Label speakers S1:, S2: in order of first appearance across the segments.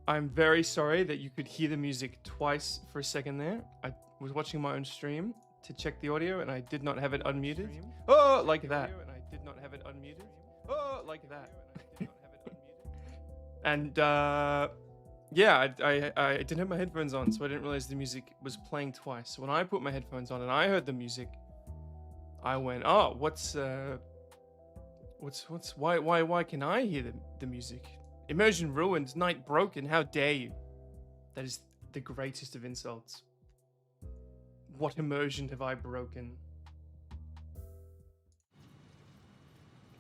S1: I'm very sorry that you could hear the music twice for a second there. I was watching my own stream to check the audio and I did not have it unmuted. Oh, like that. Oh, like that. And yeah, I didn't have my headphones on, so I didn't realize the music was playing twice. So when I put my headphones on and I heard the music, I went, "Oh, why can I hear the music? Immersion ruined, night broken. How dare you?" That is the greatest of insults. What immersion have I broken?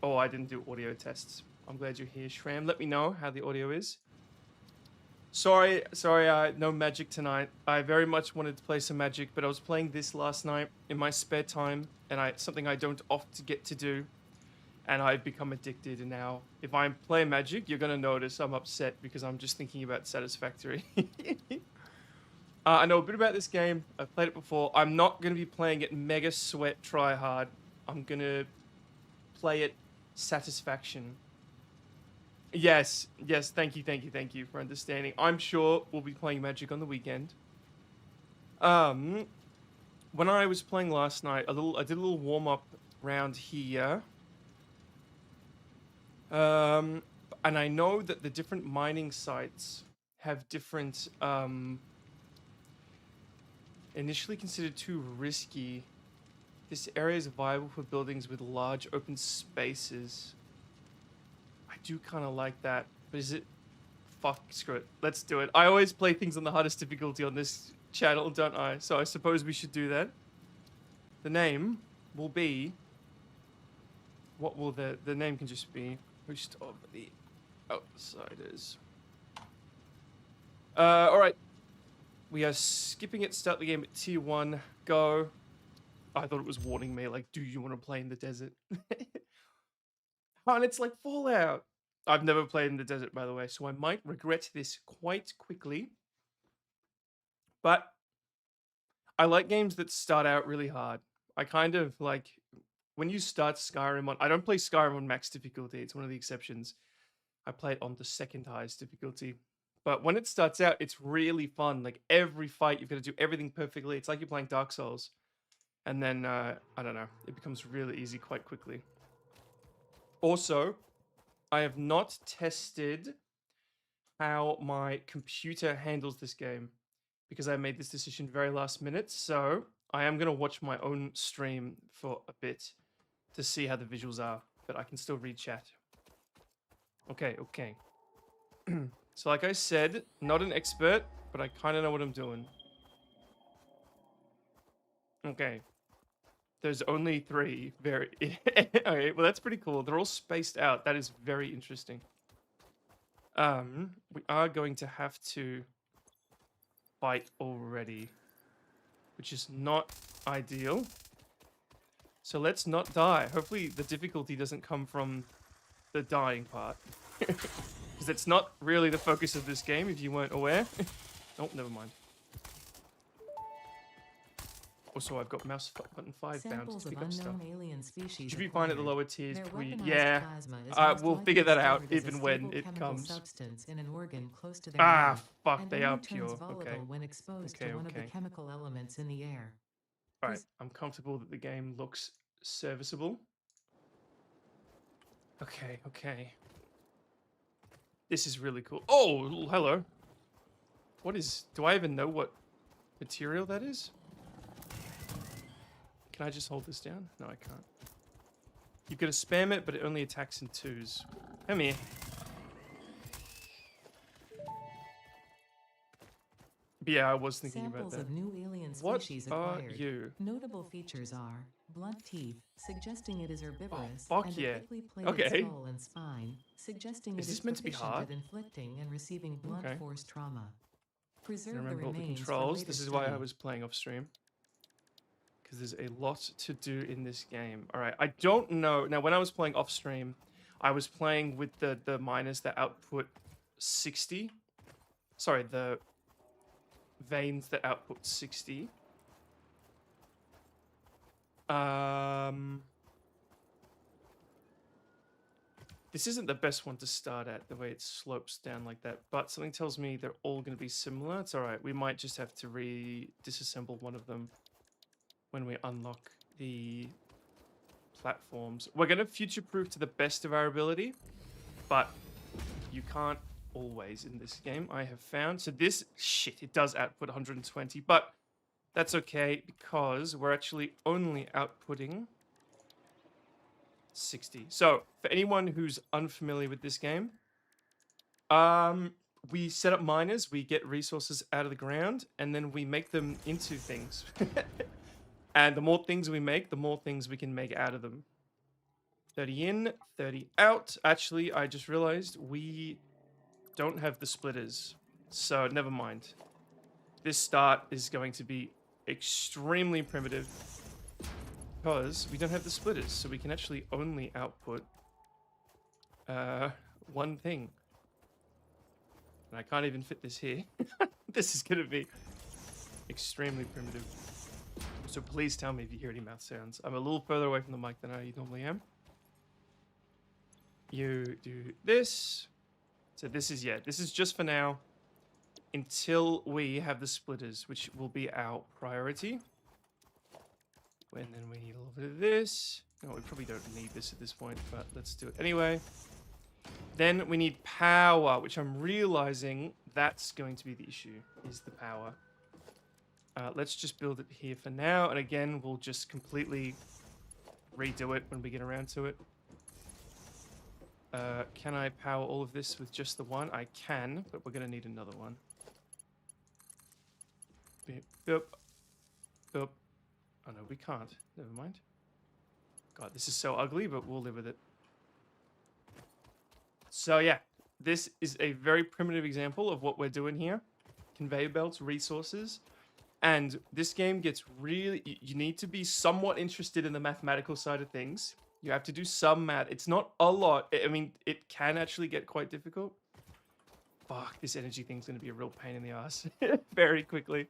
S1: Oh, I didn't do audio tests. I'm glad you're here, Shram. Let me know how the audio is. Sorry, no magic tonight. I very much wanted to play some magic, but I was playing this last night in my spare time, and something I don't often get to do, and I've become addicted, and now if I play magic, you're gonna notice I'm upset because I'm just thinking about Satisfactory. I know a bit about this game. I've played it before. I'm not gonna be playing it mega sweat try hard. I'm gonna play it satisfaction. Yes, thank you for understanding. I'm sure we'll be playing Magic on the weekend. When I was playing last night, I did a little warm-up round here. And I know that the different mining sites have different, initially considered too risky. This area is viable for buildings with large open spaces. I do kind of like that, but is it? Fuck, screw it. Let's do it. I always play things on the hardest difficulty on this channel, don't I? So I suppose we should do that. The name will be... What will the name can just be pushed over the outsiders. Alright. We are skipping it. Start the game at tier 1. Go. I thought it was warning me, like, do you want to play in the desert? Oh, and it's like Fallout. I've never played in the desert, by the way, so I might regret this quite quickly. But I like games that start out really hard. I kind of like when you start Skyrim on... I don't play Skyrim on max difficulty. It's one of the exceptions. I play it on the second highest difficulty. But when it starts out, it's really fun. Like every fight, you've got to do everything perfectly. It's like you're playing Dark Souls. And then, I don't know, it becomes really easy quite quickly. Also, I have not tested how my computer handles this game because I made this decision very last minute. So I am going to watch my own stream for a bit to see how the visuals are, but I can still read chat. Okay. So like I said, not an expert, but I kind of know what I'm doing. Okay. There's only 3. Very... Okay, well, that's pretty cool. They're all spaced out. That is very interesting. We are going to have to fight already, which is not ideal. So let's not die. Hopefully the difficulty doesn't come from the dying part. Because it's not really the focus of this game, if you weren't aware. Oh, never mind. Also, I've got mouse button 5 bound to pick up stuff. Should be fine at the lower tiers. Yeah, we'll figure that out even when it comes. Ah, fuck, they are pure. Okay. Alright, I'm comfortable that the game looks serviceable. Okay. This is really cool. Oh, hello. What is... Do I even know what material that is? Can I just hold this down? No, I can't. You've got to spam it, but it only attacks in 2s. Come here. But yeah, I was thinking about that.
S2: Of new alien
S1: What
S2: species
S1: are
S2: acquired.
S1: you?
S2: Notable features are blunt teeth, suggesting it is herbivorous,
S1: fuck
S2: and
S1: yeah.
S2: a thickly plated
S1: Okay.
S2: skull and spine, suggesting
S1: Is
S2: it
S1: this
S2: is
S1: meant to be
S2: proficient
S1: hard?
S2: at inflicting and receiving blunt
S1: Okay.
S2: force trauma. Preserve the
S1: Remember all the
S2: remains for
S1: controls.
S2: later
S1: This is why I
S2: study.
S1: was playing off stream. Because there's a lot to do in this game. Alright, I don't know. Now, when I was playing off stream, I was playing with the miners that output 60. Sorry, the veins that output 60. This isn't the best one to start at, the way it slopes down like that, but something tells me they're all going to be similar. It's all right. We might just have to disassemble one of them when we unlock the platforms. We're going to future-proof to the best of our ability, but you can't always in this game, I have found. So this, shit, it does output 120, but that's okay because we're actually only outputting 60. So for anyone who's unfamiliar with this game, we set up miners, we get resources out of the ground, and then we make them into things. And the more things we make, the more things we can make out of them. 30 in, 30 out. Actually, I just realized we don't have the splitters, so never mind. This start is going to be extremely primitive because we don't have the splitters, so we can actually only output one thing. And I can't even fit this here. This is going to be extremely primitive. So please tell me if you hear any mouth sounds. I'm a little further away from the mic than I normally am. You do this. So this is, yeah, this is just for now until we have the splitters, which will be our priority. And then we need a little bit of this. No, we probably don't need this at this point, but let's do it anyway. Then we need power, which I'm realizing that's going to be the issue, is the power. Let's just build it here for now. And again, we'll just completely redo it when we get around to it. Can I power all of this with just the one? I can, but we're going to need another one. Beep, boop, boop. Oh no, we can't. Never mind. God, this is so ugly, but we'll live with it. So yeah, this is a very primitive example of what we're doing here. Conveyor belts, resources. And this game gets really... You need to be somewhat interested in the mathematical side of things. You have to do some math. It's not a lot. I mean, it can actually get quite difficult. Fuck, this energy thing's going to be a real pain in the ass very quickly.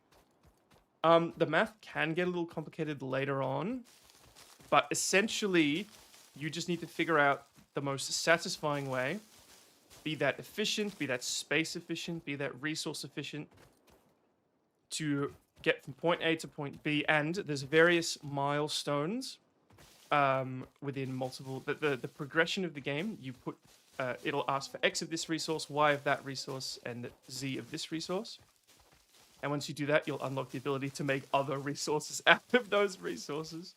S1: The math can get a little complicated later on. But essentially, you just need to figure out the most satisfying way. Be that efficient, be that space efficient, be that resource efficient. To get from point A to point B. And there's various milestones within multiple... The progression of the game, you put... it'll ask for X of this resource, Y of that resource, and Z of this resource. And once you do that, you'll unlock the ability to make other resources out of those resources.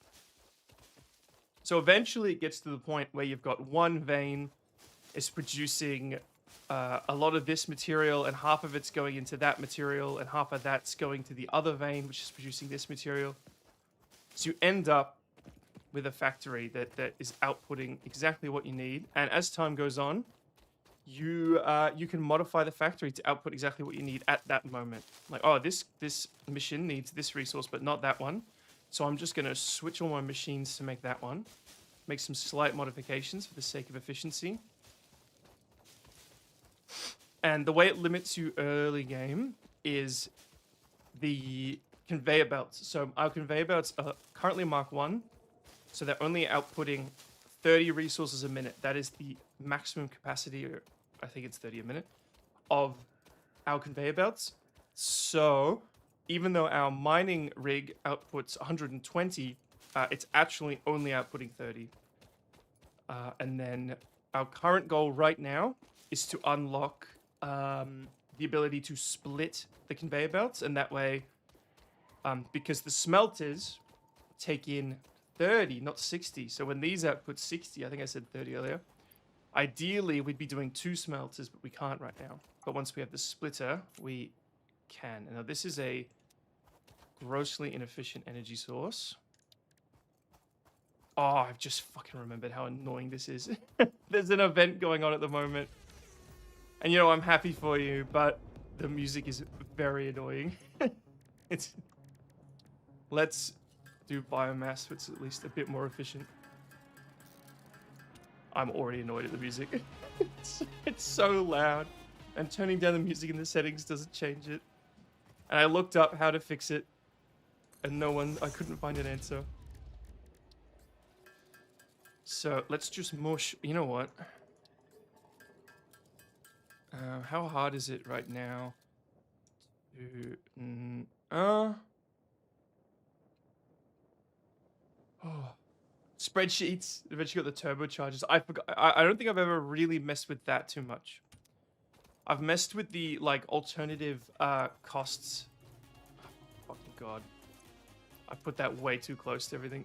S1: So eventually it gets to the point where you've got one vein is producing a lot of this material, and half of it's going into that material, and half of that's going to the other vein, which is producing this material. So you end up with a factory that is outputting exactly what you need. And as time goes on, you can modify the factory to output exactly what you need at that moment. Like, oh, this mission needs this resource, but not that one. So I'm just going to switch all my machines to make that one. Make some slight modifications for the sake of efficiency. And the way it limits you early game is the conveyor belts. So our conveyor belts are currently Mark 1. So they're only outputting 30 resources a minute. That is the maximum capacity, or I think it's 30 a minute, of our conveyor belts. So even though our mining rig outputs 120, it's actually only outputting 30. And then our current goal right now is to unlock the ability to split the conveyor belts. And that way, because the smelters take in 30, not 60. So when these output 60, I think I said 30 earlier, ideally we'd be doing 2 smelters, but we can't right now. But once we have the splitter, we can. Now this is a grossly inefficient energy source. Oh, I've just fucking remembered how annoying this is. There's an event going on at the moment. And you know, I'm happy for you, but the music is very annoying. Let's do biomass so it's at least a bit more efficient. I'm already annoyed at the music. It's so loud. And turning down the music in the settings doesn't change it. And I looked up how to fix it. And I couldn't find an answer. So let's just mush. You know what? How hard is it right now? Oh. Spreadsheets. Eventually got the turbochargers. I forgot. I don't think I've ever really messed with that too much. I've messed with the like alternative costs. Oh, fucking god. I put that way too close to everything.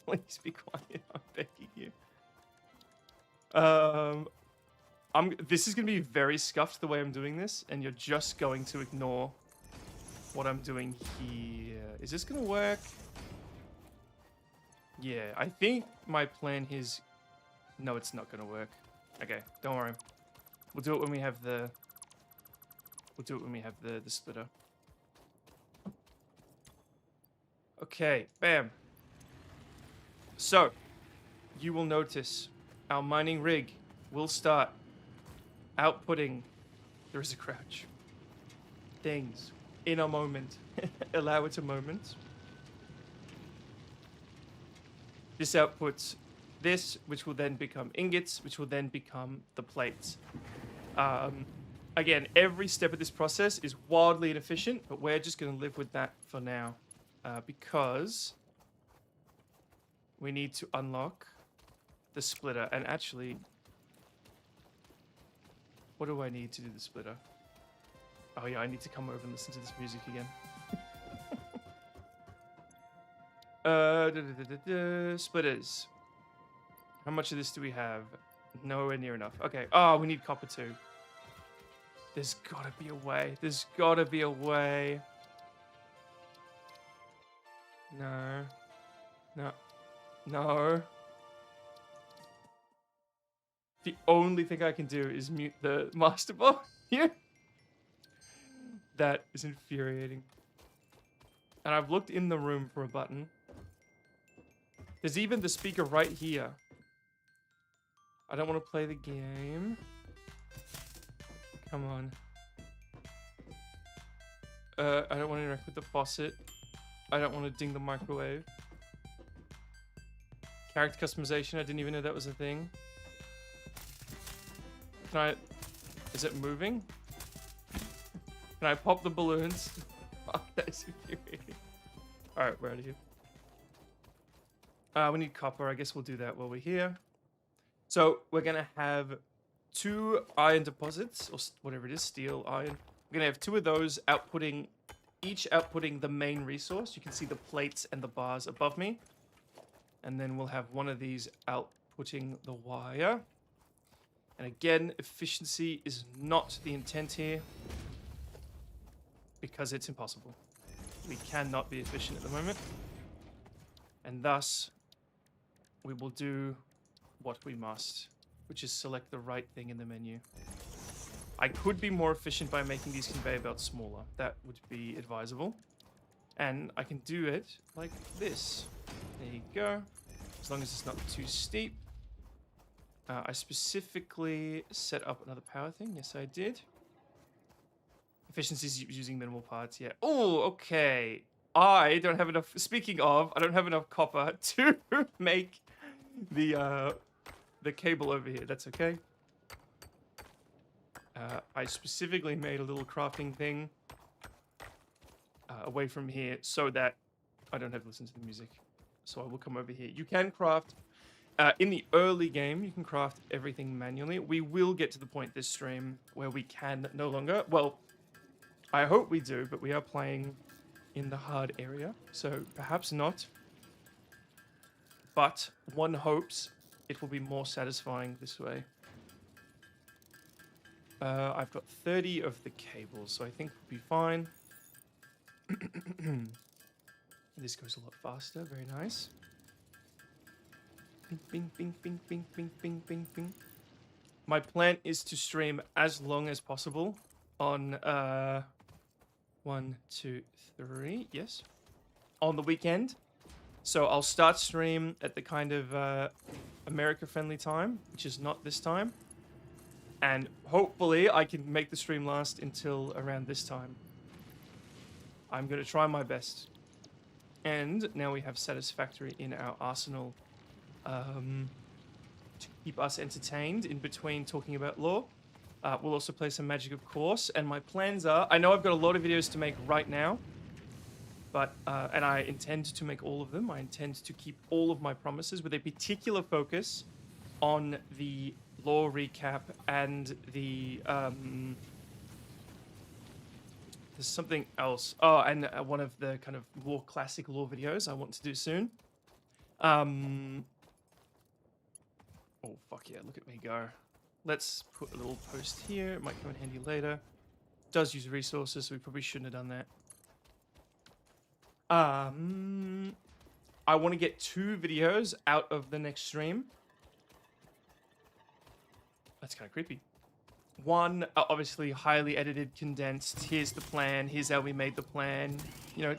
S1: Please be quiet. I'm begging you. This is gonna be very scuffed the way I'm doing this, and you're just going to ignore what I'm doing here. Is this gonna work? Yeah, I think my plan is... No, it's not gonna work. Okay, don't worry. We'll do it when we have the... We'll do it when we have the splitter. Okay, bam. So, you will notice our mining rig will start outputting... There is a crouch. Things. In a moment. Allow it a moment. This outputs this, which will then become ingots, which will then become the plates. Again, every step of this process is wildly inefficient, but we're just going to live with that for now. Because we need to unlock the splitter. And actually, what do I need to do the splitter? Oh yeah, I need to come over and listen to this music again. Splitters. How much of this do we have? Nowhere near enough. Okay. Oh, we need copper too. There's gotta be a way. There's gotta be a way. No. No. No. The only thing I can do is mute the master bar here. That is infuriating. And I've looked in the room for a button. There's even the speaker right here. I don't want to play the game. Come on. I don't want to interact with the faucet. I don't want to ding the microwave. Character customization. I didn't even know that was a thing. Can I... Is it moving? Can I pop the balloons? Fuck, that is infuriating. Alright, we're out of here. We need copper. I guess we'll do that while we're here. So we're going to have 2 iron deposits, or whatever it is, steel, iron. We're going to have 2 of those outputting, each outputting the main resource. You can see the plates and the bars above me. And then we'll have one of these outputting the wire. And again, efficiency is not the intent here, because it's impossible. We cannot be efficient at the moment. And thus, we will do what we must, which is select the right thing in the menu. I could be more efficient by making these conveyor belts smaller. That would be advisable. And I can do it like this. There you go. As long as it's not too steep. I specifically set up another power thing. Yes, I did. Efficiency is using minimal parts. Yeah. Oh, okay. I don't have enough. Speaking of, I don't have enough copper to make the cable over here. That's okay. I specifically made a little crafting thing away from here so that I don't have to listen to the music. So I will come over here. You can craft in the early game. You can craft everything manually. We will get to the point this stream where we can no longer. Well, I hope we do, but we are playing in the hard area, so perhaps not. But one hopes it will be more satisfying this way. I've got 30 of the cables, so I think we'll be fine. This goes a lot faster. Very nice. Bing, bing, bing, bing, bing, bing, bing, bing, bing. My plan is to stream as long as possible on 1, 2, 3. Yes, on the weekend. So I'll start stream at the kind of America-friendly time, which is not this time. And hopefully I can make the stream last until around this time. I'm going to try my best. And now we have Satisfactory in our arsenal to keep us entertained in between talking about lore. We'll also play some Magic, of course. And my plans are, I know I've got a lot of videos to make right now, but and I intend to make all of them. I intend to keep all of my promises with a particular focus on the lore recap and the there's something else. Oh, and one of the kind of more classic lore videos I want to do soon. Oh fuck yeah! Look at me go. Let's put a little post here. It might come in handy later. Does use resources, so we probably shouldn't have done that. I want to get 2 videos out of the next stream. That's kind of creepy. One, obviously highly edited, condensed. Here's the plan. Here's how we made the plan. You know,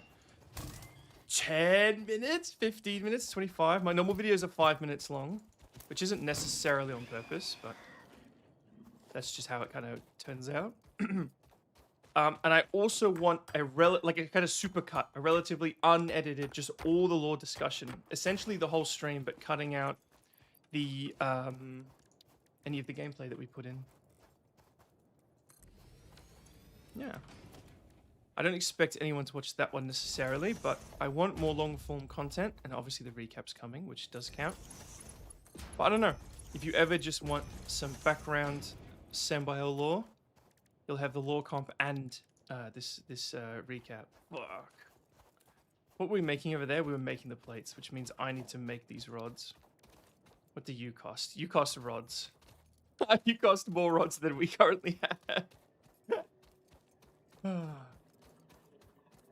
S1: 10 minutes, 15 minutes, 25. My normal videos are 5 minutes long, which isn't necessarily on purpose, but that's just how it kind of turns out. And I also want a like a kind of supercut, a relatively unedited, just all the lore discussion, essentially the whole stream, but cutting out the any of the gameplay that we put in. Yeah. I don't expect anyone to watch that one necessarily, but I want more long-form content, and obviously the recap's coming, which does count. But I don't know. If you ever just want some background Sambi'el lore, you'll have the lore comp and this recap. Fuck. What were we making over there? We were making the plates, which means I need to make these rods. What do you cost? You cost rods. You cost more rods than we currently have.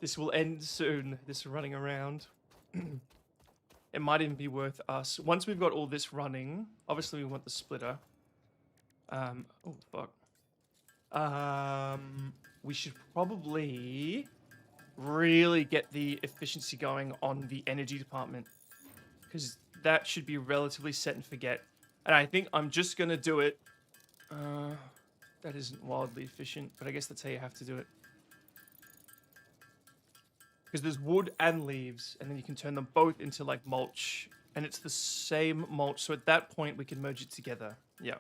S1: This will end soon, this running around. It might even be worth us. Once we've got all this running, obviously we want the splitter. Oh, fuck. We should probably really get the efficiency going on the energy department, because that should be relatively set and forget. And I think I'm just going to do it. That isn't wildly efficient, but I guess that's how you have to do it. Because there's wood and leaves, and then you can turn them both into like mulch, and it's the same mulch. So at that point, we can merge it together. Yeah.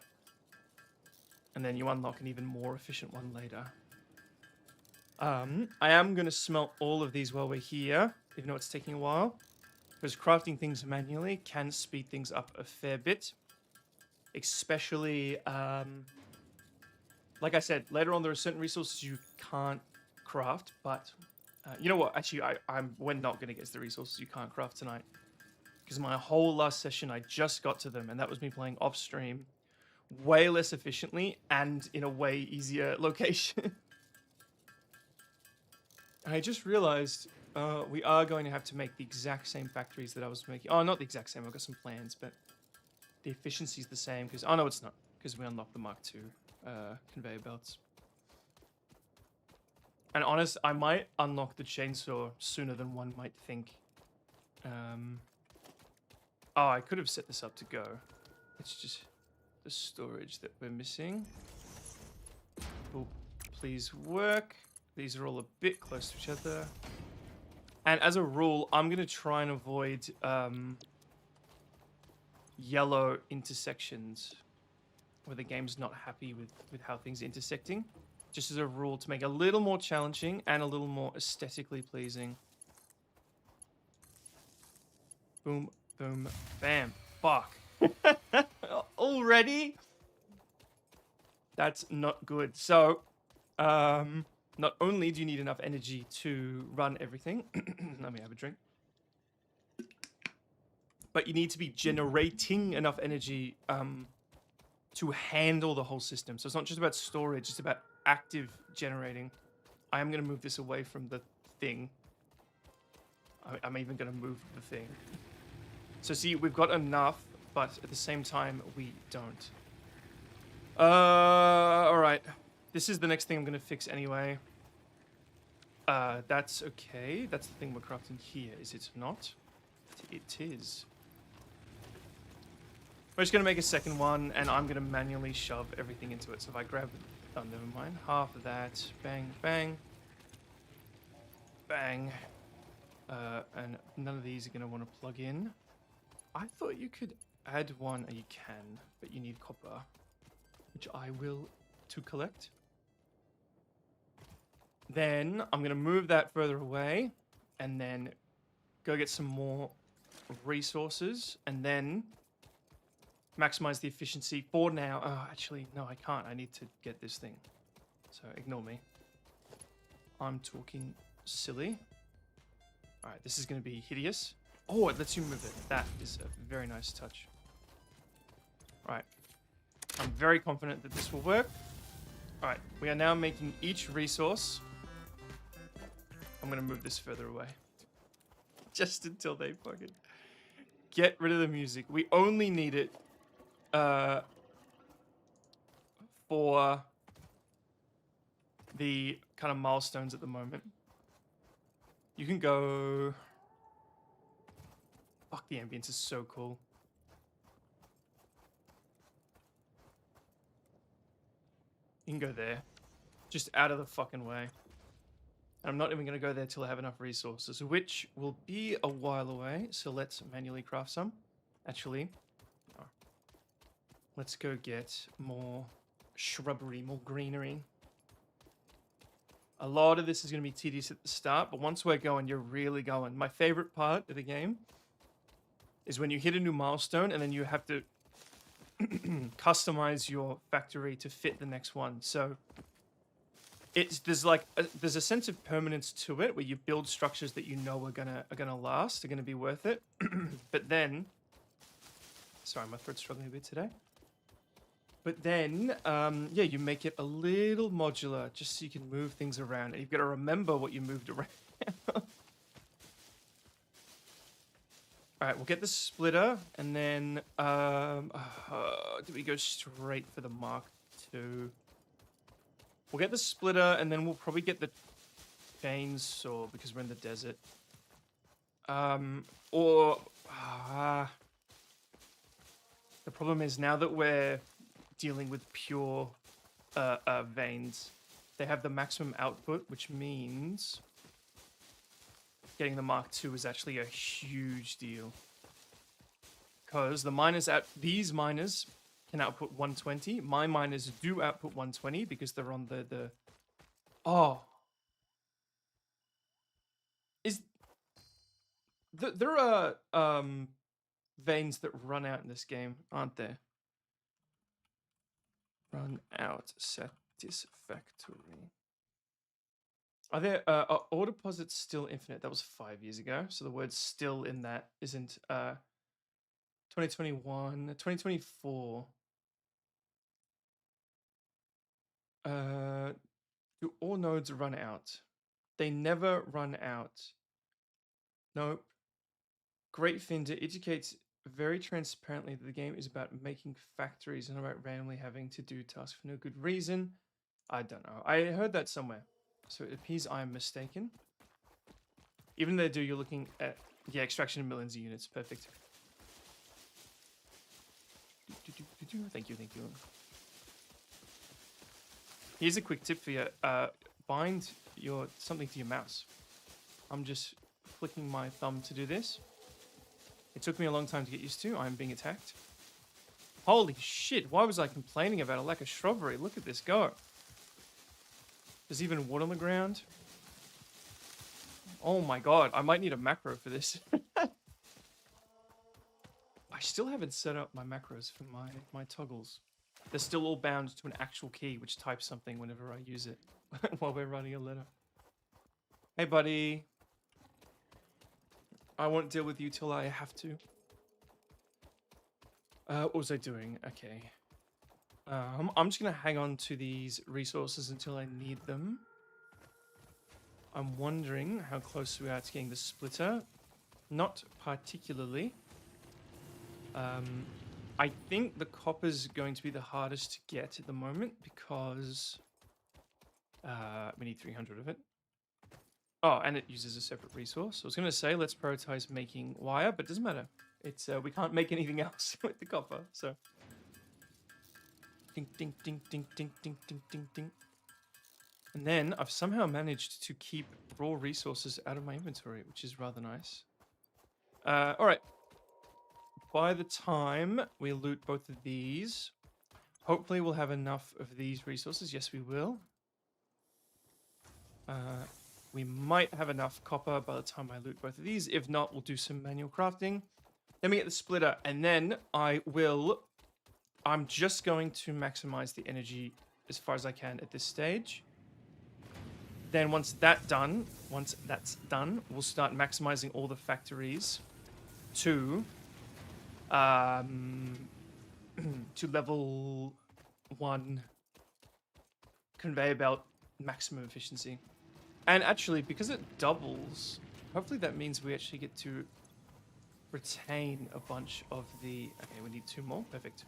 S1: And then you unlock an even more efficient one later. I am going to smelt all of these while we're here, even though it's taking a while. Because crafting things manually can speed things up a fair bit. Especially, like I said, later on there are certain resources you can't craft, but you know what? Actually, we're not going to get to the resources you can't craft tonight. Because my whole last session, I just got to them, and that was me playing off stream way less efficiently and in a way easier location. I just realized we are going to have to make the exact same factories that I was making. Oh, not the exact same. I've got some plans, but the efficiency is the same. Because oh no, it's not. Because we unlocked the Mark II conveyor belts. And honest, I might unlock the chainsaw sooner than one might think. Oh, I could have set this up to go. It's just the storage that we're missing. Oh, please work. These are all a bit close to each other. And as a rule, I'm going to try and avoid yellow intersections where the game's not happy with how things are intersecting. Just as a rule to make it a little more challenging and a little more aesthetically pleasing. Boom, boom, bam. Fuck. Already? That's not good. So, not only do you need enough energy to run everything. Let me have a drink. But you need to be generating enough energy to handle the whole system. So it's not just about storage, it's about active generating. I am going to move this away from the thing. I'm even going to move the thing. So see, we've got enough, but at the same time, we don't. Alright. This is the next thing I'm going to fix anyway. That's okay. That's the thing we're crafting here, is it not? It is. We're just going to make a second one, and I'm going to manually shove everything into it. So if I grab... Oh, never mind. Half of that. Bang, bang. Bang. And none of these are going to want to plug in. I thought you could add one. You can, but you need copper, which I will to collect. Then I'm going to move that further away and then go get some more resources and then maximize the efficiency for now. Oh, actually, no, I can't. I need to get this thing. So ignore me. I'm talking silly. All right, this is going to be hideous. Oh, it lets you move it. That is a very nice touch. All right. I'm very confident that this will work. All right, we are now making each resource. I'm going to move this further away. Just until they fucking get rid of the music. We only need it for the kind of milestones at the moment. You can go... Fuck, the ambience is so cool. You can go there. Just out of the fucking way. And I'm not even going to go there till I have enough resources, which will be a while away. So let's manually craft some. Actually, no. Let's go get more shrubbery, more greenery. A lot of this is going to be tedious at the start, but once we're going, you're really going. My favorite part of the game is when you hit a new milestone and then you have to customize your factory to fit the next one. So there's a sense of permanence to it where you build structures that you know are gonna last, are gonna be worth it. But then, sorry, my throat's struggling a bit today. But then, yeah, you make it a little modular just so you can move things around. And you've got to remember what you moved around. All right, we'll get the splitter, and then do we go straight for the Mark II? We'll get the splitter, and then we'll probably get the chainsaw because we're in the desert. The problem is now that we're dealing with pure veins, they have the maximum output, which means getting the Mark II is actually a huge deal. Because the miners these miners can output 120. My miners do output 120 because they're on the oh. There are veins that run out in this game, aren't there? Run out satisfactory. Are there are ore deposits still infinite? That was 5 years ago. So the word still in that isn't 2021, 2024. Do all nodes run out? They never run out. Nope. Great Finder indicates very transparently that the game is about making factories and about randomly having to do tasks for no good reason. I don't know. I heard that somewhere. So it appears I'm mistaken. Even though you're looking at, yeah, extraction of millions of units. Perfect. Thank you, thank you. Here's a quick tip for you. Bind something to your mouse. I'm just flicking my thumb to do this. It took me a long time to get used to. I'm being attacked. Holy shit, why was I complaining about a lack of shrubbery? Look at this go. There's even wood on the ground. Oh my god, I might need a macro for this. I still haven't set up my macros for my toggles. They're still all bound to an actual key, which types something whenever I use it while we're writing a letter. Hey, buddy. I won't deal with you till I have to. What was I doing? Okay. I'm just going to hang on to these resources until I need them. I'm wondering how close we are to getting the splitter. Not particularly. I think the copper's going to be the hardest to get at the moment because we need 300 of it. Oh, and it uses a separate resource. I was going to say let's prioritize making wire, but it doesn't matter. It's we can't make anything else with the copper, so. Ding, ding, ding, ding, ding, ding, ding, ding, ding. And then I've somehow managed to keep raw resources out of my inventory, which is rather nice. All right. By the time we loot both of these, Hopefully we'll have enough of these resources. Yes, we will. We might have enough copper by the time I loot both of these. If not, we'll do some manual crafting. Let me get the splitter, and then I'm just going to maximize the energy as far as I can at this stage. Then once that's done, we'll start maximizing all the factories to level 1 conveyor belt maximum efficiency. And actually, because it doubles, hopefully that means we actually get to retain a bunch of the... Okay, we need 2 more. Perfect.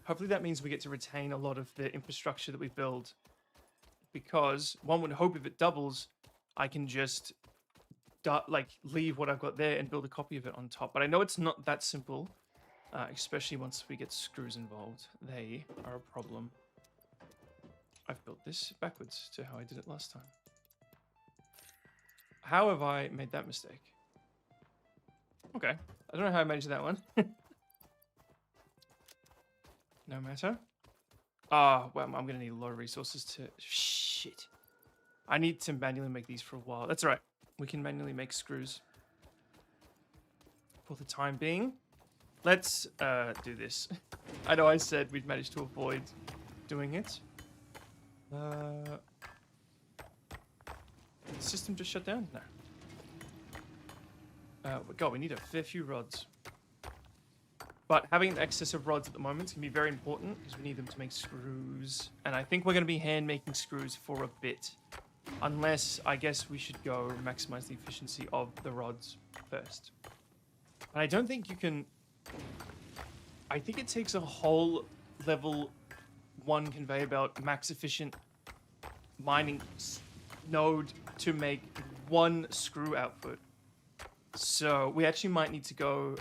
S1: Hopefully that means we get to retain a lot of the infrastructure that we build. Because one would hope if it doubles, I can just leave what I've got there and build a copy of it on top. But I know it's not that simple, especially once we get screws involved. They are a problem. I've built this backwards to how I did it last time. How have I made that mistake? Okay. I don't know how I managed that one. No matter. Ah, well, I'm going to need a lot of resources to... Shit. I need to manually make these for a while. That's all right. We can manually make screws. For the time being. Let's do this. I know I said we'd managed to avoid doing it. Did the system just shut down? No. God, we need a fair few rods. But having an excess of rods at the moment is going to be very important because we need them to make screws. And I think we're going to be hand making screws for a bit. Unless, I guess we should go maximize the efficiency of the rods first. And I don't think you can... I think it takes a whole level 1 conveyor belt max efficient mining node to make 1 screw output. So we actually might need to go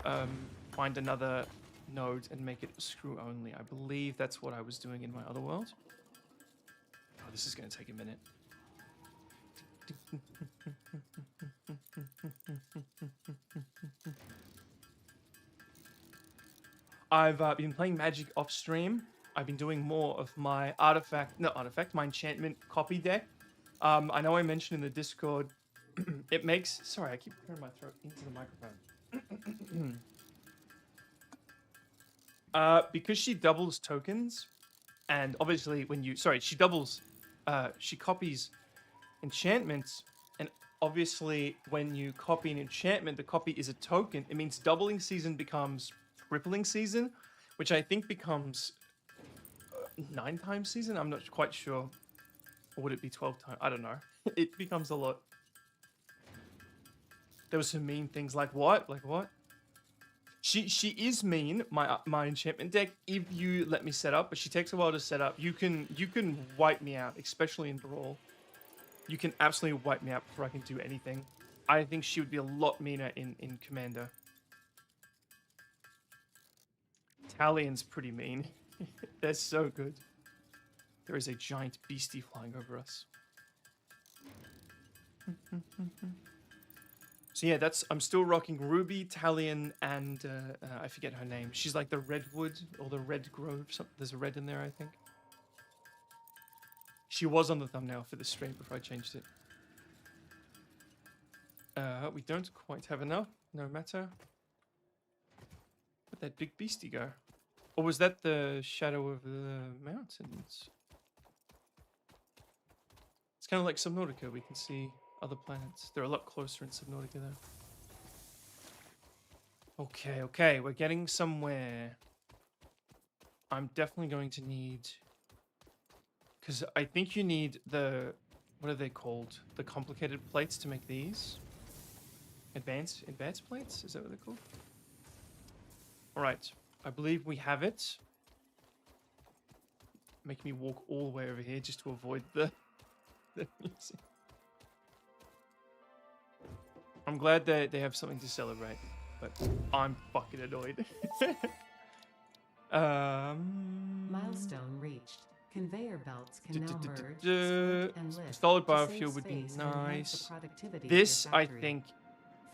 S1: find another node and make it screw only. I believe that's what I was doing in my other world. Oh, this is going to take a minute. I've been playing Magic off stream. I've been doing more of my my enchantment copy deck. I know I mentioned in the Discord, it makes... Sorry, I keep clearing my throat into the microphone. Because she doubles tokens, and obviously when you... Sorry, she doubles... she copies enchantments, and obviously when you copy an enchantment, the copy is a token. It means doubling season becomes tripling season, which I think becomes 9 times season. I'm not quite sure. Or would it be 12 times? I don't know. It becomes a lot. There were some mean things like what? Like what? She is mean, my enchantment deck, if you let me set up, but she takes a while to set up. You can wipe me out, especially in Brawl. You can absolutely wipe me out before I can do anything. I think she would be a lot meaner in Commander. Talian's pretty mean. They're so good. There is a giant beastie flying over us. So yeah, I'm still rocking Ruby, Talion, and I forget her name. She's like the Redwood or the Red Grove. There's a red in there, I think. She was on the thumbnail for the stream before I changed it. We don't quite have enough, no matter. Where'd that big beastie go? Or was that the shadow of the mountains? It's kind of like Subnautica. We can see other planets. They're a lot closer in Subnautica though. Okay, we're getting somewhere. I'm definitely going to need... Because I think you need the... What are they called? The complicated plates to make these? Advanced plates? Is that what they're called? Alright, I believe we have it. Making me walk all the way over here just to avoid the music. I'm glad that they have something to celebrate, but I'm fucking annoyed.
S2: Milestone reached. Conveyor belts can now merge, split, and lift.
S1: Solid
S2: To save
S1: biofuel would be
S2: space and enhance the
S1: nice.
S2: productivity of
S1: This,
S2: your
S1: I
S2: factory.
S1: think,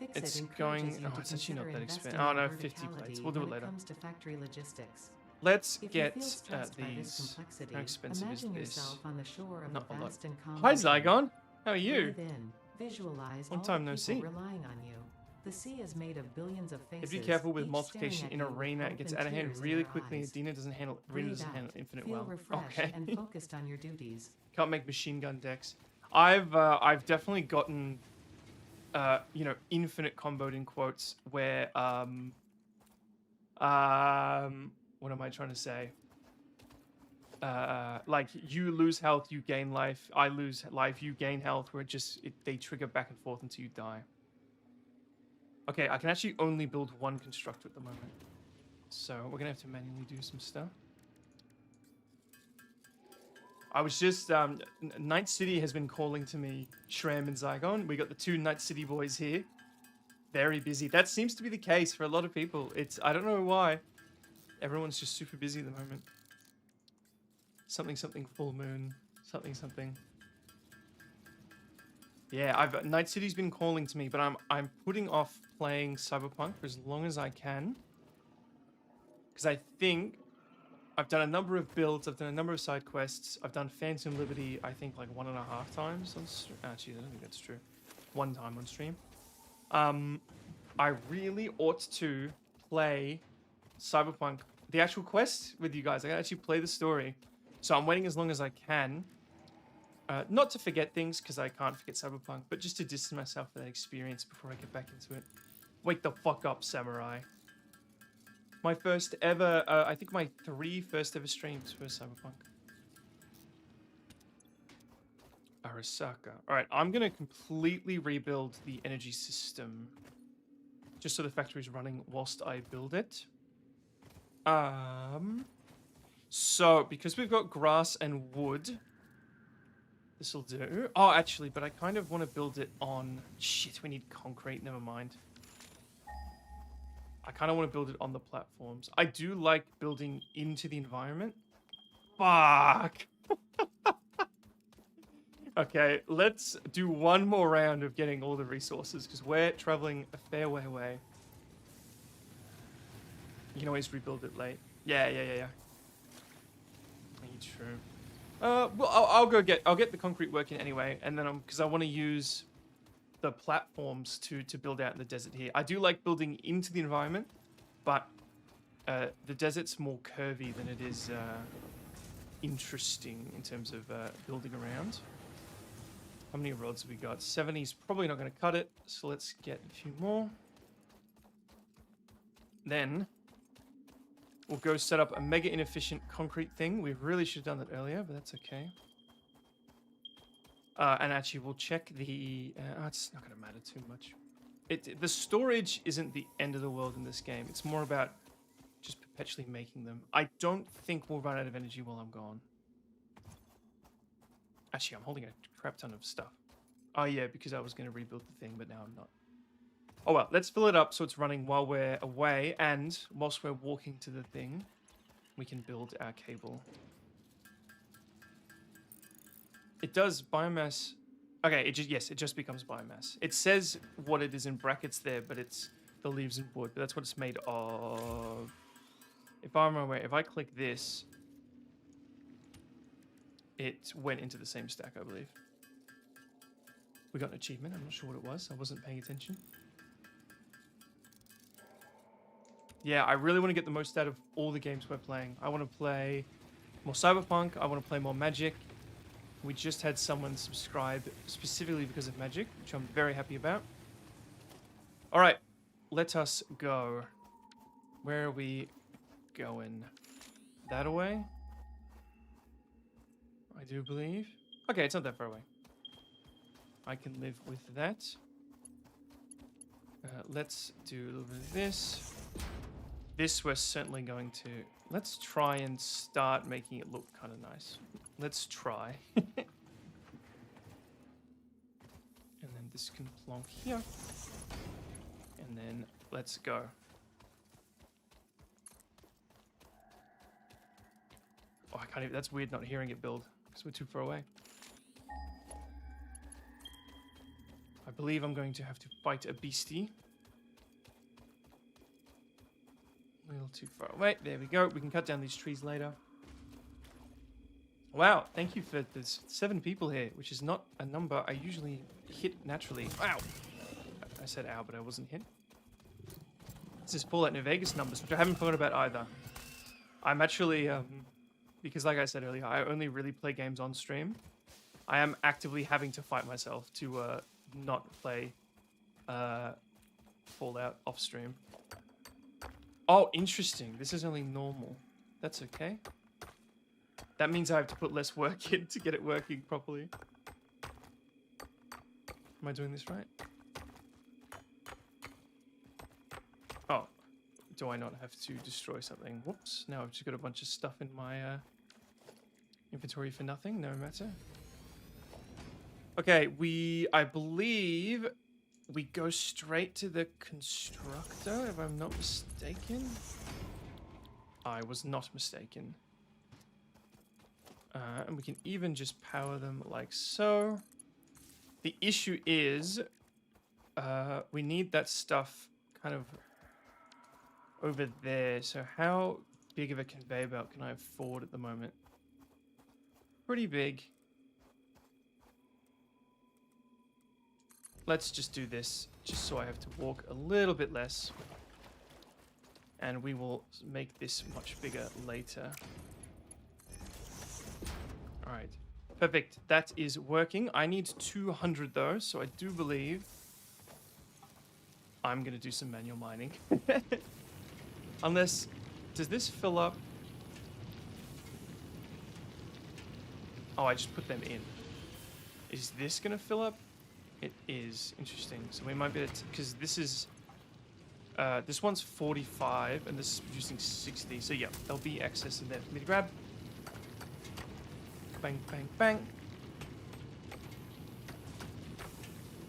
S2: Fix
S1: it's
S2: it encourages
S1: going...
S2: you
S1: Oh,
S2: to
S1: it's actually not
S2: consider
S1: that
S2: investing
S1: expensive. Oh
S2: in
S1: no, 50
S2: verticality
S1: plates. We'll do it
S2: when
S1: later.
S2: comes to factory logistics.
S1: Let's
S2: If
S1: get
S2: you feel stressed by this
S1: these.
S2: complexity,
S1: How expensive
S2: imagine
S1: is this?
S2: yourself on the shore of
S1: Not
S2: a
S1: a lot.
S2: vast and calm
S1: Hi,
S2: ocean.
S1: Zygon. How are you?
S2: Breathe in. Visualize
S1: Long
S2: all
S1: time
S2: the
S1: no
S2: people
S1: see.
S2: relying on you. The sea is made of billions of faces.
S1: Be careful with
S2: each
S1: multiplication
S2: staring
S1: in
S2: at you with
S1: arena. It
S2: hope
S1: gets
S2: and
S1: out of hand
S2: tears in
S1: really
S2: their
S1: quickly.
S2: eyes.
S1: Arena doesn't handle
S2: Breathe
S1: handle
S2: out.
S1: infinite
S2: Feel
S1: well.
S2: refreshed
S1: Okay.
S2: and focused on your duties.
S1: Can't make machine gun decks. I've definitely gotten you know, infinite comboed in quotes where what am I trying to say? Like you lose health, you gain life. I lose life, you gain health. Where they trigger back and forth until you die. Okay, I can actually only build one constructor at the moment, so we're gonna have to manually do some stuff. I was just Night City has been calling to me, Shram and Zygon. We got the two Night City boys here. Very busy. That seems to be the case for a lot of people. I don't know why. Everyone's just super busy at the moment. Something full moon. Something. Yeah, Night City's been calling to me, but I'm putting off playing Cyberpunk for as long as I can. Because I think I've done a number of builds, I've done a number of side quests, I've done Phantom Liberty, I think like 1.5 times on stream. Actually, I don't think that's true. 1 time on stream. I really ought to play Cyberpunk, the actual quest with you guys. I can actually play the story. So I'm waiting as long as I can. Not to forget things, because I can't forget Cyberpunk, but just to distance myself from that experience before I get back into it. Wake the fuck up, Samurai. My first ever, I think my 3 first ever streams were Cyberpunk. Arasaka. Alright, I'm going to completely rebuild the energy system. Just so the factory is running whilst I build it. So, because we've got grass and wood, this will do. Oh, actually, but I kind of want to build it on... Shit, we need concrete. Never mind. I kind of want to build it on the platforms. I do like building into the environment. Fuck! Okay, let's do one more round of getting all the resources, because we're traveling a fair way away. You can always rebuild it late. Yeah. True. Well, I'll get the concrete working anyway, and then because I want to use the platforms to build out in the desert here. I do like building into the environment, but the desert's more curvy than it is interesting in terms of building around. How many rods have we got? 70's probably not going to cut it, so let's get a few more. Then we'll go set up a mega inefficient concrete thing. We really should have done that earlier, but that's okay. And actually, we'll check the... it's not going to matter too much. The storage isn't the end of the world in this game. It's more about just perpetually making them. I don't think we'll run out of energy while I'm gone. Actually, I'm holding a crap ton of stuff. Oh, yeah, because I was going to rebuild the thing, but now I'm not. Oh, well, let's fill it up so it's running while we're away, and whilst we're walking to the thing, we can build our cable. It does biomass... Okay, it just becomes biomass. It says what it is in brackets there, but it's the leaves and wood, but that's what it's made of. If I'm aware, if I click this, it went into the same stack, I believe. We got an achievement. I'm not sure what it was. I wasn't paying attention. Yeah, I really want to get the most out of all the games we're playing. I want to play more Cyberpunk. I want to play more Magic. We just had someone subscribe specifically because of Magic, which I'm very happy about. All right, let us go. Where are we going? That away? I do believe. Okay, it's not that far away. I can live with that. Let's do a little bit of this. This we're certainly going to... Let's try and start making it look kind of nice. Let's try. And then this can plonk here. And then let's go. Oh, I can't even... That's weird not hearing it build, because we're too far away. I believe I'm going to have to fight a beastie. We'll little too far away. There we go. We can cut down these trees later. Wow, thank you for there's 7 people here, which is not a number I usually hit naturally. Ow! I said ow, but I wasn't hit. This is Fallout New Vegas numbers, which I haven't thought about either. I'm actually, because like I said earlier, I only really play games on stream. I am actively having to fight myself to not play Fallout off stream. Oh, interesting. This is only normal. That's okay. That means I have to put less work in to get it working properly. Am I doing this right? Oh, do I not have to destroy something? Whoops. Now I've just got a bunch of stuff in my inventory for nothing. No matter. Okay, I believe we go straight to the constructor, if I'm not mistaken. I was not mistaken. And we can even just power them like so. The issue is we need that stuff kind of over there. So how big of a conveyor belt can I afford at the moment? Pretty big. Let's just do this, just so I have to walk a little bit less. And we will make this much bigger later. All right, perfect. That is working. I need 200 though, so I do believe I'm gonna do some manual mining. Unless, does this fill up? Oh, I just put them in. Is this gonna fill up? It is. Interesting. So we might be able to, because this is, this one's 45 and this is producing 60. So yeah, there'll be excess in there for me to grab. Bang, bang, bang.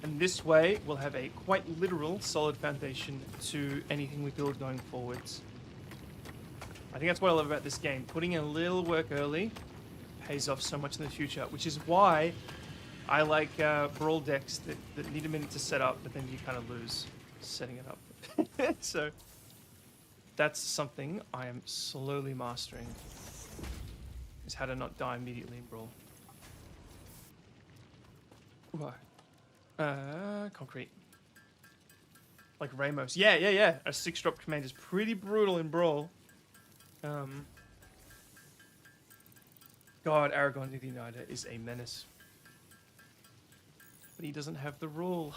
S1: And this way, we'll have a quite literal solid foundation to anything we build going forwards. I think that's what I love about this game. Putting in a little work early pays off so much in the future, which is why I like brawl decks that need a minute to set up, but then you kind of lose setting it up. So that's something I am slowly mastering. Is how to not die immediately in brawl. Concrete. Like Ramos. Yeah. A 6-drop command is pretty brutal in brawl. God, Aragon the Uniter is a menace. But he doesn't have the rule.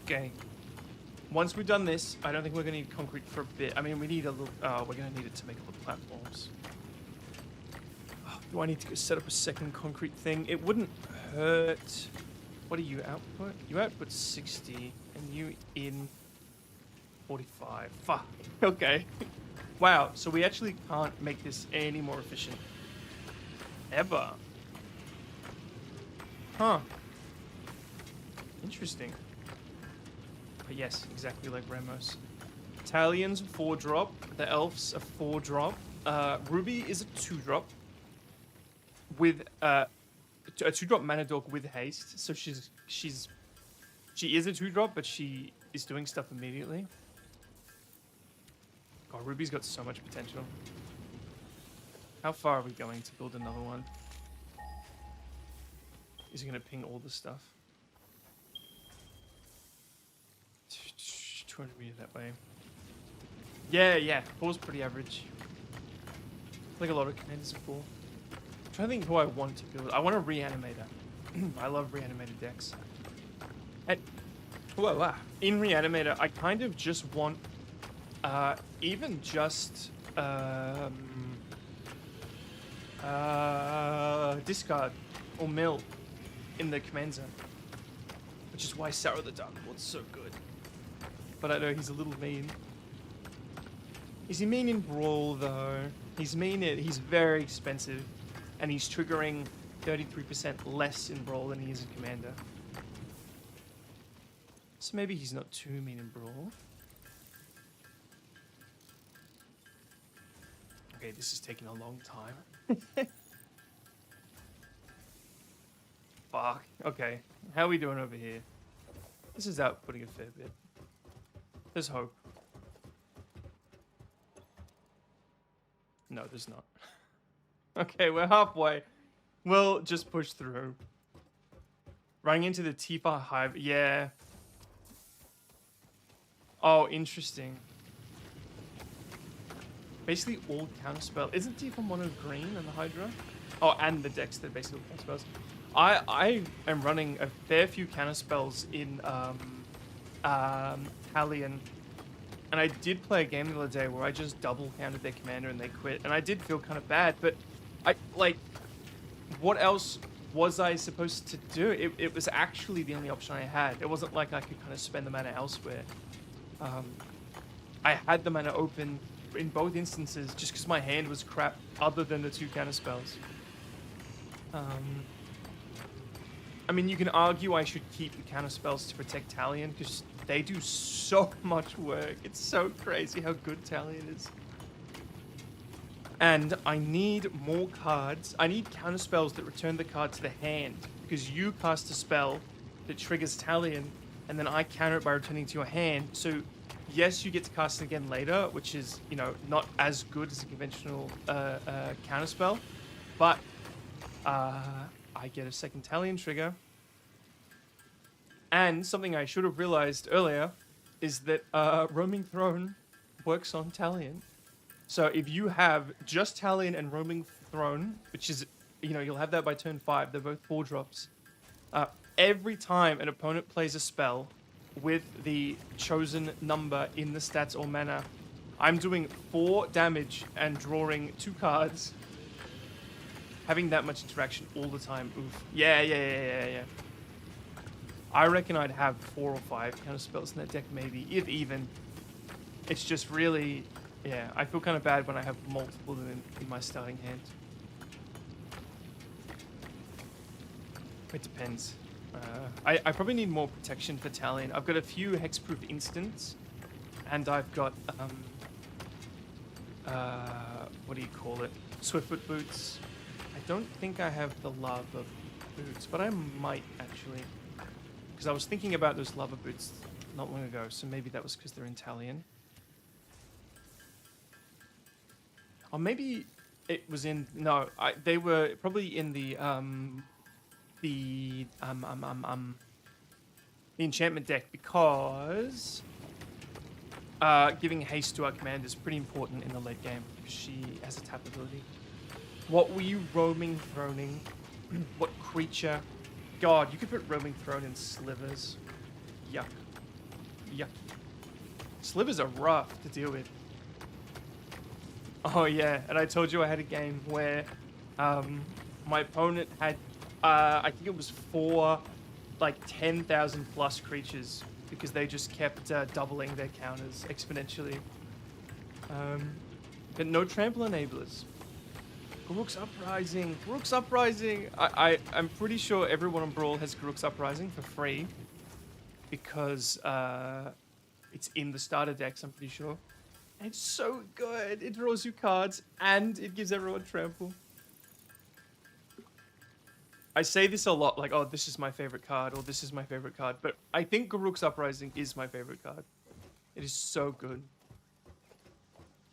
S1: Okay. Once we've done this, I don't think we're going to need concrete for a bit. I mean, we need a little... we're going to need it to make all the platforms. Oh, do I need to go set up a second concrete thing? It wouldn't hurt. What do you output? You output 60, and you in 45. Fuck. Okay. Wow, so we actually can't make this any more efficient. Ever. Huh. Interesting. But yes, exactly like Ramos. Italians 4-drop. The elves are 4-drop. Ruby is a 2-drop with a 2-drop mana dork with haste. So she is a 2-drop, but she is doing stuff immediately. God, Ruby's got so much potential. How far are we going to build another one? Is he gonna ping all the stuff? 200 meters that way. Yeah. 4's pretty average. Like a lot of commanders are 4. I'm trying to think who I want to build. I want a reanimator. I love reanimated decks. And in reanimator, I kind of just want even just discard or mill in the command zone, which is why Sarah the Dark Lord's so good. But I know he's a little mean. Is he mean in Brawl though? He's very expensive, and he's triggering 33% less in Brawl than he is in Commander. So maybe he's not too mean in Brawl. Okay, this is taking a long time. Fuck. Okay, how are we doing over here? This is outputting a fair bit. There's hope. No, there's not. Okay, we're halfway. We'll just push through. Running into the Tifa Hive. Yeah. Oh, interesting. Basically all counterspell. Isn't Tifa mono green and the Hydra? Oh, and the Dex, they're basically all counterspells. I am running a fair few counterspells in Talion. And I did play a game the other day where I just double counted their commander and they quit. And I did feel kind of bad, but what else was I supposed to do? It was actually the only option I had. It wasn't like I could kind of spend the mana elsewhere. I had the mana open in both instances just because my hand was crap other than the 2 counterspells. I mean, you can argue I should keep the counterspells to protect Talion because they do so much work. It's so crazy how good Talion is. And I need more cards. I need counterspells that return the card to the hand because you cast a spell that triggers Talion and then I counter it by returning to your hand. So yes, you get to cast it again later, which is, you know, not as good as a conventional counterspell, but I get a second Talion trigger. And something I should have realized earlier is that Roaming Throne works on Talion. So if you have just Talion and Roaming Throne, which is, you know, you'll have that by turn 5, they're both 4 drops. Every time an opponent plays a spell with the chosen number in the stats or mana, I'm doing 4 damage and drawing 2 cards. Having that much interaction all the time. Oof. Yeah. I reckon I'd have 4 or 5 counter spells in that deck, maybe, if even. It's just really, yeah, I feel kind of bad when I have multiple in my starting hand. It depends. I probably need more protection for Talion. I've got a few hexproof instants, and I've got, what do you call it? Swiftfoot boots. I don't think I have the lava boots, but I might actually. Because I was thinking about those lava boots not long ago, so maybe that was because they're Italian. Or maybe it was in... No, they were probably in the enchantment deck because giving haste to our commander is pretty important in the late game because she has a tap ability. What were you roaming throning? What creature? God, you could put roaming throne in slivers. Yuck. Yuck. Slivers are rough to deal with. Oh yeah, and I told you I had a game where my opponent had, I think it was 4, like 10,000 plus creatures because they just kept doubling their counters exponentially. But no trample enablers. Garruk's Uprising. Garruk's Uprising. I'm pretty sure everyone on Brawl has Garruk's Uprising for free because it's in the starter decks, I'm pretty sure. And it's so good. It draws you cards and it gives everyone trample. I say this a lot, like, oh, this is my favorite card or this is my favorite card, but I think Garruk's Uprising is my favorite card. It is so good.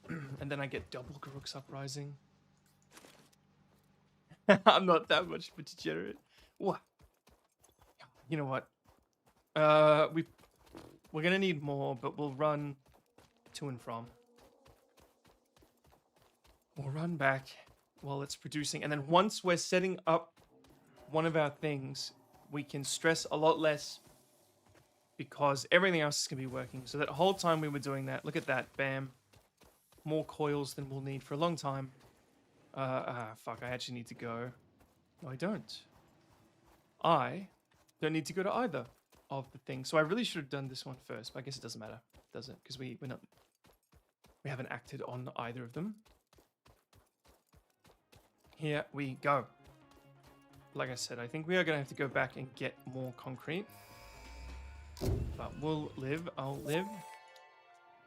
S1: And then I get double Garruk's Uprising. I'm not that much of a degenerate. What? You know what? We're gonna need more, but we'll run to and from. We'll run back while it's producing, and then once we're setting up one of our things, we can stress a lot less because everything else is gonna be working. So that whole time we were doing that, look at that, bam. More coils than we'll need for a long time. Fuck, I actually need to go. No, I don't. I don't need to go to either of the things. So I really should have done this one first, but I guess it doesn't matter, does it? Because we haven't acted on either of them. Here we go. Like I said, I think we are going to have to go back and get more concrete. But we'll live. I'll live.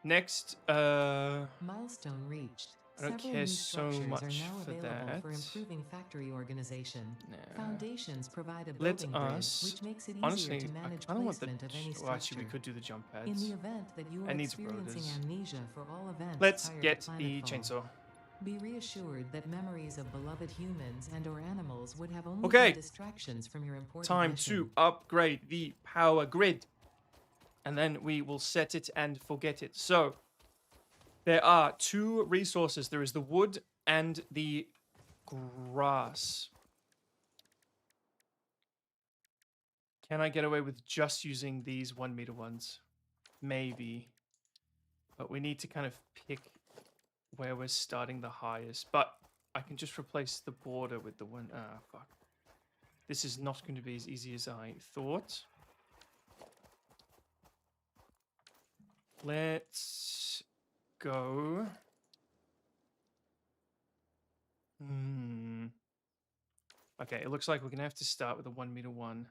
S1: Next,
S2: Milestone reached.
S1: I don't
S2: Several
S1: care
S2: new
S1: so
S2: structures
S1: much
S2: are now
S1: for
S2: available
S1: that.
S2: for improving factory organization.
S1: Nah.
S2: Foundations provide a
S1: Let
S2: building grid,
S1: us...
S2: which makes it easier
S1: Honestly,
S2: to
S1: I
S2: manage
S1: kind of want the...
S2: placement of any
S1: Well, actually, we
S2: structure.
S1: could do the jump pads.
S2: In the event that you are
S1: It needs
S2: experiencing
S1: rotors.
S2: amnesia for all events
S1: Let's
S2: prior
S1: get
S2: to
S1: the
S2: planetfall,
S1: chainsaw.
S2: be reassured that memories of beloved humans and/or animals would have only
S1: Okay.
S2: been distractions from your important
S1: Time
S2: mission.
S1: to upgrade the power grid. And then we will set it and forget it. So, there are 2 resources. There is the wood and the grass. Can I get away with just using these 1 meter ones? Maybe. But we need to kind of pick where we're starting the highest. But I can just replace the border with the one. Ah, fuck. This is not going to be as easy as I thought. Let's go. Okay, it looks like we're going to have to start with a 1 meter one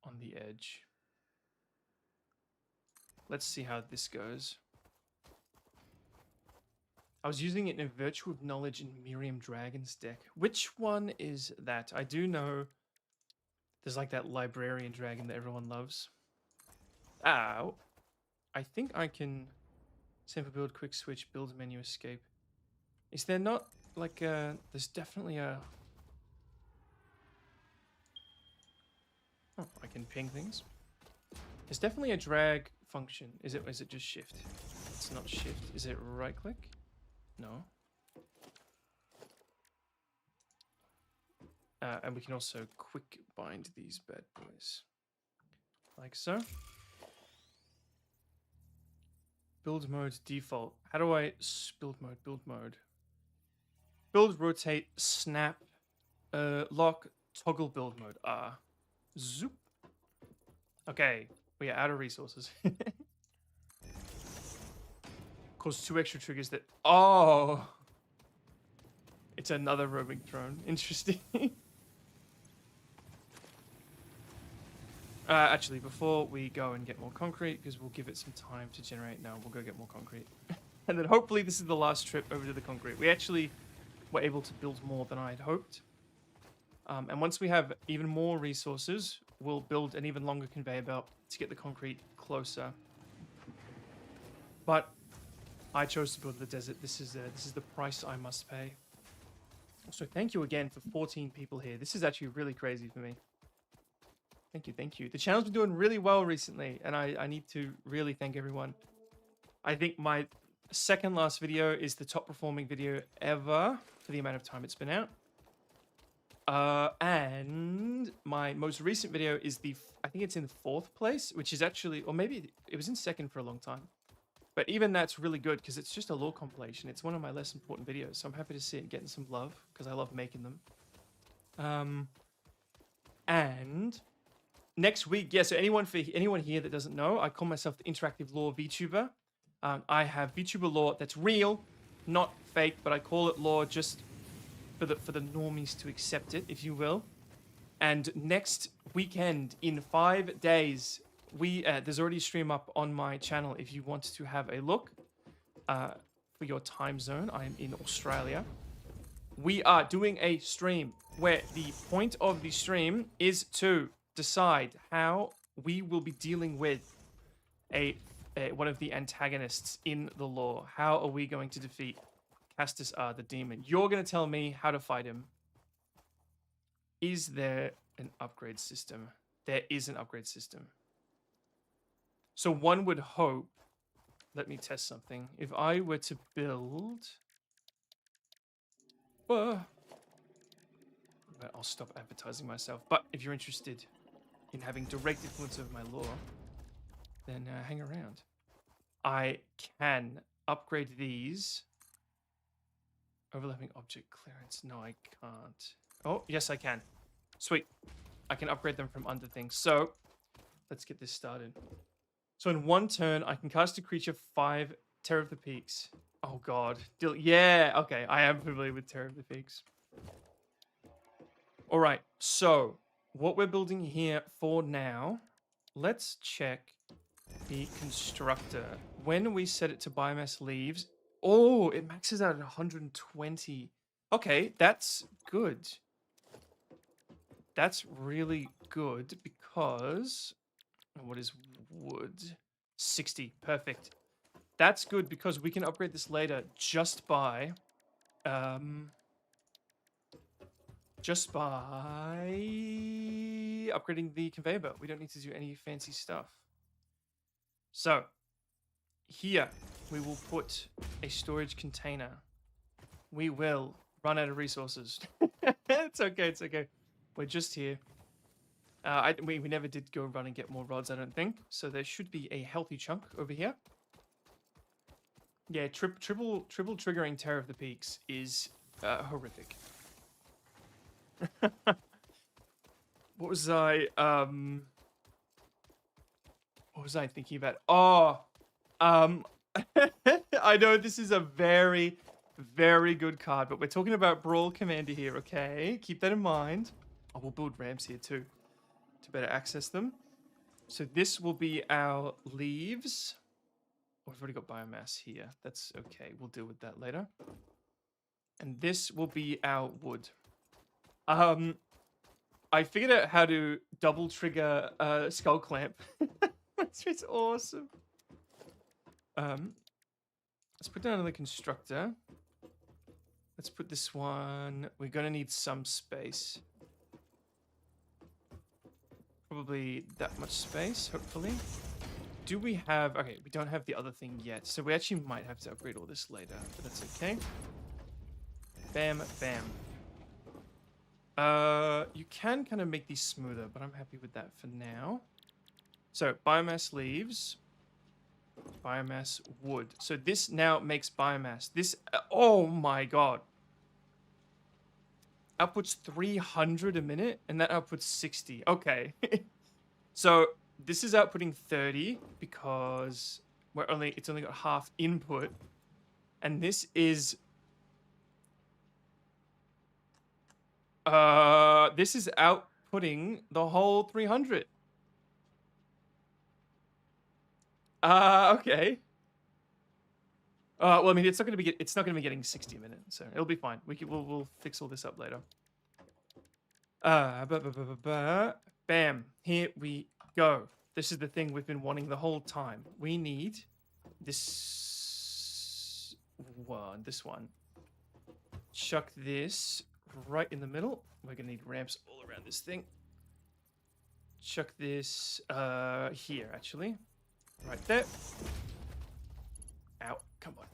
S1: on the edge. Let's see how this goes. I was using it in a Virtue of Knowledge in Miriam Dragon's deck. Which one is that? I do know there's like that Librarian Dragon that everyone loves. Ow. I think I can sample build, quick switch, build menu, escape. Is there not like a... There's definitely a... Oh, I can ping things. There's definitely a drag function. Is it just shift? It's not shift. Is it right click? No. And we can also quick bind these bad boys. Like so. Build mode default. How do I... Build mode, build mode. Build, rotate, snap, lock, toggle build mode. Zoop. Okay, we are out of resources. Cause 2 extra triggers that... Oh! It's another roaming throne. Interesting. Actually, before we go and get more concrete, because we'll give it some time to generate. No, we'll go get more concrete. And then hopefully this is the last trip over to the concrete. We actually were able to build more than I had hoped. And once we have even more resources, we'll build an even longer conveyor belt to get the concrete closer. But I chose to build the desert. This is the price I must pay. So thank you again for 14 people here. This is actually really crazy for me. Thank you, thank you. The channel's been doing really well recently, and I need to really thank everyone. I think my second last video is the top performing video ever for the amount of time it's been out. And my most recent video is I think it's in 4th place, which is actually, or maybe it was in 2nd for a long time. But even that's really good because it's just a lore compilation. It's one of my less important videos, so I'm happy to see it getting some love because I love making them. And next week, yeah, so anyone here that doesn't know, I call myself the Interactive Lore VTuber. I have VTuber lore that's real, not fake, but I call it lore just for the normies to accept it, if you will. And next weekend, in 5 days, there's already a stream up on my channel if you want to have a look for your time zone. I am in Australia. We are doing a stream where the point of the stream is to decide how we will be dealing with one of the antagonists in the lore. How are we going to defeat Castus R, the demon? You're going to tell me how to fight him. Is there an upgrade system? There is an upgrade system. So one would hope... Let me test something. If I were to build... I'll stop advertising myself. But if you're interested in having direct influence over my lore, then hang around. I can upgrade these. Overlapping object clearance. No, I can't. Oh, yes, I can. Sweet. I can upgrade them from under things. So, let's get this started. So in 1 turn, I can cast a creature 5 Terror of the Peaks. Oh, God. Yeah, okay. I am familiar with Terror of the Peaks. All right. So, what we're building here for now, let's check the constructor. When we set it to biomass leaves, Oh, it maxes out at 120. Okay, that's good. That's really good because... What is wood? 60. Perfect. That's good because we can upgrade this later just by... just by upgrading the conveyor belt. We don't need to do any fancy stuff. So, here we will put a storage container. We will run out of resources. It's okay, it's okay. We're just here. We never did go run and get more rods, I don't think. So there should be a healthy chunk over here. Yeah, triple triggering Terror of the Peaks is horrific. What was I thinking about? Oh, I know this is a very, very good card, but we're talking about Brawl Commander here, okay? Keep that in mind. Oh, we'll build ramps here too to better access them. So this will be our leaves. Oh, we've already got biomass here. That's okay. We'll deal with that later. And this will be our wood. I figured out how to double trigger skull clamp. It's awesome. Let's put down another constructor. Let's put this one. We're gonna need some space. Probably that much space, hopefully. Do we have... Okay, we don't have the other thing yet. So we actually might have to upgrade all this later, but that's okay. Bam, bam. You can kind of make these smoother, but I'm happy with that for now. So, biomass leaves. Biomass wood. So this now makes biomass. This... oh my god. Outputs 300 a minute, and that outputs 60. Okay. So this is outputting 30 because it's only got half input, and this is outputting the whole 300. Okay. Well, I mean, it's not going to be getting 60 a minute, so it'll be fine. We'll fix all this up later. Bam. Here we go. This is the thing we've been wanting the whole time. We need this one. Chuck this right in the middle. We're gonna need ramps all around this thing. Chuck this here, actually. Right there. Ow, come on.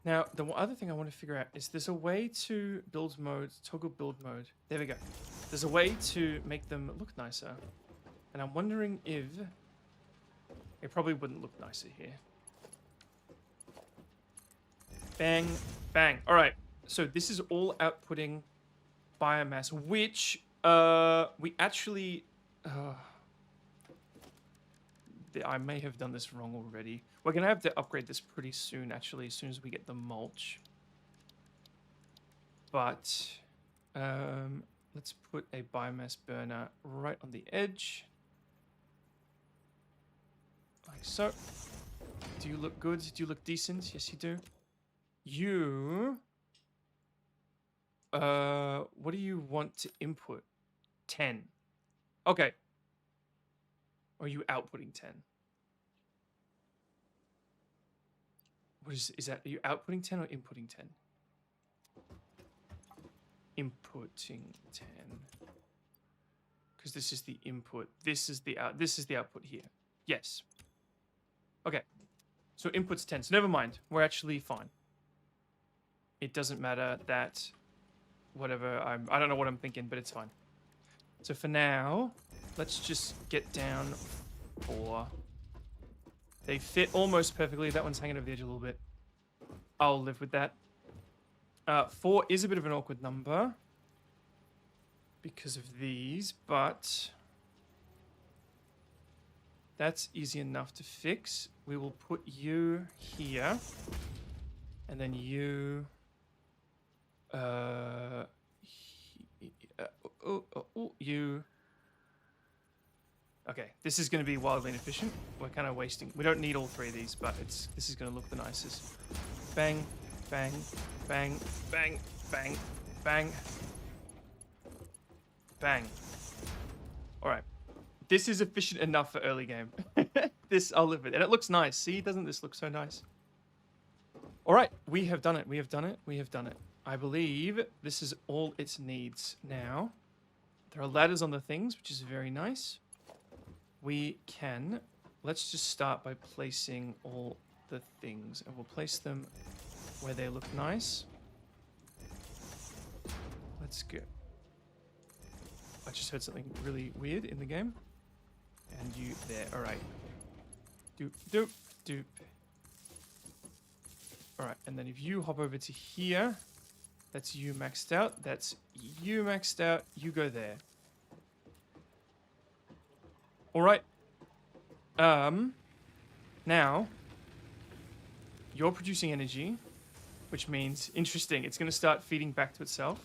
S1: Now, the other thing I want to figure out is there's a way to build mode, toggle build mode. There we go. There's a way to make them look nicer. And I'm wondering if... it probably wouldn't look nicer here. Bang, bang. All right. So this is all outputting biomass, which we actually... I may have done this wrong already. We're going to have to upgrade this pretty soon, actually, as soon as we get the mulch. But let's put a biomass burner right on the edge. Like so. Do you look good? Do you look decent? Yes, you do. You... what do you want to input? 10. Okay. Or are you outputting 10? What is that? Are you outputting 10 or inputting 10? Inputting 10. Because this is the input. This is the output here. Yes. Okay. So input's 10. So never mind. We're actually fine. It doesn't matter that whatever I don't know what I'm thinking, but it's fine. So for now, let's just get down 4. They fit almost perfectly. That one's hanging over the edge a little bit. I'll live with that. 4 is a bit of an awkward number because of these, but that's easy enough to fix. We will put you here, and then you... you... Okay, this is going to be wildly inefficient. We're kind of wasting. We don't need all 3 of these, but this is going to look the nicest. Bang, bang, bang, bang, bang, bang, bang. All right. This is efficient enough for early game. This, I'll live with. And it looks nice. See, doesn't this look so nice? All right, we have done it. We have done it. We have done it. I believe this is all it needs now. There are ladders on the things, which is very nice. We can, let's just start by placing all the things, and we'll place them where they look nice. Let's go. I just heard something really weird in the game. And you there, all right. Doop, doop, doop. All right, and then if you hop over to here, that's you maxed out. That's you maxed out. You go there. All right. Now, you're producing energy, which means, interesting, it's going to start feeding back to itself.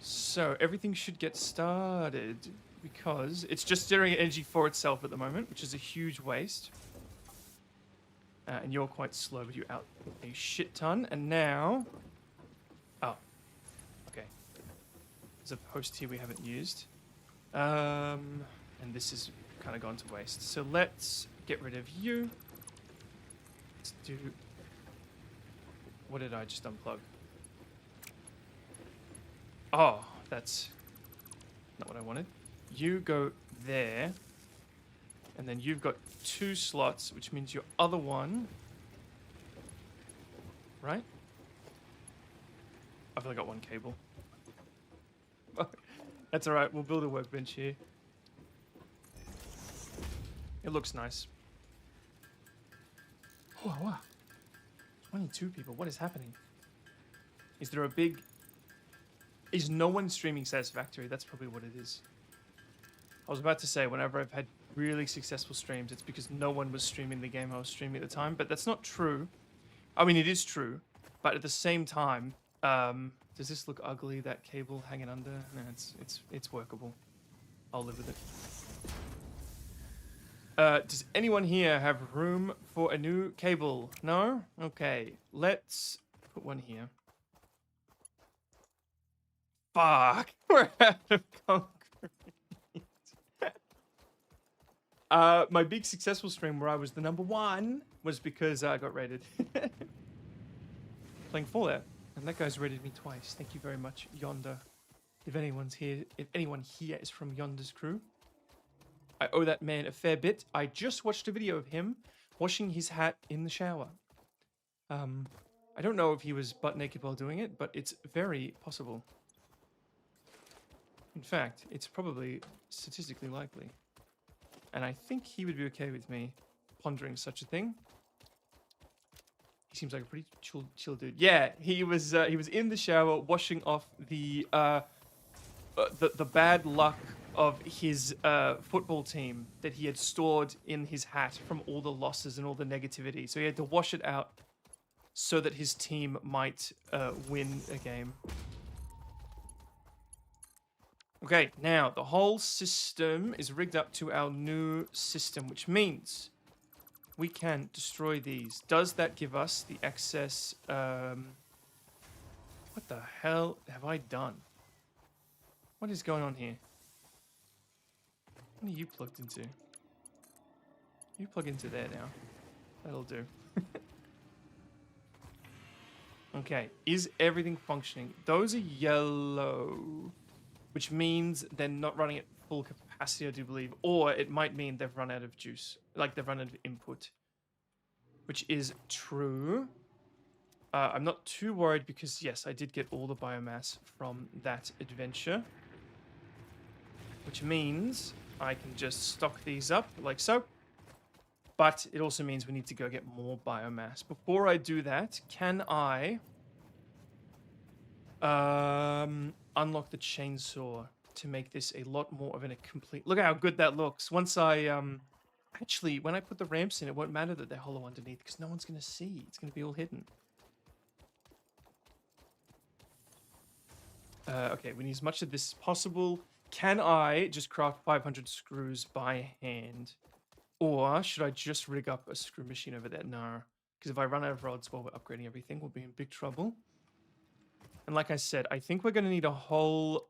S1: So everything should get started because it's just generating energy for itself at the moment, which is a huge waste. And you're quite slow, but you output a shit ton. And now, oh, okay. There's a post here we haven't used. And this is kind of gone to waste. So let's get rid of you. Let's do, what did I just unplug? Oh, that's not what I wanted. You go there. And then you've got 2 slots, which means your other one... Right? I've only got 1 cable. That's alright, we'll build a workbench here. It looks nice. Oh, wow. 22 people, what is happening? Is there a big... Is no one streaming Satisfactory? That's probably what it is. I was about to say, whenever I've had really successful streams, it's because no one was streaming the game I was streaming at the time, but that's not true. I mean, it is true, but at the same time, does this look ugly, that cable hanging under? No, it's workable. I'll live with it. Does anyone here have room for a new cable? No? Okay, let's put one here. Fuck! We're out of concrete. My big successful stream where I was the #1 was because I got raided. Playing Fallout. And that guy's raided me twice. Thank you very much, Yonder. If anyone's here, if anyone here is from Yonder's crew. I owe that man a fair bit. I just watched a video of him washing his hat in the shower. I don't know if he was butt naked while doing it, but it's very possible. In fact, it's probably statistically likely. And I think he would be okay with me pondering such a thing. He seems like a pretty chill dude. Yeah, he was in the shower washing off the bad luck of his football team that he had stored in his hat from all the losses and all the negativity. So he had to wash it out so that his team might win a game. Okay, now the whole system is rigged up to our new system, which means we can destroy these. Does that give us the excess? What the hell have I done? What is going on here? What are you plugged into? You plug into there now. That'll do. Okay, is everything functioning? Those are yellow, which means they're not running at full capacity, I do believe. Or it might mean they've run out of juice. Like they've run out of input. Which is true. I'm not too worried because, yes, I did get all the biomass from that adventure. Which means I can just stock these up like so. But it also means we need to go get more biomass. Before I do that, can I unlock the chainsaw to make this a lot more of a complete... Look at how good that looks. Once I... Actually, when I put the ramps in, it won't matter that they're hollow underneath because no one's going to see. It's going to be all hidden. Okay, we need as much of this as possible. Can I just craft 500 screws by hand? Or should I just rig up a screw machine over there? No. Because if I run out of rods while we're upgrading everything, we'll be in big trouble. And like I said, I think we're going to need a whole...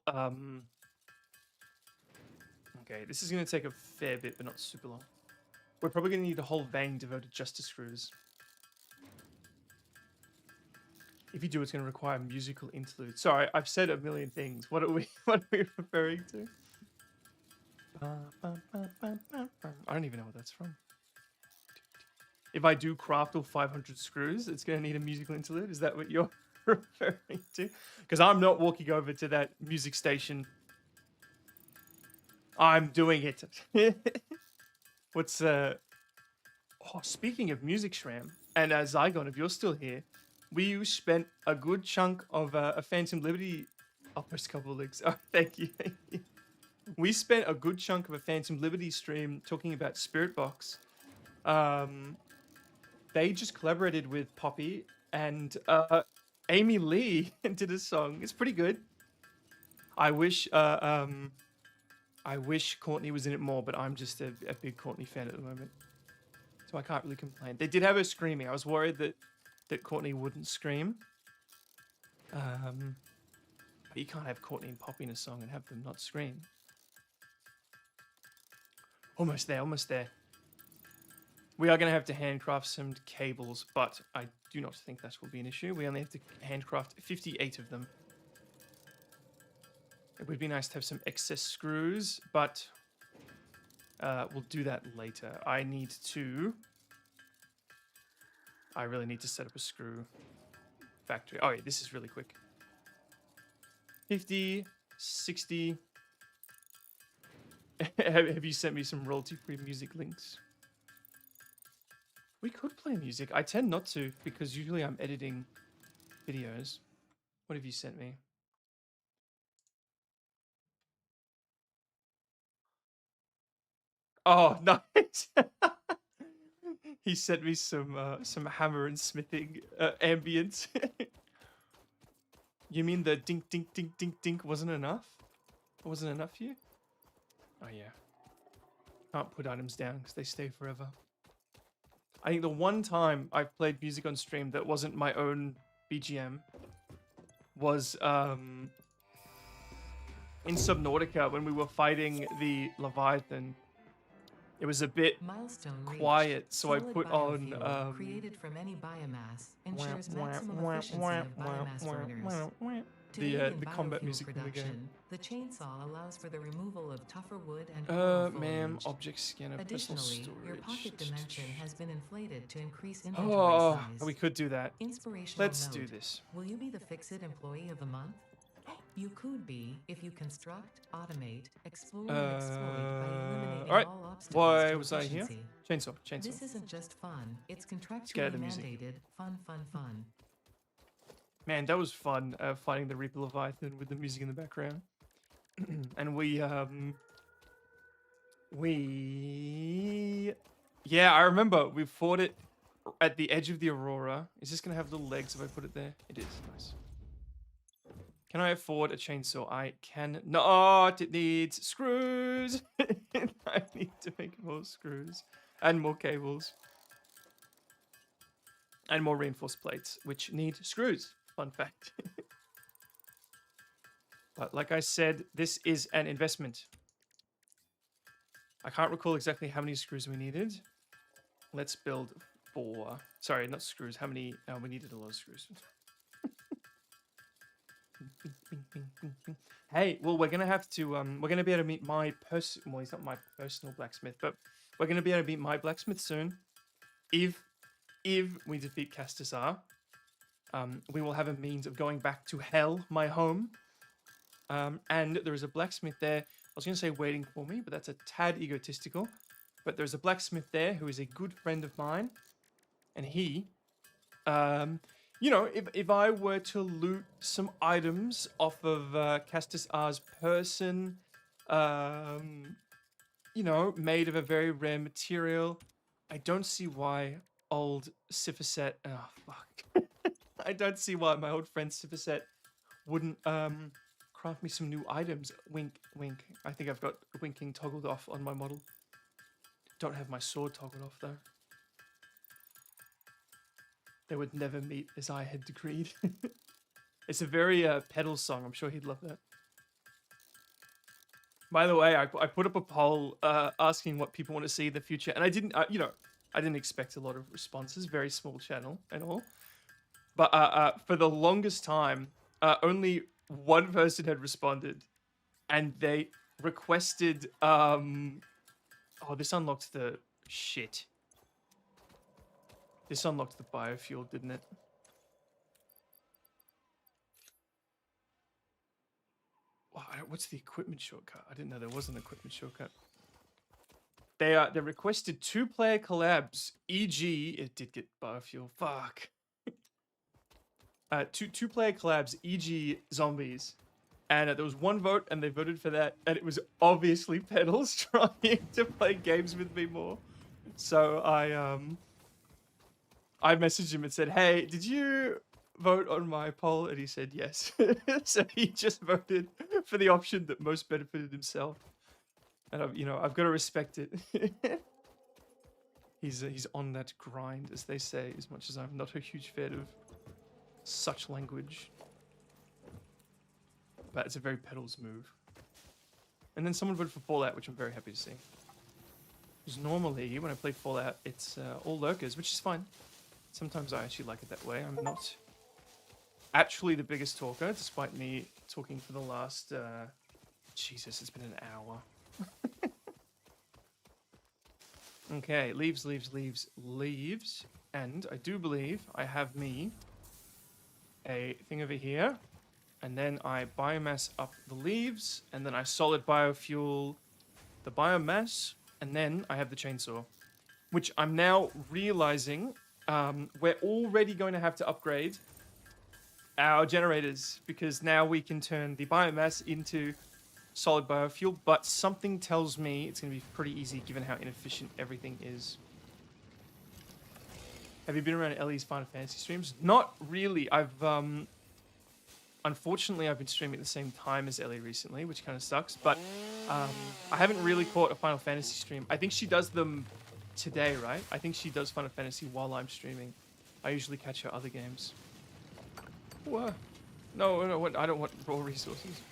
S1: Okay, this is going to take a fair bit, but not super long. We're probably going to need a whole vein devoted just to screws. If you do, it's going to require a musical interlude. Sorry, I've said a million things. What are we referring to? I don't even know what that's from. If I do craft all 500 screws, it's going to need a musical interlude. Is that what you're referring to? Because I'm not walking over to that music station. I'm doing it. What's Oh, speaking of music, Shram, and Zygon, if you're still here, we spent a good chunk of a Phantom Liberty. I'll press a couple of links. Oh, thank you. We spent a good chunk of a Phantom Liberty stream talking about Spirit Box. They just collaborated with Poppy and Amy Lee did a song. It's pretty good. I wish Courtney was in it more, but I'm just a big Courtney fan at the moment, so I can't really complain. They did have her screaming. I was worried that Courtney wouldn't scream. But you can't have Courtney and Poppy in a song and have them not scream. Almost there, almost there. We are going to have to handcraft some cables, but I do not think that will be an issue. We only have to handcraft 58 of them. It would be nice to have some excess screws, but we'll do that later. I really need to set up a screw factory. Oh, yeah, this is really quick. 50, 60. Have you sent me some royalty-free music links? We could play music. I tend not to because usually I'm editing videos. What have you sent me? Oh, nice. He sent me some hammer and smithing ambience. You mean the dink dink dink dink dink wasn't enough? It wasn't enough for you? Oh yeah. Can't put items down because they stay forever. I think the one time I've played music on stream that wasn't my own BGM was in Subnautica when we were fighting the Leviathan. It was a bit quiet, so I put on
S2: created from any biomass ensures maximum efficiency of biomass burners.
S1: the combat music in the game.
S2: The chainsaw allows for the removal of tougher wood and
S1: ma'am, object scanner, personal
S2: additionally,
S1: storage.
S2: your pocket dimension has been inflated to increase inventory size.
S1: We could do that.
S2: Inspirational
S1: Let's do
S2: note.
S1: this.
S2: Will you be the Fix-It Employee of the Month? You could be if you construct, automate, explore, and exploit by eliminating
S1: all right.
S2: all obstacles
S1: Why
S2: to
S1: was I here?
S2: efficiency.
S1: Chainsaw, chainsaw.
S2: This isn't just fun, it's
S1: get out
S2: contractually
S1: of the music.
S2: mandated fun.
S1: Man, that was fun, fighting the Reaper Leviathan with the music in the background. And yeah, I remember we fought it at the edge of the Aurora. Is this gonna have little legs if I put it there? It is, nice. Can I afford a chainsaw? I can not. It needs screws. I need to make more screws and more cables and more reinforced plates, which need screws. Fun fact. But like I said, this is an investment. I can't recall exactly how many screws we needed. Let's build 4. Sorry, not screws. How many? We needed a lot of screws. Hey, well, we're gonna have to. We're gonna be able to meet my well, he's not my personal blacksmith, but we're gonna be able to meet my blacksmith soon. If we defeat Castasar, we will have a means of going back to hell, my home. And there is a blacksmith there. I was gonna say waiting for me, but that's a tad egotistical. But there's a blacksmith there who is a good friend of mine, and he, you know, if I were to loot some items off of Castasar's person, you know, made of a very rare material, I don't see why old Siffiset, I don't see why my old friend Siffiset wouldn't craft me some new items. Wink, wink. I think I've got winking toggled off on my model. Don't have my sword toggled off though. They would never meet as I had decreed. It's a very Pedals song. I'm sure he'd love that. By the way, I put up a poll asking what people want to see in the future, and I didn't, I didn't expect a lot of responses. Very small channel and all, but for the longest time, only one person had responded, and they requested. Oh, this unlocked the shit. This unlocked the biofuel, didn't it? Oh, what's the equipment shortcut? I didn't know there was an equipment shortcut. They requested 2-player collabs, e.g. It did get biofuel. Fuck. Two-player collabs, e.g. zombies. And there was one vote, and they voted for that, and it was obviously Pedals trying to play games with me more. So I messaged him and said, "Hey, did you vote on my poll?" And he said yes. So he just voted for the option that most benefited himself. And I've got to respect it. He's on that grind, as they say, as much as I'm not a huge fan of such language. But it's a very Pedals move. And then someone voted for Fallout, which I'm very happy to see. Because normally, when I play Fallout, it's all lurkers, which is fine. Sometimes I actually like it that way. I'm not actually the biggest talker, despite me talking for the last... Jesus, it's been an hour. Okay, leaves. And I do believe I have me a thing over here. And then I biomass up the leaves. And then I solid biofuel the biomass. And then I have the chainsaw. Which I'm now realizing we're already going to have to upgrade our generators. Because now we can turn the biomass into solid biofuel. But something tells me it's going to be pretty easy given how inefficient everything is. Have you been around Ellie's Final Fantasy streams? Not really. Unfortunately, I've been streaming at the same time as Ellie recently, which kind of sucks. But I haven't really caught a Final Fantasy stream. I think she does them today, right? I think she does Final Fantasy while I'm streaming. I usually catch her other games. What? No, I don't want raw resources.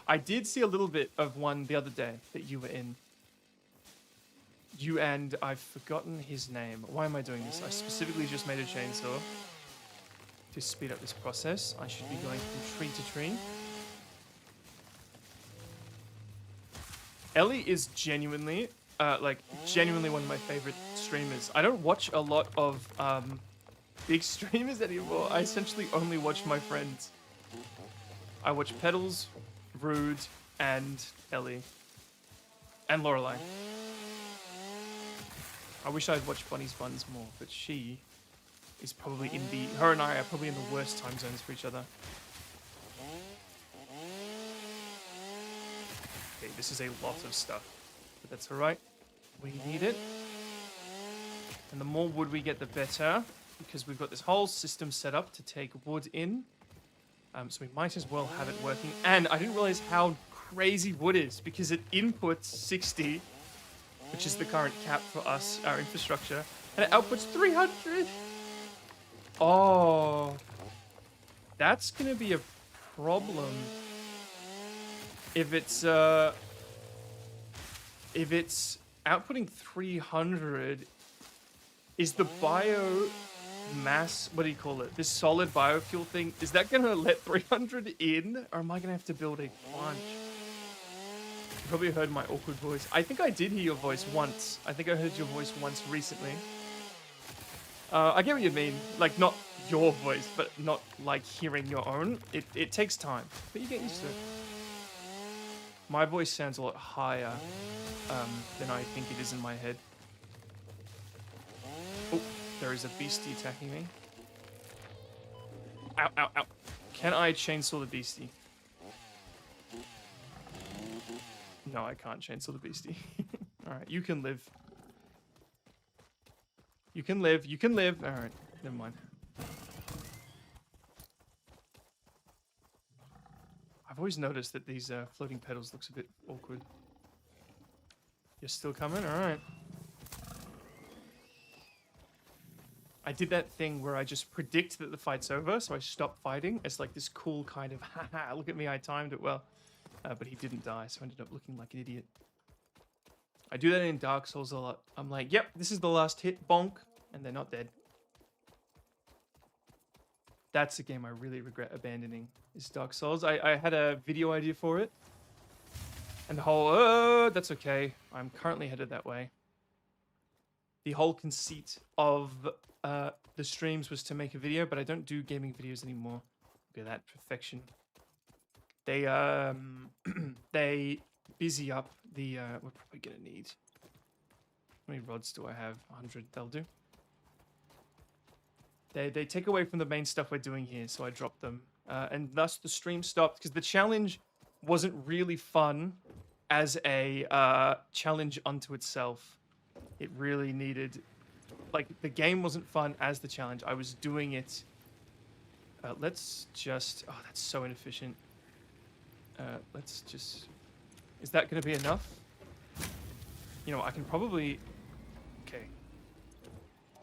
S1: I did see a little bit of one the other day that you were in. You and I've forgotten his name. Why am I doing this? I specifically just made a chainsaw to speed up this process. I should be going from tree to tree. Ellie is genuinely, genuinely one of my favorite streamers. I don't watch a lot of big streamers anymore. I essentially only watch my friends. I watch Pedals, Rude, and Ellie. And Lorelei. I wish I'd watched Bunny's Buns more, but she is probably in the... Her and I are probably in the worst time zones for each other. Okay, this is a lot of stuff, but that's alright. We need it. And the more wood we get, the better, because we've got this whole system set up to take wood in. So we might as well have it working. And I didn't realize how crazy wood is, because it inputs 60, which is the current cap for us, our infrastructure, and it outputs 300. Oh, that's gonna be a problem if it's outputting 300. Is the biomass, what do you call it? This solid biofuel thing, is that gonna let 300 in, or am I gonna have to build a bunch? You probably heard my awkward voice. I think I did hear your voice once. I think I heard your voice once recently. I get what you mean. Like, not your voice, but not like hearing your own. It takes time, but you get used to it. My voice sounds a lot higher than I think it is in my head. Oh, there is a beastie attacking me. Ow, ow, ow. Can I chainsaw the beastie? No, I can't chainsaw the beastie. Alright, you can live. You can live, you can live. Alright, never mind. I've always noticed that these floating petals looks a bit awkward. You're still coming? Alright. I did that thing where I just predict that the fight's over, so I stop fighting. It's like this cool kind of, haha, look at me, I timed it well. But he didn't die, so I ended up looking like an idiot. I do that in Dark Souls a lot. I'm like, yep, this is the last hit, bonk, and they're not dead. That's a game I really regret abandoning, is Dark Souls. I had a video idea for it. And the whole, that's okay. I'm currently headed that way. The whole conceit of the streams was to make a video, but I don't do gaming videos anymore. Look at that perfection. They they busy up the we're probably gonna need, how many rods do I have? 100. They'll do. They take away from the main stuff we're doing here, so I dropped them, and thus the stream stopped because the challenge wasn't really fun as a challenge unto itself. It really needed, like, the game wasn't fun as the challenge. I was doing it. Let's just, oh, that's so inefficient. Let's just, is that going to be enough? You know, I can probably, okay.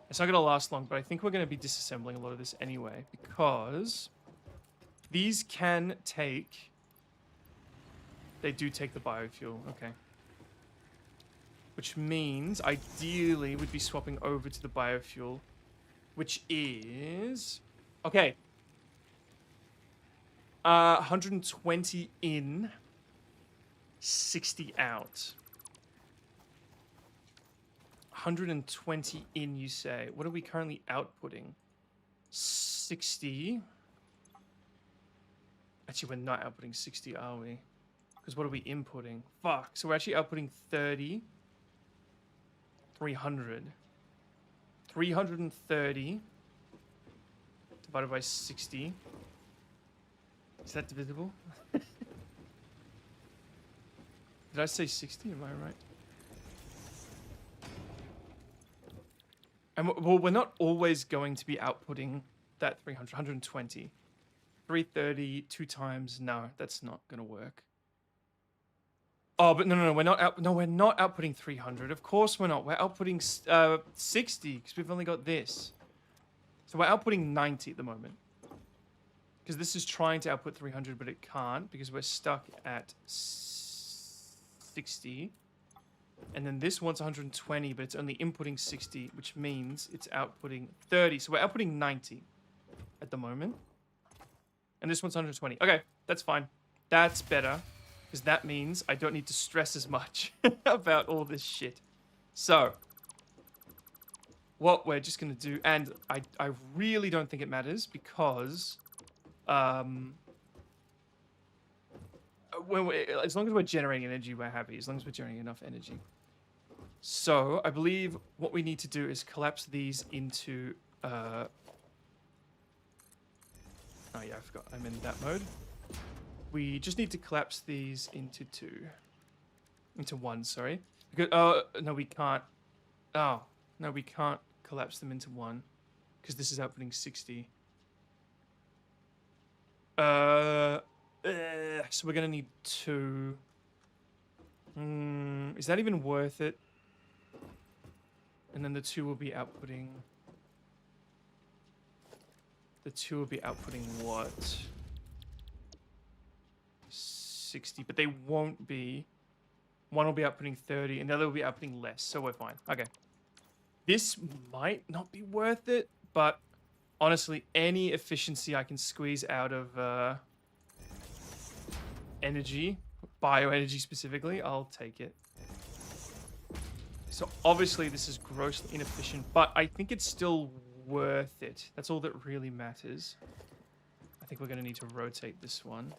S1: It's not going to last long, but I think we're going to be disassembling a lot of this anyway, because these can take, they do take the biofuel, okay. Which means, ideally, we'd be swapping over to the biofuel, which is, okay. 120 in, 60 out. 120 in, you say. What are we currently outputting? 60. Actually, we're not outputting 60, are we? Because what are we inputting? Fuck. So we're actually outputting 30. 300. 330 divided by 60. Is that divisible? Did I say 60? Am I right? And well, we're not always going to be outputting that 300, 120. 330 2 times. No, that's not going to work. Oh, but no, we're not outputting 300. Of course we're not. We're outputting 60 because we've only got this. So we're outputting 90 at the moment. Because this is trying to output 300, but it can't because we're stuck at 60. And then this wants 120, but it's only inputting 60, which means it's outputting 30. So we're outputting 90 at the moment. And this one's 120. Okay, that's fine. That's better. Because that means I don't need to stress as much about all this shit. So, what we're just going to do, and I really don't think it matters because as long as we're generating energy, we're happy. As long as we're generating enough energy. So, I believe what we need to do is collapse these into... oh yeah, I forgot. I'm in that mode. We just need to collapse these into one, sorry. Because, no, we can't. Oh, no, we can't collapse them into one. Because this is outputting 60. So we're going to need 2. Is that even worth it? And then the 2 will be outputting... The 2 will be outputting what? 60, but they won't be. One will be outputting 30, and the other will be outputting less, so we're fine. Okay. This might not be worth it, but honestly, any efficiency I can squeeze out of energy, bioenergy specifically, I'll take it. So obviously this is grossly inefficient, but I think it's still worth it. That's all that really matters. I think we're going to need to rotate this one.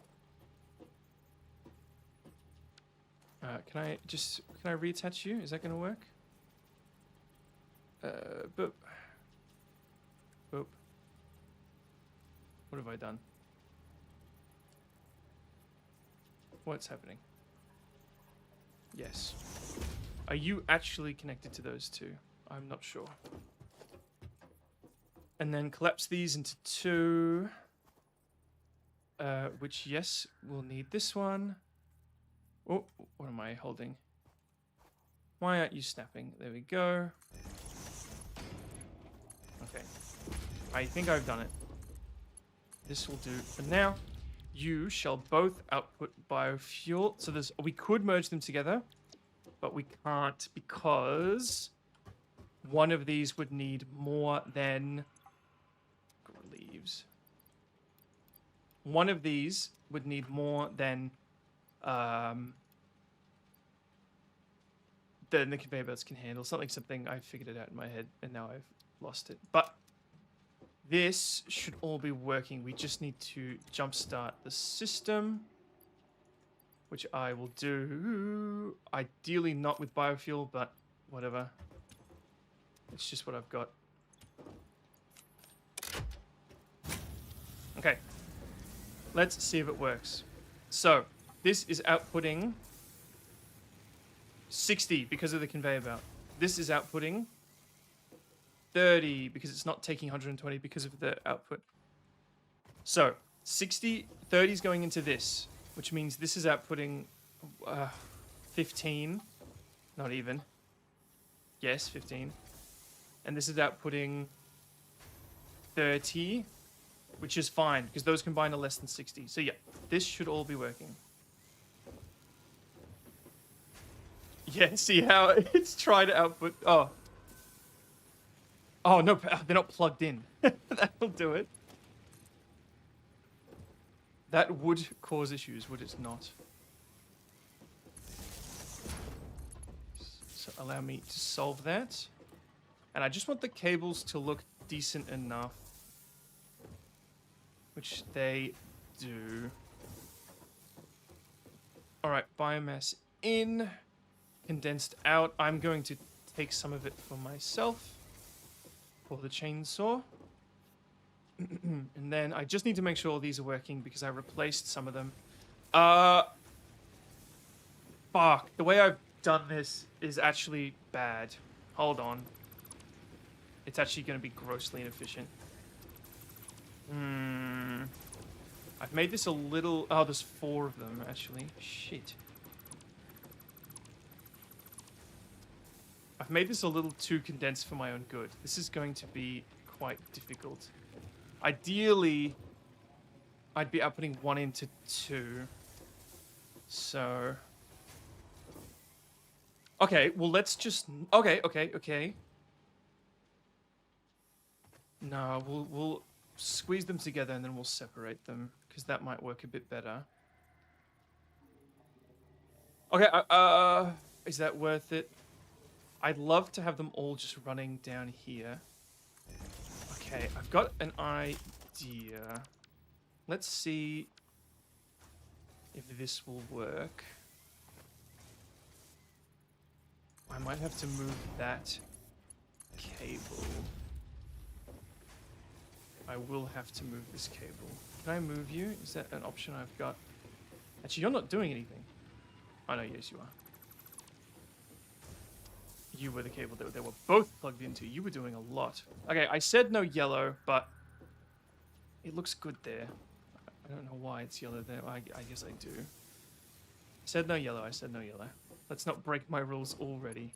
S1: Can I reattach you? Is that going to work? Boop. Boop. What have I done? What's happening? Yes. Are you actually connected to those two? I'm not sure. And then collapse these into 2. Which, yes, we'll need this one. Oh, what am I holding? Why aren't you snapping? There we go. Okay. I think I've done it. This will do for now. You shall both output biofuel. So we could merge them together, but we can't because one of these would need more than leaves. One of these would need more than the conveyor belts can handle. Something I figured it out in my head and now I've lost it. But this should all be working. We just need to jumpstart the system, which I will do. Ideally not with biofuel, but whatever. It's just what I've got. Okay. Let's see if it works. So, this is outputting 60 because of the conveyor belt. This is outputting 30 because it's not taking 120 because of the output. So, 60, 30 is going into this, which means this is outputting 15. Not even. Yes, 15. And this is outputting 30, which is fine because those combined are less than 60. So yeah, this should all be working. Yeah, see how it's trying to output. Oh. Oh, no, they're not plugged in. That'll do it. That would cause issues, would it not? So allow me to solve that. And I just want the cables to look decent enough. Which they do. Alright, biomass in. Condensed out. I'm going to take some of it for myself. For the chainsaw. And then I just need to make sure all these are working because I replaced some of them. Fuck. The way I've done this is actually bad. Hold on. It's actually going to be grossly inefficient. I've made this a little... Oh, there's 4 of them, actually. Shit. I've made this a little too condensed for my own good. This is going to be quite difficult. Ideally, I'd be outputting 1 into 2. So... Okay, well, let's just... Okay. No, we'll squeeze them together and then we'll separate them because that might work a bit better. Okay, is that worth it? I'd love to have them all just running down here. Okay, I've got an idea. Let's see if this will work. I might have to move that cable. I will have to move this cable. Can I move you? Is that an option I've got? Actually, you're not doing anything. Oh, no, yes, you are. You were the cable that they were both plugged into. You were doing a lot. Okay, I said no yellow, but it looks good there. I don't know why it's yellow there. I guess I do. I said no yellow. I said no yellow. Let's not break my rules already.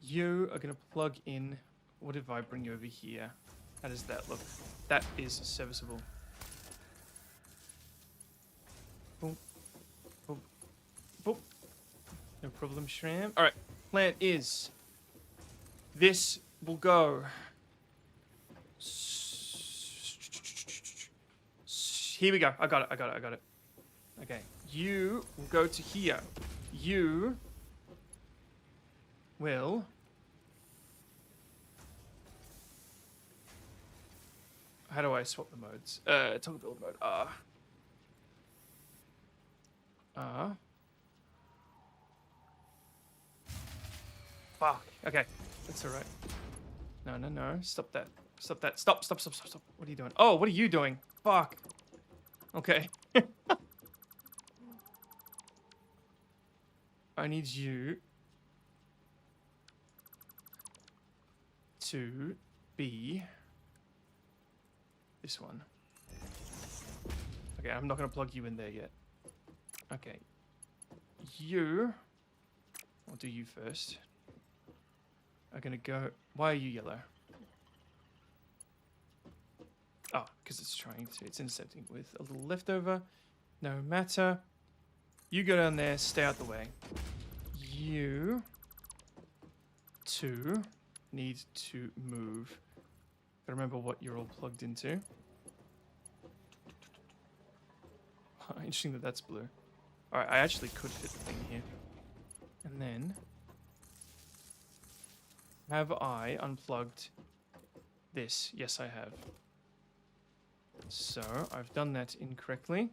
S1: You are going to plug in. What if I bring you over here? How does that look? That is serviceable. Boom. Boom. Boom. No problem, Shram. Alright. Plan is... This will go... Here we go. I got it. Okay. You will go to here. You will... How do I swap the modes? Toggle build mode. Fuck. Okay. That's alright. No. Stop that. Stop. What are you doing? Oh, what are you doing? Fuck. Okay. I need you to be this one. Okay, I'm not going to plug you in there yet. Okay. You... I'll do you first. I'm going to go... Why are you yellow? Oh, because it's trying to... It's intercepting with a little leftover. No matter. You go down there, stay out the way. You... two need to move. Gotta remember what you're all plugged into. Interesting that that's blue. Alright, I actually could fit the thing here. And then... Have I unplugged this? Yes, I have. So, I've done that incorrectly.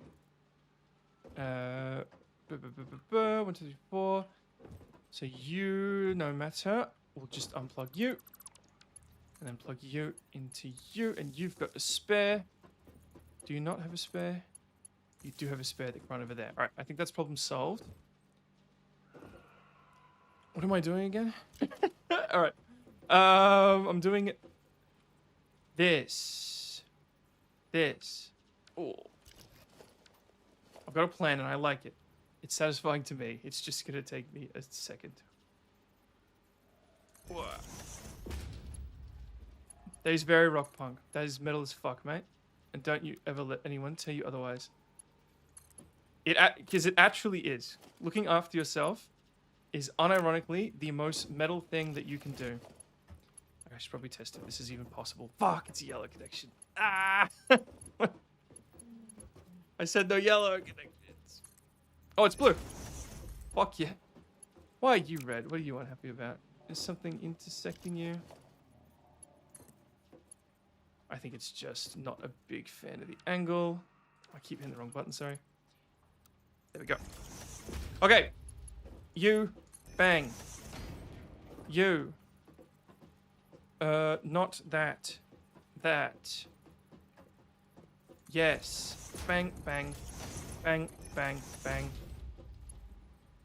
S1: 1, 2, 3, 4. So you, no matter, we'll just unplug you. And then plug you into you. And you've got a spare. Do you not have a spare? You do have a spare that can run over there. Alright, I think that's problem solved. What am I doing again? Alright. I'm doing this. This. Oh. I've got a plan and I like it. It's satisfying to me. It's just gonna take me a second. Whoa. That is very rock punk. That is metal as fuck, mate. And don't you ever let anyone tell you otherwise. Because it actually is. Looking after yourself is unironically the most metal thing that you can do. I should probably test if this is even possible. Fuck, it's a yellow connection. Ah! I said no yellow connections. Oh, it's blue. Fuck yeah. Why are you red? What are you unhappy about? Is something intersecting you? I think it's just not a big fan of the angle. I keep hitting the wrong button, sorry. There we go. Okay. You. Bang. You. Not that. That. Yes. Bang, bang. Bang, bang, bang.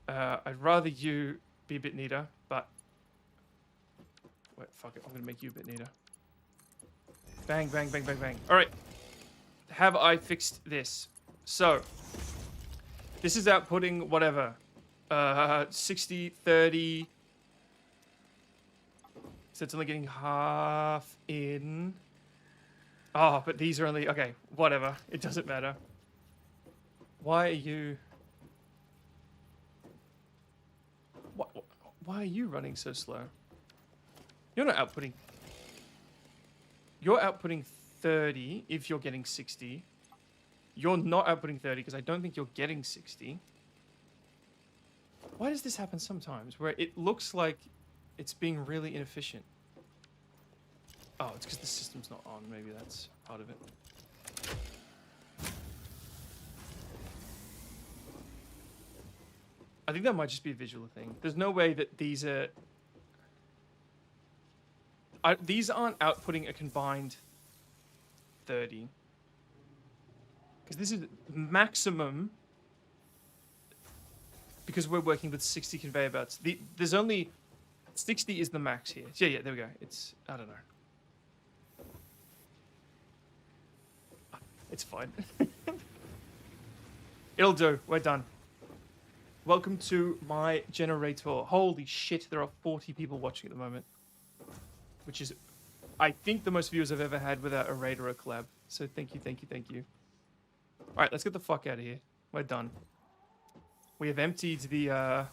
S1: I'd rather you be a bit neater, but... Wait, fuck it. I'm gonna make you a bit neater. Bang, bang, bang, bang, bang. Alright. Have I fixed this? So. This is outputting whatever. 60, 30... So it's only getting half in. Oh, but these are only... Okay, whatever. It doesn't matter. Why are you... Why are you running so slow? You're not outputting... You're outputting 30 if you're getting 60. You're not outputting 30 because I don't think you're getting 60. Why does this happen sometimes where it looks like it's being really inefficient? Oh, it's because the system's not on. Maybe that's part of it. I think that might just be a visual thing. There's no way that these are... these aren't outputting a combined 30. Because this is maximum... Because we're working with 60 conveyor belts. There's only... 60 is the max here. Yeah, there we go. It's... I don't know. It's fine. It'll do. We're done. Welcome to my generator. Holy shit, there are 40 people watching at the moment. Which is, I think, the most viewers I've ever had without a raid or a collab. So thank you, thank you, thank you. Alright, let's get the fuck out of here. We're done. We have emptied the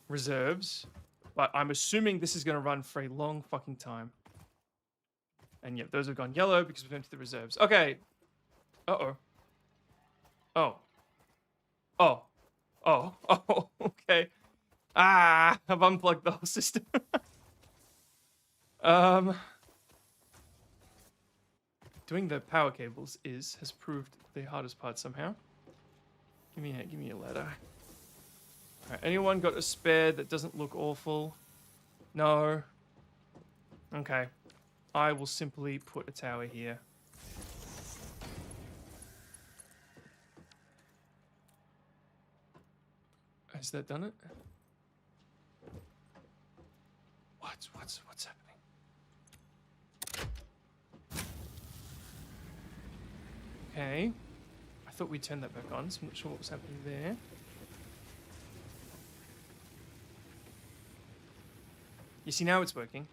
S1: reserves. But I'm assuming this is going to run for a long fucking time. And yep, those have gone yellow because we've emptied the reserves. Okay. Uh-oh. Oh. Oh. Oh. Oh. Okay. Ah, I've unplugged the whole system. Doing the power cables has proved the hardest part somehow. Give me a ladder. Alright, anyone got a spare that doesn't look awful? No. Okay. I will simply put a tower here. Has that done it? What's happening? Okay. I thought we'd turn that back on, so I'm not sure what was happening there. You see, now it's working.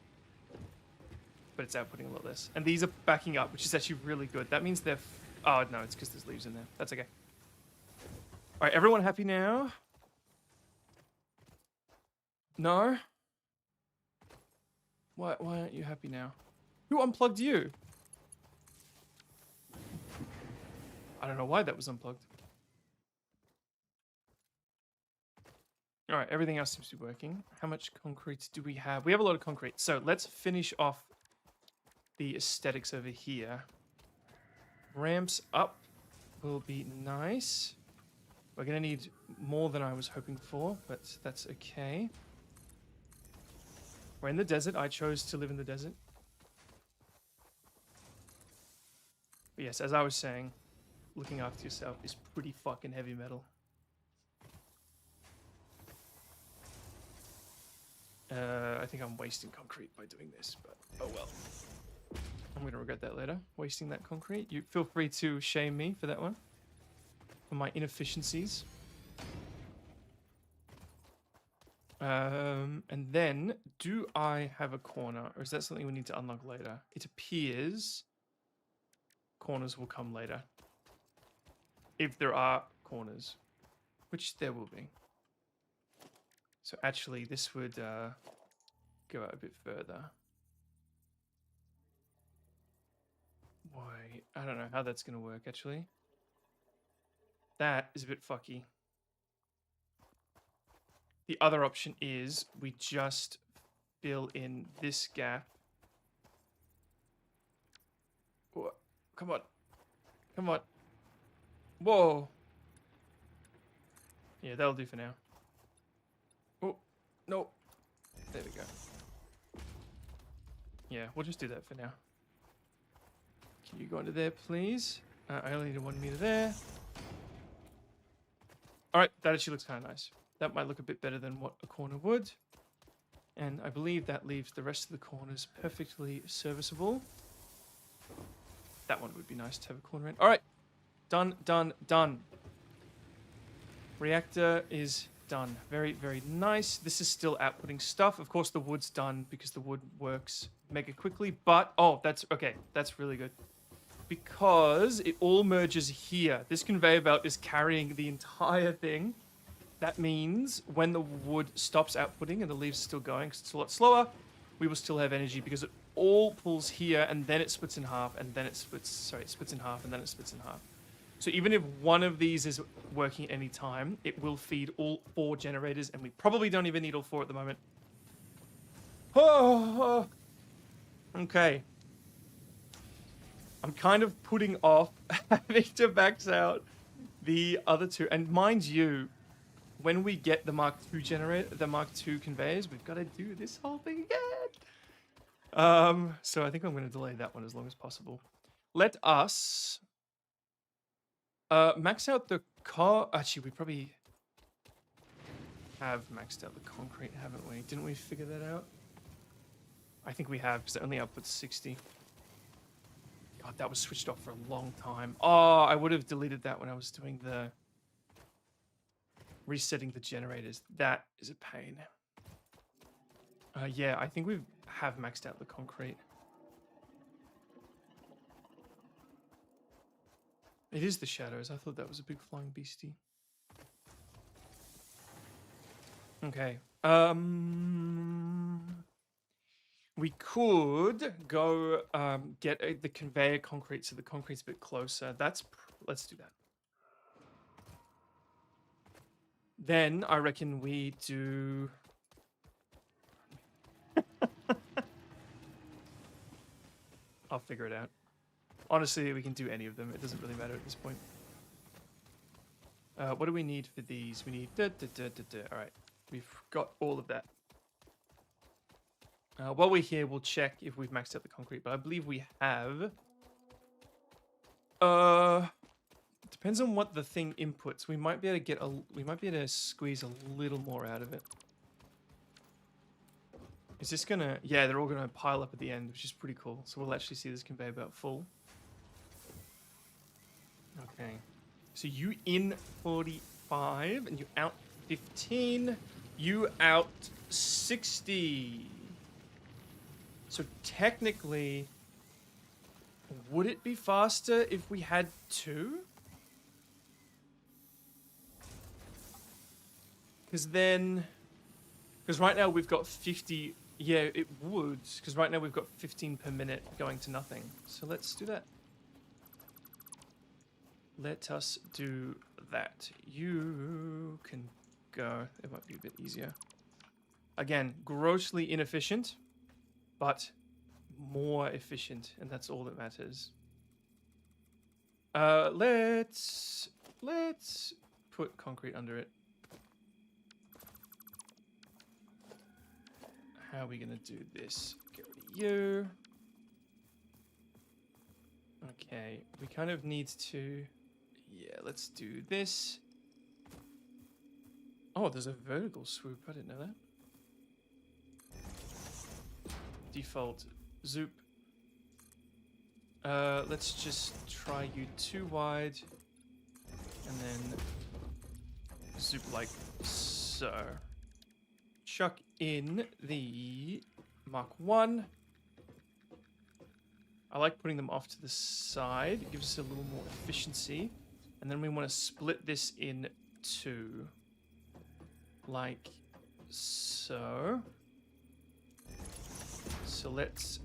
S1: But it's outputting a lot less. And these are backing up, which is actually really good. That means they're... oh, no, it's because there's leaves in there. That's okay. All right, everyone happy now? No? Why aren't you happy now? Who unplugged you? I don't know why that was unplugged. All right, everything else seems to be working. How much concrete do we have? We have a lot of concrete. So let's finish off the aesthetics over here. Ramps up will be nice. We're going to need more than I was hoping for, but that's okay. We're in the desert. I chose to live in the desert. But yes, as I was saying, looking after yourself is pretty fucking heavy metal. I think I'm wasting concrete by doing this, but oh well. I'm going to regret that later, wasting that concrete. You feel free to shame me for that one, for my inefficiencies. And then, do I have a corner, or is that something we need to unlock later? It appears corners will come later. If there are corners, which there will be. So actually, this would go out a bit further. Why? I don't know how that's going to work, actually. That is a bit fucky. The other option is we just fill in this gap. Whoa. Come on. Come on. Whoa. Yeah, that'll do for now. Oh, no. There we go. Yeah, we'll just do that for now. Can you go into there, please? I only need 1 meter there. All right, that actually looks kind of nice. That might look a bit better than what a corner would. And I believe that leaves the rest of the corners perfectly serviceable. That one would be nice to have a corner in. All right, done, done, done. Reactor is done. Very, very nice. This is still outputting stuff. Of course, the wood's done because the wood works mega quickly. But, oh, that's, okay, that's really good. Because it all merges here. This conveyor belt is carrying the entire thing. That means when the wood stops outputting and the leaves are still going, because it's a lot slower, we will still have energy because it all pulls here and then it splits in half and then it splits, sorry, it splits in half and then it splits in half. So even if one of these is working at any time, it will feed all 4 generators and we probably don't even need all 4 at the moment. Oh, okay. I'm kind of putting off having to max out the other 2. And mind you, when we get the Mark II generator, the Mark II conveyors, we've got to do this whole thing again. So I think I'm going to delay that one as long as possible. Let us max out the car. Actually, we probably have maxed out the concrete, haven't we? Didn't we figure that out? I think we have, because it only outputs 60. God, that was switched off for a long time. Oh, I would have deleted that when I was doing the resetting the generators. That is a pain. Yeah, I think we have maxed out the concrete. It is the shadows. I thought that was a big flying beastie. Okay. We could go get the conveyor concrete so the concrete's a bit closer. Let's do that. Then I reckon we do... I'll figure it out. Honestly, we can do any of them. It doesn't really matter at this point. What do we need for these? We need... All right. We've got all of that. While we're here, we'll check if we've maxed out the concrete, but I believe we have. Depends on what the thing inputs. We might be able to get we might be able to squeeze a little more out of it. Is this gonna? Yeah, they're all gonna pile up at the end, which is pretty cool. So we'll actually see this conveyor belt full. Okay. So you in 45 and you out 15. You out 60. So technically, would it be faster if we had 2? Because right now we've got 50. Yeah, it would. Because right now we've got 15 per minute going to nothing. So let's do that. Let us do that. You can go. It might be a bit easier. Again, grossly inefficient, but more efficient, and that's all that matters. Let's put concrete under it. How are we gonna do this? Get rid of you. Okay, we kind of need to. Yeah, let's do this. Oh, there's a vertical swoop. I didn't know that. Default zoop. Let's just try you 2 wide. And then zoop like so. Chuck in the Mark 1. I like putting them off to the side. It gives us a little more efficiency. And then we want to split this in 2. Like so. So let's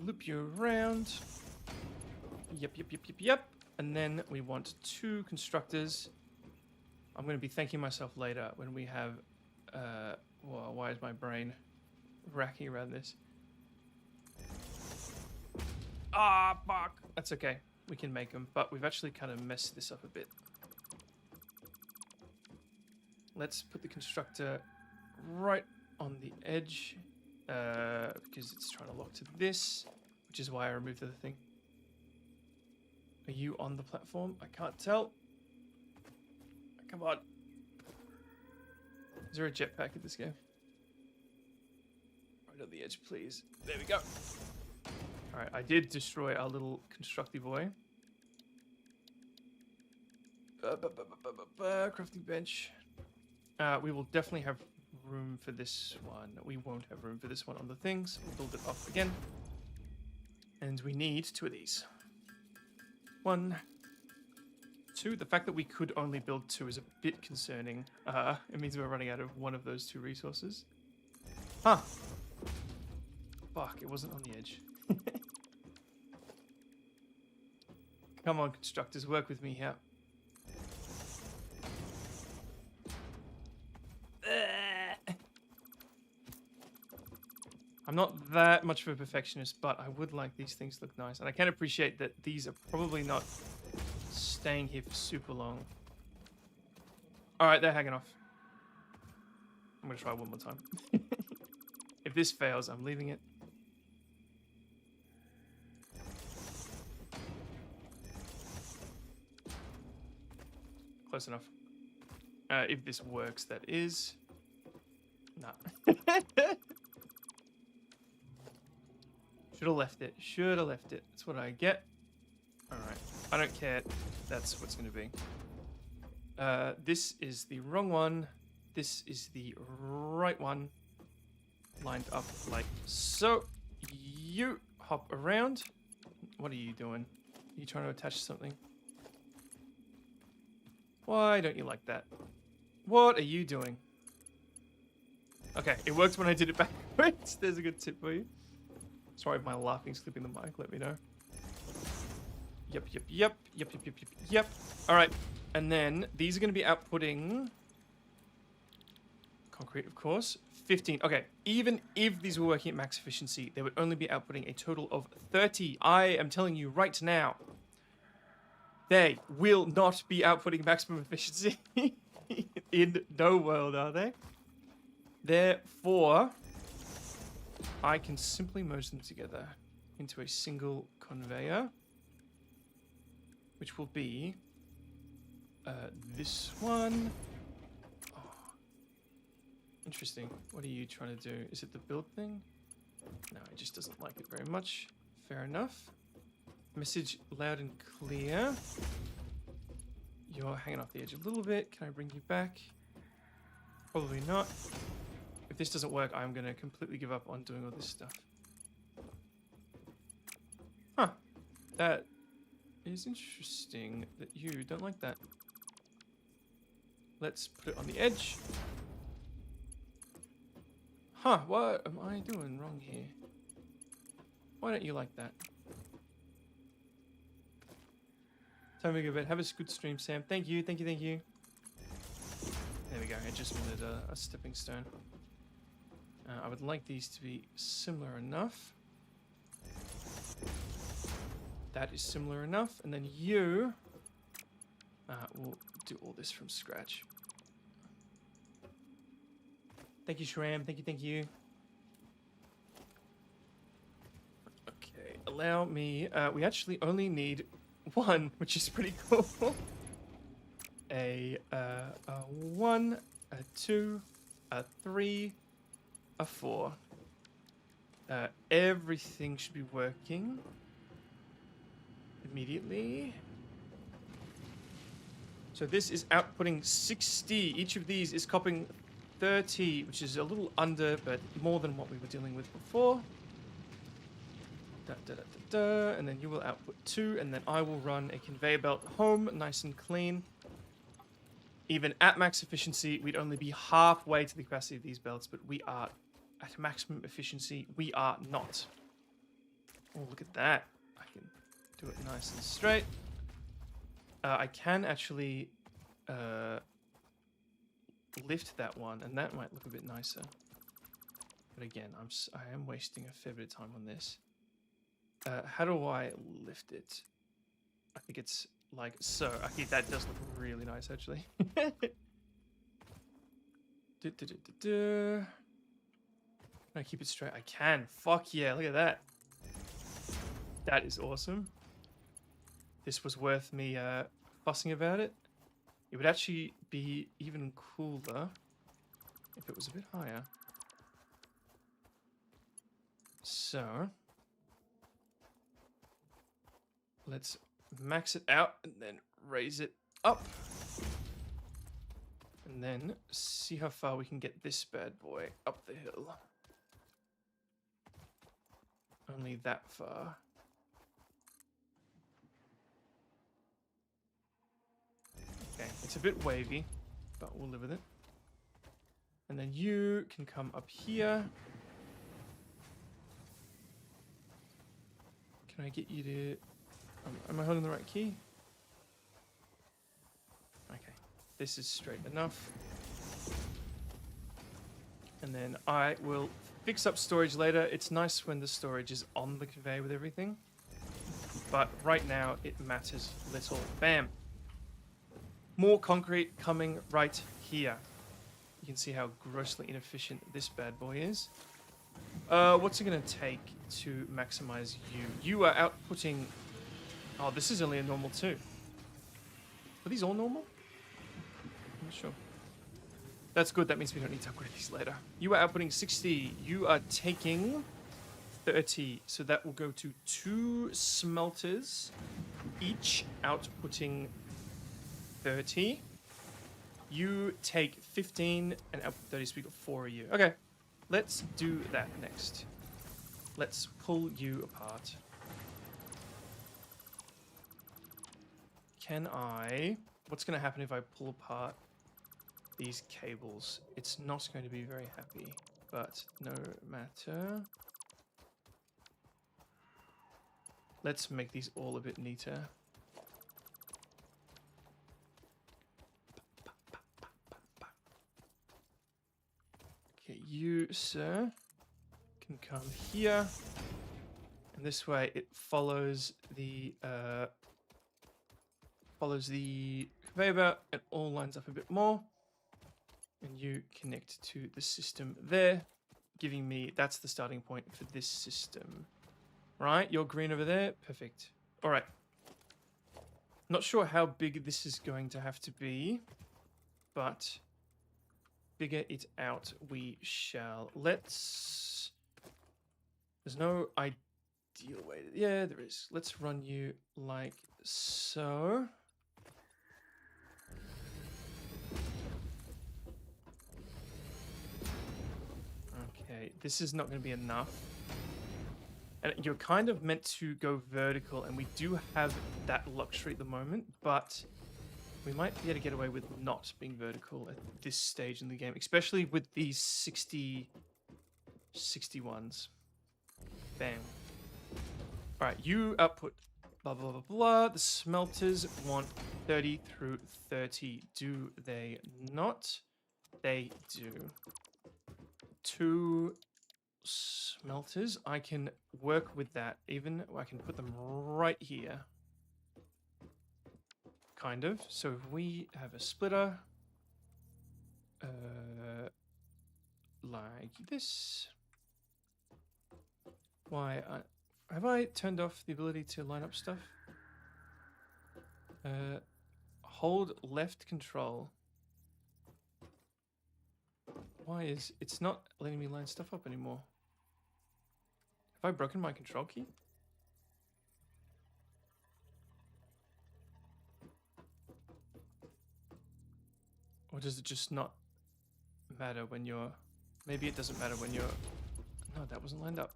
S1: loop you around. Yep. And then we want 2 constructors. I'm going to be thanking myself later when we have... Whoa, why is my brain racking around this? Ah, fuck. That's okay. We can make them, but we've actually kind of messed this up a bit. Let's put the constructor right on the edge, because it's trying to lock to this, which is why I removed the other thing. Are you on the platform? I can't tell. Come on. Is there a jetpack in this game? Right on the edge, please. There we go. Alright, I did destroy our little constructy boy. Crafting bench. We will definitely have room for this one. We won't have room for this one on the things. We'll build it up again. And we need 2 of these. 1, 2. The fact that we could only build 2 is a bit concerning. It means we're running out of one of those 2 resources. Huh. Fuck, it wasn't on the edge. Come on, constructors, work with me here. I'm not that much of a perfectionist, but I would like these things to look nice. And I can appreciate that these are probably not staying here for super long. Alright, they're hanging off. I'm going to try one more time. If this fails, I'm leaving it. Close enough. If this works, that is. Nah. Should have left it. Should have left it. That's what I get. Alright. I don't care. That's what's going to be. This is the wrong one. This is the right one. Lined up like so. You hop around. What are you doing? Are you trying to attach something? Why don't you like that? What are you doing? Okay, it worked when I did it backwards. There's a good tip for you. Sorry if my laughing's clipping the mic, let me know. Yep. Alright, and then these are going to be outputting... concrete, of course. 15. Okay, even if these were working at max efficiency, they would only be outputting a total of 30. I am telling you right now, they will not be outputting maximum efficiency in no world, are they? Therefore, I can simply merge them together into a single conveyor, which will be this one. Oh, interesting. What are you trying to do? Is it the build thing? No, it just doesn't like it very much. Fair enough. Message loud and clear. You're hanging off the edge a little bit. Can I bring you back? Probably not. If this doesn't work, I'm going to completely give up on doing all this stuff. Huh. That is interesting that you don't like that. Let's put it on the edge. Huh, what am I doing wrong here? Why don't you like that? Time to go to bed. Have a good stream, Sam. Thank you, thank you, thank you. There we go. I just wanted a stepping stone. I would like these to be similar enough. That is similar enough. And then you will do all this from scratch. Thank you, Shram. Thank you, thank you. Okay, allow me. We actually only need one, which is pretty cool. A 1, a 2, a 3, a 4. Everything should be working immediately. So this is outputting 60. Each of these is copying 30, which is a little under, but more than what we were dealing with before. And then you will output 2, and then I will run a conveyor belt home, nice and clean. Even at max efficiency, we'd only be halfway to the capacity of these belts, but we are at maximum efficiency. We are not. Oh, look at that. I can do it nice and straight. I can actually lift that one, and that might look a bit nicer. But again, I am wasting a fair bit of time on this. How do I lift it? I think it's like so. Okay, that does look really nice, actually. Can I keep it straight? I can. Fuck yeah, look at that. That is awesome. This was worth me fussing about it. It would actually be even cooler if it was a bit higher. So let's max it out and then raise it up. And then see how far we can get this bad boy up the hill. Only that far. Okay, it's a bit wavy, but we'll live with it. And then you can come up here. Can I get you to... am I holding the right key? Okay, this is straight enough. And then I will fix up storage later. It's nice when the storage is on the conveyor with everything. But right now, it matters little. Bam! More concrete coming right here. You can see how grossly inefficient this bad boy is. What's it going to take to maximize you? You are outputting... Oh, this is only a normal too. Are these all normal? I'm not sure. That's good. That means we don't need to upgrade these later. You are outputting 60. You are taking 30. So that will go to 2 smelters, each outputting 30. You take 15 and output 30, so we got 4 of you. Okay, let's do that next. Let's pull you apart. Can I... What's going to happen if I pull apart these cables? It's not going to be very happy, but no matter. Let's make these all a bit neater. Okay, you, sir, can come here. And this way it follows the conveyor belt. It all lines up a bit more. And you connect to the system there, giving me, that's the starting point for this system. Right, you're green over there. Perfect. All right. Not sure how big this is going to have to be, but figure it out we shall. Let's... There's no ideal way. Yeah, there is. Let's run you like so. Okay, this is not going to be enough. And you're kind of meant to go vertical, and we do have that luxury at the moment, but we might be able to get away with not being vertical at this stage in the game, especially with these 61s. Bam. All right, you output blah, blah, blah, blah. The smelters want 30 through 30. Do they not? They do. 2 smelters. I can work with that. Even I can put them right here. Kind of. So if we have a splitter, like this. Why? Have I turned off the ability to line up stuff? Hold left control. Why is it's not letting me line stuff up anymore? Have I broken my control key? Or does it just not matter when you're... Maybe it doesn't matter when you're... No, that wasn't lined up.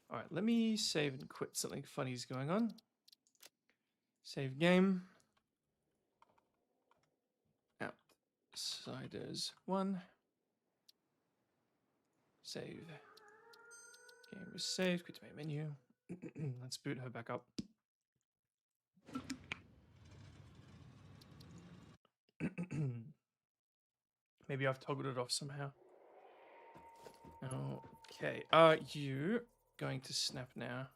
S1: Alright, let me save and quit. Something funny is going on. Save game. Outsiders 1. Save. Game was saved. Quit to main menu. Let's boot her back up. Maybe I've toggled it off somehow. Okay. Are you going to snap now?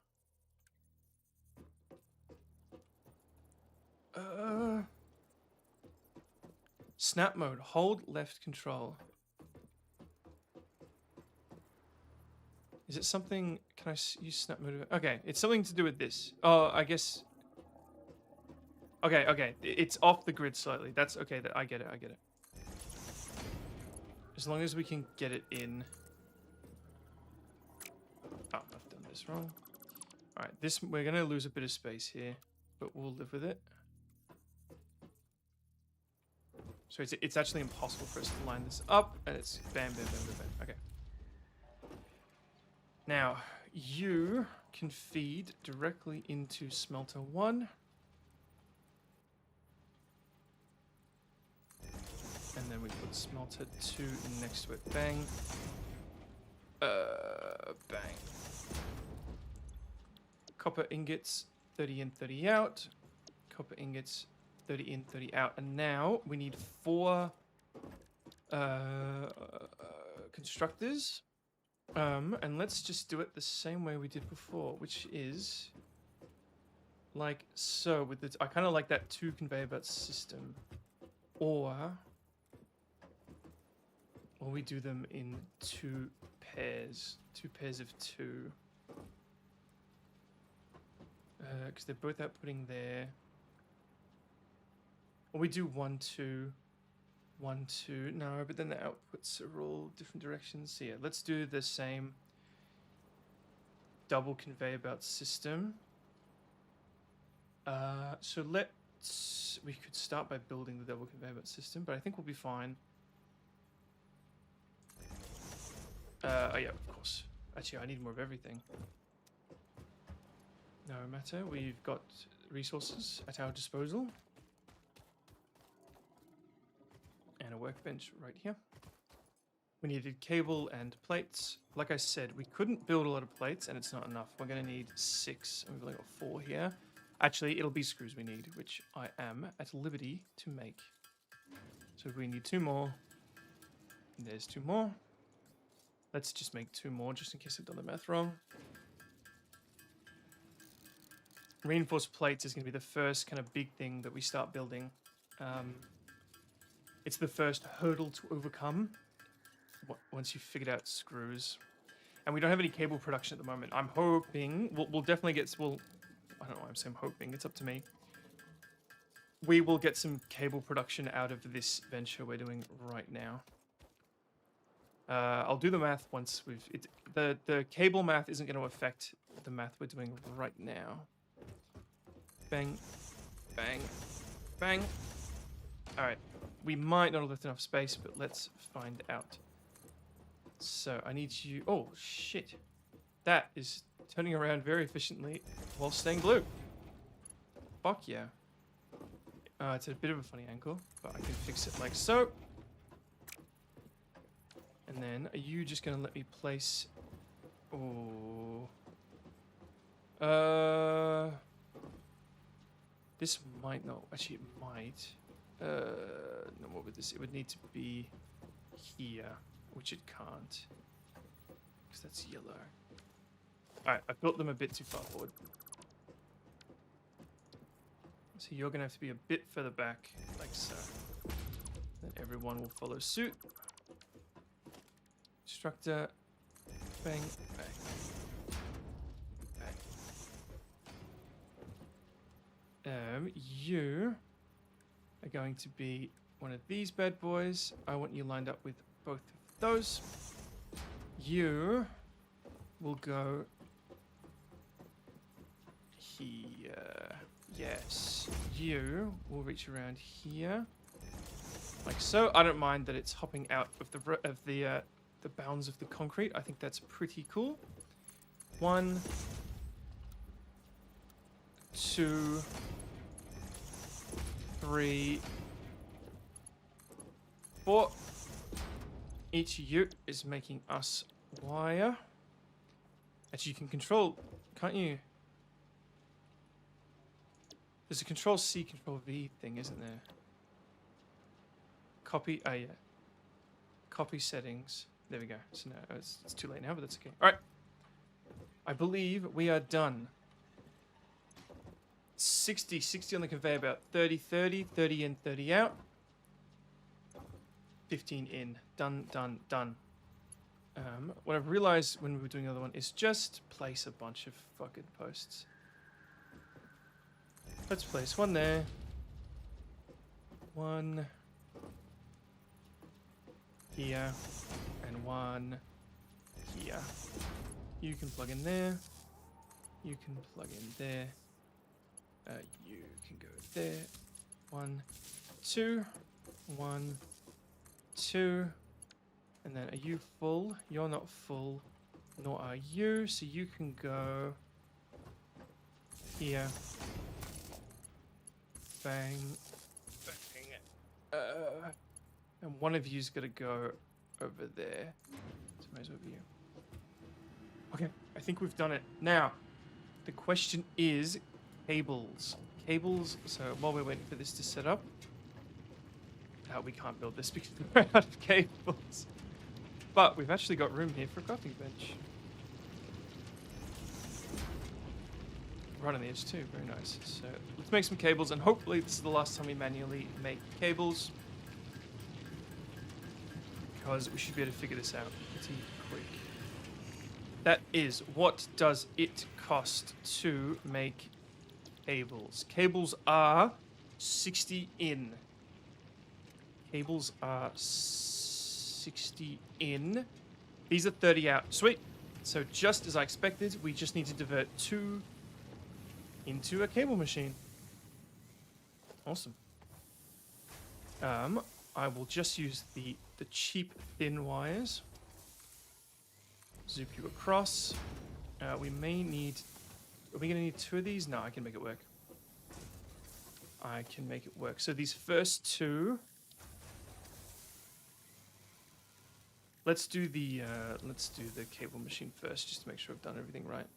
S1: Snap mode. Hold left control. Is it something... Can I use snap mode? Okay, it's something to do with this. Oh, I guess... Okay, okay. It's off the grid slightly. That's okay. I get it. I get it. As long as we can get it in. Oh, I've done this wrong. All right, this we're gonna lose a bit of space here, but we'll live with it. So it's actually impossible for us to line this up, and it's bam, bam, bam, bam, bam. Okay. Now you can feed directly into smelter 1. And then we put smelter 2 next to it. Bang. Bang. Copper ingots, 30 in, 30 out. Copper ingots, 30 in, 30 out. And now we need 4 constructors. And let's just do it the same way we did before, which is like so. With the, I kind of like that 2 conveyor belt system. Or we do them in 2 pairs. 2 pairs of 2. Because they're both outputting there. Or we do 1, 2, 1, 2. No, but then the outputs are all different directions. So yeah, let's do the same double conveyor belt system. So we could start by building the double conveyor belt system, but I think we'll be fine. Oh yeah, of course. Actually, I need more of everything. No matter, we've got resources at our disposal. And a workbench right here. We needed cable and plates. Like I said, we couldn't build a lot of plates, and it's not enough. We're going to need 6, and we've only got 4 here. Actually, it'll be screws we need, which I am at liberty to make. So we need 2 more. There's 2 more. Let's just make 2 more, just in case I've done the math wrong. Reinforced plates is going to be the first kind of big thing that we start building. It's the first hurdle to overcome once you've figured out screws. And we don't have any cable production at the moment. I'm hoping... We'll definitely get... I don't know why I'm saying hoping. It's up to me. We will get some cable production out of this venture we're doing right now. I'll do the math once we've... The cable math isn't going to affect the math we're doing right now. Bang. Bang. Bang. Alright. We might not have left enough space, but let's find out. So I need you. Oh shit! That is turning around very efficiently while staying blue. Fuck yeah! It's at a bit of a funny angle, but I can fix it like so. And then, are you just gonna let me place? Oh. This might not. Actually, it might. No, what would this? It would need to be here, which it can't, because that's yellow. All right, I built them a bit too far forward. So you're gonna have to be a bit further back, like so. Then everyone will follow suit. Instructor, bang, bang, bang. You are going to be one of these bad boys. I want you lined up with both of those. You will go here. Yes. You will reach around here, like so. I don't mind that it's hopping out of the bounds of the concrete. I think that's pretty cool. 1, 2, 3, 4. Each U is making us wire. Actually, you can control, can't you? There's a Control C, Control V thing, isn't there? Copy. Oh yeah. Copy settings. There we go. So now it's too late now, but that's okay. All right. I believe we are done. 60 on the conveyor belt. 30, 30 in, 30 out. 15 in. Done, done, done. What I've realized when we were doing the other one is just place a bunch of fucking posts. Let's place one there. One here. And one here. You can plug in there. You can plug in there. You can go there. 1, 2. 1, 2. And then are you full? You're not full. Nor are you. So you can go here. Bang. Bang. And one of you's got to go over there. So might as well be you. Okay, I think we've done it. Now, the question is cables. Cables, so while we're waiting for this to set up, we can't build this because we're out of cables. But we've actually got room here for a crafting bench. Right on the edge too, very nice. So let's make some cables, and hopefully this is the last time we manually make cables, because we should be able to figure this out pretty quick. That is, what does it cost to make cables? Cables are 60 in. Cables are 60 in. These are 30 out. Sweet. So just as I expected, we just need to divert 2 into a cable machine. Awesome. I will just use the cheap thin wires. Zoop you across. We may need... Are we going to need 2 of these? No, I can make it work. I can make it work. So these first 2... Let's do the cable machine first, just to make sure I've done everything right.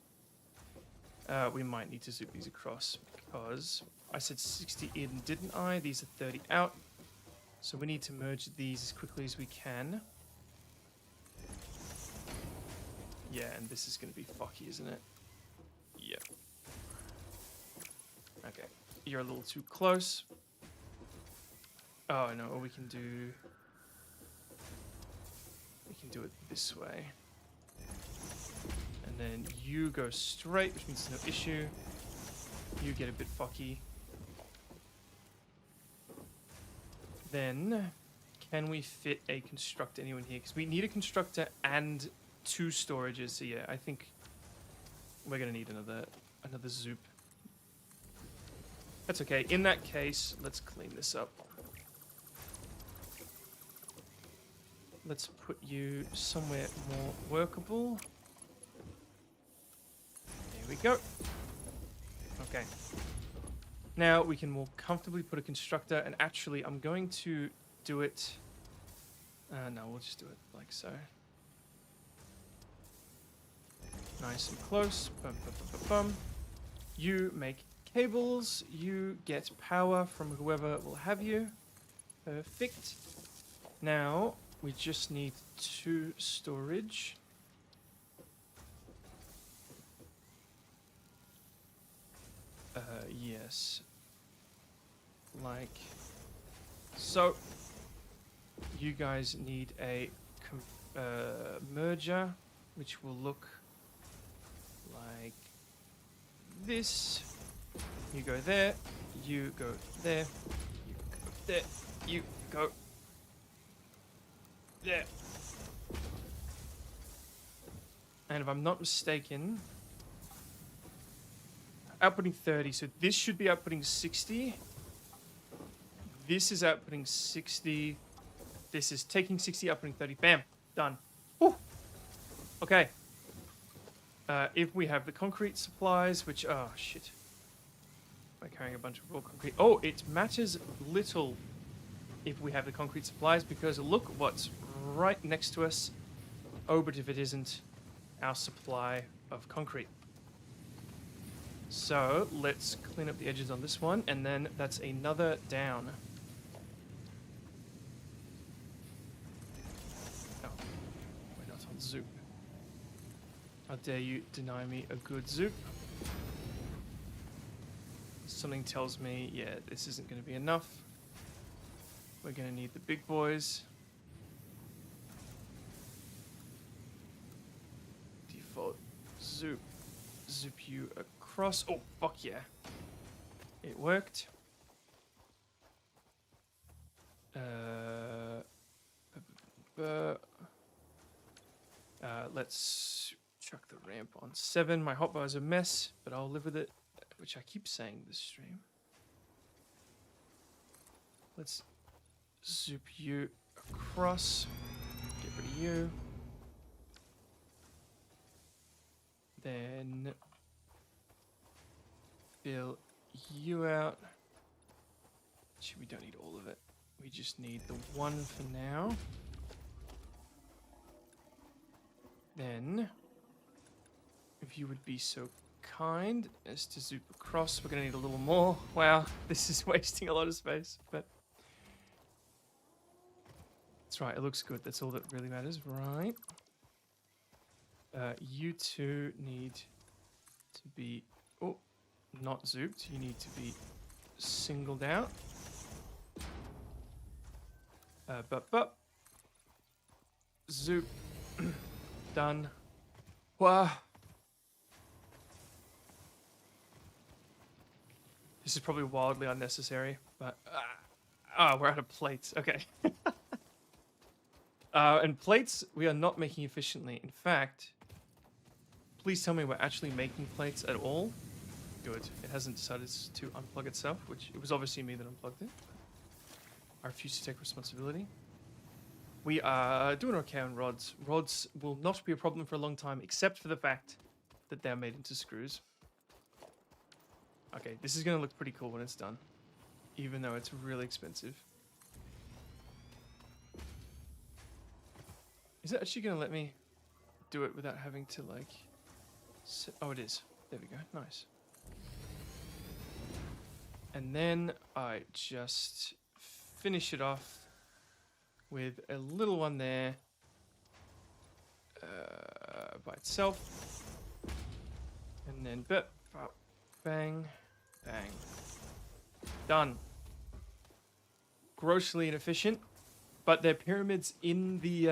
S1: We might need to zoop these across because I said 60 in, didn't I? These are 30 out. So we need to merge these as quickly as we can. Yeah, and this is going to be fucky, isn't it? Yeah. Okay. You're a little too close. Oh, no, what we can do... We can do it this way. And then you go straight, which means no issue. You get a bit fucky. Then, can we fit a constructor anywhere in here? Because we need a constructor and 2 storages. So yeah, I think we're gonna need another zoop. That's okay. In that case, let's clean this up. let's put you somewhere more workable. There we go. Okay. Now we can more comfortably put a constructor, and actually I'm going to do it... no, we'll just do it like so. Nice and close. Bum, bum, bum, bum, bum. You make cables. You get power from whoever will have you. Perfect. Now we just need 2 storage. Yes. Like so. You guys need a merger, which will look like this. You go there, you go there, you go there, you go there. And if I'm not mistaken, outputting 30, so this should be outputting 60. This is outputting 60. This is taking 60, outputting 30. Bam, done. Whew. Okay. If we have the concrete supplies, which, oh shit. We're carrying a bunch of raw concrete. Oh, it matters little if we have the concrete supplies, because look what's right next to us. Oh, but if it isn't our supply of concrete. So let's clean up the edges on this one, and then that's another down. Oh, we're not on Zoop. How dare you deny me a good Zoop? Something tells me, yeah, this isn't going to be enough. We're going to need the big boys. Default Zoop. Zoop you across. Oh, fuck yeah. It worked. Let's chuck the ramp on 7. My hotbar's a mess, but I'll live with it, which I keep saying this stream. Let's zoop you across. Get rid of you. Then fill you out. Actually, we don't need all of it. We just need the 1 for now. Then, if you would be so kind as to zoop across, we're going to need a little more. Wow, this is wasting a lot of space, but that's right, it looks good. That's all that really matters, right? You two need to be, oh, not zooped. You need to be singled out. Zoop. Done. Wow. This is probably wildly unnecessary, but we're out of plates. Okay. And plates we are not making efficiently. In fact, please tell me we're actually making plates at all. Good. It hasn't decided to unplug itself, which it was obviously me that unplugged it. I refuse to take responsibility. We are doing okay on rods. Rods will not be a problem for a long time, except for the fact that they're made into screws. Okay, this is going to look pretty cool when it's done, even though it's really expensive. Is it actually going to let me do it without having to, like... Oh, it is. There we go. Nice. And then I just finish it off with a little one there by itself. And then bang, bang. Done. Grossly inefficient, but they're pyramids in the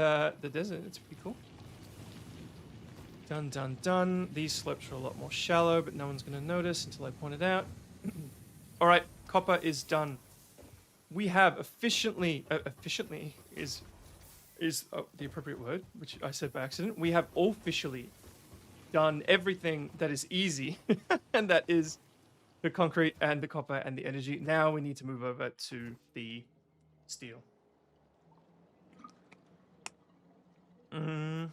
S1: desert. It's pretty cool. Done, done, done. These slopes are a lot more shallow, but no one's going to notice until I point it out. All right, copper is done. We have efficiently is the appropriate word, which I said by accident. We have officially done everything that is easy, and that is the concrete and the copper and the energy. Now we need to move over to the steel. Mm.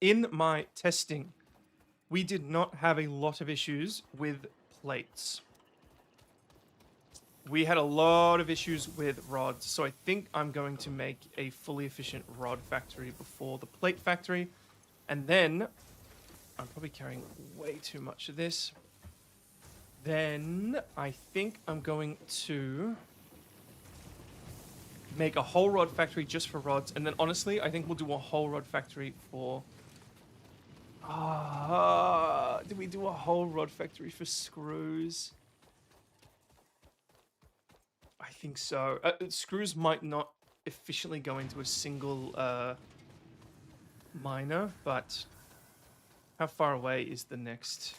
S1: In my testing, we did not have a lot of issues with plates. We had a lot of issues with rods, so I think I'm going to make a fully efficient rod factory before the plate factory. And then, I'm probably carrying way too much of this. Then, I think I'm going to make a whole rod factory just for rods. And then, honestly, I think we'll do a whole rod factory for... did we do a whole rod factory for screws? I think so. Screws might not efficiently go into a single miner, but how far away is the next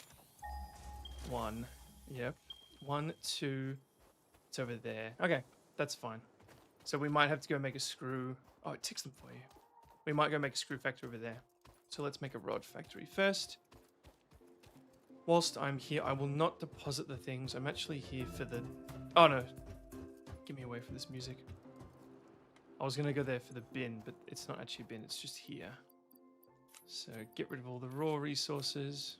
S1: one? Yep. 1, 2. It's over there. Okay, that's fine. So we might have to go make a screw. Oh, it ticks them for you. We might go make a screw factory over there. So let's make a rod factory first. Whilst I'm here, I will not deposit the things. I'm actually here for the... Oh, no. Get me away from this music. I was going to go there for the bin, but it's not actually a bin. It's just here. So get rid of all the raw resources.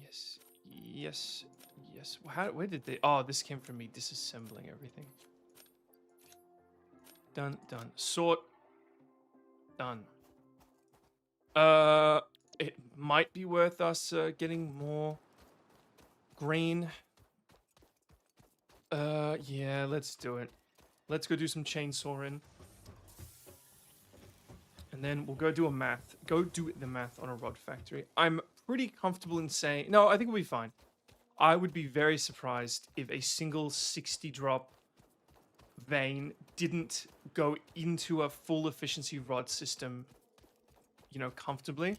S1: Yes. Yes. Yes. Where did they... Oh, this came from me disassembling everything. Done. Done. Sort. Done. It might be worth us getting more green. Yeah, let's do it. Let's go do some chainsawing. And then we'll go do a math. Go do the math on a rod factory. I'm pretty comfortable in saying... No, I think we'll be fine. I would be very surprised if a single 60 drop vein didn't go into a full efficiency rod system, you know, comfortably.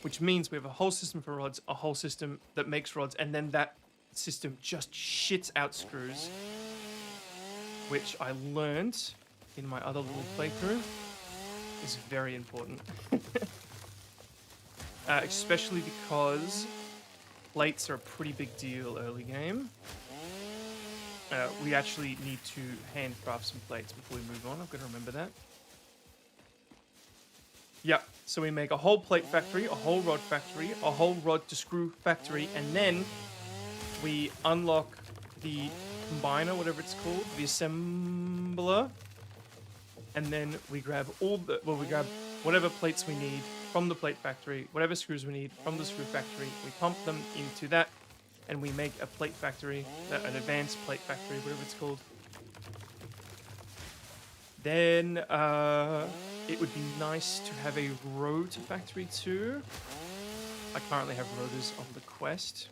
S1: Which means we have a whole system for rods, a whole system that makes rods, and then that system just shits out screws. Which I learned in my other little playthrough is very important. Especially because plates are a pretty big deal early game. We actually need to handcraft some plates before we move on. I've got to remember that. Yep, so we make a whole plate factory, a whole rod factory, a whole rod to screw factory, and then we unlock the combiner, whatever it's called, the assembler, and then we grab we grab whatever plates we need from the plate factory, whatever screws we need from the screw factory, we pump them into that, and we make a plate factory, an advanced plate factory, whatever it's called. Then, it would be nice to have a rotor factory too. I currently have rotors on the quest.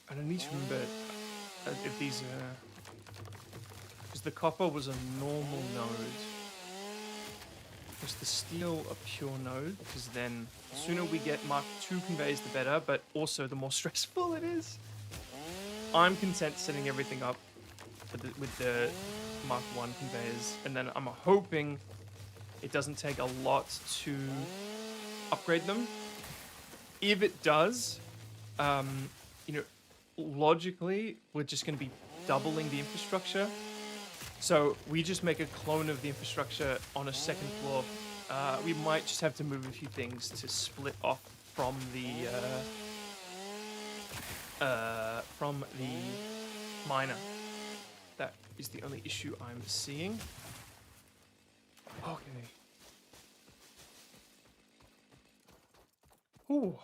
S1: And I need to remember if these are... Because the copper was a normal node. Was the steel a pure node? Because then the sooner we get Mark II conveyors, the better, but also the more stressful it is. I'm content setting everything up with the Mark I conveyors, and then I'm hoping it doesn't take a lot to upgrade them. If it does, you know, logically, we're just going to be doubling the infrastructure. So we just make a clone of the infrastructure on a second floor. We might just have to move a few things to split off from the miner. That is the only issue I'm seeing. Okay. Ooh.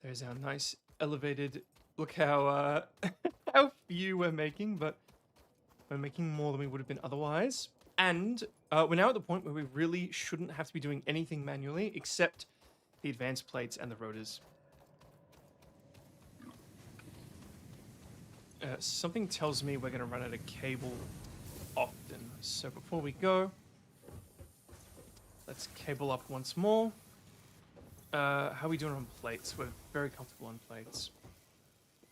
S1: There's our nice elevated... Look how how few we're making, but we're making more than we would have been otherwise. And we're now at the point where we really shouldn't have to be doing anything manually except the advanced plates and the rotors. Something tells me we're going to run out of cable often. So before we go, let's cable up once more. How are we doing on plates? We're very comfortable on plates.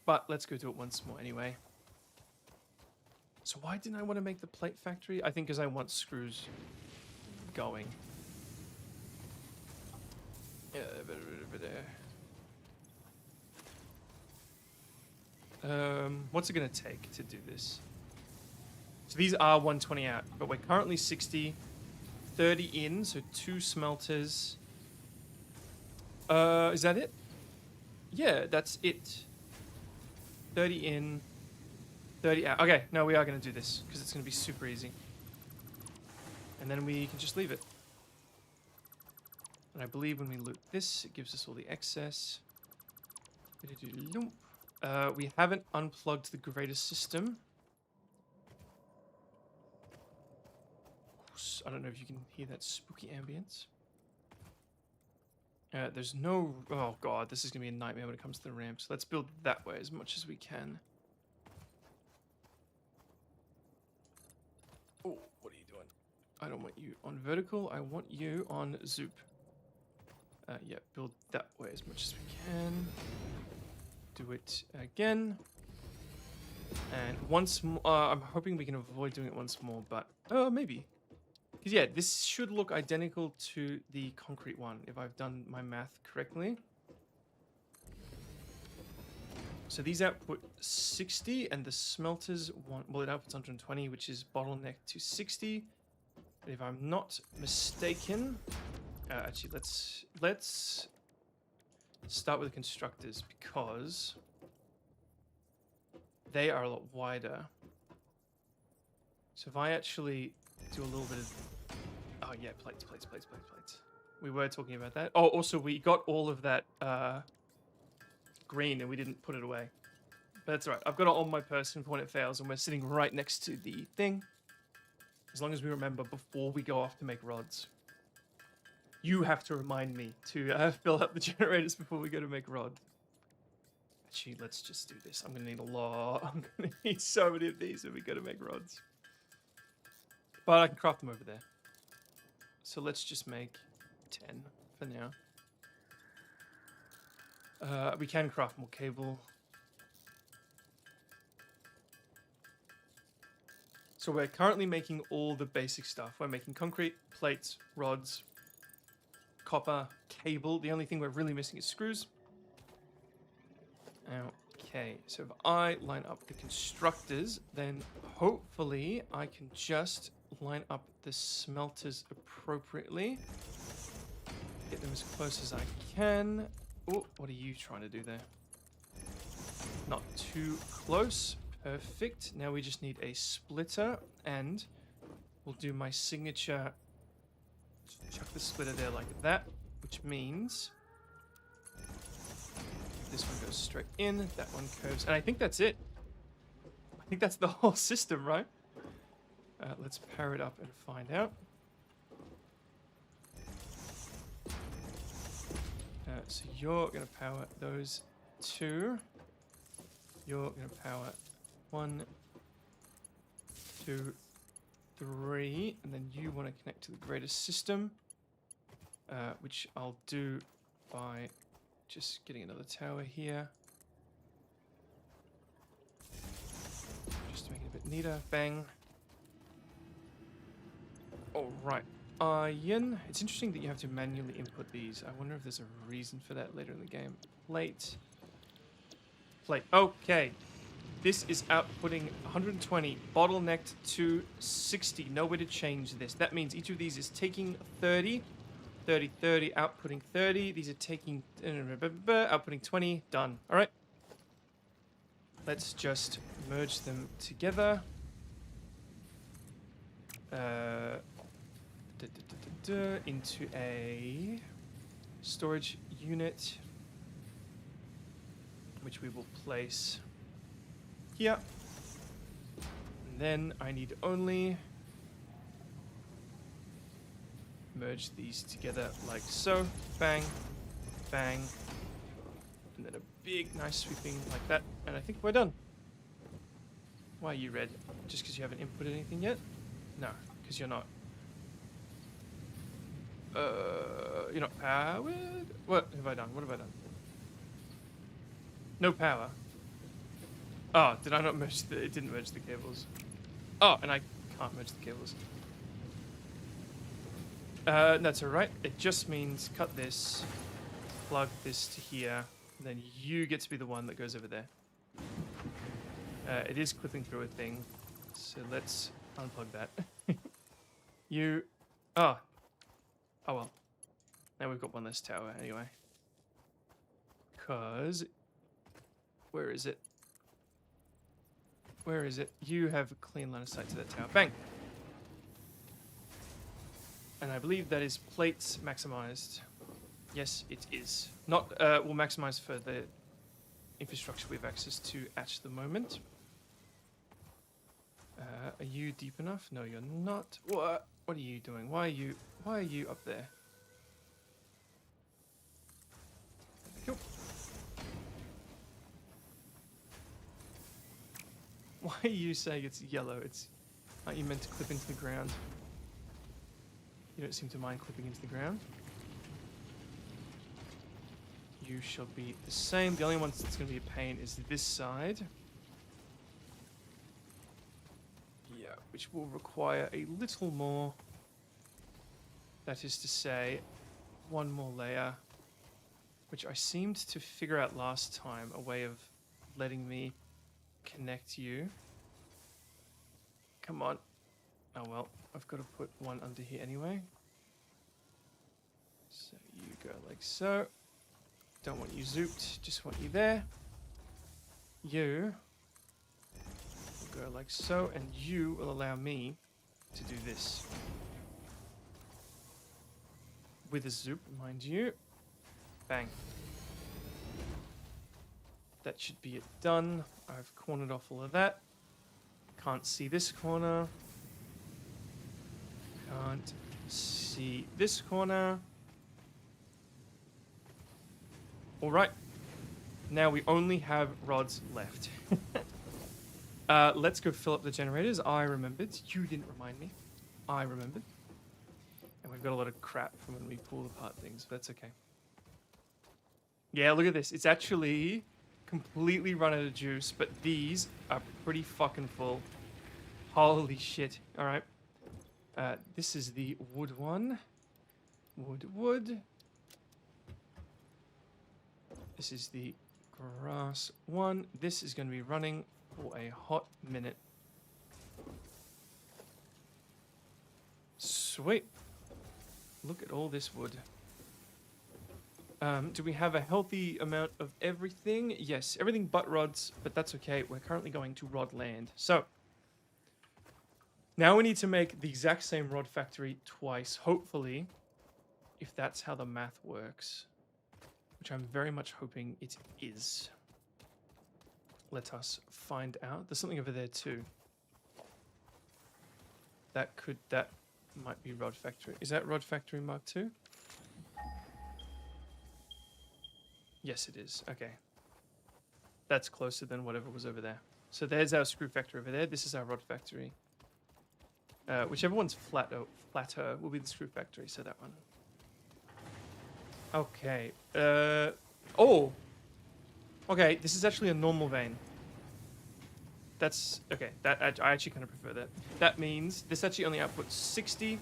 S1: But let's go do it once more anyway. So why didn't I want to make the plate factory? I think because I want screws going. Yeah, over there. What's it going to take to do this? So these are 120 out, but we're currently 60, 30 in, so 2 smelters. Is that it? Yeah, that's it. 30 in, 30 out. Okay, no, we are going to do this because it's going to be super easy. And then we can just leave it. And I believe when we loot this, it gives us all the excess. We haven't unplugged the greater system. I don't know if you can hear that spooky ambience. There's no... Oh god, this is going to be a nightmare when it comes to the ramps. Let's build that way as much as we can. Oh, what are you doing? I don't want you on vertical. I want you on zoop. Yeah, build that way as much as we can. Do it again. And once more... I'm hoping we can avoid doing it once more, but... maybe. Because, yeah, this should look identical to the concrete one, if I've done my math correctly. So these output 60, and the smelters want... Well, it outputs 120, which is bottleneck to 60. But if I'm not mistaken... actually, let's start with the constructors, because they are a lot wider. So if I actually do a little bit of... Oh, yeah, plates. We were talking about that. Oh, also, we got all of that green, and we didn't put it away. But that's all right. I've got it on my person for when it fails, and we're sitting right next to the thing. As long as we remember before we go off to make rods. You have to remind me to fill up the generators before we go to make rods. Actually, let's just do this. I'm going to need a lot. I'm going to need so many of these when we go to make rods. But I can craft them over there. So let's just make 10 for now. We can craft more cable. So we're currently making all the basic stuff. We're making concrete, plates, rods, copper, cable. The only thing we're really missing is screws. Okay, so if I line up the constructors, then hopefully I can just line up the smelters appropriately. Get them as close as I can. Oh, what are you trying to do there? Not too close. Perfect. Now we just need a splitter, and we'll do my signature. Chuck the splitter there like that, which means this one goes straight in, that one curves, and I think that's it. I think that's the whole system, right? Let's pair it up and find out. So you're going to power those 2. You're going to power 1, 2, 3, and then you want to connect to the greater system, which I'll do by just getting another tower here. Just to make it a bit neater. Bang. Alright. Iron. It's interesting that you have to manually input these. I wonder if there's a reason for that later in the game. Plate. Plate. Okay. This is outputting 120, bottlenecked to 60. No way to change this. That means each of these is taking 30, 30, 30, outputting 30. These are taking, outputting 20. Done. All right. Let's just merge them together. Into a storage unit, which we will place here. And then I need only merge these together like so. Bang, bang, and then a big nice sweeping like that, and I think we're done. Why are you red? Just because you haven't inputted anything yet? No, because you're not. You're not powered? What have I done? What have I done? No power. Oh, did I not merge the... It didn't merge the cables. Oh, and I can't merge the cables. That's alright. It just means cut this, plug this to here, and then you get to be the one that goes over there. It is clipping through a thing. So let's unplug that. You... Oh. Oh well. Now we've got one less tower anyway. Because... Where is it? Where is it? You have a clean line of sight to that tower. Bang! And I believe that is plates maximized. Yes, it is. Not, we'll maximize for the infrastructure we have access to at the moment. Are you deep enough? No, you're not. What are you doing? Why are you up there? Cool. Why are you saying it's yellow? Aren't you meant to clip into the ground? You don't seem to mind clipping into the ground. You shall be the same. The only one that's going to be a pain is this side. Yeah, which will require a little more. That is to say, one more layer. Which I seemed to figure out last time, a way of letting me connect you. Come on. Oh well, I've got to put one under here anyway. So you go like so. Don't want you zooped, just want you there. You will go like so, and you will allow me to do this. With a zoop, mind you. Bang. That should be it done. I've cornered off all of that. Can't see this corner. Can't see this corner. All right. Now we only have rods left. Let's go fill up the generators. I remembered. You didn't remind me. I remembered. And we've got a lot of crap from when we pull apart things. But that's okay. Yeah, look at this. It's actually completely run out of juice, but these are pretty fucking full. Holy shit. All right. This is the wood one. Wood. This is the grass one. This is going to be running for a hot minute. Sweet. Look at all this wood. Do we have a healthy amount of everything? Yes, everything but rods, but that's okay. We're currently going to rod land. So, now we need to make the exact same rod factory twice, hopefully, if that's how the math works. Which I'm very much hoping it is. Let us find out. There's something over there too. That might be Rod Factory. Is that Rod Factory Mark II? Yes, it is. Okay. That's closer than whatever was over there. So there's our screw factory over there. This is our Rod Factory. Whichever one's flatter will be the screw factory. So that one. Okay. Oh. Okay, this is actually a normal vein. That's okay. I actually kind of prefer that. That means this actually only outputs 60,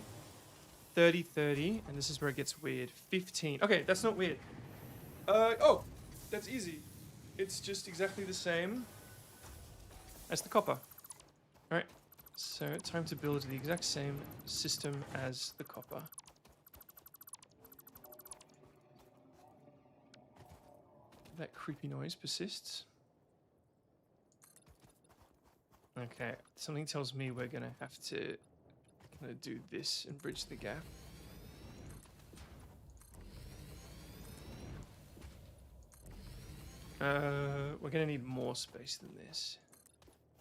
S1: 30, 30, and this is where it gets weird. 15. Okay, that's not weird. Oh, that's easy. It's just exactly the same as the copper. All right. So time to build the exact same system as the copper. That creepy noise persists. Okay, something tells me we're gonna have to kind of do this and bridge the gap. We're gonna need more space than this.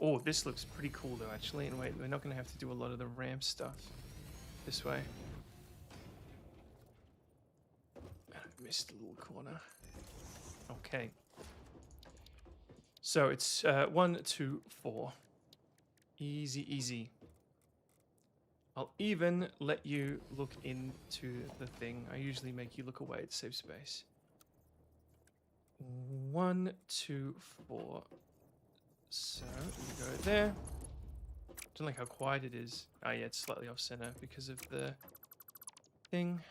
S1: Oh, this looks pretty cool though, actually. And wait, we're not gonna have to do a lot of the ramp stuff this way. I missed a little corner. Okay. So it's 1, 2, 4. Easy, easy. I'll even let you look into the thing. I usually make you look away to save space. 1, 2, 4. So you go there. Don't like how quiet it is. Oh yeah, it's slightly off center because of the thing.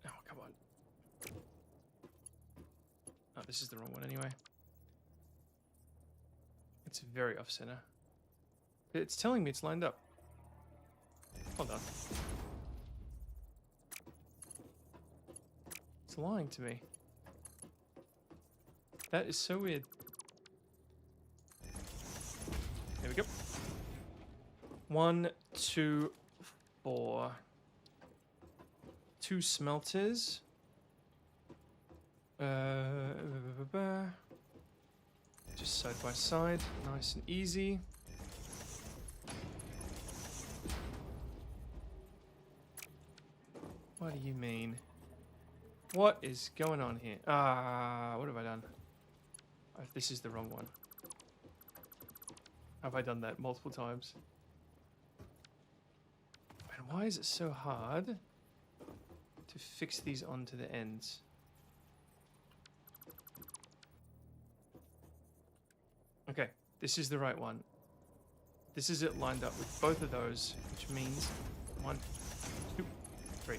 S1: Oh, come on. Oh, this is the wrong one anyway. It's very off-center. It's telling me it's lined up. Hold on. It's lying to me. That is so weird. There we go. 1, 2, 4. 2 smelters. Just side by side, nice and easy. What do you mean? What is going on here? What have I done? Oh, this is the wrong one. Have I done that multiple times? And why is it so hard to fix these onto the ends? Okay, this is the right one. This is it lined up with both of those, which means 1, 2, 3.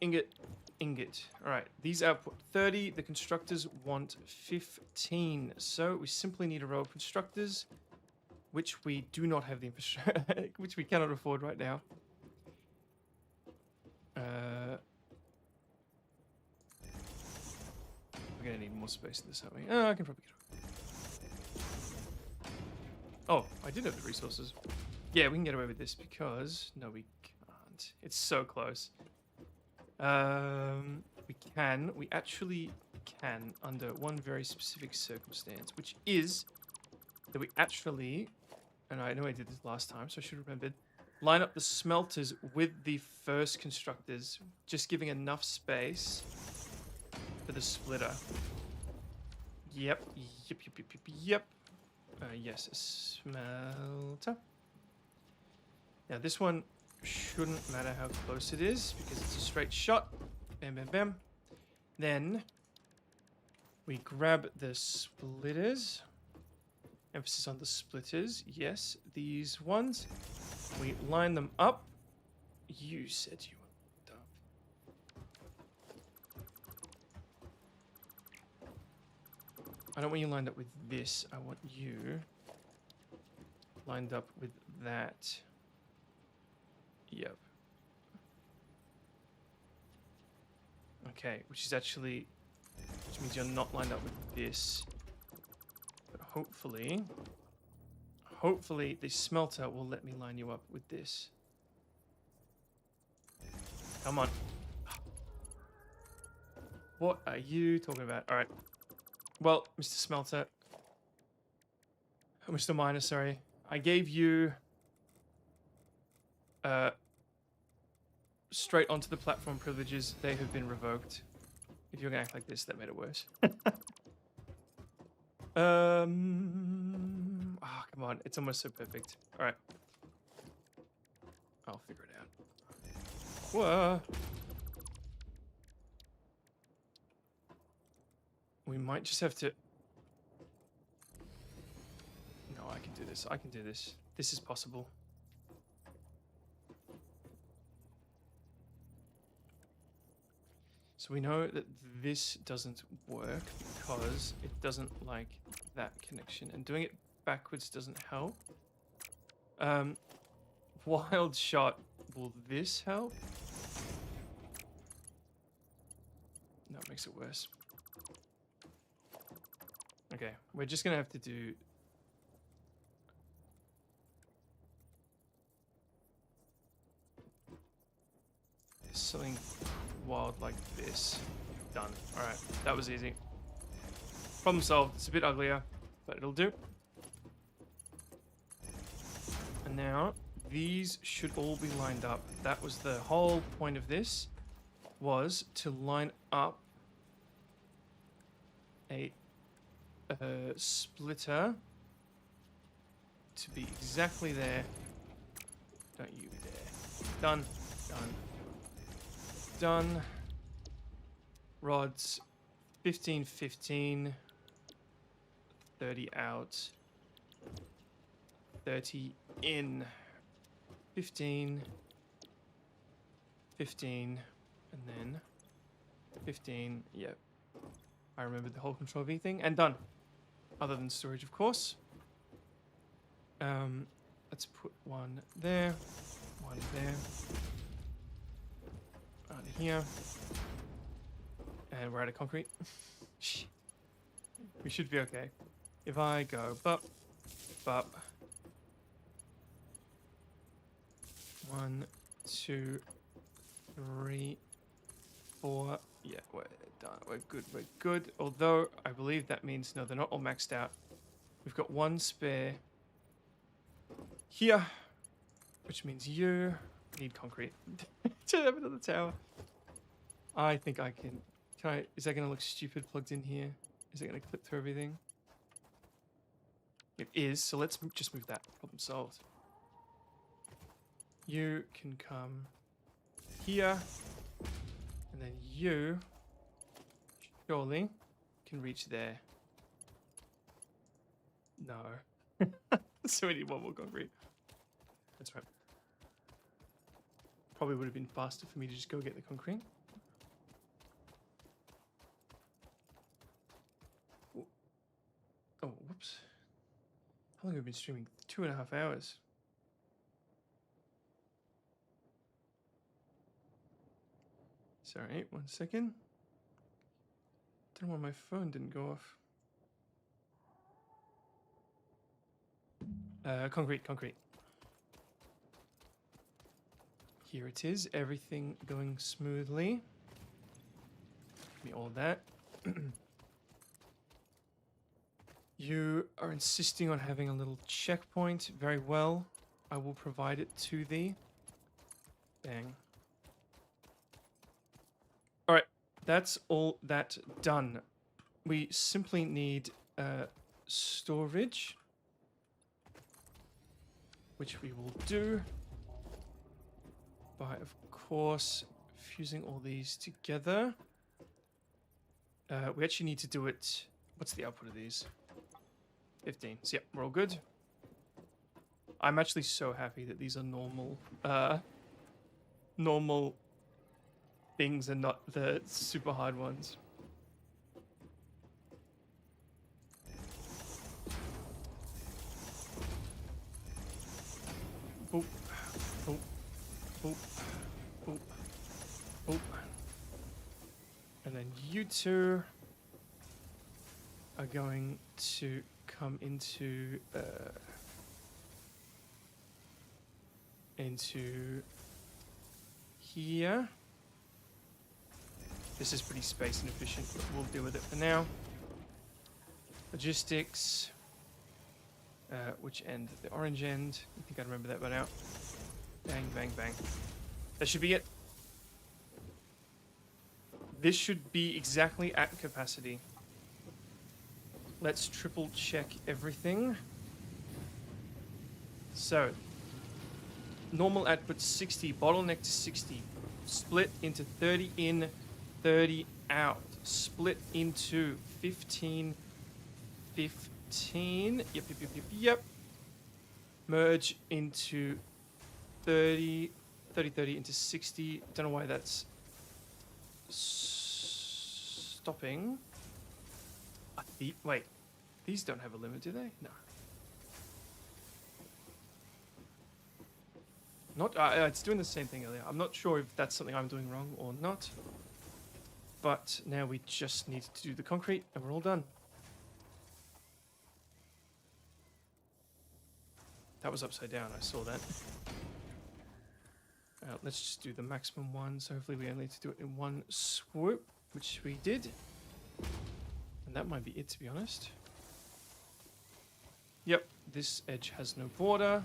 S1: Ingot, ingot. All right, these output 30. The constructors want 15. So we simply need a row of constructors, which we do not have the infrastructure, which we cannot afford right now. We're gonna need more space in this, aren't we? I can probably get it. Oh, I did have the resources. Yeah, we can get away with this because... No, we can't. It's so close. We actually can under one very specific circumstance, which is that we actually... And I know I did this last time, so I should have remembered. Line up the smelters with the first constructors, just giving enough space for the splitter. Yep. Yes, a smelter. Now this one shouldn't matter how close it is because it's a straight shot. Bam, bam, bam. Then we grab the splitters. Emphasis on the splitters. Yes, these ones. We line them up. You said you were dumb. I don't want you lined up with this. I want you lined up with that. Yep. Okay, which means you're not lined up with this. But hopefully the smelter will let me line you up with this. Come on. What are you talking about? All right. Well, Mr. Smelter, Mr. Miner, sorry, I gave you straight onto the platform privileges. They have been revoked. If you're gonna act like this, that made it worse. Come on, it's almost so perfect. All right, I'll figure it out. Whoa. We might just have to... No, I can do this. I can do this. This is possible. So we know that this doesn't work because it doesn't like that connection. And doing it backwards doesn't help. Wild shot. Will this help? No, it makes it worse. Okay, we're just gonna have to do something wild like this. Done. Alright, that was easy. Problem solved. It's a bit uglier, but it'll do. And now, these should all be lined up. That was the whole point of this, was to line up a splitter to be exactly there. Don't you be there. Done. Done. Done. Rods 15, 15. 30 out. 30 in. 15. 15. And then 15. Yep. I remembered the whole Control V thing. And done. other than storage, of course. Let's put one there, one there, on here, and we're out of concrete. Shit. We should be okay. If I go bup, bup. 1, 2, 3, 4. Yeah, we're done. We're good. We're good. Although I believe that means no, they're not all maxed out. We've got one spare here, which means you need concrete to have another tower. I think I can. Can I? Is that going to look stupid plugged in here? Is it going to clip through everything? It is. So let's just move that. Problem solved. You can come here, and then you surely can reach there. No. So we need one more concrete. That's right. Probably would have been faster for me to just go get the concrete. Oh, whoops. How long have we been streaming? 2.5 hours. Sorry, 1 second. Don't know why my phone didn't go off. Concrete. Here it is. Everything going smoothly. Give me all that. You are insisting on having a little checkpoint. Very well. I will provide it to thee. Bang. Alright. That's all that done. We simply need storage, which we will do by, of course, fusing all these together. We actually need to do it. What's the output of these? 15. So, yeah, we're all good. I'm actually so happy that these are normal things and not the super hard ones. Boop, boop, boop, boop, boop. And then you two are going to come into here. This is pretty space inefficient, but we'll deal with it for now. Logistics. Which end? The orange end. I think I remember that by now. Bang, bang, bang. That should be it. This should be exactly at capacity. Let's triple check everything. So, normal output 60, bottleneck to 60. Split into 30 in, 30 out. Split into 15, 15. Yep. Merge into 30, 30 into 60. Don't know why that's stopping. Wait, these don't have a limit, do they? No. Not. It's doing the same thing earlier. I'm not sure if that's something I'm doing wrong or not. But now we just need to do the concrete, and we're all done. That was upside down. I saw that. Let's just do the maximum one. So hopefully we only need to do it in one swoop, which we did. And that might be it, to be honest. Yep, this edge has no border.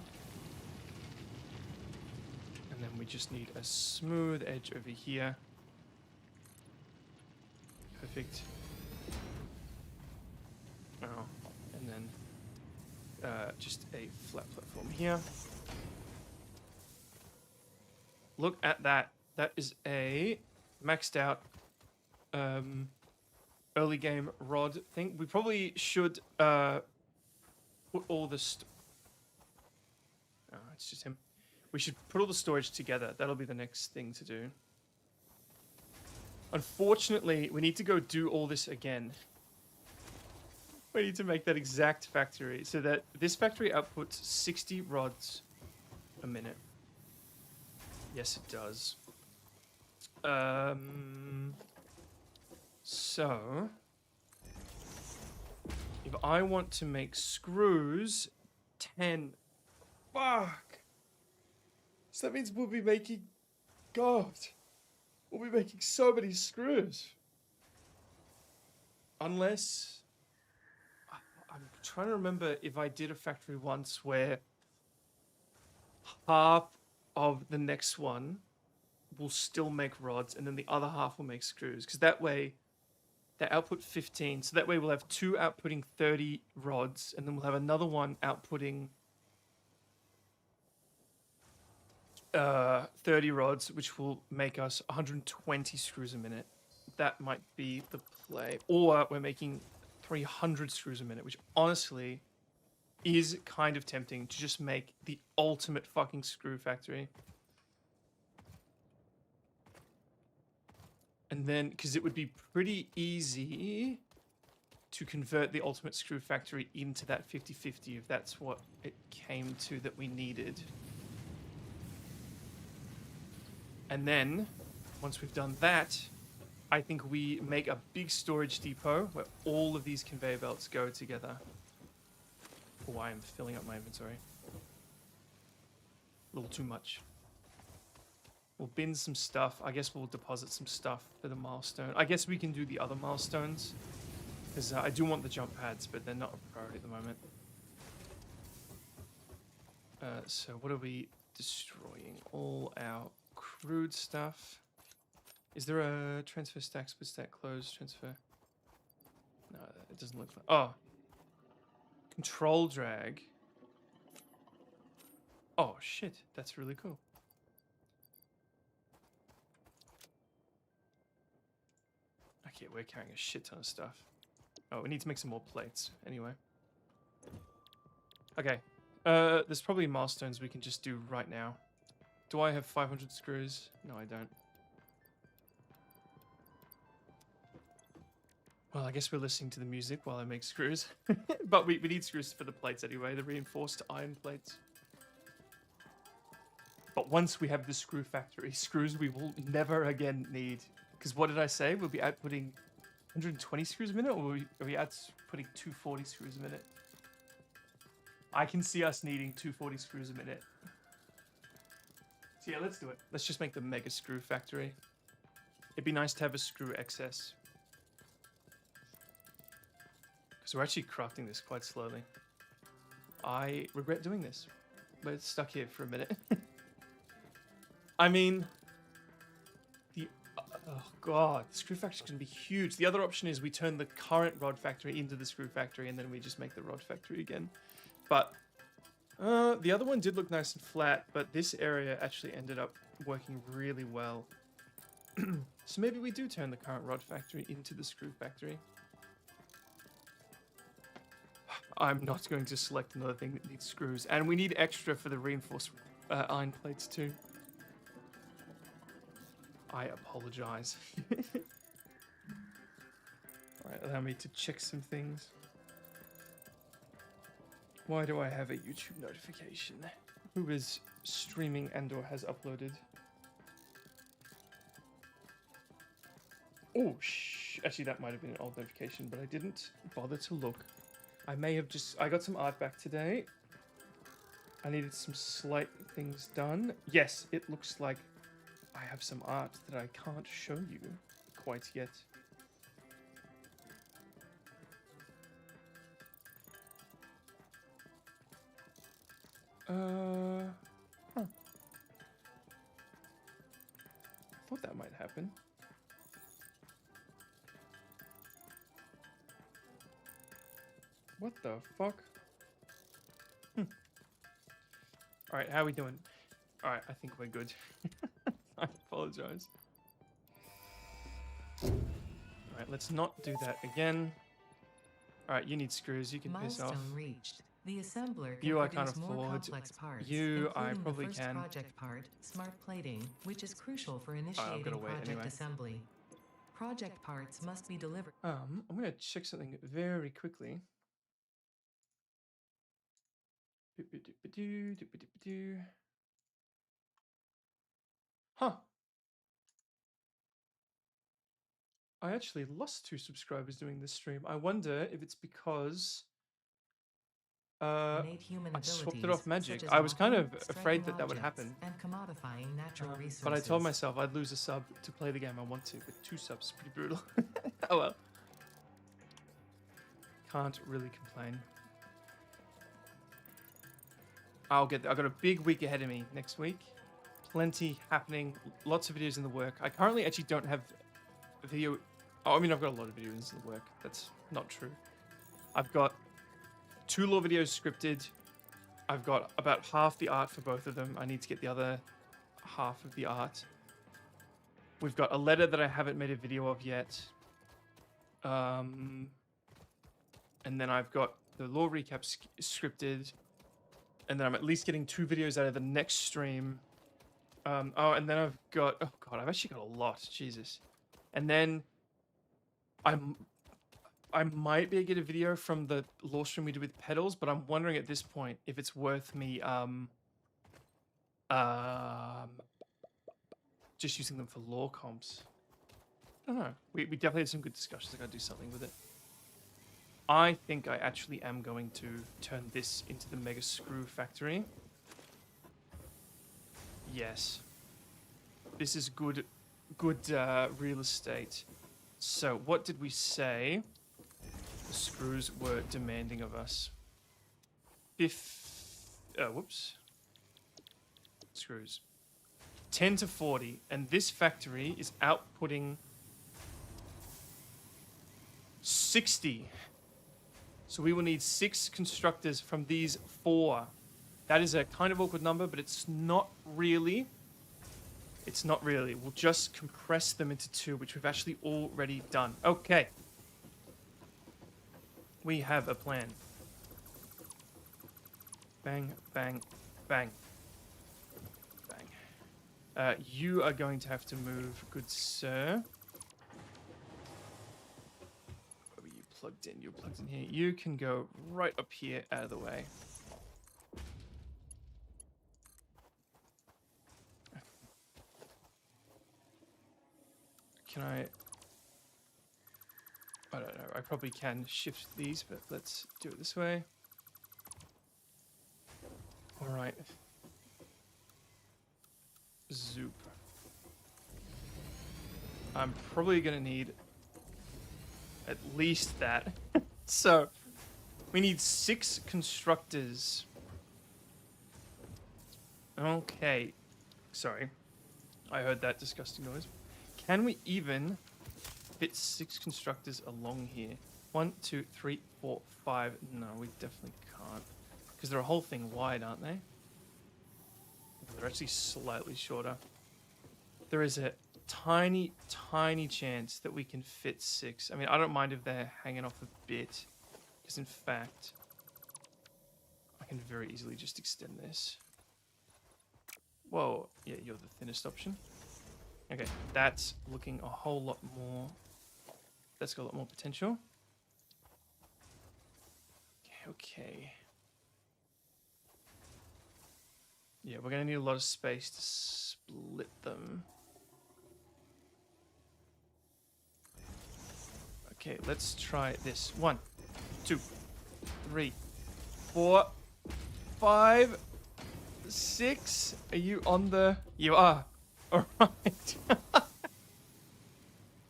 S1: And then we just need a smooth edge over here. Perfect. Oh, and then just a flat platform here. Look at that. That is a maxed out early game rod thing. We probably should put all this. Oh, it's just him. We should put all the storage together. That'll be the next thing to do. Unfortunately, we need to go do all this again. We need to make that exact factory so that this factory outputs 60 rods a minute. Yes, it does. So if I want to make screws, 10. Fuck. So that means we'll be making, God, we'll be making so many screws. Unless, I'm trying to remember if I did a factory once where half of the next one will still make rods and then the other half will make screws. Because that way, they output 15. So that way we'll have two outputting 30 rods and then we'll have another one outputting 30 rods, which will make us 120 screws a minute. That might be the play. Or we're making 300 screws a minute, which honestly is kind of tempting to just make the ultimate fucking screw factory. And then, because it would be pretty easy to convert the ultimate screw factory into that 50-50 if that's what it came to that we needed. And then, once we've done that, I think we make a big storage depot where all of these conveyor belts go together. Oh, I am filling up my inventory. A little too much. We'll bin some stuff. I guess we'll deposit some stuff for the milestone. I guess we can do the other milestones. Because I do want the jump pads, but they're not a priority at the moment. So what are we destroying? All our crude stuff. Is there a transfer stack, split stack, close, transfer? No, it doesn't look like... Oh. Control drag. Oh, shit. That's really cool. Okay, we're carrying a shit ton of stuff. Oh, we need to make some more plates. Anyway. Okay. There's probably milestones we can just do right now. Do I have 500 screws? No, I don't. Well, I guess we're listening to the music while I make screws. But we need screws for the plates anyway, the reinforced iron plates. But once we have the screw factory, screws we will never again need. Because what did I say? We'll be outputting 120 screws a minute, or are we outputting 240 screws a minute? I can see us needing 240 screws a minute. So yeah, let's do it. Let's just make the mega screw factory. It'd be nice to have a screw excess. Because we're actually crafting this quite slowly. I regret doing this. We're stuck here for a minute. I mean... Oh god, the screw factory is going to be huge. The other option is we turn the current rod factory into the screw factory and then we just make the rod factory again. But the other one did look nice and flat, but this area actually ended up working really well. So maybe we do turn the current rod factory into the screw factory. I'm not going to select another thing that needs screws. And we need extra for the reinforced iron plates too. I apologize. Alright, allow me to check some things. Why do I have a YouTube notification? Who is streaming and or has uploaded? Oh, actually that might have been an old notification, but I didn't bother to look. I may have just... I got some art back today. I needed some slight things done. Yes, it looks like I have some art that I can't show you quite yet. Huh. I thought that might happen. What the fuck? Alright, how are we doing? Alright, I think we're good. I apologize. Alright, let's not do that again. Alright, you need screws, you can piss off.
S2: Milestone reached. The assembler can
S1: You I
S2: produce
S1: can't
S2: more
S1: afford.
S2: complex parts,
S1: You I
S2: including
S1: probably
S2: the first
S1: can.
S2: project part, smart plating, which is crucial for initiating
S1: gotta wait
S2: project
S1: anyway.
S2: assembly. Project parts must be delivered.
S1: I'm gonna check something very quickly. Doop-a-doop-a-doo, doop-a-doop-a-doo. Huh. I actually lost 2 subscribers doing this stream. I wonder if it's because
S2: Innate human
S1: I swapped it
S2: abilities,
S1: off magic.
S2: such as
S1: I was kind
S2: walking,
S1: of
S2: striking
S1: afraid that that would
S2: objects,
S1: happen.
S2: and commodifying natural resources.
S1: But I told myself I'd lose a sub to play the game I want to, but 2 subs is pretty brutal. Oh well. Can't really complain. I'll get there. I've got a big week ahead of me next week. Plenty happening. Lots of videos in the work. I currently actually don't have a video. Oh, I mean, I've got a lot of videos in the work. That's not true. I've got 2 lore videos scripted. I've got about half the art for both of them. I need to get the other half of the art. We've got a letter that I haven't made a video of yet. And then I've got the lore recap scripted. And then I'm at least getting 2 videos out of the next stream. Oh, and then I've got... Oh, God, I've actually got a lot. Jesus. And then I might be able to get a video from the lore stream we did with pedals, but I'm wondering at this point if it's worth me just using them for lore comps. I don't know. We definitely had some good discussions. I gotta do something with it. I think I actually am going to turn this into the Mega Screw Factory. Yes. This is good real estate. So, what did we say the screws were demanding of us? Whoops. Screws. 10 to 40. And this factory is outputting 60. So we will need 6 constructors from these 4. That is a kind of awkward number, but it's not really. It's not really. We'll just compress them into 2, which we've actually already done. Okay. We have a plan. Bang, bang, bang. Bang. You are going to have to move, good sir. Plugged in. You're plugged in here. You can go right up here out of the way. Can I don't know. I probably can shift these, but let's do it this way. All right. Zoop. I'm probably going to need at least that. So, we need 6 constructors. Okay. Sorry. I heard that disgusting noise. Can we even fit 6 constructors along here? 1, 2, 3, 4, 5. No, we definitely can't. Because they're a whole thing wide, aren't they? They're actually slightly shorter. There is a tiny, tiny chance that we can fit 6. I mean, I don't mind if they're hanging off a bit. Because in fact, I can very easily just extend this. Whoa. Yeah, you're the thinnest option. Okay, that's looking a whole lot more... That's got a lot more potential. Okay. Yeah, we're going to need a lot of space to split them. Okay, let's try this. 1, 2, 3, 4, 5, 6. Are you on the... You are. All right.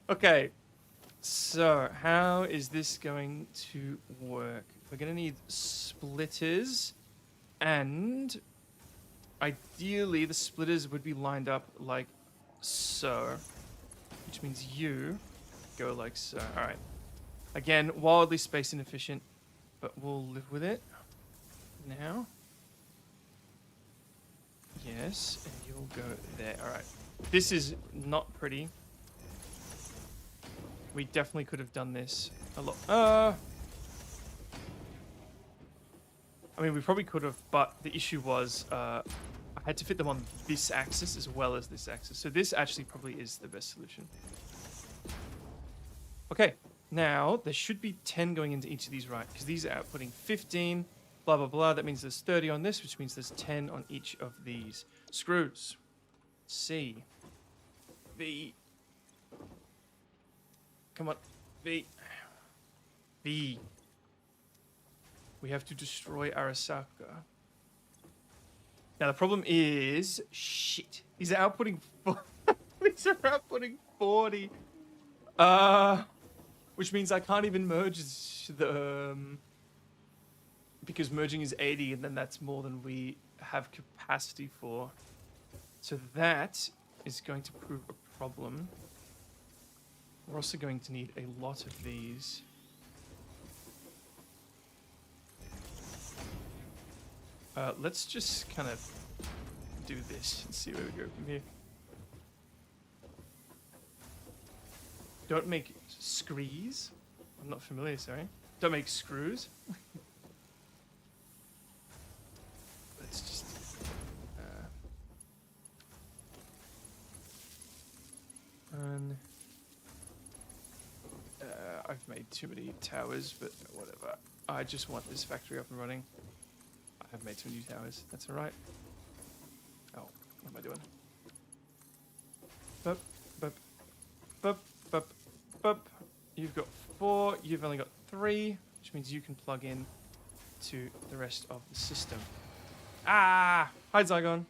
S1: Okay. So, how is this going to work? We're going to need splitters, and ideally the splitters would be lined up like so, which means you go like so. All right. Again, wildly space inefficient, but we'll live with it. Now. Yes, and you'll go there. All right. This is not pretty. We definitely could have done this a lot. I mean, we probably could have, but the issue was I had to fit them on this axis as well as this axis. So this actually probably is the best solution. Okay, now there should be 10 going into each of these, right? Because these are outputting 15, Blah, blah, blah. That means there's 30 on this, which means there's 10 on each of these screws. C. V. Come on. V. V. We have to destroy Arasaka. Now, the problem is... Shit. These are outputting... These are outputting 40. Which means I can't even merge the... because merging is 80, and then that's more than we have capacity for. So that is going to prove a problem. We're also going to need a lot of these. Let's just kind of do this and see where we go from here. Don't make screes. I'm not familiar, sorry. Don't make screws. Let's just... I've made too many towers, but whatever. I just want this factory up and running. I have made some new towers. That's alright. Oh, what am I doing? Bup, bup, bup, bup, bup. You've got 4. You've only got 3, which means you can plug in to the rest of the system. Ah! Hi, Zygon.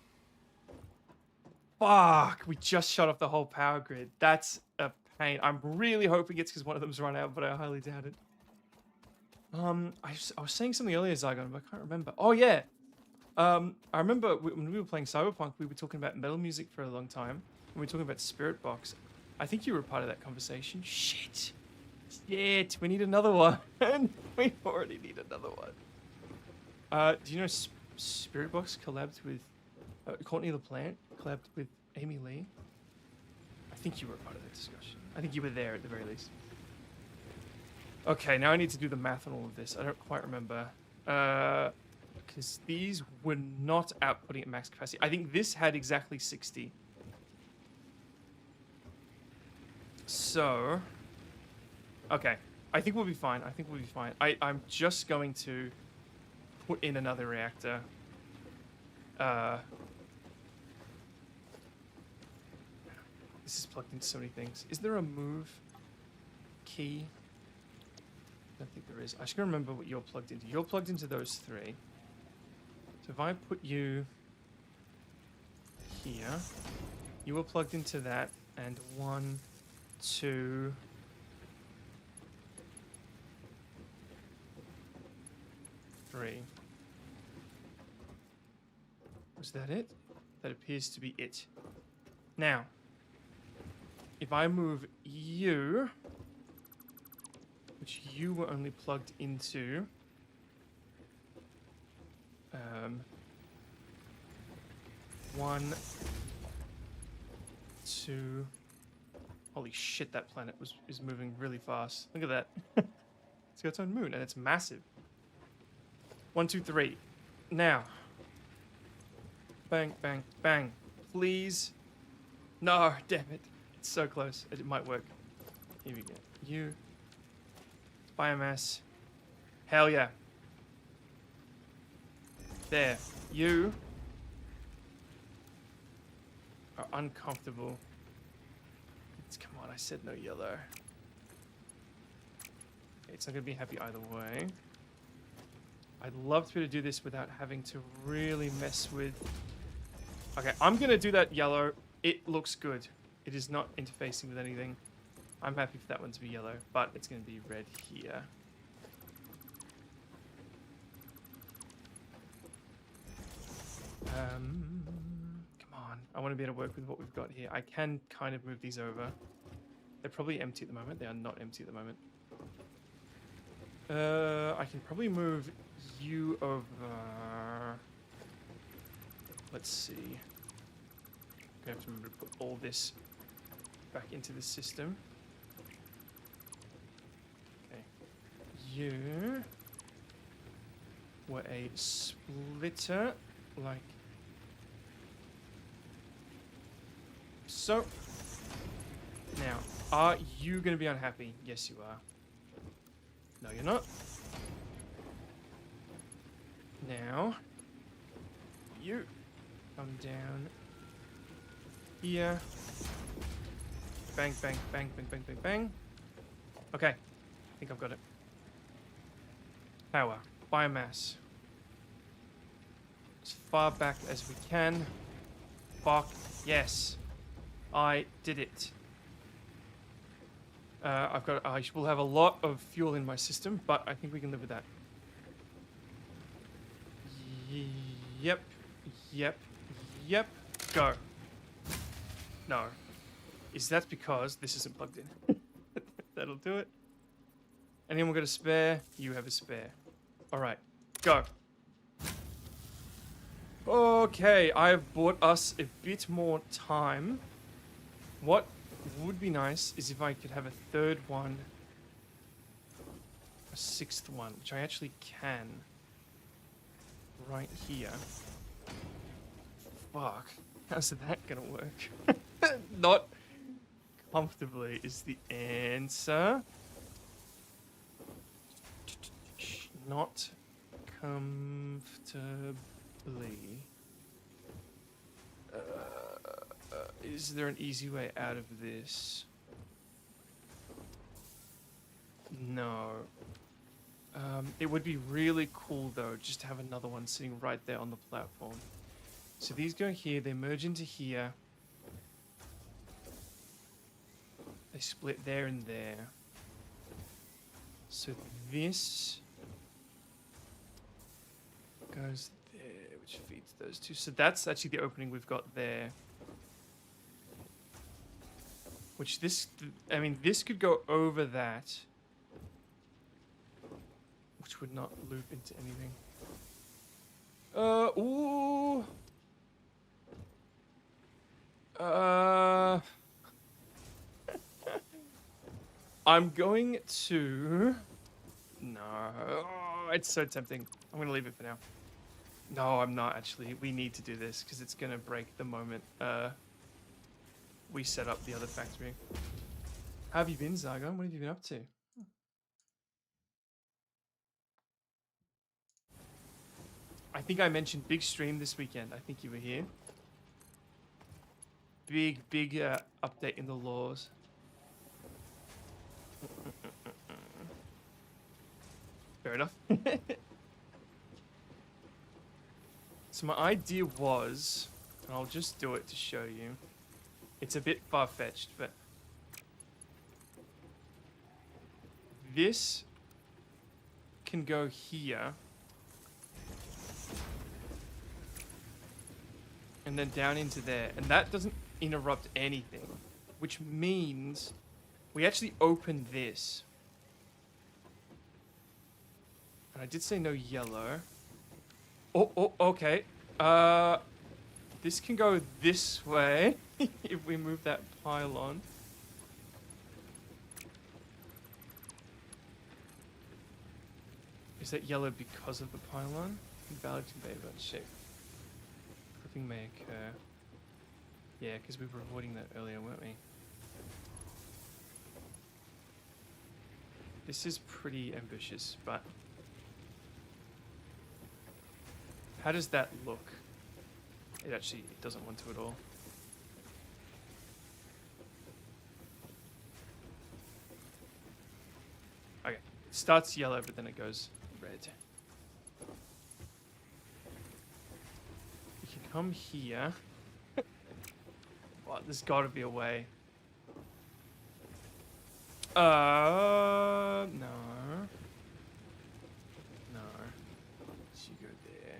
S1: Fuck! We just shut off the whole power grid. That's a pain. I'm really hoping it's because one of them's run out, but I highly doubt it. I was saying something earlier, Zygon, but I can't remember. Oh, yeah. I remember when we were playing Cyberpunk, we were talking about metal music for a long time. When we were talking about Spirit Box. I think you were part of that conversation. Shit. Shit. We need another one. We already need another one. Do you know Spirit Box collabed with Courtney LaPlante? Collabed with Amy Lee? I think you were part of that discussion. I think you were there at the very least. Okay, now I need to do the math on all of this. I don't quite remember. Because these were not outputting at max capacity. I think this had exactly 60. So... Okay. I think we'll be fine. I think we'll be fine. I'm just going to put in another reactor. This is plugged into so many things. Is there a move key? I don't think there is. I just gotta remember what you're plugged into. You're plugged into those 3. So if I put you here, you were plugged into that, and 1, 2, 3. Was that it? That appears to be it. Now, if I move you, which you were only plugged into, 1, 2. Holy shit, that planet is moving really fast. Look at that. It's got its own moon, and it's massive. 1, 2, 3. Now. Bang, bang, bang. Please. No, damn it. It's so close. It might work. Here we go. You. Biomass. Hell yeah. There. You are uncomfortable. Come on, I said no yellow. Okay, it's not going to be happy either way. I'd love to be able to do this without having to really mess with... Okay, I'm going to do that yellow. It looks good. It is not interfacing with anything. I'm happy for that one to be yellow, but it's going to be red here. Come on. I want to be able to work with what we've got here. I can kind of move these over. They're probably empty at the moment. They are not empty at the moment. I can probably move you over. Let's see. I'm going to have to remember to put all this back into the system. Okay. You were a splitter, like so. Now, are you going to be unhappy? Yes, you are. No, you're not. Now, you come down here. Bang, bang, bang, bang, bang, bang, bang. Okay, I think I've got it. Power, biomass. As far back as we can. Fuck, yes. I did it. I will have a lot of fuel in my system, but I think we can live with that. Yep. Yep. Yep. Go. No. Is that because this isn't plugged in? That'll do it. Anyone got a spare? You have a spare. Alright. Go. Okay, I've bought us a bit more time. What would be nice is if I could have a third one, a sixth one, which I actually can. Right here. Fuck. How's that gonna work? Not comfortably is the answer. Not comfortably. Is there an easy way out of this? No. It would be really cool though, just to have another one sitting right there on the platform. So these go here, they merge into here. They split there and there. So this goes there, which feeds those two. So that's actually the opening we've got there. Which this, I mean, this could go over that. Which would not loop into anything. Ooh. I'm going to... No. Oh, it's so tempting. I'm going to leave it for now. No, I'm not actually. We need to do this because it's going to break the moment we set up the other factory. How have you been, Zygon? What have you been up to? I think I mentioned big stream this weekend. I think you were here. Big update in the laws. Fair enough. So my idea was, and I'll just do it to show you. It's a bit far-fetched, but this can go here. And then down into there. And that doesn't interrupt anything. Which means we actually open this. And I did say no yellow. Oh, okay. This can go this way if we move that pylon. Is that yellow because of the pylon? Invalid conveyor belt shape. Clipping may occur. Yeah, because we were avoiding that earlier, weren't we? This is pretty ambitious, but how does that look? It actually doesn't want to at all. Okay, it starts yellow, but then it goes red. You can come here. Well, there's got to be a way. No. No. So you go there.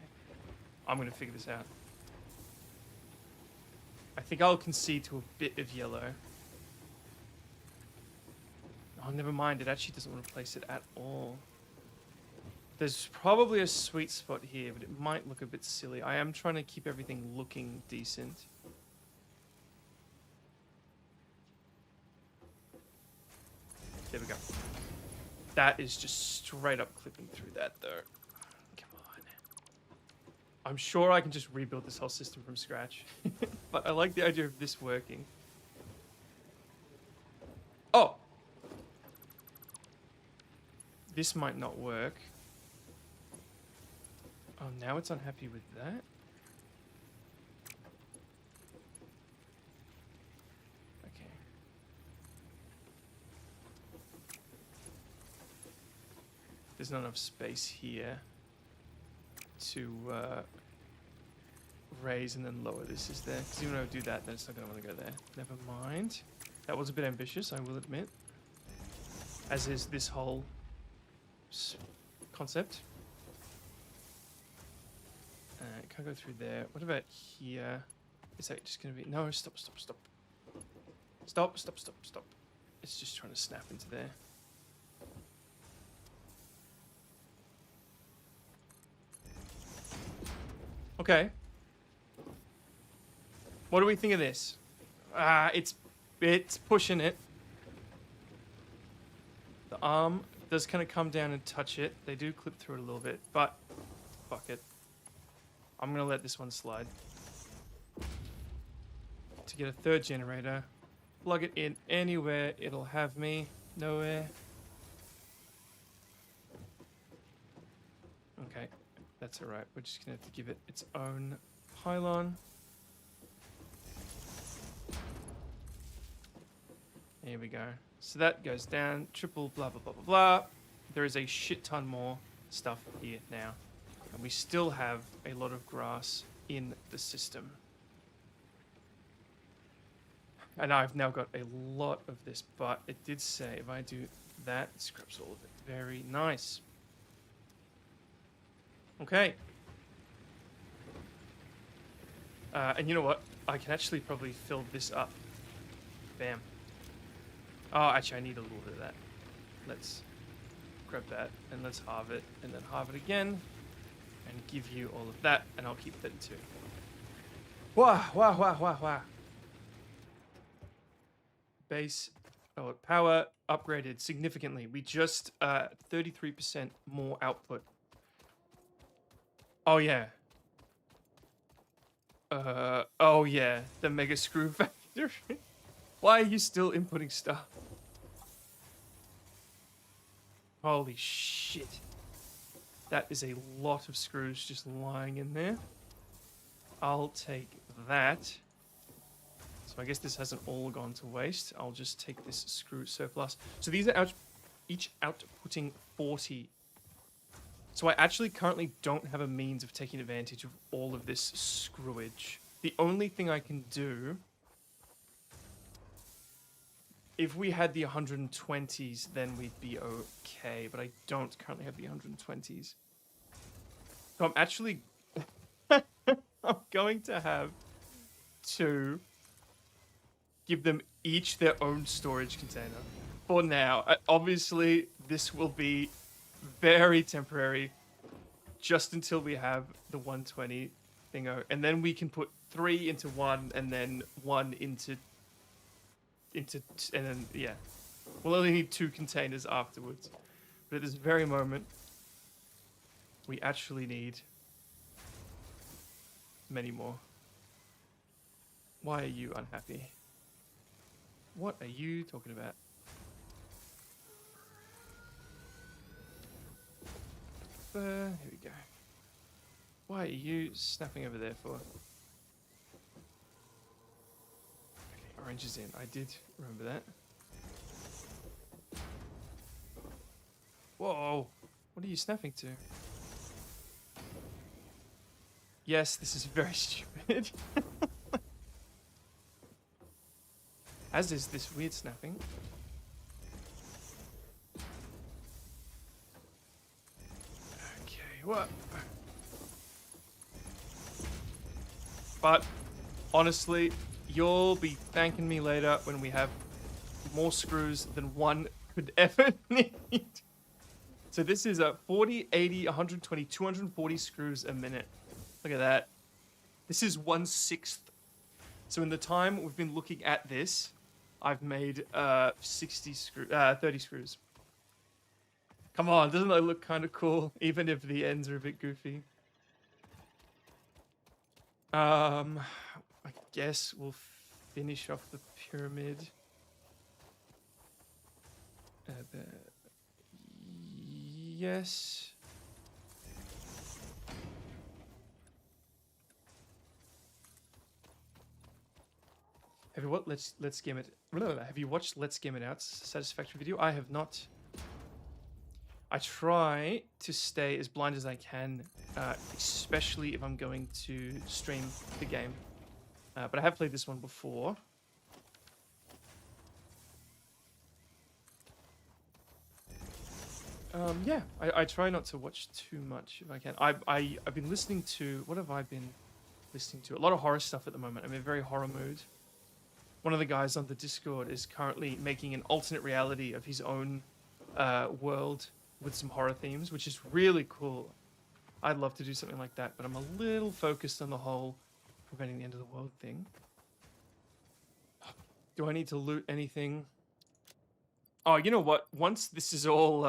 S1: I'm going to figure this out. I think I'll concede to a bit of yellow. Oh, never mind. It actually doesn't want to place it at all. There's probably a sweet spot here, but it might look a bit silly. I am trying to keep everything looking decent. There we go. That is just straight up clipping through that, though. Come on. I'm sure I can just rebuild this whole system from scratch. But I like the idea of this working. Oh! This might not work. Oh, now it's unhappy with that? Okay. There's not enough space here to raise and then lower this, is there? Because even if I do that, then it's not going to want to go there. Never mind. That was a bit ambitious, I will admit. As is this whole concept. Can't go through there. What about here? Is that just going to be... No, stop, stop, stop. Stop, stop, stop, stop. It's just trying to snap into there. Okay. What do we think of this? It's pushing it. The arm does kind of come down and touch it. They do clip through it a little bit, but fuck it. I'm going to let this one slide. To get a third generator, plug it in anywhere, it'll have me. Nowhere. Okay, that's alright. We're just going to have to give it its own pylon. Here we go. So that goes down, triple blah, blah, blah, blah, blah. There is a shit ton more stuff here now. And we still have a lot of grass in the system. And I've now got a lot of this, but it did say if I do that, it scraps all of it. Very nice. Okay. And you know what? I can actually probably fill this up. Bam. Oh, actually, I need a little bit of that. Let's grab that, and let's halve it, and then halve it again, and give you all of that, and I'll keep 32. Wow, wow, wow, wow, wow. Base power upgraded significantly. We just 33% more output. Oh, yeah. Oh, yeah. The Mega Screw Factory. Why are you still inputting stuff? Holy shit. That is a lot of screws just lying in there. I'll take that. So I guess this hasn't all gone to waste. I'll just take this screw surplus. So these are each outputting 40. So I actually currently don't have a means of taking advantage of all of this screwage. The only thing I can do... If we had the 120s, then we'd be okay. But I don't currently have the 120s. So I'm actually... I'm going to have to give them each their own storage container. For now. Obviously, this will be very temporary. Just until we have the 120 thingo. And then we can put 3 into 1 and then 1 into and then yeah, we'll only need 2 containers afterwards. But at this very moment, we actually need many more. Why are you unhappy? What are you talking about? Here we go. Why are you snapping over there for? Orange is in. I did remember that. Whoa. What are you snapping to? Yes, this is very stupid. As is this weird snapping. Okay, what? But, honestly... You'll be thanking me later when we have more screws than one could ever need. So this is a 40, 80, 120, 240 screws a minute. Look at that. This is 1/6. So in the time we've been looking at this, I've made 30 screws. Come on, doesn't that look kind of cool? Even if the ends are a bit goofy. I guess we'll finish off the pyramid. Yes. Have you what? Let's game it. Have you watched Let's Game It Out's Satisfactory video? I have not. I try to stay as blind as I can, especially if I'm going to stream the game. But I have played this one before. Yeah, I try not to watch too much if I can. I've been listening to, what have I been listening to? A lot of horror stuff at the moment. I'm in a very horror mood. One of the guys on the Discord is currently making an alternate reality of his own world with some horror themes, which is really cool. I'd love to do something like that, but I'm a little focused on the whole preventing the end of the world thing. Do I need to loot anything? Oh, you know what? Once this is all...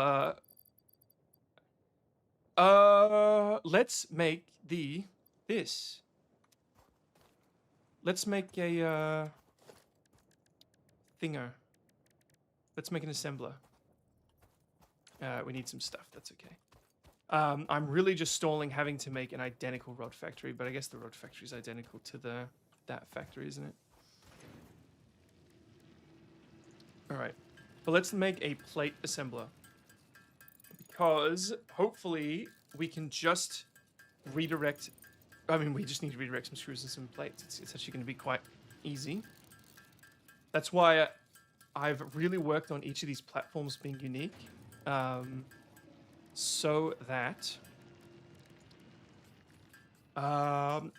S1: let's make this. Let's make a, thinger. Let's make an assembler. We need some stuff, that's okay. I'm really just stalling having to make an identical rod factory, but I guess the rod factory is identical to that factory, isn't it? Alright, but let's make a plate assembler. Because hopefully we can just redirect... I mean, we just need to redirect some screws and some plates. It's actually going to be quite easy. That's why I've really worked on each of these platforms being unique. So that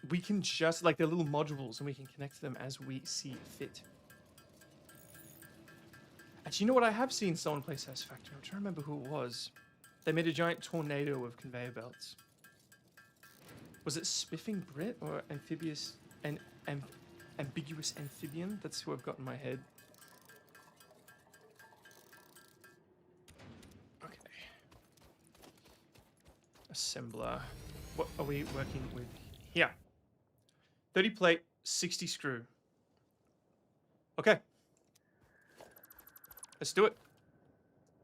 S1: we can just, like, they're little modules and we can connect them as we see fit. Actually, you know what? I have seen someone play Satisfactory. I'm trying to remember who it was. They made a giant tornado of conveyor belts. Was it Spiffing Brit or Amphibious and Ambiguous Amphibian? That's who I've got in my head. Okay. Assembler. What are we working with here? 30 plate, 60 screw. Okay. Let's do it.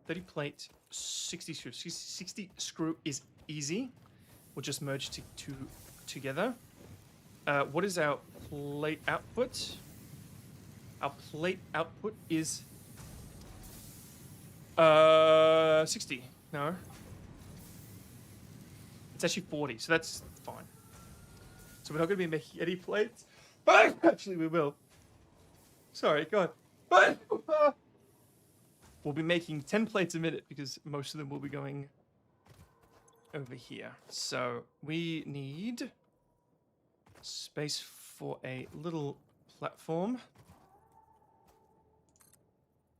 S1: 30 plate, 60 screw. 60 screw is easy. We'll just merge together. What is our plate output? Our plate output is 60. No. It's actually 40, so that's fine. So we're not going to be making any plates. But actually, we will. Sorry, go on. We'll be making 10 plates a minute because most of them will be going over here. So we need space for a little platform.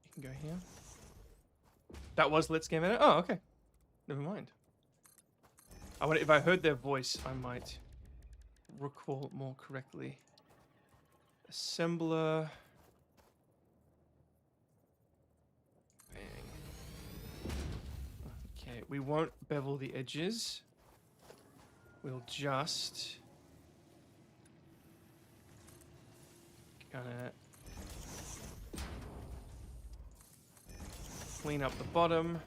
S1: You can go here. That was Let's Game Edit. Oh, okay. Never mind. I wonder if I heard their voice, I might recall more correctly. Assembler. Okay, we won't bevel the edges. We'll just gonna clean up the bottom.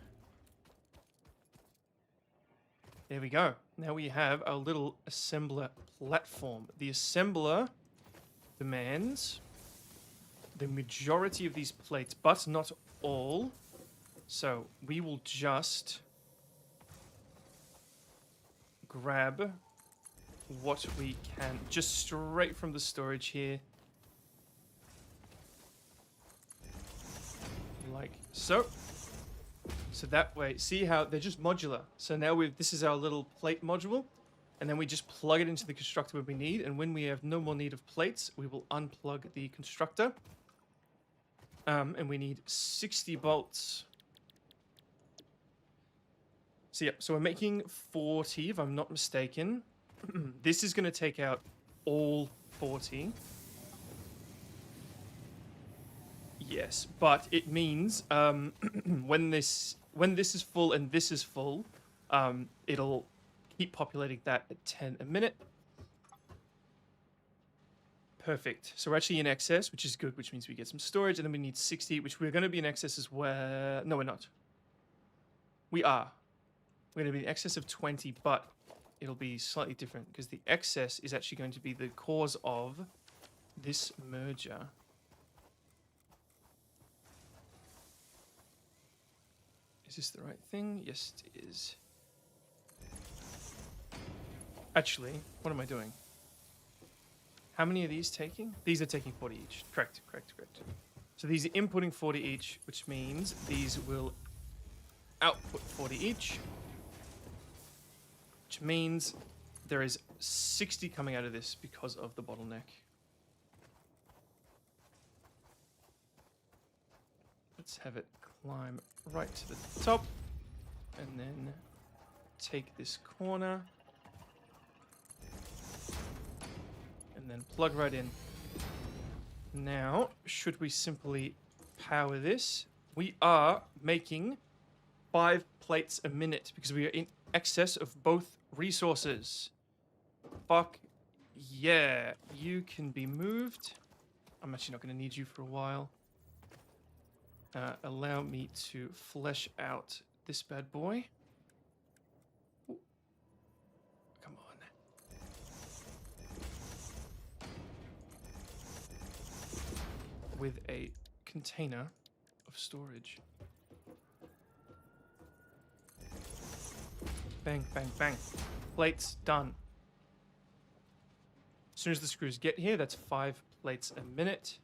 S1: There we go. Now we have our little assembler platform. The assembler demands the majority of these plates, but not all. So we will just grab what we can just straight from the storage here. Like so. So that way, see how they're just modular. So now this is our little plate module, and then we just plug it into the constructor when we need, and when we have no more need of plates, we will unplug the constructor. And we need 60 bolts. So yeah, so we're making 40, if I'm not mistaken. This is going to take out all 40. Yes, but it means when this is full and this is full, it'll keep populating that at 10 a minute. Perfect. So we're actually in excess, which is good, which means we get some storage, and then we need 60, which we're going to be in excess as well. No, we're not. We are. We're going to be in excess of 20, but it'll be slightly different because the excess is actually going to be the cause of this merger. Is this the right thing? Yes, it is. Actually, what am I doing? How many are these taking? These are taking 40 each. Correct. So these are inputting 40 each, which means these will output 40 each. Which means there is 60 coming out of this because of the bottleneck. Let's have it climb right to the top. And then take this corner. And then plug right in. Now, should we simply power this? We are making 5 plates a minute because we are in excess of both resources. Fuck yeah. You can be moved. I'm actually not going to need you for a while. Allow me to flesh out this bad boy. Ooh. Come on. With a container of storage. Bang, bang, bang. Plates done. As soon as the screws get here, that's 5 plates a minute.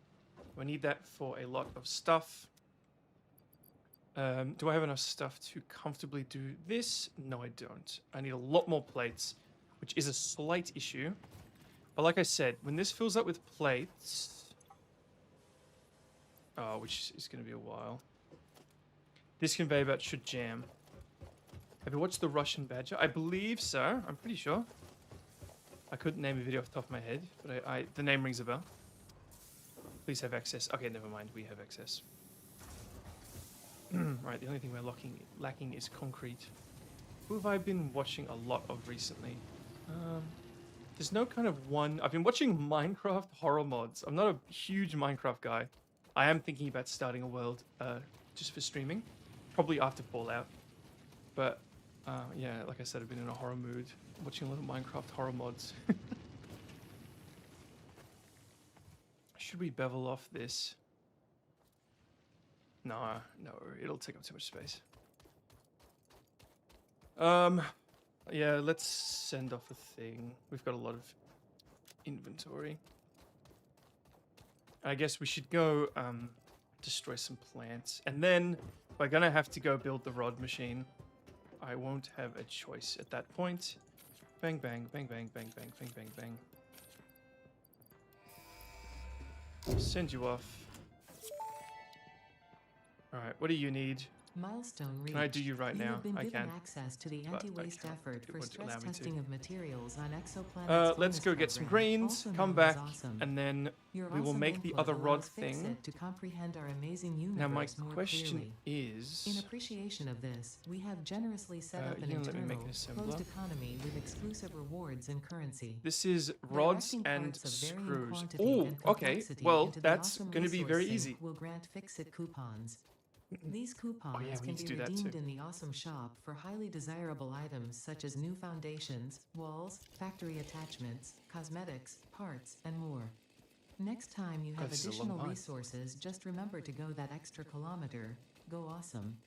S1: We need that for a lot of stuff. Do I have enough stuff to comfortably do this? No, I don't. I need a lot more plates, which is a slight issue. But like I said, when this fills up with plates... Oh, which is going to be a while. This conveyor belt should jam. Have you watched The Russian Badger? I believe so. I'm pretty sure. I couldn't name a video off the top of my head, but the name rings a bell. Please have access. Okay, never mind. We have access. Right, the only thing we're lacking is concrete. Who have I been watching a lot of recently? There's no kind of one... I've been watching Minecraft horror mods. I'm not a huge Minecraft guy. I am thinking about starting a world just for streaming. Probably after Fallout. But, yeah, like I said, I've been in a horror mood. Watching a lot of Minecraft horror mods. Should we bevel off this? No, it'll take up too much space. Yeah, let's send off a thing. We've got a lot of inventory. I guess we should go destroy some plants. And then we're gonna have to go build the rod machine. I won't have a choice at that point. Bang, bang, bang, bang, bang, bang, bang, bang, bang. Send you off. Alright, what do you need?
S2: Milestone reached.
S1: Can I do you right
S2: You
S1: now?
S2: have been
S1: I
S2: given
S1: can.
S2: access to the
S1: But I
S2: anti-waste
S1: can't.
S2: effort
S1: It
S2: for
S1: won't allow
S2: stress
S1: me to.
S2: testing of materials on exoplanets.
S1: Let's go get some grains, come back, and then we will make the other rod thing.
S2: To comprehend our amazing universe
S1: Now my
S2: more
S1: question
S2: clearly.
S1: is...
S2: In appreciation of this, we have generously set up an
S1: you let me
S2: internal,
S1: make an assembler.
S2: closed economy with exclusive rewards and currency.
S1: This is rods
S2: Directing
S1: and
S2: parts of varying
S1: screws.
S2: quantity
S1: Oh,
S2: and
S1: okay.
S2: complexity
S1: Well,
S2: into the
S1: that's
S2: awesome
S1: going to be very
S2: resource
S1: easy.
S2: sink will grant fix-it coupons. These coupons
S1: we
S2: can
S1: need to
S2: be
S1: do that
S2: redeemed
S1: too.
S2: in the awesome shop for highly desirable items such as new foundations, walls, factory attachments, cosmetics, parts, and more. Next time you have
S1: this is a long
S2: additional
S1: line.
S2: resources, just remember to go that extra kilometer. Go awesome.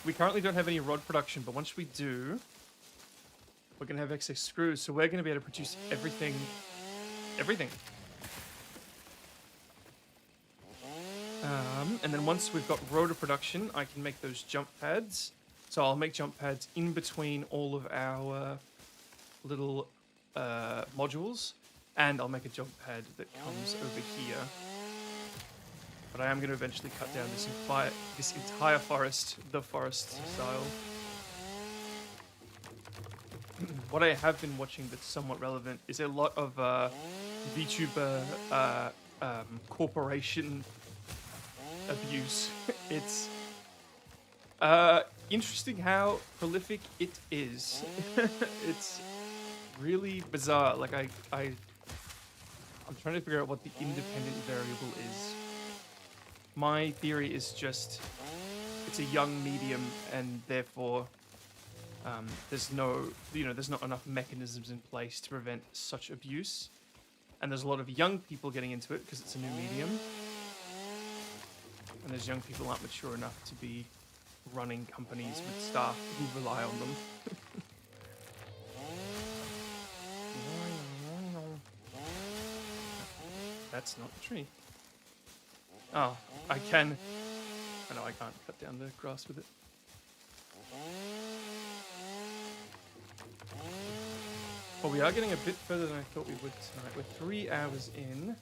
S1: We currently don't have any rod production, but once we do, we're going to have excess screws, so we're going to be able to produce everything. Everything. And then once we've got rotor production, I can make those jump pads. So I'll make jump pads in between all of our little modules, and I'll make a jump pad that comes over here. But I am going to eventually cut down this entire forest, the forest style. What I have been watching that's somewhat relevant is a lot of VTuber corporation abuse. It's interesting how prolific it is. It's really bizarre. Like I'm trying to figure out what the independent variable is. My theory is just it's a young medium, and therefore there's not enough mechanisms in place to prevent such abuse. And there's a lot of young people getting into it because it's a new medium. and those young people aren't mature enough to be running companies with staff who rely on them. That's not a tree. Oh, I can. Oh, no, I can't cut down the grass with it. Well, we are getting a bit further than I thought we would tonight. We're 3 hours in.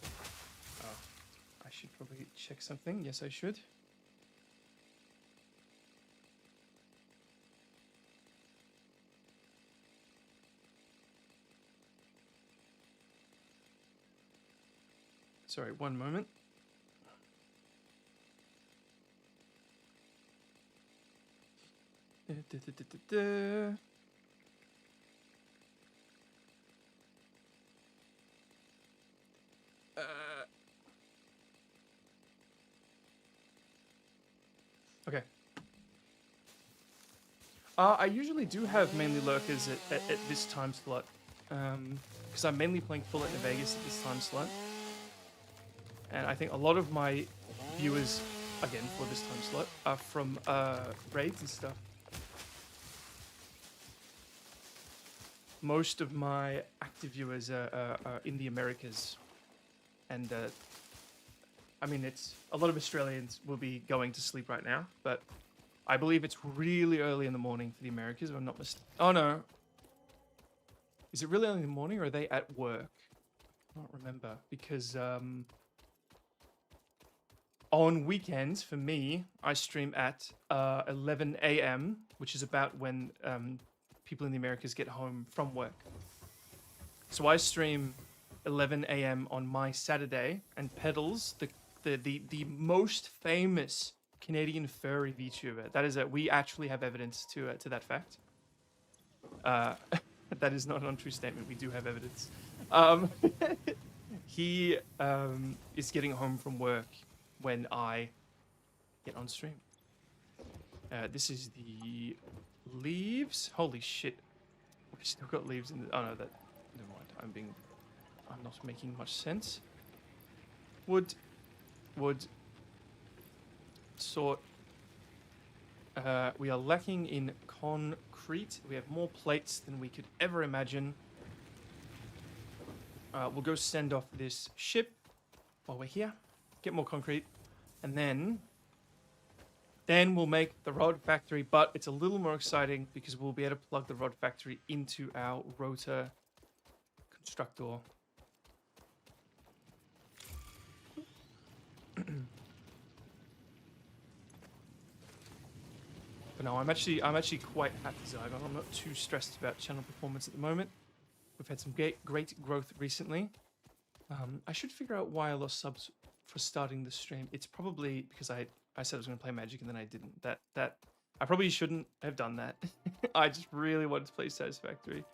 S1: Oh, I should probably check something. Yes, I should. Sorry, one moment. Okay. I usually do have mainly lurkers at this time slot. Because I'm mainly playing full at New Vegas at this time slot. And I think a lot of my viewers, again, for this time slot, are from raids and stuff. Most of my active viewers are in the Americas. And, I mean, it's a lot of Australians will be going to sleep right now, but I believe it's really early in the morning for the Americas, if I'm not mistaken. Oh, no. Is it really early in the morning, or are they at work? I don't remember, because, on weekends, for me, I stream at 11 a.m., which is about when people in the Americas get home from work. So I stream 11 a.m. on my Saturday, and Pedals, the most famous Canadian furry VTuber. That is that we actually have evidence to that fact. That is not an untrue statement. We do have evidence. He is getting home from work when I get on stream. This is the leaves. Holy shit. We've still got leaves in the... Oh, no, that... Never mind. I'm not making much sense. Wood. Sort. We are lacking in concrete. We have more plates than we could ever imagine. We'll go send off this ship while we're here. Get more concrete. And then we'll make the rod factory, but it's a little more exciting because we'll be able to plug the rod factory into our rotor constructor. But no, I'm actually quite happy, Zygon. I'm not too stressed about channel performance at the moment. We've had some great growth recently. I should figure out why I lost subs for starting the stream. It's probably because I said I was going to play Magic and then I didn't. That I probably shouldn't have done that. I just really wanted to play Satisfactory.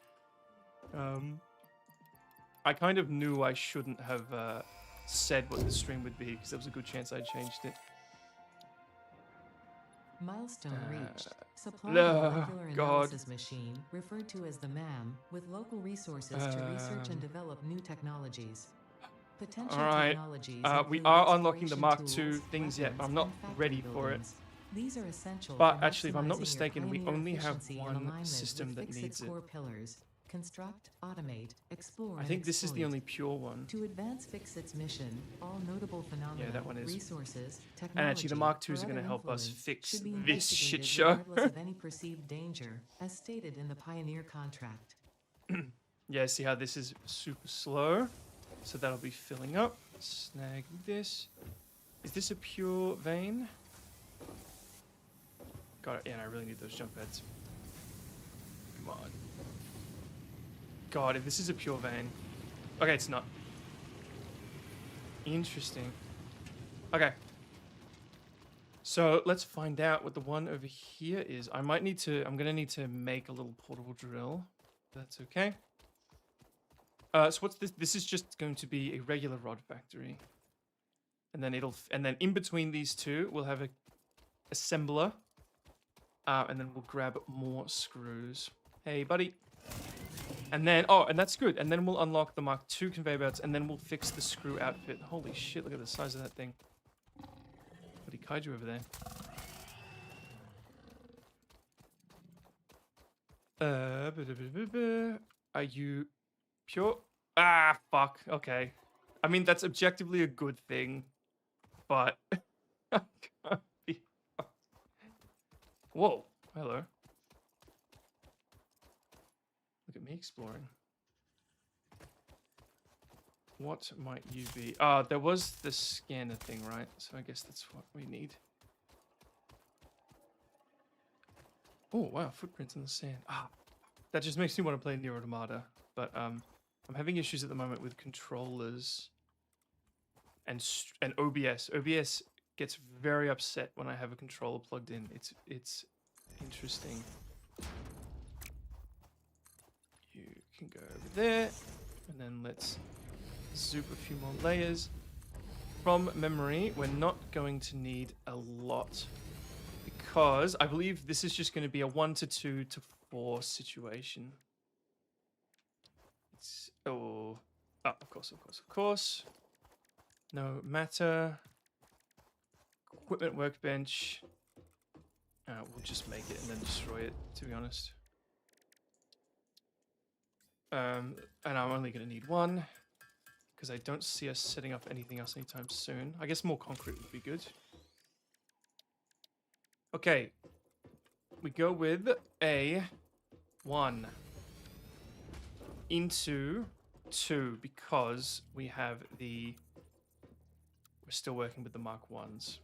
S1: I kind of knew I shouldn't have said what the stream would be because there was a good chance I changed it.
S2: Milestone reached. Supply a molecular analysis machine, referred to as the MAM, with local resources to research and develop new technologies. Potential technologies
S1: we are unlocking the Mark II things yet, but I'm not ready for it.
S2: These are essential.
S1: But actually, if I'm not mistaken, we only have one system that needs it.
S2: Pillars. Construct, automate, explore.
S1: I think this is the only pure one.
S2: To advance Fixit's mission, all notable phenomena,
S1: yeah, that one is.
S2: Resources, technology,
S1: and actually, the Mark IIs are going to help us fix this shit show.
S2: Regardless of any perceived danger, as stated in the Pioneer contract.
S1: Yeah, see how this is super slow? So that'll be filling up. Snag this. Is this a pure vein? Got it. Yeah, and I really need those jump pads. Come on. God, if this is a pure vein. Okay, it's not. Interesting. Okay. So let's find out what the one over here is. I'm gonna need to make a little portable drill. That's okay. So what's this? This is just going to be a regular rod factory. And then in between these two, we'll have a assembler. And then we'll grab more screws. Hey, buddy. And then, and that's good. And then we'll unlock the Mark II conveyor belts, and then we'll fix the screw outfit. Holy shit, look at the size of that thing. bloody kaiju over there. Are you pure? Ah, fuck. Okay. I mean, that's objectively a good thing, but I can't be. Whoa. Hello. Look at me exploring. What might you be? Ah, there was the scanner thing, right? So I guess that's what we need. Oh, wow. Footprints in the sand. Ah, that just makes me want to play Nier Automata. But I'm having issues at the moment with controllers and OBS. OBS gets very upset when I have a controller plugged in. It's interesting. You can go over there, and then let's zoop a few more layers. From memory, we're not going to need a lot because I believe this is just going to be a 1 to 2 to 4 situation. Of course. No matter. Equipment workbench. We'll just make it and then destroy it, to be honest. And I'm only going to need 1. Because I don't see us setting up anything else anytime soon. I guess more concrete would be good. Okay. We go with a 1 into 2 because we have the... We're still working with the Mark 1s.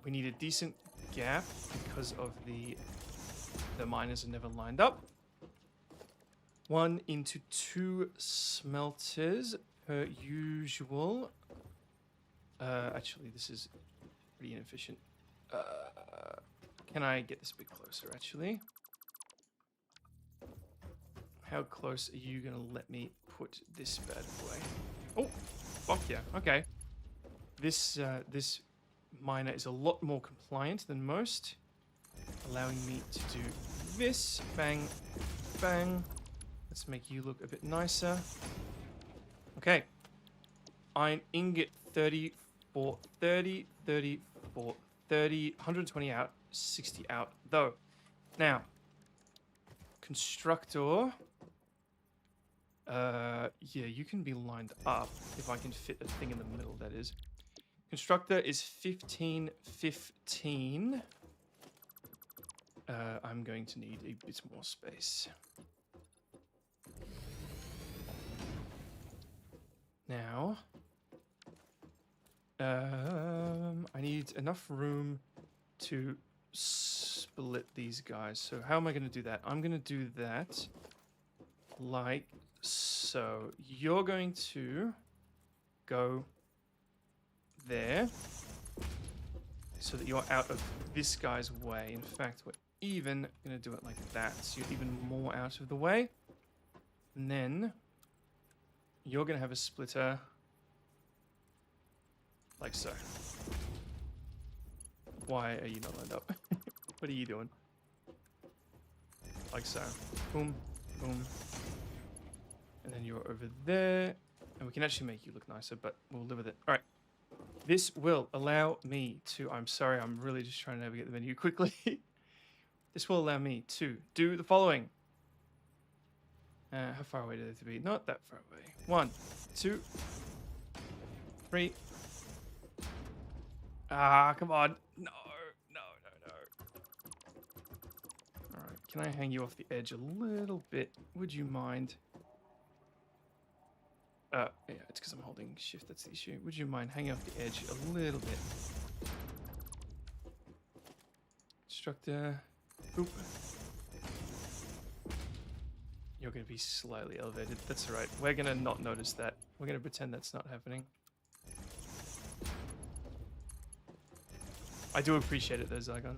S1: We need a decent gap because of the miners are never lined up. 1 into 2 smelters per usual. Actually, this is pretty inefficient. Can I get this a bit closer, actually? How close are you going to let me put this bad boy? Oh, fuck yeah. Okay. This miner is a lot more compliant than most, allowing me to do this. Bang, bang. Let's make you look a bit nicer. Okay. Iron ingot 34, 30, 34, 30, 120 out, 60 out, though. Now, constructor. Yeah, you can be lined up if I can fit a thing in the middle, that is. Constructor is 15, 15. I'm going to need a bit more space. Now, I need enough room to split these guys. So how am I going to do that? I'm going to do that like so. You're going to go there so that you're out of this guy's way. In fact, we're even going to do it like that. So you're even more out of the way. And then you're going to have a splitter like so. Why are you not lined up? What are you doing? Like so. Boom, boom. And then you're over there. And we can actually make you look nicer, but we'll live with it. All right. This will allow me to... I'm sorry, I'm really just trying to navigate the menu quickly. This will allow me to do the following. How far away do they have to be? Not that far away. 1, 2, 3. Ah, come on. No, no, no, no. All right, can I hang you off the edge a little bit? Would you mind? Yeah, it's because I'm holding shift. That's the issue. Would you mind hanging off the edge a little bit? Constructor. Boop. You're going to be slightly elevated. That's all right. We're going to not notice that. We're going to pretend that's not happening. I do appreciate it though, Zygon.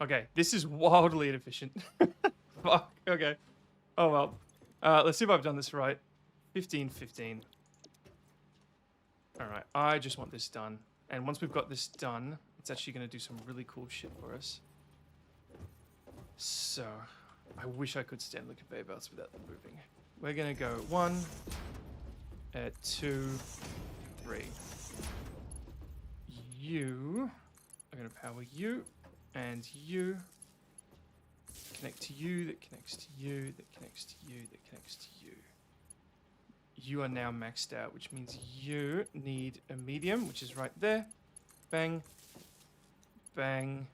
S1: Okay, this is wildly inefficient. Fuck, okay. Oh well. Let's see if I've done this right. 15, 15. Alright, I just want this done. And once we've got this done, it's actually going to do some really cool shit for us. So, I wish I could stand the conveyor belts without them moving. We're going to go 1, 2, 3. You are going to power you and you. Connect to you, that connects to you, that connects to you, that connects to you. You are now maxed out, which means you need a medium, which is right there. Bang. Bang.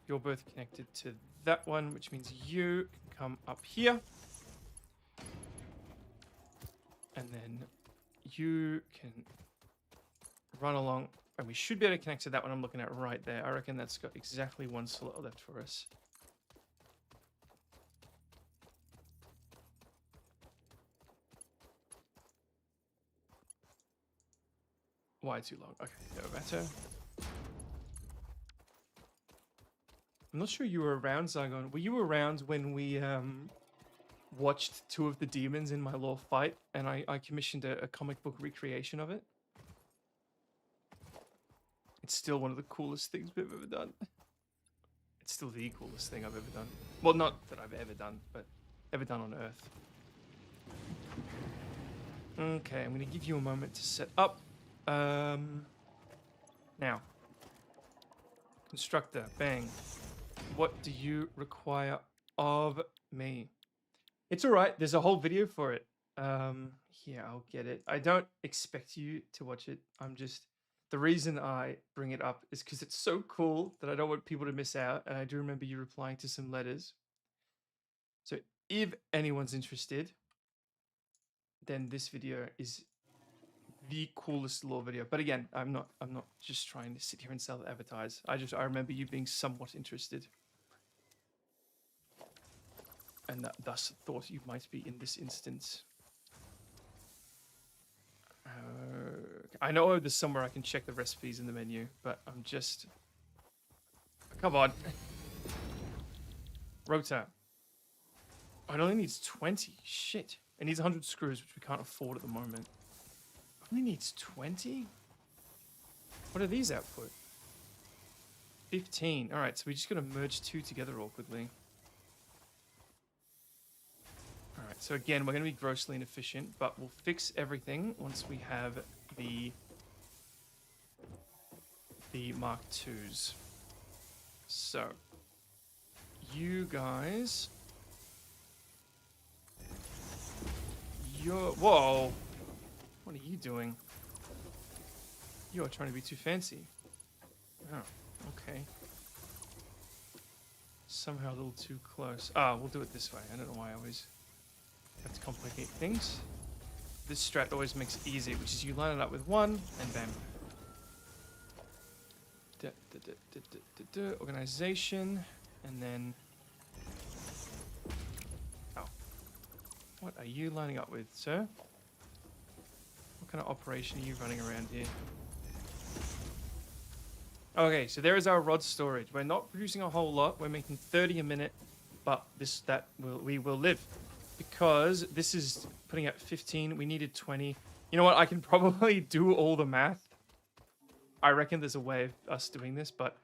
S1: You're both connected to that one, which means you can come up here. And then you can run along. And we should be able to connect to that one I'm looking at right there. I reckon that's got exactly one slot left for us. Why too long? Okay, no matter. I'm not sure you were around, Zygon. Were you around when we watched 2 of the demons in my lore fight and I commissioned a comic book recreation of it? It's still one of the coolest things we've ever done. It's still the coolest thing I've ever done. Well, not that I've ever done, but ever done on Earth. Okay, I'm going to give you a moment to set up. Now, constructor, bang. What do you require of me? It's all right. There's a whole video for it. Here, I'll get it. I don't expect you to watch it. The reason I bring it up is because it's so cool that I don't want people to miss out. And I do remember you replying to some letters. So if anyone's interested, then this video is the coolest lore video. But again, I'm not just trying to sit here and sell advertise. I remember you being somewhat interested. And thus thought you might be in this instance. I know there's somewhere I can check the recipes in the menu, but I'm just... Come on. Rotor. Oh, it only needs 20. Shit. It needs 100 screws, which we can't afford at the moment. Only needs 20? What are these output? 15. Alright, so we just gotta merge 2 together awkwardly. Alright, so again, we're gonna be grossly inefficient, but we'll fix everything once we have the Mark IIs. So, you guys... Whoa! What are you doing? You are trying to be too fancy. Oh, okay. Somehow a little too close. We'll do it this way. I don't know why I always have to complicate things. This strat always makes it easy, which is you line it up with 1, and bam. Organization, and then... Oh. What are you lining up with, sir? What kind of operation are you running around here? Okay, so there is our rod storage. We're not producing a whole lot. We're making 30 a minute, but we will live. Because this is putting out 15, we needed 20. You know what? I can probably do all the math. I reckon there's a way of us doing this, but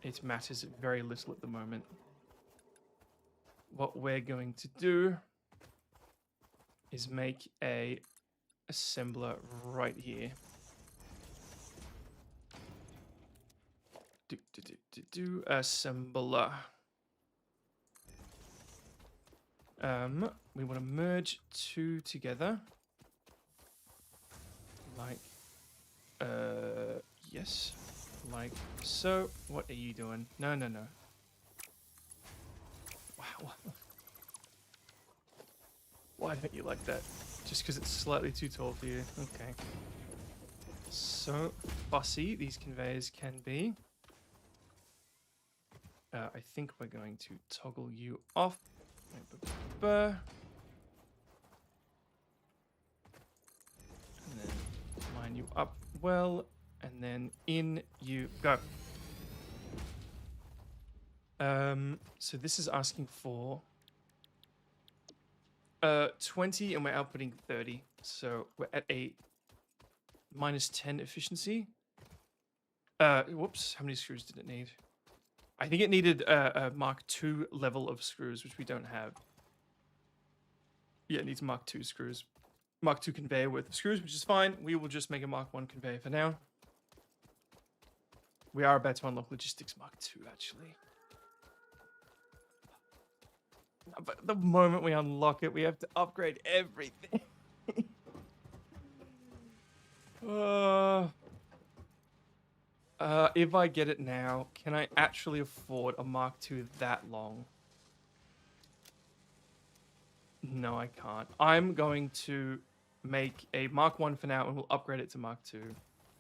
S1: it matters very little at the moment. What we're going to do is make a assembler right here. Assembler. We want to merge 2 together. Like, yes. Like so. What are you doing? No. Wow. Why don't you like that? Just because it's slightly too tall for you. Okay. So fussy these conveyors can be. I think we're going to toggle you off. And then line you up well, and then in you go. So this is asking for 20, and we're outputting 30. So we're at a -10 efficiency. Whoops, how many screws did it need? I think it needed a Mark II level of screws, which we don't have. Yeah, it needs Mark II screws. Mark II conveyor worth of screws, which is fine. We will just make a Mark I conveyor for now. We are about to unlock Logistics Mark II, actually. But the moment we unlock it, we have to upgrade everything. If I get it now, can I actually afford a Mark II that long? No, I can't. I'm going to make a Mark I for now, and we'll upgrade it to Mark II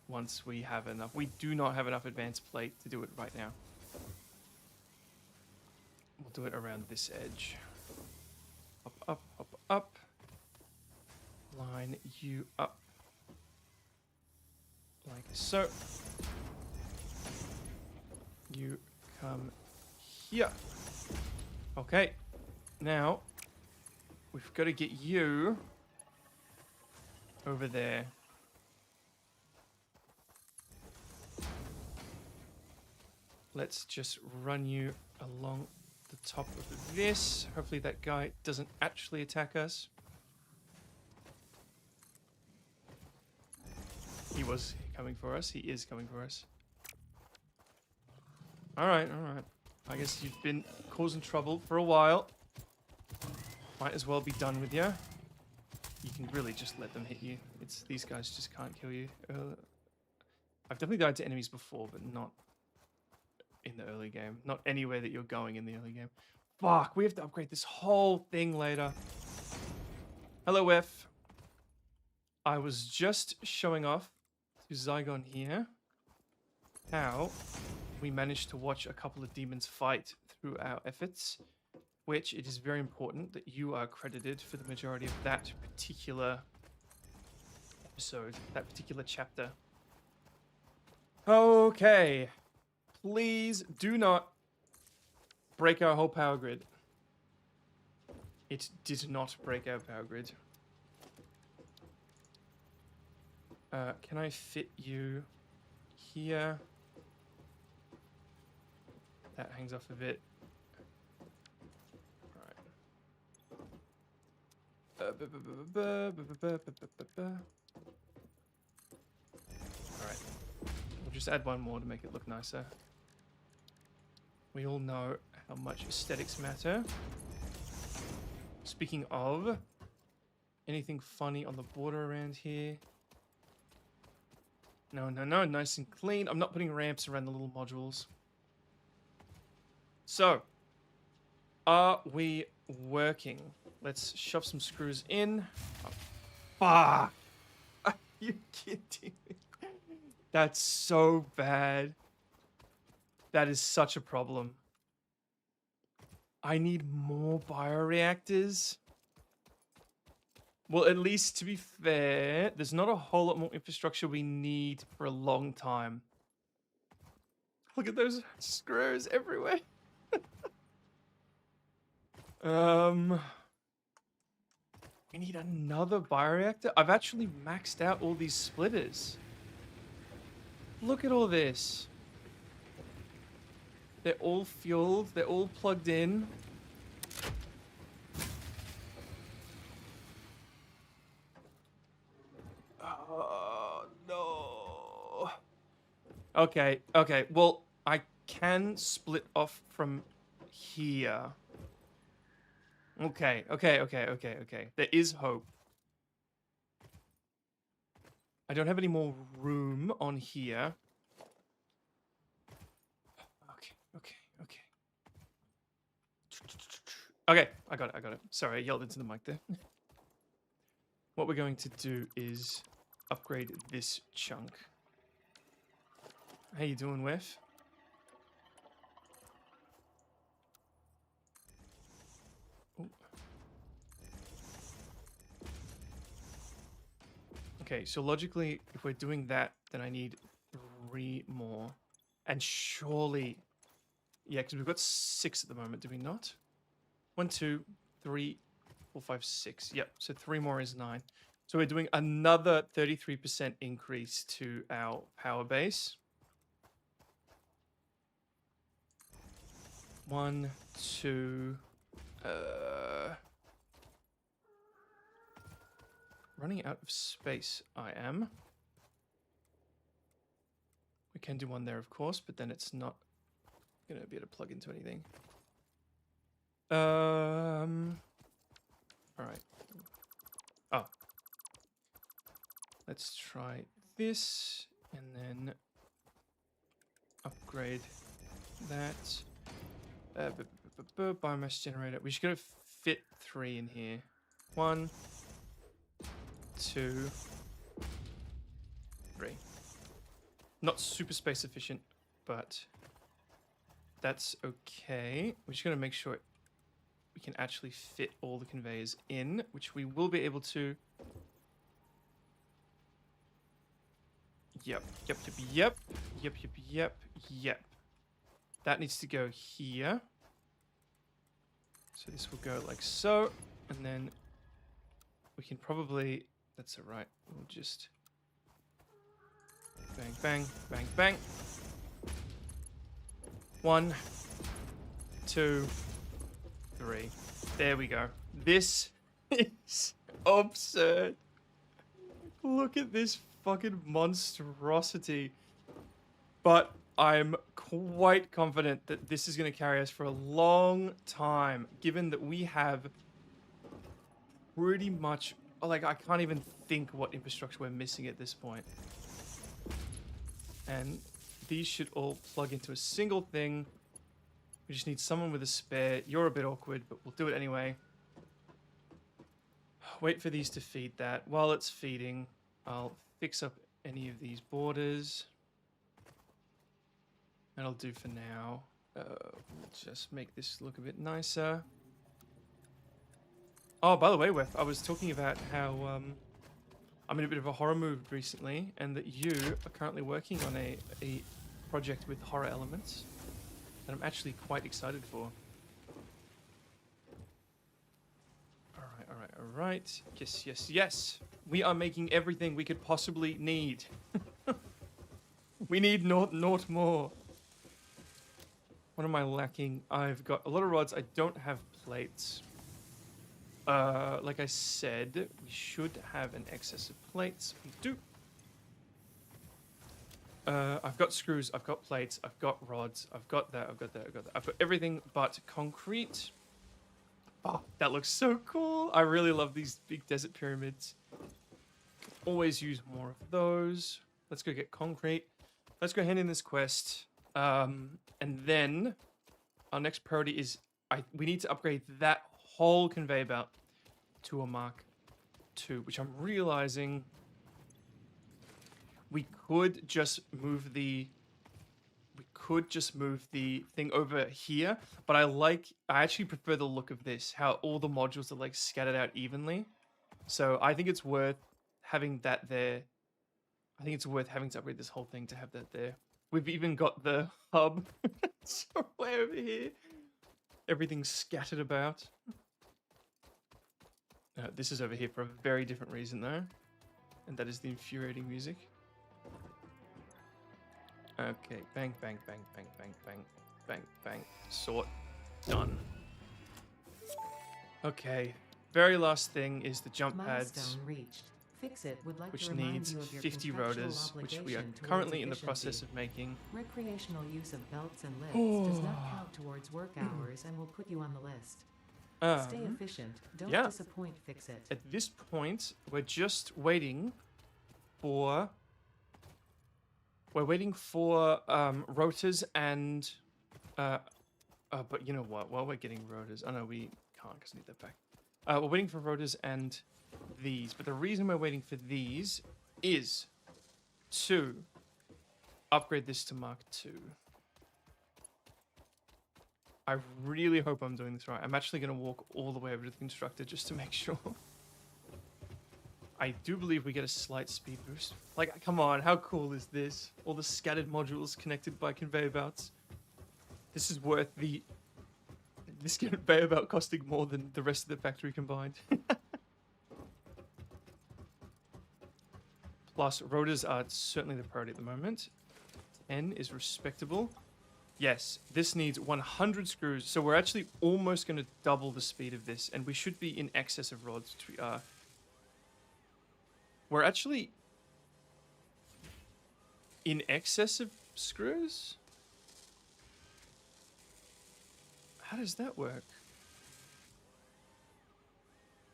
S1: once we have enough. We do not have enough advanced plate to do it right now. We'll do it around this edge. Up, up, up, up. Line you up. Like so. You come here. Okay. Now, we've got to get you over there. Let's just run you along the top of this. Hopefully that guy doesn't actually attack us. He was coming for us. He is coming for us. Alright, alright. I guess you've been causing trouble for a while. Might as well be done with you. You can really just let them hit you. These guys just can't kill you. I've definitely died to enemies before, but not in the early game. Not anywhere that you're going in the early game. Fuck, we have to upgrade this whole thing later. Hello, F. I was just showing off to Zygon here how we managed to watch a couple of demons fight through our efforts, which it is very important that you are credited for the majority of that particular episode, that particular chapter. Okay. Please do not break our whole power grid. It did not break our power grid. Can I fit you here? That hangs off a bit. Alright. Alright. We'll just add one more to make it look nicer. We all know how much aesthetics matter. Speaking of, anything funny on the border around here? No, no, no, nice and clean. I'm not putting ramps around the little modules. So, are we working? Let's shove some screws in. Oh, fuck! Are you kidding me? That's so bad. That is such a problem. I need more bioreactors. Well, at least to be fair, there's not a whole lot more infrastructure we need for a long time. Look at those screws everywhere. We need another bioreactor. I've actually maxed out all these splitters. Look at all this. They're all fueled. They're all plugged in. Oh, no. Okay, okay. Well, I can split off from here. Okay, okay, okay, okay, okay. There is hope. I don't have any more room on here. Okay, okay, okay. Okay, I got it, I got it. Sorry, I yelled into the mic there. What we're going to do is upgrade this chunk. How you doing, Wef? Okay, so logically, if we're doing that, then I need 3 more. And surely... Yeah, because we've got 6 at the moment, do we not? 1, 2, 3, 4, 5, 6. Yep, so 3 more is 9. So we're doing another 33% increase to our power base. 1, 2... running out of space. I am. We can do one there, of course, but then it's not going to be able to plug into anything. All right. Oh. Let's try this and then upgrade that. Biomass generator. We're just going to fit 3 in here. 1, 2, 3. Not super space efficient, but that's okay. We're just going to make sure we can actually fit all the conveyors in, which we will be able to. Yep. That needs to go here. So this will go like so, and then we can probably, that's all right. We'll just bang, bang, bang, bang. 1, 2, 3. There we go. This is absurd. Look at this fucking monstrosity. But I'm quite confident that this is going to carry us for a long time, given that we have pretty much, like, I can't even think what infrastructure we're missing at this point. And these should all plug into a single thing. We just need someone with a spare. You're a bit awkward, but we'll do it anyway. Wait for these to feed that. While it's feeding, I'll fix up any of these borders. That'll do for now. We'll just make this look a bit nicer. Oh, by the way, Wef, I was talking about how I'm in a bit of a horror mood recently, and that you are currently working on a project with horror elements that I'm actually quite excited for. All right. Yes. We are making everything we could possibly need. We need naught more. What am I lacking? I've got a lot of rods. I don't have plates. Like I said, we should have an excess of plates. We do. I've got screws. I've got plates. I've got rods. I've got that. I've got everything but concrete. Oh, that looks so cool. I really love these big desert pyramids. Always use more of those. Let's go get concrete. Let's go hand in this quest. And then our next priority is we need to upgrade that whole conveyor belt to a Mark II, which I'm realizing we could just move the thing over here, but I actually prefer the look of this, how all the modules are like scattered out evenly. So I think it's worth having that there. I think it's worth having to upgrade this whole thing to have that there. We've even got the hub somewhere over here. Everything's scattered about. This is over here for a very different reason though. And that is the infuriating music. Okay, bang, bang, bang, bang, bang, bang, bang, bang. Sort. Done. Okay, very last thing is the jump pads.
S2: Milestone reached. Fix-It would like
S1: which
S2: to remind
S1: needs
S2: you of your
S1: 50
S2: contractual
S1: rotors, which we are
S2: obligation towards
S1: currently in the
S2: efficiency.
S1: process of making.
S2: Recreational use of belts and lifts does not count towards work hours and will put you on the list. Stay efficient. Don't disappoint. Fix-It.
S1: At this point, we're just waiting for... rotors and... but you know what? While we're getting rotors... Oh no, we can't because I need that back. We're waiting for rotors and these. But the reason we're waiting for these is to upgrade this to Mark II. I really hope I'm doing this right. I'm actually going to walk all the way over to the constructor just to make sure. I do believe we get a slight speed boost. Like, come on, how cool is this? All the scattered modules connected by conveyor belts. This is worth this conveyor belt costing more than the rest of the factory combined. Plus, rotors are certainly the priority at the moment. 10 is respectable. Yes, this needs 100 screws, so we're actually almost going to double the speed of this, and we should be in excess of rods, which we are. We're actually in excess of screws? How does that work?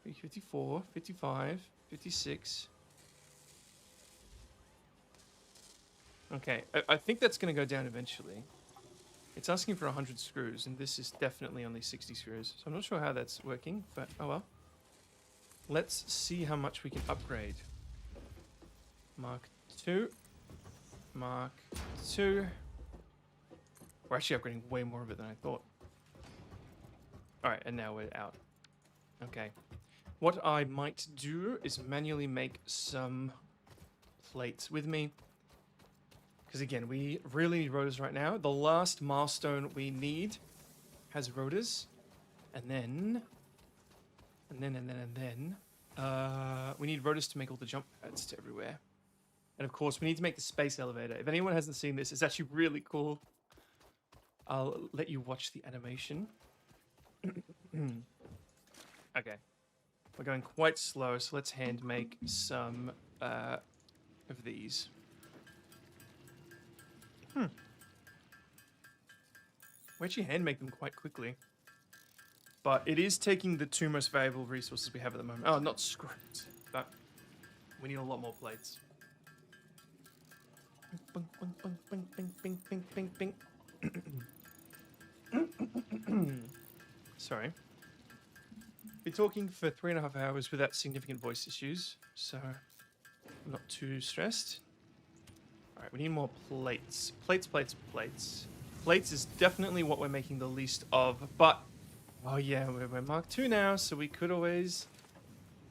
S1: 54, 55, 56. Okay, I think that's going to go down eventually. It's asking for 100 screws, and this is definitely only 60 screws. So I'm not sure how that's working, but oh well. Let's see how much we can upgrade. Mark 2. Mark 2. We're actually upgrading way more of it than I thought. Alright, and now we're out. Okay. What I might do is manually make some plates with me. Because again, we really need rotors right now. The last milestone we need has rotors. And then we need rotors to make all the jump pads to everywhere. And of course, we need to make the space elevator. If anyone hasn't seen this, it's actually really cool. I'll let you watch the animation. Okay. We're going quite slow, so let's hand make some of these. We actually hand make them quite quickly. But it is taking the two most valuable resources we have at the moment. Oh, not screws, but we need a lot more plates. Bing, bing, bing, bing, bing, bing, bing, bing. Sorry. Been talking for 3.5 hours without significant voice issues, so I'm not too stressed. Alright, we need more plates. Plates. Plates is definitely what we're making the least of, but oh yeah, we're Mark II now, so we could always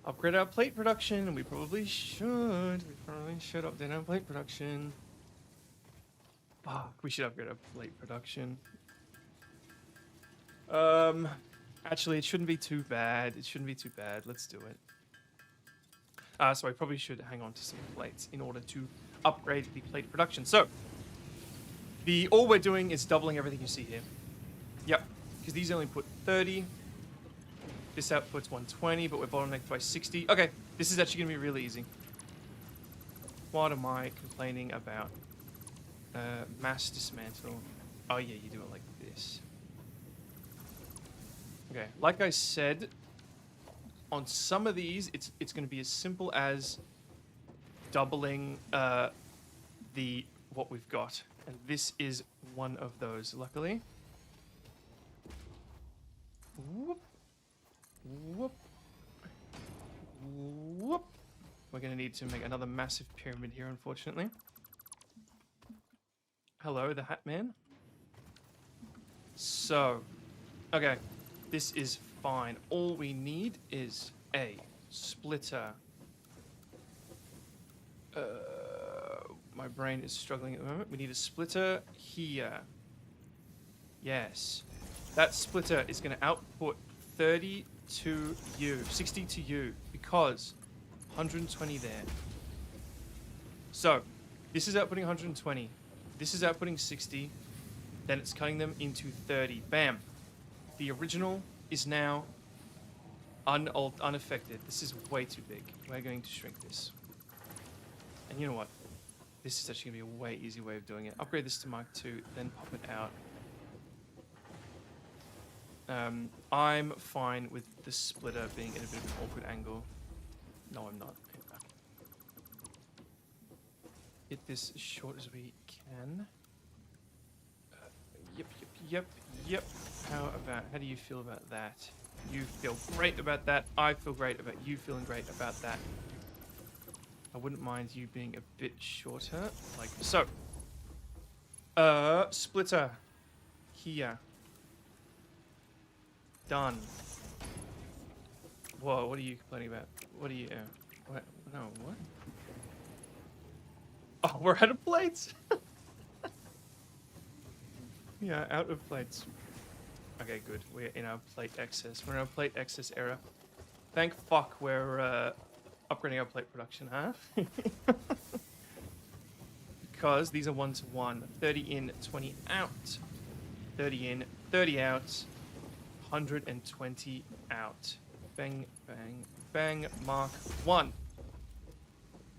S1: upgrade our plate production, and we probably should. We probably should update our plate production. Fuck, we should upgrade our plate production. Actually, it shouldn't be too bad. It shouldn't be too bad. Let's do it. So I probably should hang on to some plates in order to upgrade the plate production. So, all we're doing is doubling everything you see here. Yep, because these only put 30. This outputs 120, but we're bottlenecked by 60. Okay, this is actually going to be really easy. What am I complaining about? Mass dismantle. Oh yeah, you do it like this. Okay, like I said, on some of these, it's going to be as simple as doubling what we've got, and this is one of those. Luckily. Whoop, whoop, whoop. We're going to need to make another massive pyramid here, unfortunately. Hello, the Hat Man. So, okay. This is fine. All we need is a splitter. My brain is struggling at the moment. We need a splitter here. Yes. That splitter is going to output 30 to you, 60 to you, because 120 there. So, this is outputting 120. This is outputting 60. Then it's cutting them into 30. Bam. The original is now unaffected. This is way too big. We're going to shrink this. And you know what? This is actually going to be a way easy way of doing it. Upgrade this to Mark II, then pop it out. I'm fine with the splitter being at a bit of an awkward angle. No, I'm not. Get this as short as we can. Yep. How do you feel about that? You feel great about that. I feel great about you feeling great about that. I wouldn't mind you being a bit shorter, like so. Splitter. Here. Done. Whoa, what are you complaining about? What are you, what? No, what? Oh, we're out of plates! Yeah, out of plates. Okay, good. We're in our plate excess. We're in our plate excess era. Thank fuck we're upgrading our plate production, huh? Because these are 1-to-1. 30 in, 20 out. 30 in, 30 out. 120 out. Bang, bang, bang. Mark 1.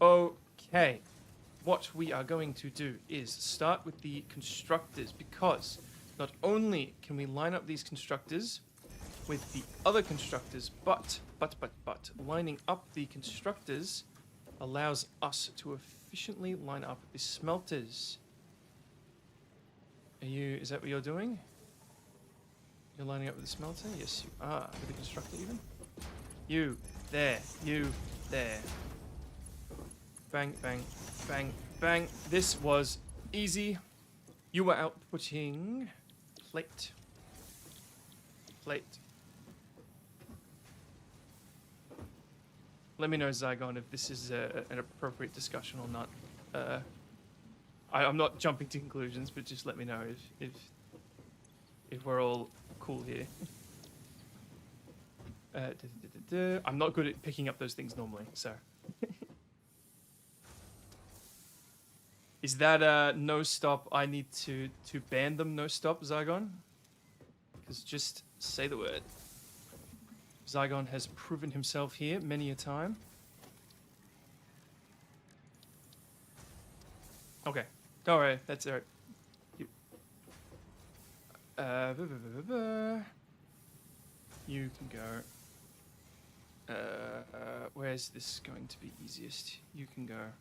S1: Okay. What we are going to do is start with the constructors, because not only can we line up these constructors with the other constructors, but lining up the constructors allows us to efficiently line up the smelters. Is that what you're doing? You're lining up with the smelter? Yes, you are. With the constructor even? You there. Bang, bang, bang, bang. This was easy. You were outputting plate. Let me know, Zygon, if this is an appropriate discussion or not. I'm not jumping to conclusions, but just let me know if we're all cool here. I'm not good at picking up those things normally, so. Is that a no stop? I need to ban them, no stop, Zygon? Because just say the word. Zygon has proven himself here many a time. Okay, don't worry, that's alright. You can go. Where's this going to be easiest? You can go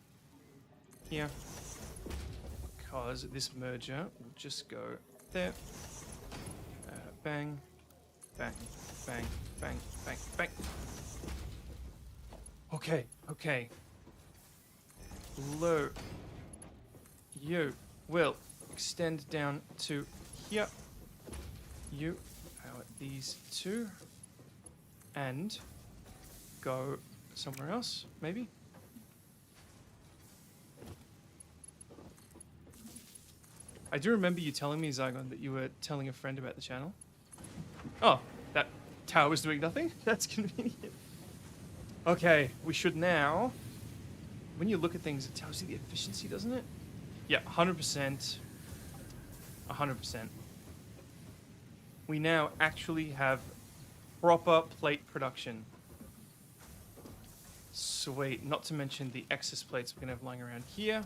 S1: here. Because this merger will just go there. Bang, bang, bang, bang, bang, bang. Okay. Low. You will extend down to here. You power these two. And go somewhere else, maybe? I do remember you telling me, Zygon, that you were telling a friend about the channel. Oh, that tower was doing nothing? That's convenient. Okay, we should now... When you look at things, it tells you the efficiency, doesn't it? Yeah, 100%. 100%. We now actually have proper plate production. Sweet. Not to mention the excess plates we're going to have lying around here.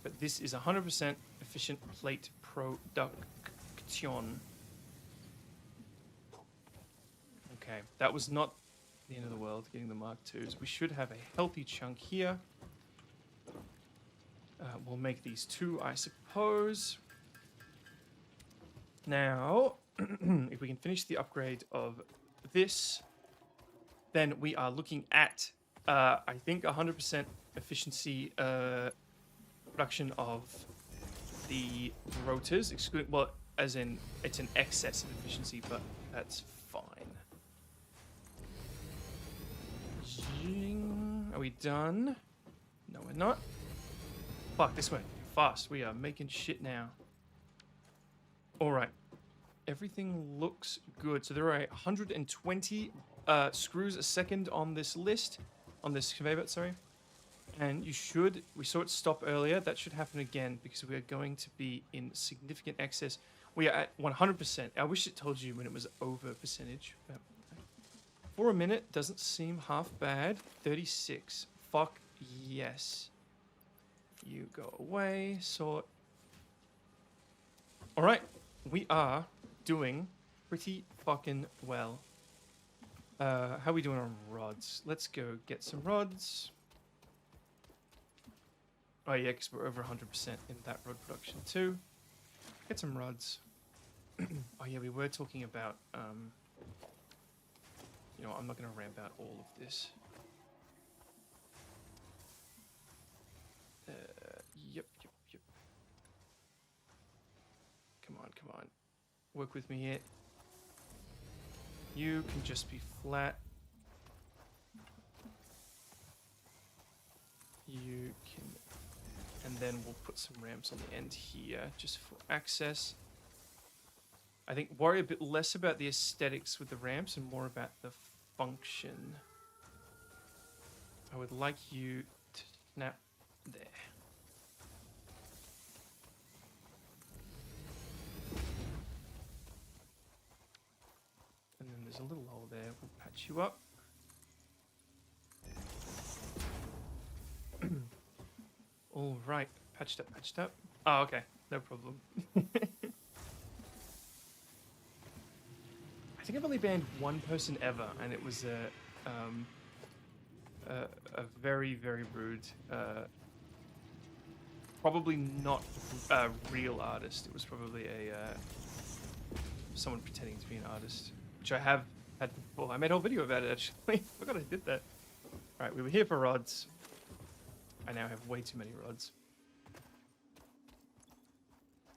S1: But this is 100% efficient plate production. Okay, that was not the end of the world, getting the Mark IIs. We should have a healthy chunk here. We'll make these two, I suppose. Now, if we can finish the upgrade of this, then we are looking at, I think, 100% efficiency production of the rotors, excluding, well, as in, it's an excess of efficiency, but that's fine. Are we done? No, we're not. Fuck, this went fast. We are making shit now. Alright. Everything looks good. So there are 120 screws a second on this list. On this conveyor belt, sorry. And you should... We saw it stop earlier. That should happen again because we are going to be in significant excess. We are at 100%. I wish it told you when it was over percentage. But for a minute, doesn't seem half bad. 36. Fuck yes. You go away. Sort. Alright. We are doing pretty fucking well. How are we doing on rods? Let's go get some rods. Oh yeah, because we're over 100% in that rod production too. Get some rods. Oh yeah, we were talking about, you know, I'm not going to ramp out all of this. Yep. Come on. Work with me here. You can just be flat. You can... And then we'll put some ramps on the end here, just for access. I think worry a bit less about the aesthetics with the ramps and more about the function. I would like you to snap there. And then there's a little hole there. We'll patch you up. All right. Patched up, patched up. Oh, okay. No problem. I think I've only banned one person ever, and it was a very, very rude, probably not a real artist. It was probably someone pretending to be an artist, which I have had before. I made a whole video about it, actually. I forgot I did that. All right, we were here for rods. I now have way too many rods.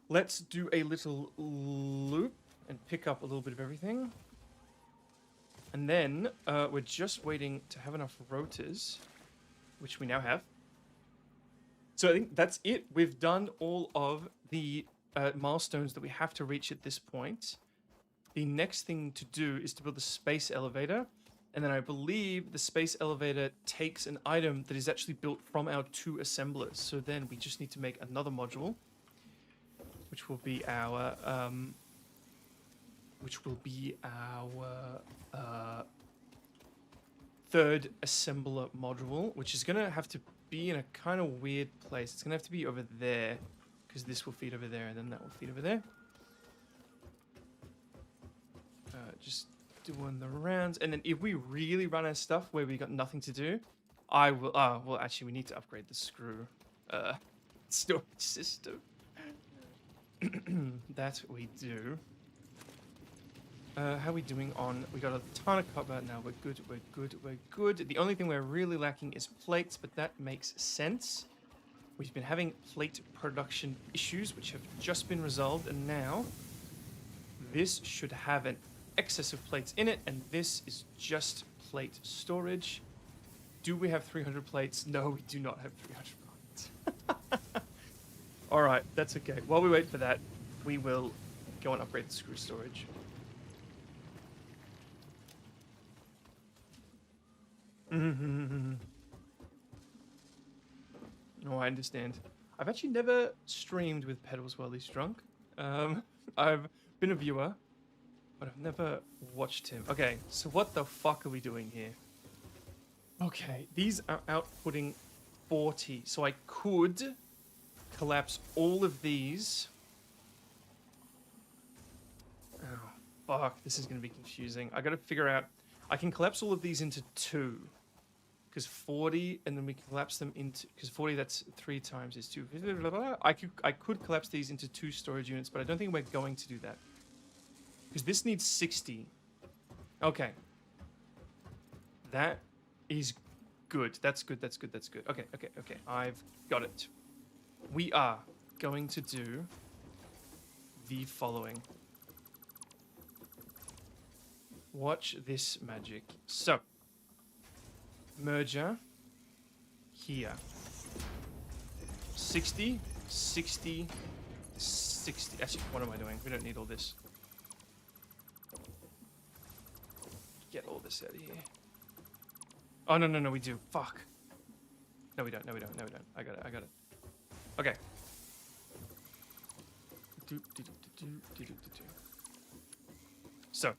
S1: Let's do a little loop and pick up a little bit of everything. And then we're just waiting to have enough rotors, which we now have. So I think that's it. We've done all of the milestones that we have to reach at this point. The next thing to do is to build the space elevator. And then I believe the space elevator takes an item that is actually built from our 2 assemblers. So then we just need to make another module, which will be our third assembler module, which is gonna have to be in a kind of weird place. It's gonna have to be over there, because this will feed over there, and then that will feed over there. Just doing the rounds, and then if we really run out of stuff where we got nothing to do, I will. Well, actually, we need to upgrade the screw storage system. That we do. How are we doing on... We got a ton of copper. Now we're good, we're good, we're good. The only thing we're really lacking is plates, but that makes sense. We've been having plate production issues, which have just been resolved, and now this should have an excess of plates in it, and this is just plate storage. Do we have 300 plates? No, we do not have 300 plates. All right, that's okay. While we wait for that, we will go and upgrade the screw storage. No, I understand. I've actually never streamed with Pedals while he's drunk. I've been a viewer, but I've never watched him. Okay, so what the fuck are we doing here? Okay, these are outputting 40, so I could collapse all of these. Oh, fuck, this is going to be confusing. I got to figure out... I can collapse all of these into 2. Because 40, and then we can collapse them into... Because 40, that's 3 times is 2. I could collapse these into 2 storage units, but I don't think we're going to do that. Because this needs 60. Okay. That is good. That's good, that's good, that's good. Okay, okay, okay. I've got it. We are going to do the following. Watch this magic. So... merger here. 60, 60, 60. Actually, what am I doing? We don't need all this. Get all this out of here. Oh, no, no, no, we do. Fuck. No, we don't. No, we don't. No, we don't. I got it. I got it. Okay. So,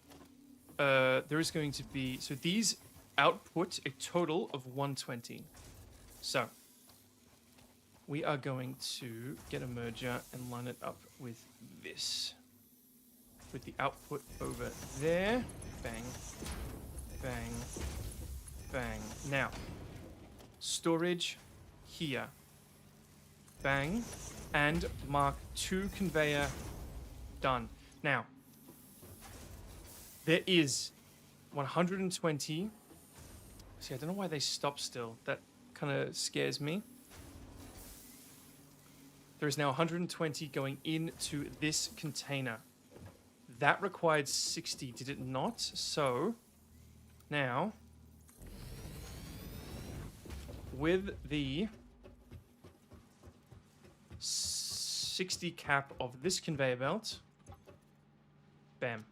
S1: there is going to be... So these... output a total of 120. So we are going to get a merger and line it up with this. With the output over there. Bang, bang, bang. Now, storage here. Bang, and mark 2 conveyor. Done. Now, there is 120. See, I don't know why they stop still. That kind of scares me. There is now 120 going into this container. That required 60, did it not? So, now, with the 60 cap of this conveyor belt, bam.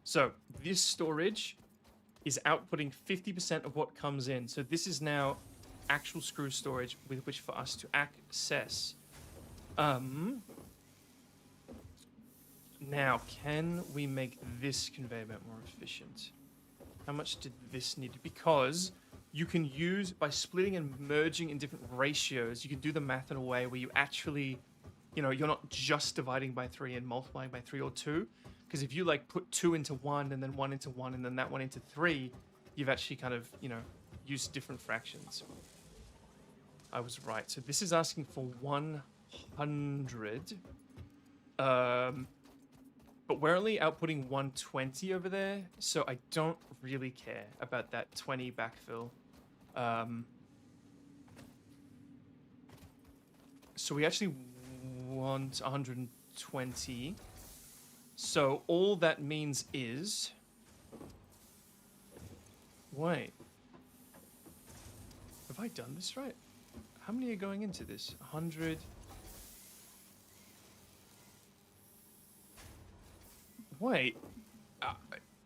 S1: So, this storage is outputting 50% of what comes in. So this is now actual screw storage with which for us to access. Now, can we make this conveyor belt more efficient? How much did this need? Because you can use, by splitting and merging in different ratios, you can do the math in a way where you actually, you know, you're not just dividing by 3 and multiplying by 3 or 2. Because if you like put 2 into 1 and then 1 into 1 and then that 1 into 3, you've actually kind of, you know, used different fractions. I was right. So this is asking for 100. But we're only outputting 120 over there, so I don't really care about that 20 backfill. So we actually want 120. So all that means is... Wait. Have I done this right? How many are going into this? 100... Wait,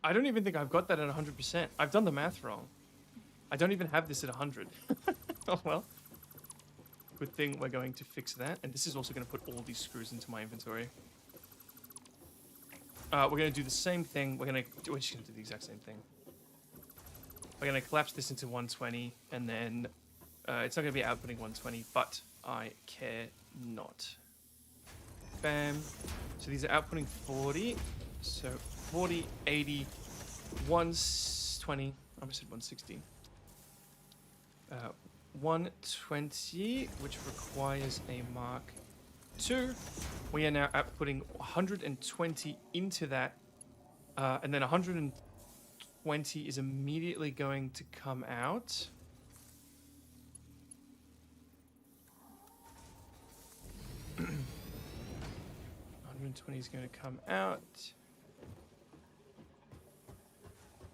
S1: I don't even think I've got that at 100%. I've done the math wrong. I don't even have this at 100. Oh well. Good thing we're going to fix that. And this is also going to put all these screws into my inventory. We're going to do the same thing. We're just going to do the exact same thing. We're going to collapse this into 120. And then it's not going to be outputting 120, but I care not. Bam. So these are outputting 40. So 40, 80, 120, I almost said 160. 120, which requires a Mark II. We are now outputting 120 into that. And then 120 is immediately going to come out. $120 is going to come out.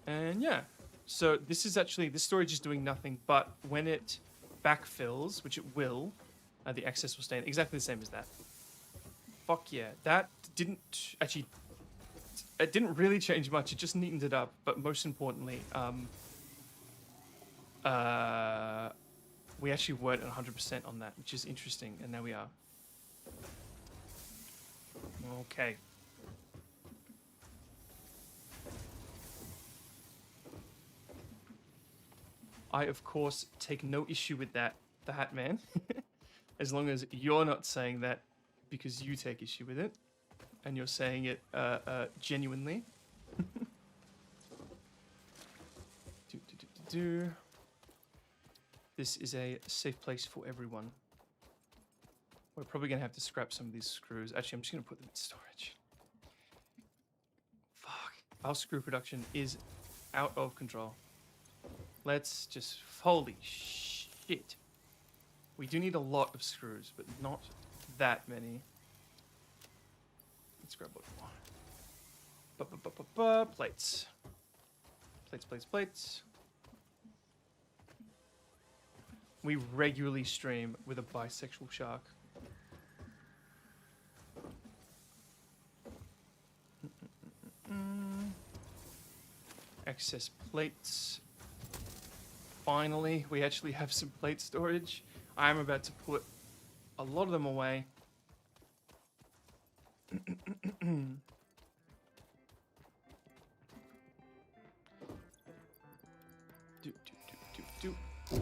S1: And yeah, so this is actually, this storage is doing nothing, but when it backfills, which it will, the excess will stay in exactly the same as that. Fuck yeah, that didn't actually, it didn't really change much, it just neatened it up, but most importantly, we actually weren't at 100% on that, which is interesting, and now we are. Okay. I, of course, take no issue with that, the Hat Man. As long as you're not saying that because you take issue with it. And you're saying it genuinely. This is a safe place for everyone. We're probably going to have to scrap some of these screws. Actually, I'm just going to put them in storage. Fuck. Our screw production is out of control. Let's just... Holy shit. We do need a lot of screws, but not that many. Let's grab one more. Plates. Plates. We regularly stream with a bisexual shark. Excess plates. Finally, we actually have some plate storage. I'm about to put a lot of them away.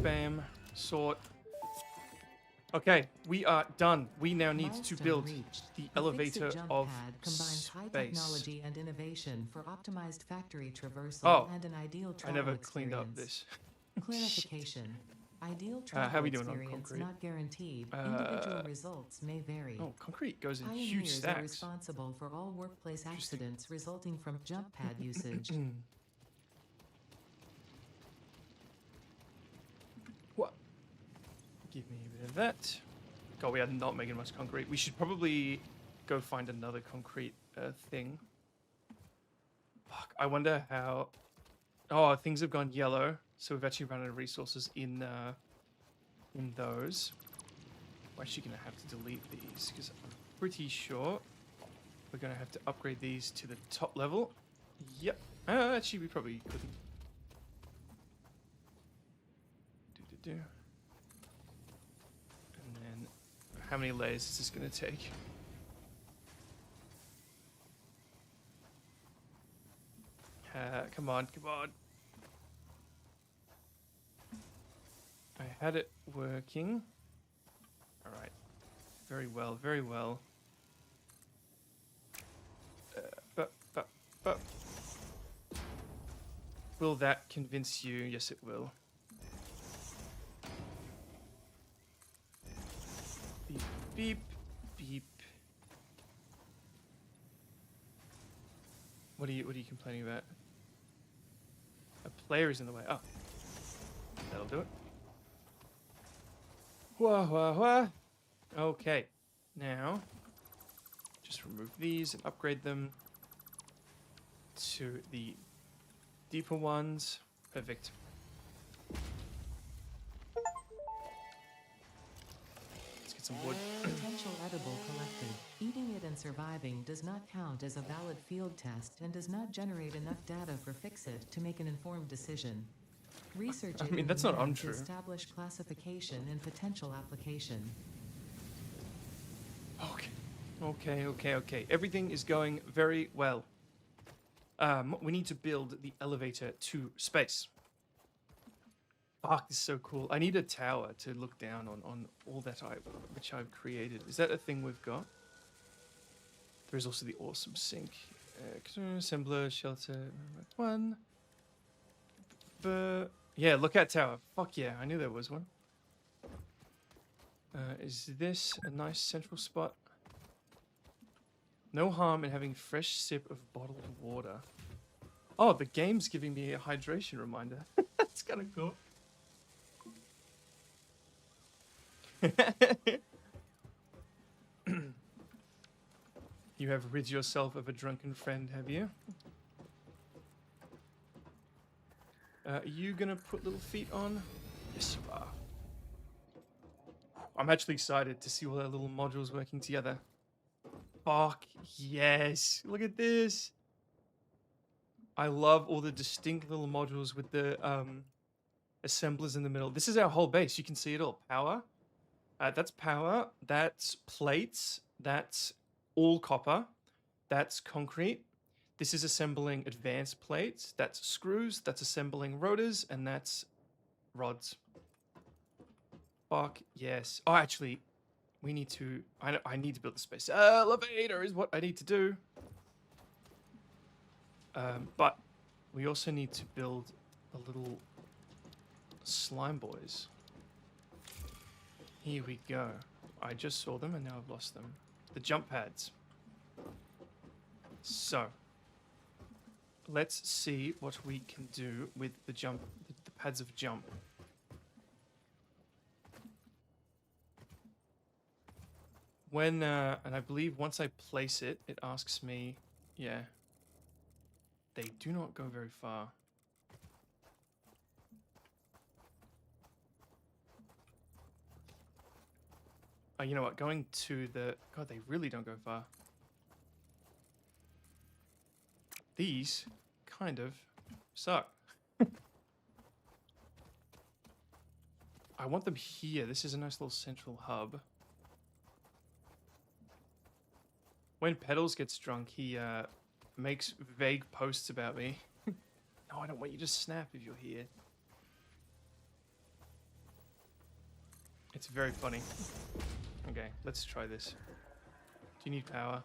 S1: Bam. Sort. Okay, we are done. We now need to build the elevator of
S2: combines high
S1: space.
S2: technology and innovation for optimized factory traversal and an ideal travel
S1: I never
S2: experience.
S1: cleaned up this.
S2: Clarification. Ideal travel
S1: how are we doing on
S2: experience
S1: concrete?
S2: not guaranteed. Individual results may vary.
S1: Oh, concrete goes in huge
S2: Pioneers are
S1: stacks.
S2: responsible for all workplace accidents resulting from jump pad usage.
S1: What? Give me a bit of that. God, we are not making much concrete. We should probably go find another concrete thing. Fuck, I wonder how... Oh, things have gone yellow, so we've actually run out of resources in those. We're actually going to have to delete these, because I'm pretty sure we're going to have to upgrade these to the top level. Yep. Actually, we probably couldn't. And then, how many layers is this going to take? Come on. I had it working. All right. Very well, very well. But will that convince you? Yes, it will. Beep, beep, beep. What are you complaining about? A player is in the way. Oh, that'll do it. Wah, wah, wah. Okay, now just remove these and upgrade them to the deeper ones. Perfect. Let's get some wood.
S2: Potential edible collected. Eating it and surviving does not count as a valid field test and does not generate enough data for Fix-It to make an informed decision. Research it in
S1: that's
S2: the
S1: not
S2: lab
S1: untrue.
S2: to establish classification and potential application.
S1: Okay. Everything is going very well. We need to build the elevator to space. Fuck, this is so cool. I need a tower to look down on all that which I've created. Is that a thing we've got? There's also the awesome sink. Assembler, shelter, one. Yeah, lookout tower. Fuck yeah, I knew there was one. Is this a nice central spot? No harm in having fresh sip of bottled water. Oh, the game's giving me a hydration reminder. That's kind of cool. You have rid yourself of a drunken friend, have you? Are you gonna put little feet on? Yes, you are. I'm actually excited to see all our little modules working together. Fuck yes! Look at this. I love all the distinct little modules with the assemblers in the middle. This is our whole base. You can see it all. Power. That's power. That's plates. That's all copper. That's concrete. This is assembling advanced plates. That's screws. That's assembling rotors. And that's rods. Fuck yes. Oh, actually, we need to... I need to build the space elevator is what I need to do. But we also need to build a little slime boys. Here we go. I just saw them and now I've lost them. The jump pads. So, let's see what we can do with the pads of jump. When, and I believe once I place it, it asks me, yeah, they do not go very far. Oh, you know what? Going to the... God, they really don't go far. These kind of suck. I want them here. This is a nice little central hub. When Petals gets drunk, he makes vague posts about me. No, I don't want you to snap if you're here. It's very funny. Okay, let's try this. Do you need power?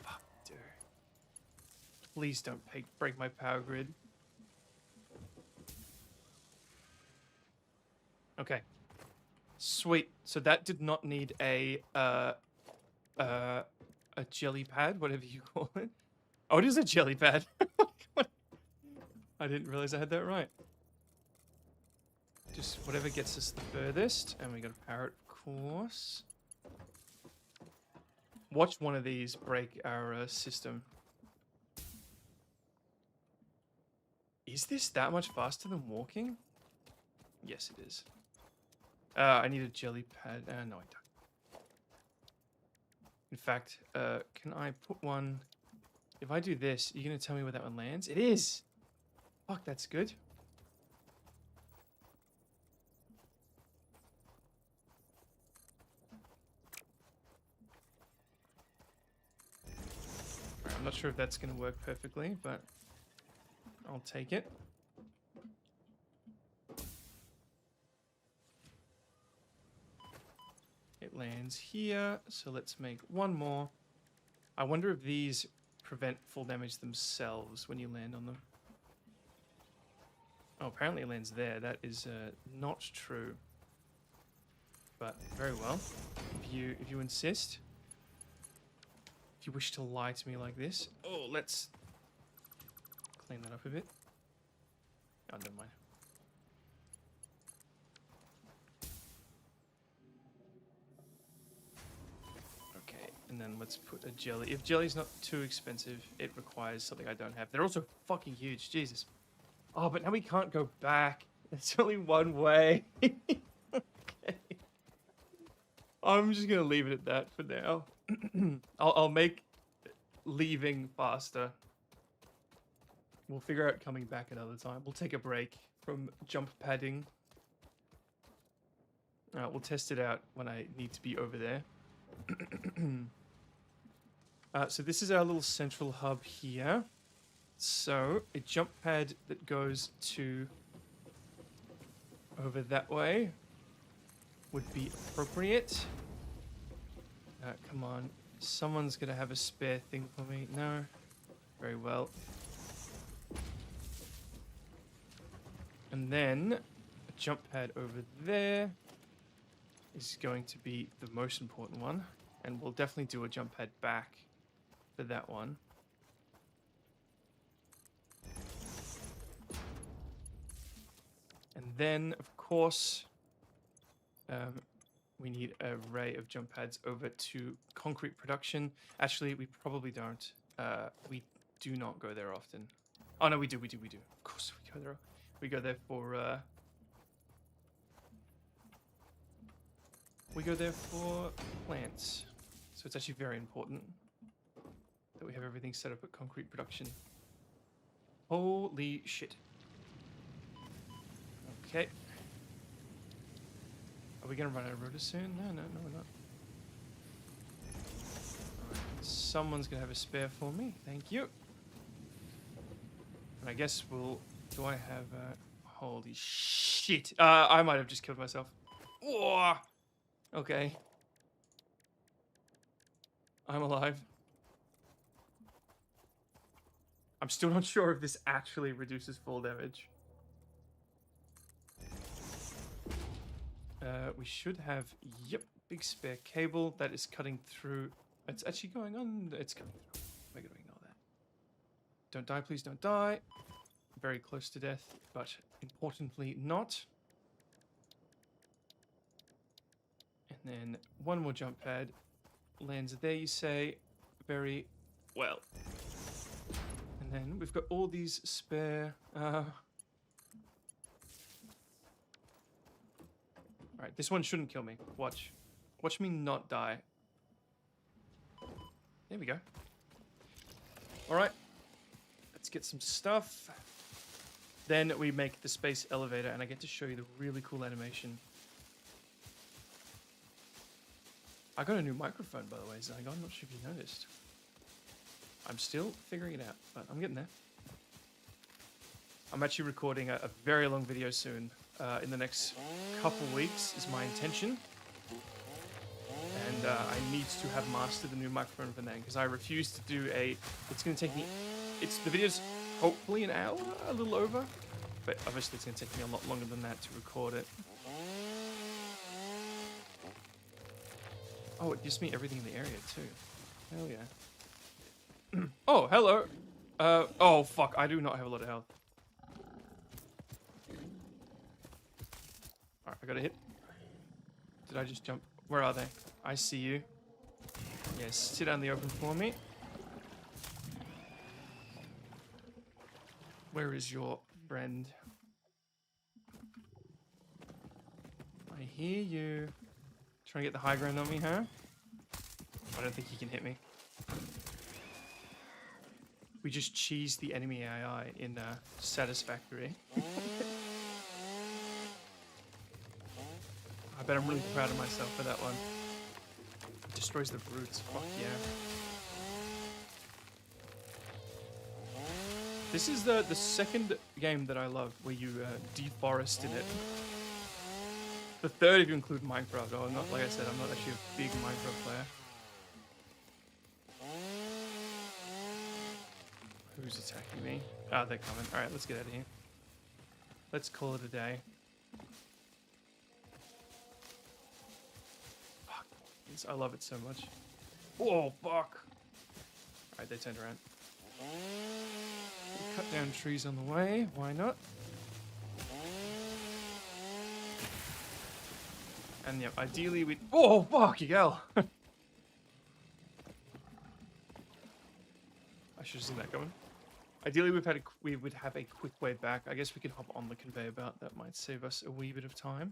S1: Fuck, dude. Please don't break my power grid. Okay. Sweet. So that did not need a jelly pad, whatever you call it. Oh, it is a jelly pad. I didn't realize I had that right. Just whatever gets us the furthest. And we got a parrot, of course. Watch one of these break our system. Is this that much faster than walking? Yes, it is. I need a jelly pad. No, I don't. In fact, can I put one... If I do this, are you going to tell me where that one lands? It is! Fuck, that's good. Right, I'm not sure if that's going to work perfectly, but I'll take it. lands here. So let's make one more. I wonder if these prevent full damage themselves when you land on them. Oh, apparently it lands there. That is not true. But very well. If you insist. If you wish to lie to me like this. Oh, let's clean that up a bit. Oh, never mind. Okay, and then let's put a jelly. If jelly's not too expensive, it requires something I don't have. They're also fucking huge, Jesus. Oh, but now we can't go back. There's only one way. Okay. I'm just gonna leave it at that for now. I'll make leaving faster. We'll figure out coming back another time. We'll take a break from jump padding. We'll test it out when I need to be over there. So this is our little central hub here. So a jump pad that goes to over that way would be appropriate. Come on. Someone's going to have a spare thing for me. No? Very well. And then a jump pad over there is going to be the most important one. And we'll definitely do a jump pad back for that one. And then, of course, we need an array of jump pads over to concrete production. Actually, we probably don't. We do not go there often. Oh, no, we do. Of course, we go there. We go there for... we go there for plants. So it's actually very important that we have everything set up at concrete production. Holy shit. Okay. Are we going to run out of rotors soon? No, we're not. Alright, someone's going to have a spare for me. Thank you. And I guess we'll... Do I have a... Holy shit. I might have just killed myself. Whoa! Okay. I'm alive. I'm still not sure if this actually reduces full damage. We should have, yep, big spare cable that is cutting through. It's actually going on. It's coming through. We're going to ignore that. Don't die, please don't die. Very close to death, but importantly not. And then one more jump pad lands there, you say. Very well. And then we've got all these spare... Alright, this one shouldn't kill me. Watch. Watch me not die. There we go. Alright. Let's get some stuff. Then we make the space elevator, and I get to show you the really cool animation. I got a new microphone, by the way, Zygon. I'm not sure if you noticed. I'm still figuring it out, but I'm getting there. I'm actually recording a very long video soon. In the next couple weeks is my intention. And I need to have mastered the new microphone for then, because I refuse to do a... It's going to take me... The video's hopefully an hour, a little over. But obviously it's going to take me a lot longer than that to record it. Oh, it gives me everything in the area too. Hell yeah. Oh, hello. Oh, fuck. I do not have a lot of health. Alright, I got a hit. Did I just jump? Where are they? I see you. Yes, sit out in the open for me. Where is your friend? I hear you. Trying to get the high ground on me, huh? I don't think he can hit me. We just cheesed the enemy AI in Satisfactory. I bet I'm really proud of myself for that one. It destroys the brutes. Fuck yeah. This is the second game that I love where you deforest in it. The third if you include Minecraft. Oh, not like I said, I'm not actually a big Minecraft player. Who's attacking me? Ah, they're coming. Alright, let's get out of here. Let's call it a day. Fuck. I love it so much. Whoa, fuck. Alright, they turned around. We'll cut down trees on the way. Why not? And yeah, ideally we'd... Oh, fuck, you go. I should have seen that coming. Ideally, we would have a quick way back. I guess we could hop on the conveyor belt. That might save us a wee bit of time.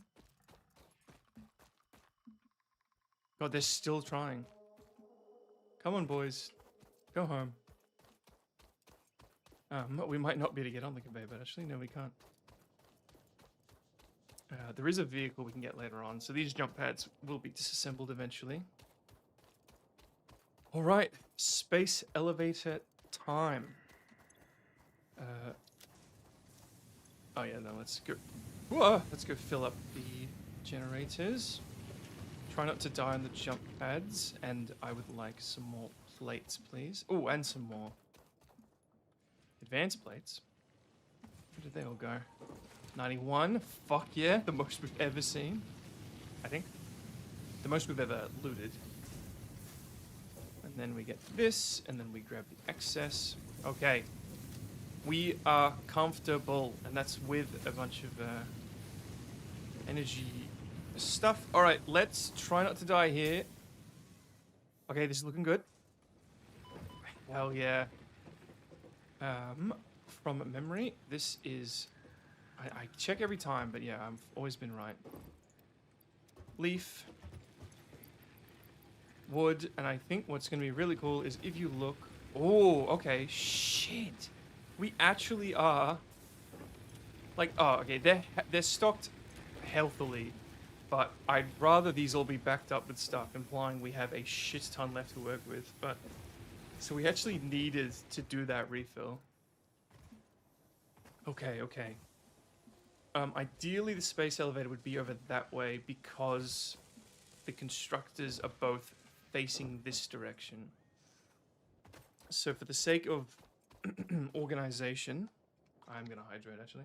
S1: God, they're still trying. Come on, boys. Go home. We might not be able to get on the conveyor belt, actually. No, we can't. There is a vehicle we can get later on, so these jump pads will be disassembled eventually. All right, space elevator time. Oh yeah, no, let's go. Whoa, let's go fill up the generators. Try not to die on the jump pads, and I would like some more plates, please. Oh, and some more advanced plates. Where did they all go? 91. Fuck yeah, the most we've ever seen. I think the most we've ever looted. And then we get this, and then we grab the excess. Okay. We are comfortable, and that's with a bunch of energy stuff. All right, let's try not to die here. Okay, this is looking good. Hell yeah. From memory, this is... I check every time, but yeah, I've always been right. Leaf. Wood, and I think what's going to be really cool is if you look... Oh, okay, shit. We actually are, like, oh, okay, they're stocked healthily, but I'd rather these all be backed up with stuff, implying we have a shit ton left to work with, but, so we actually needed to do that refill. Okay, okay. Ideally the space elevator would be over that way because the constructors are both facing this direction. So for the sake of organization, I'm gonna hydrate actually.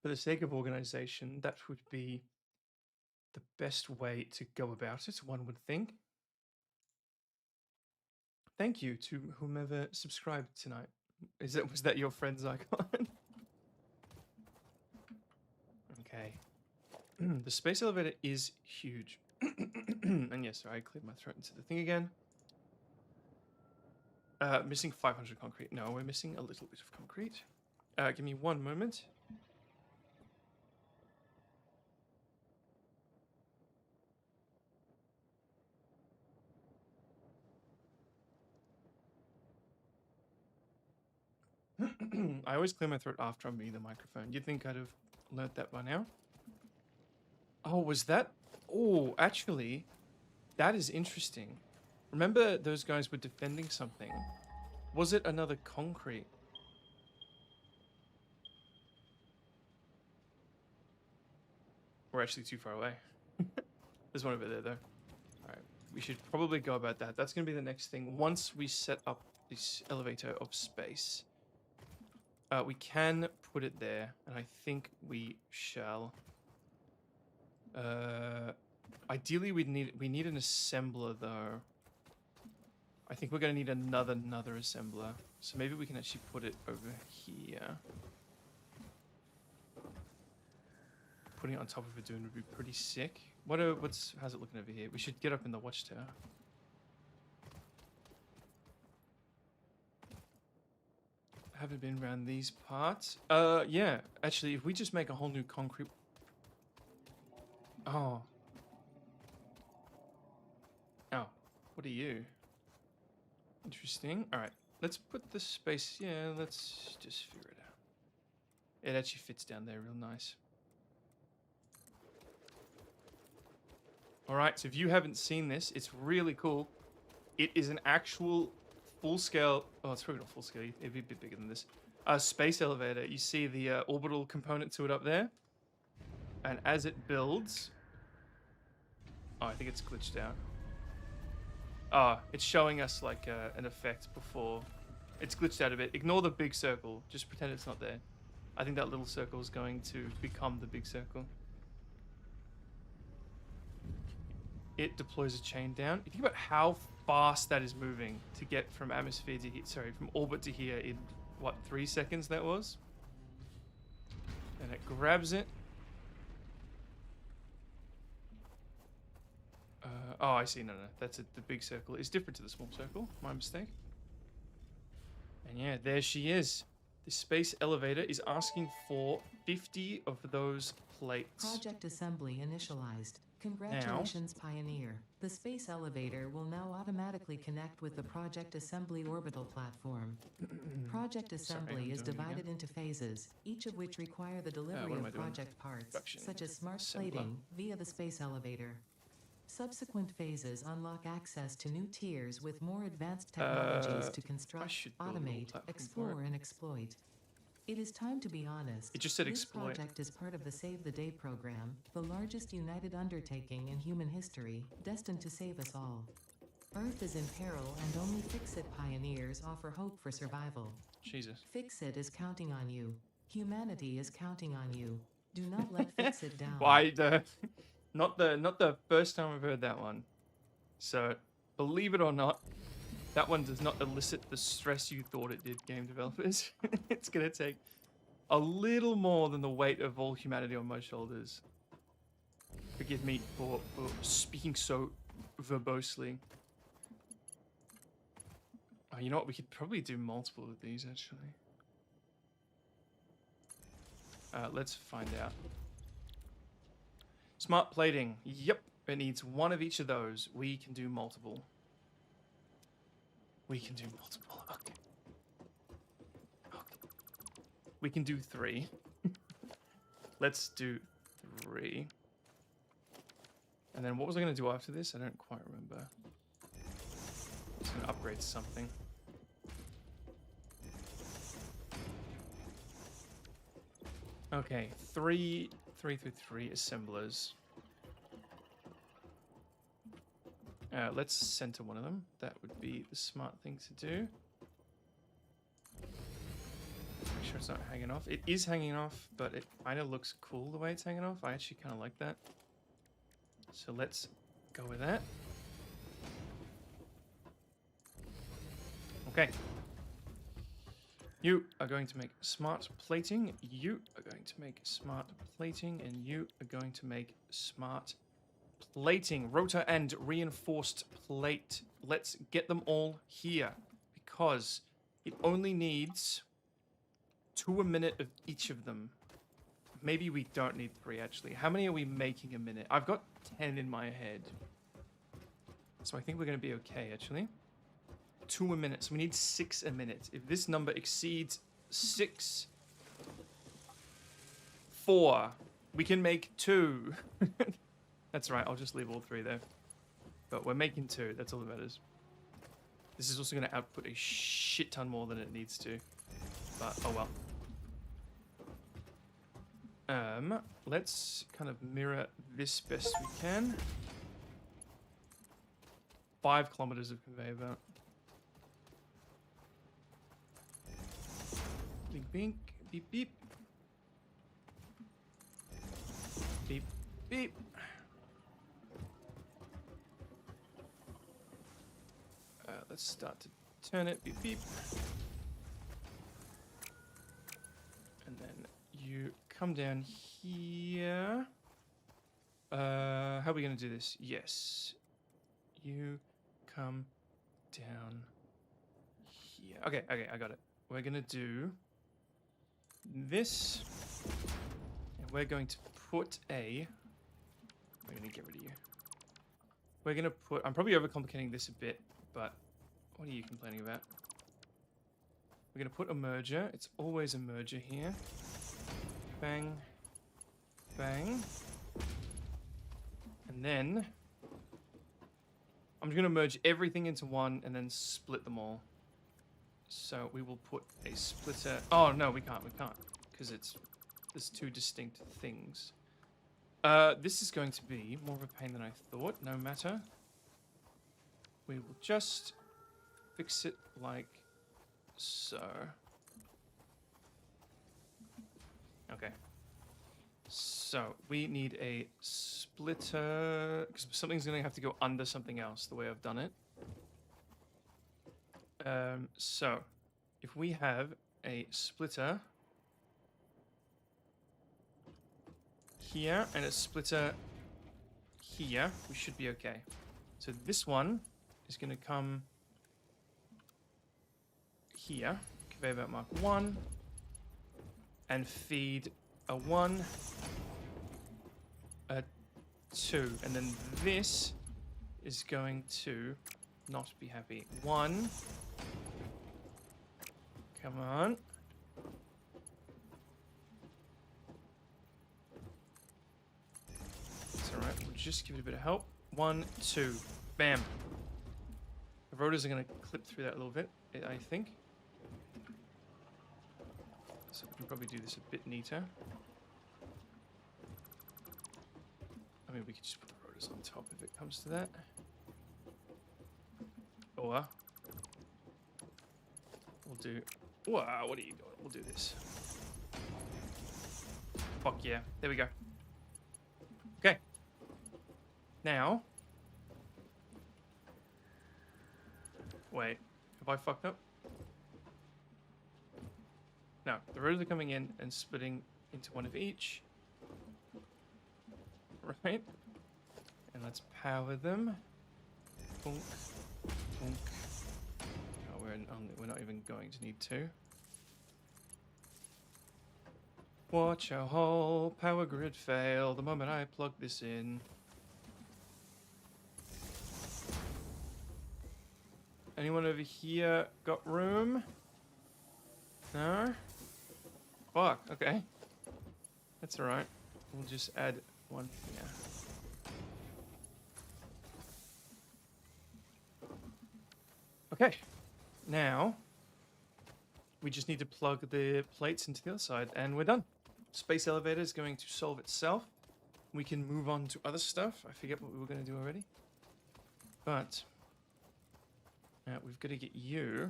S1: For the sake of organization, that would be the best way to go about it, one would think. Thank you to whomever subscribed tonight. Was that your friend's icon? Okay. The space elevator is huge. And yes, sorry, I cleared my throat into the thing again. Missing 500 concrete. No, we're missing a little bit of concrete. Give me one moment. I always clear my throat after I'm being the microphone. You'd think I'd have learnt that by now. Oh, was that? Oh, actually, that is interesting. Remember those guys were defending something? Was it another concrete? We're actually too far away. There's one over there, though. Alright, we should probably go about that. That's going to be the next thing. Once we set up this elevator of space, we can put it there, and I think we shall. Ideally, we need an assembler, though. I think we're going to need another assembler. So maybe we can actually put it over here. Putting it on top of a dune would be pretty sick. How's it looking over here? We should get up in the watchtower. Haven't been around these parts. Yeah. Actually, if we just make a whole new concrete... Oh. Oh. What are you? Interesting. Alright. Let's put the space... Yeah, let's just figure it out. It actually fits down there real nice. Alright, so if you haven't seen this, it's really cool. It is an actual full-scale... Oh, it's probably not full-scale. It'd be a bit bigger than this. A space elevator. You see the orbital component to it up there. And as it builds... Oh, I think it's glitched out. Oh, it's showing us like an effect before. It's glitched out a bit. Ignore the big circle. Just pretend it's not there. I think that little circle is going to become the big circle. It deploys a chain down. You think about how fast that is moving to get from atmosphere to here, sorry, from orbit to here in what, 3 seconds that was? And it grabs it. Oh, I see. No. That's it. The big circle is different to the small circle. My mistake. And yeah, there she is. The space elevator is asking for 50 of those plates.
S2: Project assembly initialized. Congratulations, Pioneer. The space elevator will now automatically connect with the Project Assembly orbital platform. Project Assembly is divided into phases, each of which require the delivery of project parts, such as smart plating, via the space elevator. Subsequent phases unlock access to new tiers with more advanced technologies to construct, automate, explore, and exploit. It is time to be honest.
S1: It just said exploit.
S2: This project is part of the Save the Day program, the largest united undertaking in human history, destined to save us all. Earth is in peril and only Fix-It pioneers offer hope for survival.
S1: Jesus.
S2: Fix-It is counting on you. Humanity is counting on you. Do not let Fix-It down.
S1: Why not the first time I've heard that one. So, believe it or not, that one does not elicit the stress you thought it did, game developers. It's going to take a little more than the weight of all humanity on my shoulders. Forgive me for speaking so verbosely. Oh, you know what? We could probably do multiple of these, actually. Let's find out. Smart plating. Yep. It needs one of each of those. We can do multiple. We can do multiple. Okay. We can do 3. Let's do 3. And then what was I going to do after this? I don't quite remember. I was going to upgrade something. Okay, 3 through 3 assemblers. Let's center one of them. That would be the smart thing to do. Make sure it's not hanging off. It is hanging off, but it kind of looks cool the way it's hanging off. I actually kind of like that. So let's go with that. Okay. You are going to make smart plating. You are going to make smart plating. And you are going to make smart plating. Rotor and reinforced plate. Let's get them all here. Because it only needs 2 a minute of each of them. Maybe we don't need 3, actually. How many are we making a minute? I've got 10 in my head. So I think we're going to be okay, actually. 2 a minute. So we need 6 a minute. If this number exceeds 6, 4, we can make 2. That's right. I'll just leave all 3 there. But we're making 2. That's all that matters. This is also going to output a shit ton more than it needs to. But, oh well. Let's kind of mirror this best we can. 5 kilometers of conveyor belt. Bink, bink, beep, beep. Beep, beep. Let's start to turn it. Beep, beep. And then you come down here. How are we going to do this? Yes. You come down here. Okay, I got it. We're going to do this. And we're going to put a... We're going to get rid of you. We're going to put... I'm probably overcomplicating this a bit, but what are you complaining about? We're going to put a merger. It's always a merger here. Bang. Bang. And then I'm just going to merge everything into one and then split them all. So we will put a splitter. Oh no, we can't. We can't because there's two distinct things. This is going to be more of a pain than I thought. No matter. We will just fix it like so. Okay. So we need a splitter because something's going to have to go under something else the way I've done it. So if we have a splitter here and a splitter here, we should be okay. So this one is going to come here, conveyor belt mark 1, and feed a 1, a 2, and then this is going to not be happy. 1. Come on. It's alright, we'll just give it a bit of help. 1, 2. Bam. The rotors are going to clip through that a little bit, I think. So we can probably do this a bit neater. I mean, we could just put the rotors on top if it comes to that. Or we'll do... Wow, what are you doing? We'll do this. Fuck yeah. There we go. Okay. Now... Wait. Have I fucked up? No. The rotors are coming in and splitting into one of each. Right? And let's power them. Bonk. Bonk. Oh, we're not even going to need to. Watch our whole power grid fail the moment I plug this in. Anyone over here got room? No? Fuck, okay. That's alright. We'll just add one here. Okay. Now, we just need to plug the plates into the other side, and we're done. Space elevator is going to solve itself. We can move on to other stuff. I forget what we were going to do already. But we've got to get you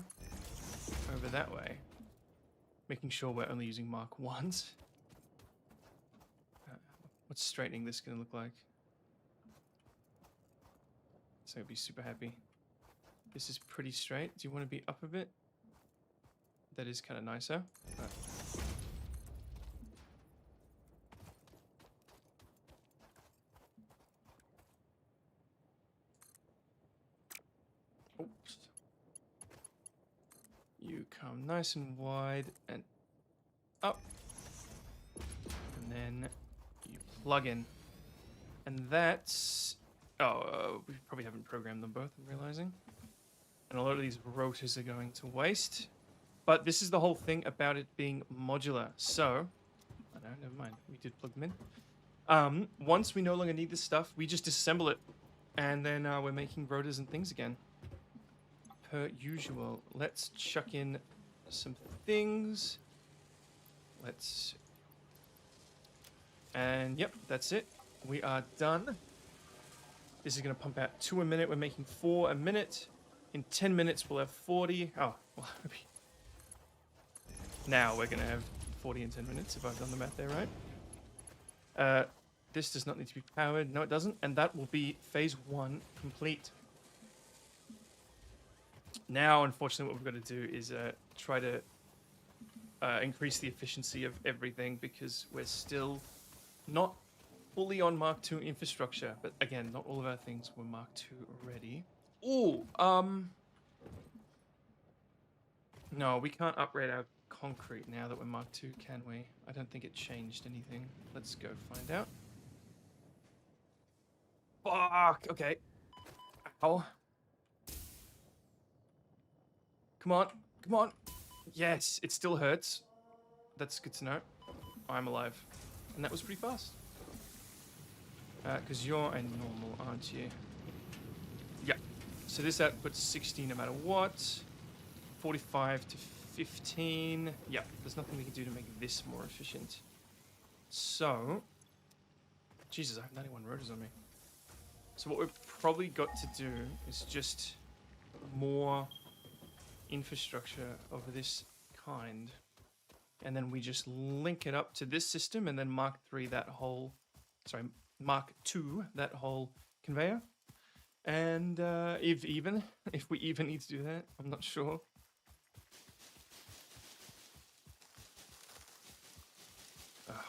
S1: over that way. Making sure we're only using Mark 1s. What's straightening this going to look like? So I'd be super happy. This is pretty straight. Do you want to be up a bit? That is kind of nicer. But... Oops. You come nice and wide and up. And then you plug in. And that's... Oh, we probably haven't programmed them both, I'm realizing. And a lot of these rotors are going to waste. But this is the whole thing about it being modular. So, oh no, never mind. We did plug them in. Once we no longer need this stuff, we just disassemble it. And then we're making rotors and things again. Per usual. Let's chuck in some things. Let's... And yep, that's it. We are done. This is going to pump out 2 a minute. We're making 4 a minute. In 10 minutes, we'll have 40. Oh, well, now we're going to have 40 in 10 minutes, if I've done the math there right. This does not need to be powered. No, it doesn't. And that will be phase 1 complete. Now, unfortunately, what we've got to do is try to increase the efficiency of everything because we're still not fully on Mark II infrastructure. But again, not all of our things were Mark II ready. Ooh, no, we can't upgrade our concrete now that we're Mark II, can we? I don't think it changed anything. Let's go find out. Fuck, okay. Ow. Come on, come on. Yes, it still hurts. That's good to know. I'm alive. And that was pretty fast. Because you're a normal, aren't you? Yeah. So this outputs 60 no matter what. 45 to 15. Yep, there's nothing we can do to make this more efficient. So, Jesus, I have 91 rotors on me. So what we've probably got to do is just more infrastructure of this kind. And then we just link it up to this system and then Mark 3 that whole, sorry, Mark 2 that whole conveyor. And if we even need to do that, I'm not sure.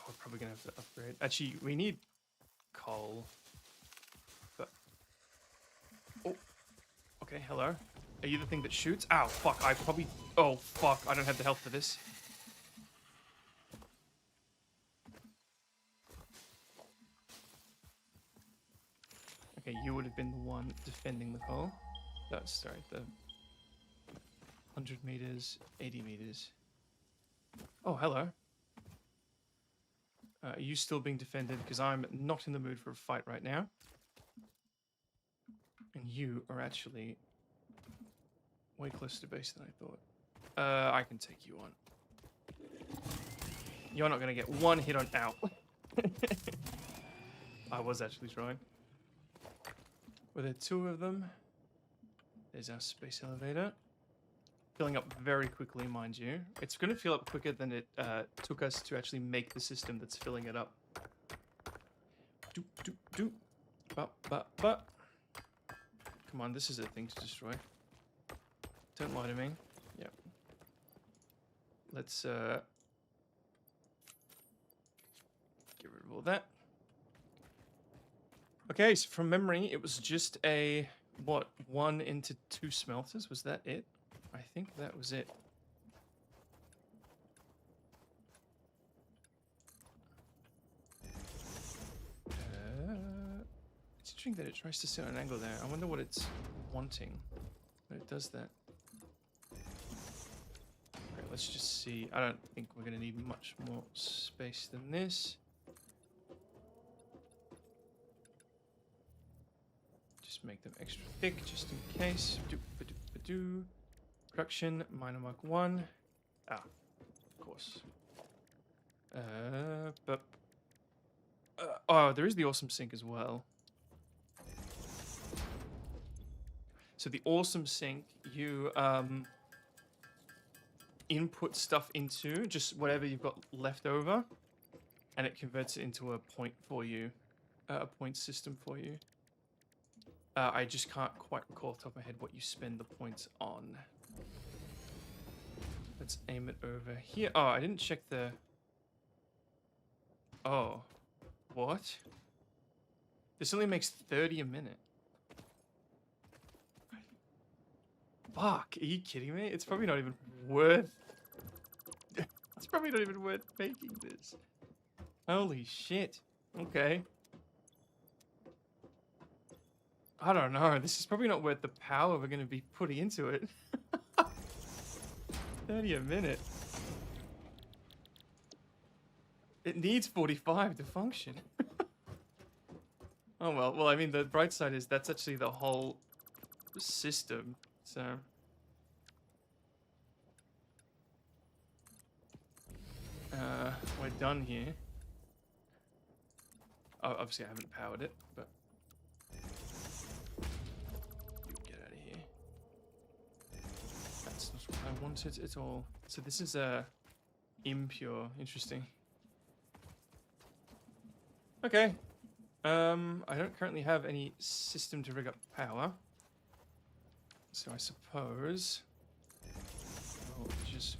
S1: We're probably gonna have to upgrade. Actually, we need coal. But oh, okay. Hello. Are you the thing that shoots? Ow! Fuck! I probably. Oh fuck! I don't have the health for this. Okay, you would have been the one defending the coal. That's sorry. The 100 meters, 80 meters. Oh, hello. Are you still being defended? Because I'm not in the mood for a fight right now. And you are actually way closer to base than I thought. I can take you on. You're not going to get one hit on out. I was actually trying. Were there two of them? There's our space elevator. Filling up very quickly, mind you. It's going to fill up quicker than it took us to actually make the system that's filling it up. Doop, doop, doop. But. Come on, this is a thing to destroy. Don't lie to me. Yep. Let's get rid of all that. Okay, so from memory, it was just a, what, 1 into 2 smelters? Was that it? I think that was it. It's interesting that it tries to sit on an angle there. I wonder what it's wanting when it does that. Okay, let's just see. I don't think we're going to need much more space than this. Just make them extra thick, just in case. Do. Production, minor mark 1. Ah, of course. Oh, there is the awesome sink as well. So the awesome sink, you input stuff into, just whatever you've got left over, and it converts it into a point for you, a point system for you. I just can't quite recall off the top of my head what you spend the points on. Let's aim it over here. Oh, I didn't check the... Oh. What? This only makes 30 a minute. Fuck, are you kidding me? It's probably not even worth... It's probably not even worth making this. Holy shit. Okay. I don't know. This is probably not worth the power we're going to be putting into it. 30 a minute. It needs 45 to function. Oh well. Well, I mean, the bright side is that's actually the whole system. So... we're done here. Oh, obviously I haven't powered it, but... Get out of here. That's not what I wanted at all. So this is impure. Interesting. Okay. I don't currently have any system to rig up power. So I suppose I'll just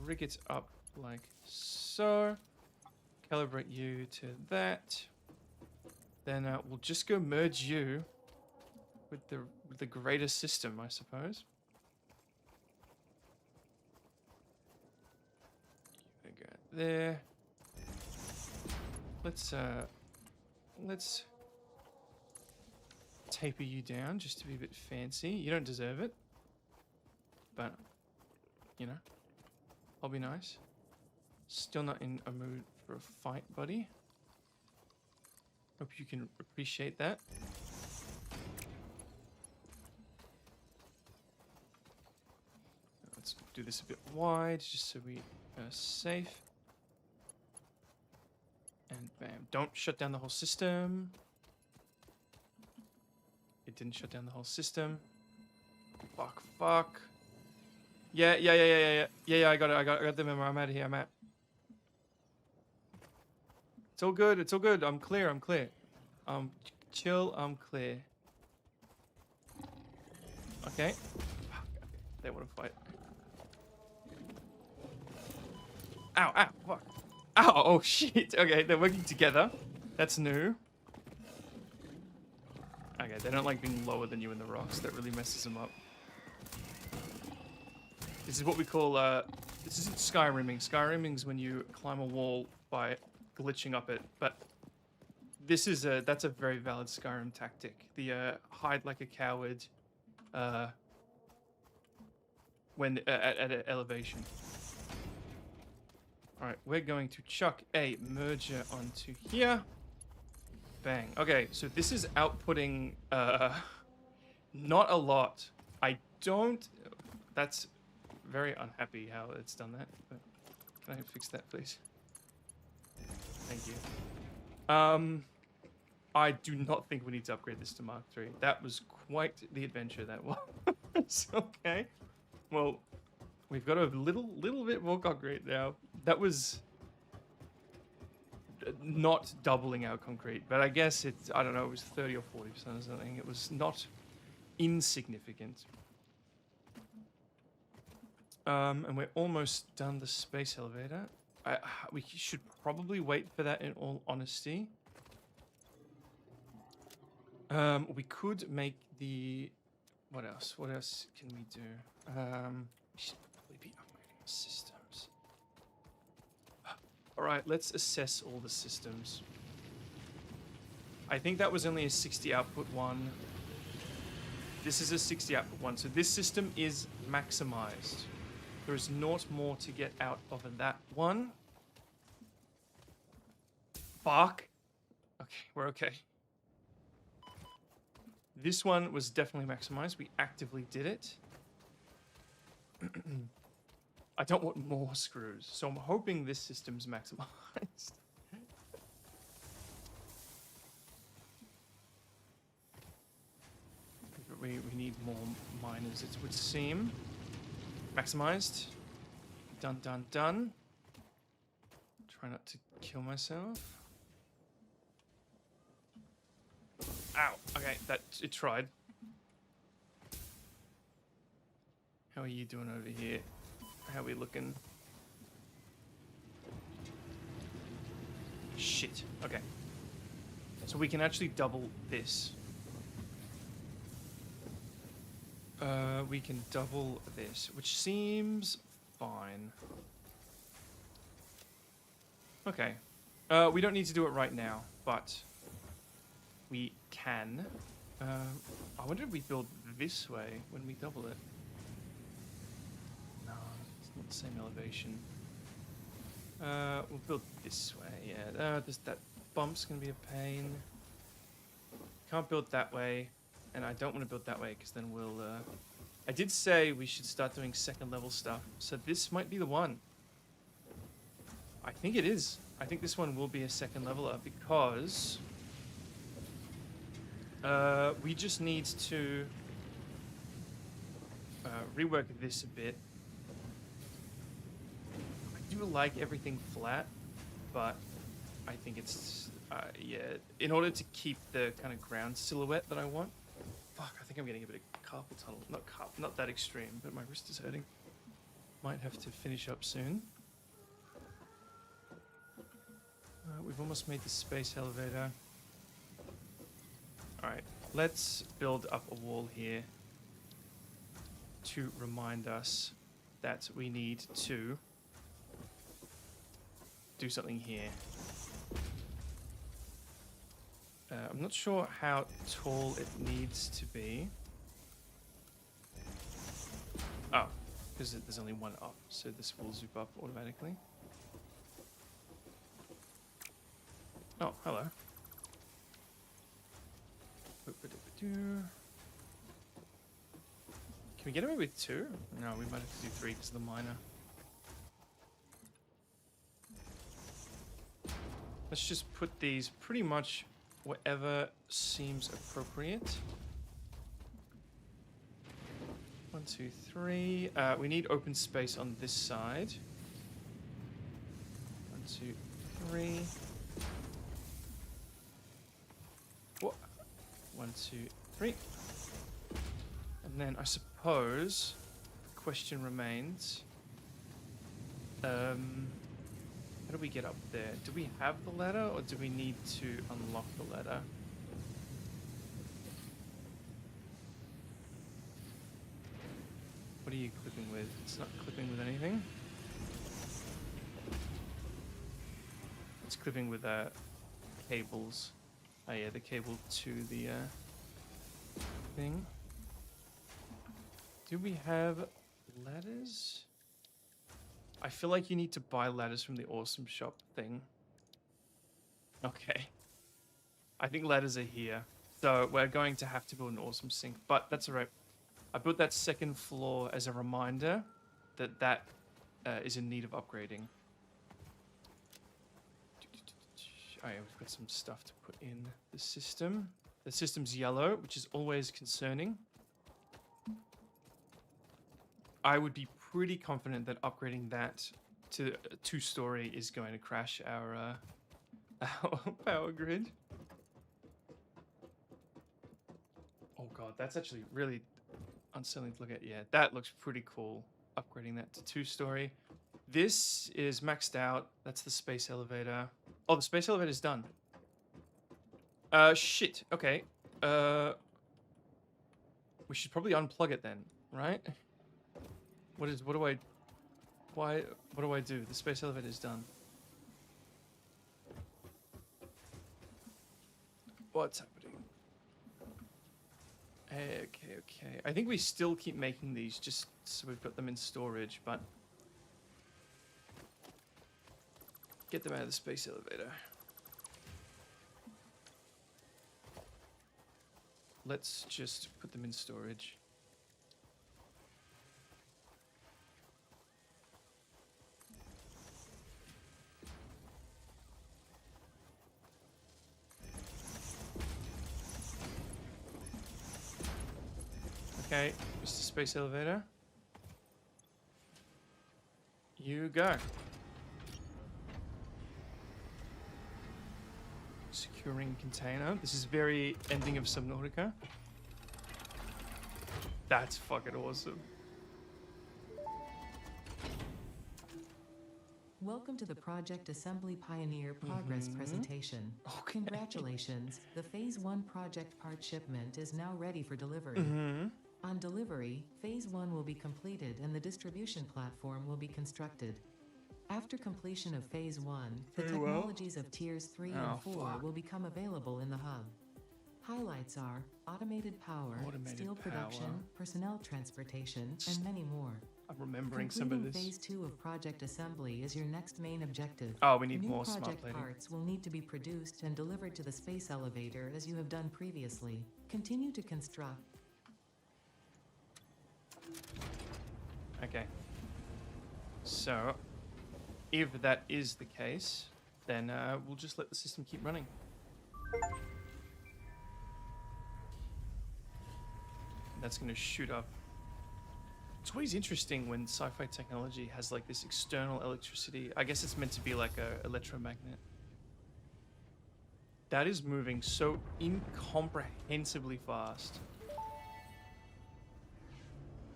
S1: rig it up like so. Calibrate you to that. Then we'll just go merge you with the greater system, I suppose. Go there. Let's taper you down just to be a bit fancy. You don't deserve it, but you know, I'll be nice. Still not in a mood for a fight, buddy. Hope you can appreciate that. Let's do this a bit wide, just so we are safe. And bam. Don't shut down the whole system. It didn't shut down the whole system. Fuck, fuck. Yeah, I got it, I got the memo. I'm out of here, I'm out. It's all good, it's all good. I'm clear, I'm clear. Chill, I'm clear. Okay. Fuck, okay. They want to fight. Ow, ow, fuck. Ow, oh shit. Okay, they're working together. That's new. Okay, they don't like being lower than you in the rocks. That really messes them up. This is what we call, this isn't Skyrimming. Skyrimming's when you climb a wall by glitching up it. But this is that's a very valid Skyrim tactic. The, hide like a coward, when, at an elevation. Alright, we're going to chuck a merger onto here. Bang. Okay, so this is outputting, not a lot. I don't... That's very unhappy how it's done that. But can I fix that, please? Thank you. I do not think we need to upgrade this to Mark III. That was quite the adventure that was. Okay. Well, we've got a little bit more concrete now. That was not doubling our concrete, but I guess it's, I don't know, it was 30 or 40% or something. It was not insignificant. And we're almost done the space elevator. We should probably wait for that in all honesty. We could make the... What else? What else can we do? We should probably be upgrading the systems. Alright, let's assess all the systems. I think that was only a 60 output one. This is a 60 output one, so this system is maximized. There is naught more to get out of that one. Fuck. Okay, we're okay. This one was definitely maximized. We actively did it. I don't want more screws, so I'm hoping this system's maximized. We need more miners, it would seem. Maximized. Done, done, done. Try not to kill myself. Ow. Okay, it tried. How are you doing over here? How are we looking? Shit. Okay. So we can actually double this. We can double this, which seems fine. Okay. We don't need to do it right now, but we can. I wonder if we build this way when we double it. No, it's not the same elevation. We'll build this way, yeah. That bump's gonna be a pain. Can't build that way, and I don't want to build that way because then we'll... I did say we should start doing second level stuff, so this might be the one. I think it is. I think this one will be a second leveler because... we just need to rework this a bit. I do like everything flat, but I think it's, yeah, in order to keep the kind of ground silhouette that I want. Fuck, I think I'm getting a bit of carpal tunnel. Not that extreme, but my wrist is hurting. Might have to finish up soon. We've almost made the space elevator. Alright, let's build up a wall here to remind us that we need to do something here. I'm not sure how tall it needs to be. Oh, because there's only one up, so this will zoom up automatically. Oh, hello. Can we get away with 2? No, we might have to do 3 because of the miner. Let's just put these pretty much wherever seems appropriate. 1, 2, 3. We need open space on this side. 1, 2, 3. What? 1, 2, 3. And then I suppose the question remains. How do we get up there? Do we have the ladder or do we need to unlock the ladder? What are you clipping with? It's not clipping with anything. It's clipping with cables. Oh yeah, the cable to the thing. Do we have ladders? I feel like you need to buy ladders from the awesome shop thing. Okay. I think ladders are here. So we're going to have to build an awesome sink, but that's alright. I built that second floor as a reminder that is in need of upgrading. Oh yeah, we've got some stuff to put in the system. The system's yellow, which is always concerning. I would be pretty confident that upgrading that to a 2-story is going to crash our power grid. Oh god, that's actually really unsettling to look at. Yeah, that looks pretty cool. Upgrading that to 2-story. This is maxed out. That's the space elevator. Oh, the space elevator's done. Shit. Okay. We should probably unplug it then, right? What do I do? The space elevator is done. What's happening? Okay. I think we still keep making these just so we've got them in storage, but get them out of the space elevator. Let's just put them in storage. Okay, Mr. Space Elevator. You go. Securing container. This is very ending of Subnautica. That's fucking awesome.
S2: Welcome to the Project Assembly Pioneer Progress presentation.
S1: Okay.
S2: Congratulations, the Phase 1 project part shipment is now ready for delivery. On delivery, Phase 1 will be completed and the distribution platform will be constructed. After completion of Phase 1, the technologies of Tiers 3 and 4 will become available in the hub. Highlights are automated power, steel production, personnel transportation, and many more.
S1: I'm remembering some of this.
S2: Phase 2 of Project Assembly is your next main objective.
S1: Oh, we need more smart
S2: project
S1: plating.
S2: Parts will need to be produced and delivered to the space elevator as you have done previously. Continue to construct.
S1: Okay. So, if that is the case, then we'll just let the system keep running. That's going to shoot up. It's always interesting when sci-fi technology has like this external electricity. I guess it's meant to be like a electromagnet. That is moving so incomprehensibly fast.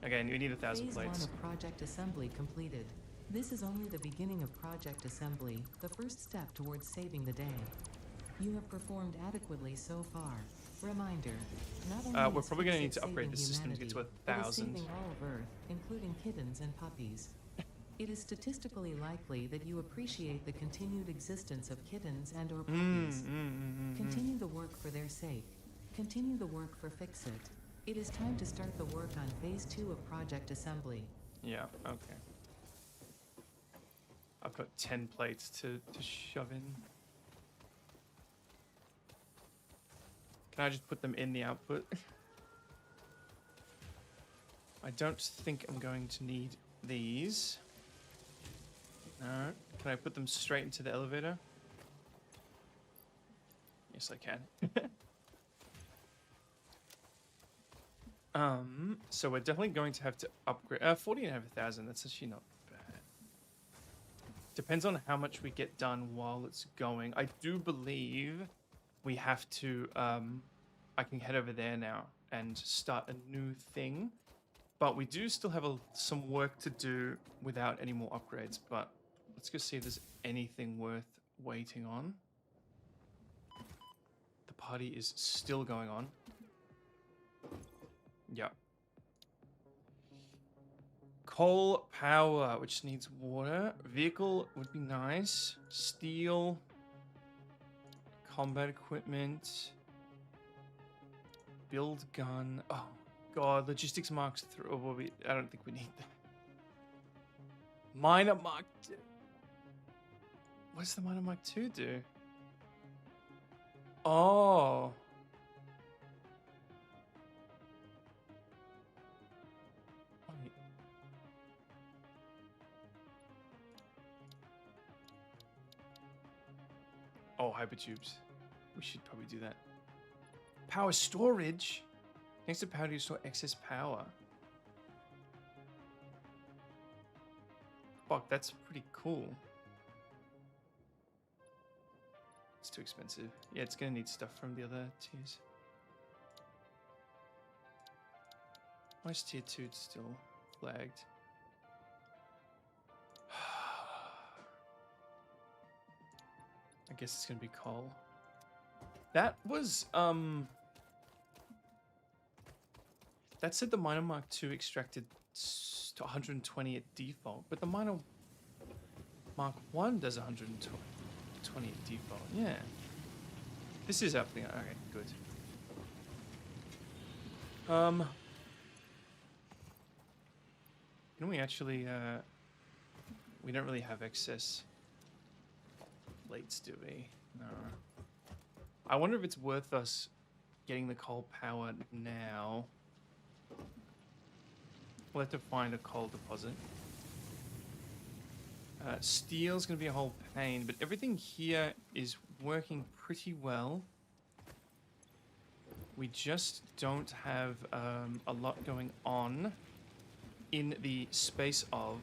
S1: Again, we need 1,000
S2: Phase
S1: plates.
S2: 1 of Project Assembly completed. This is only the beginning of Project Assembly, the first step towards saving the day. You have performed adequately so far. Reminder, not only
S1: we're
S2: is
S1: probably going to need
S2: Fix
S1: to
S2: It
S1: upgrade the
S2: saving
S1: system to get to
S2: humanity, it is
S1: 1,000.
S2: saving all of Earth, including kittens and puppies. It is statistically likely that you appreciate the continued existence of kittens and or puppies. Continue the work for their sake. Continue the work for Fix It. It is time to start the work on Phase 2 of Project Assembly.
S1: Yeah, okay. I've got 10 plates to shove in. Can I just put them in the output? I don't think I'm going to need these. No. Can I put them straight into the elevator? Yes, I can. So we're definitely going to have to upgrade. 14,500. That's actually not bad. Depends on how much we get done while it's going. I do believe we have to. I can head over there now and start a new thing. But we do still have some work to do without any more upgrades. But let's go see if there's anything worth waiting on. The party is still going on. Yeah. Coal power, which needs water. Vehicle would be nice. Steel. Combat equipment. Build gun. Oh, God. Logistics marks through. Oh, well, I don't think we need that. Miner Mark 2. What does the Miner Mark 2 do? Oh. Wait. Oh, hypertubes. We should probably do that. Power storage? Next to power, do you store excess power? Fuck, that's pretty cool. It's too expensive. Yeah, it's gonna need stuff from the other tiers. Why is tier 2 still flagged? I guess it's gonna be coal. That was that said the Miner Mark 2 extracted to 120 at default, but the Miner Mark 1 does 120 at default. Yeah. This is happening. Okay, good. Can we actually we don't really have excess plates, do we? No. I wonder if it's worth us getting the coal power now. We'll have to find a coal deposit. Steel's going to be a whole pain, but everything here is working pretty well. We just don't have a lot going on in the space of...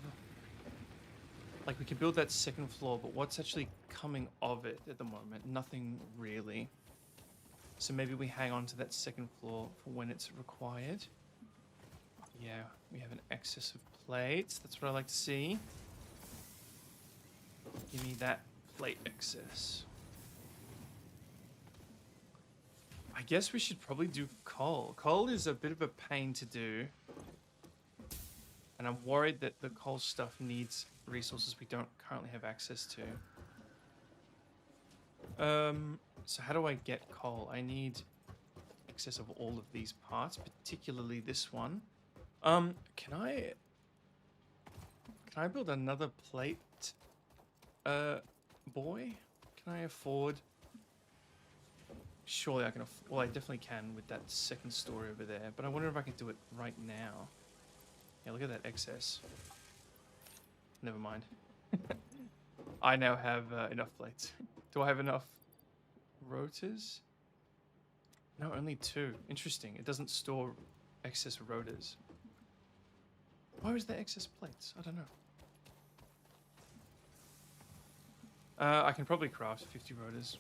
S1: Like, we can build that second floor, but what's actually coming of it at the moment? Nothing really. So maybe we hang on to that second floor for when it's required. Yeah, we have an excess of plates. That's what I like to see. Give me that plate excess. I guess we should probably do coal. Coal is a bit of a pain to do. And I'm worried that the coal stuff needs resources we don't currently have access to. So how do I get coal? I need excess of all of these parts, particularly this one. Can I build another plate, boy? Can I afford? Surely I can well, I definitely can with that second story over there, but I wonder if I can do it right now. Yeah, look at that excess. Never mind. I now have enough plates. Do I have enough rotors? No, only 2. Interesting. It doesn't store excess rotors. Why was there excess plates? I don't know. I can probably craft 50 rotors.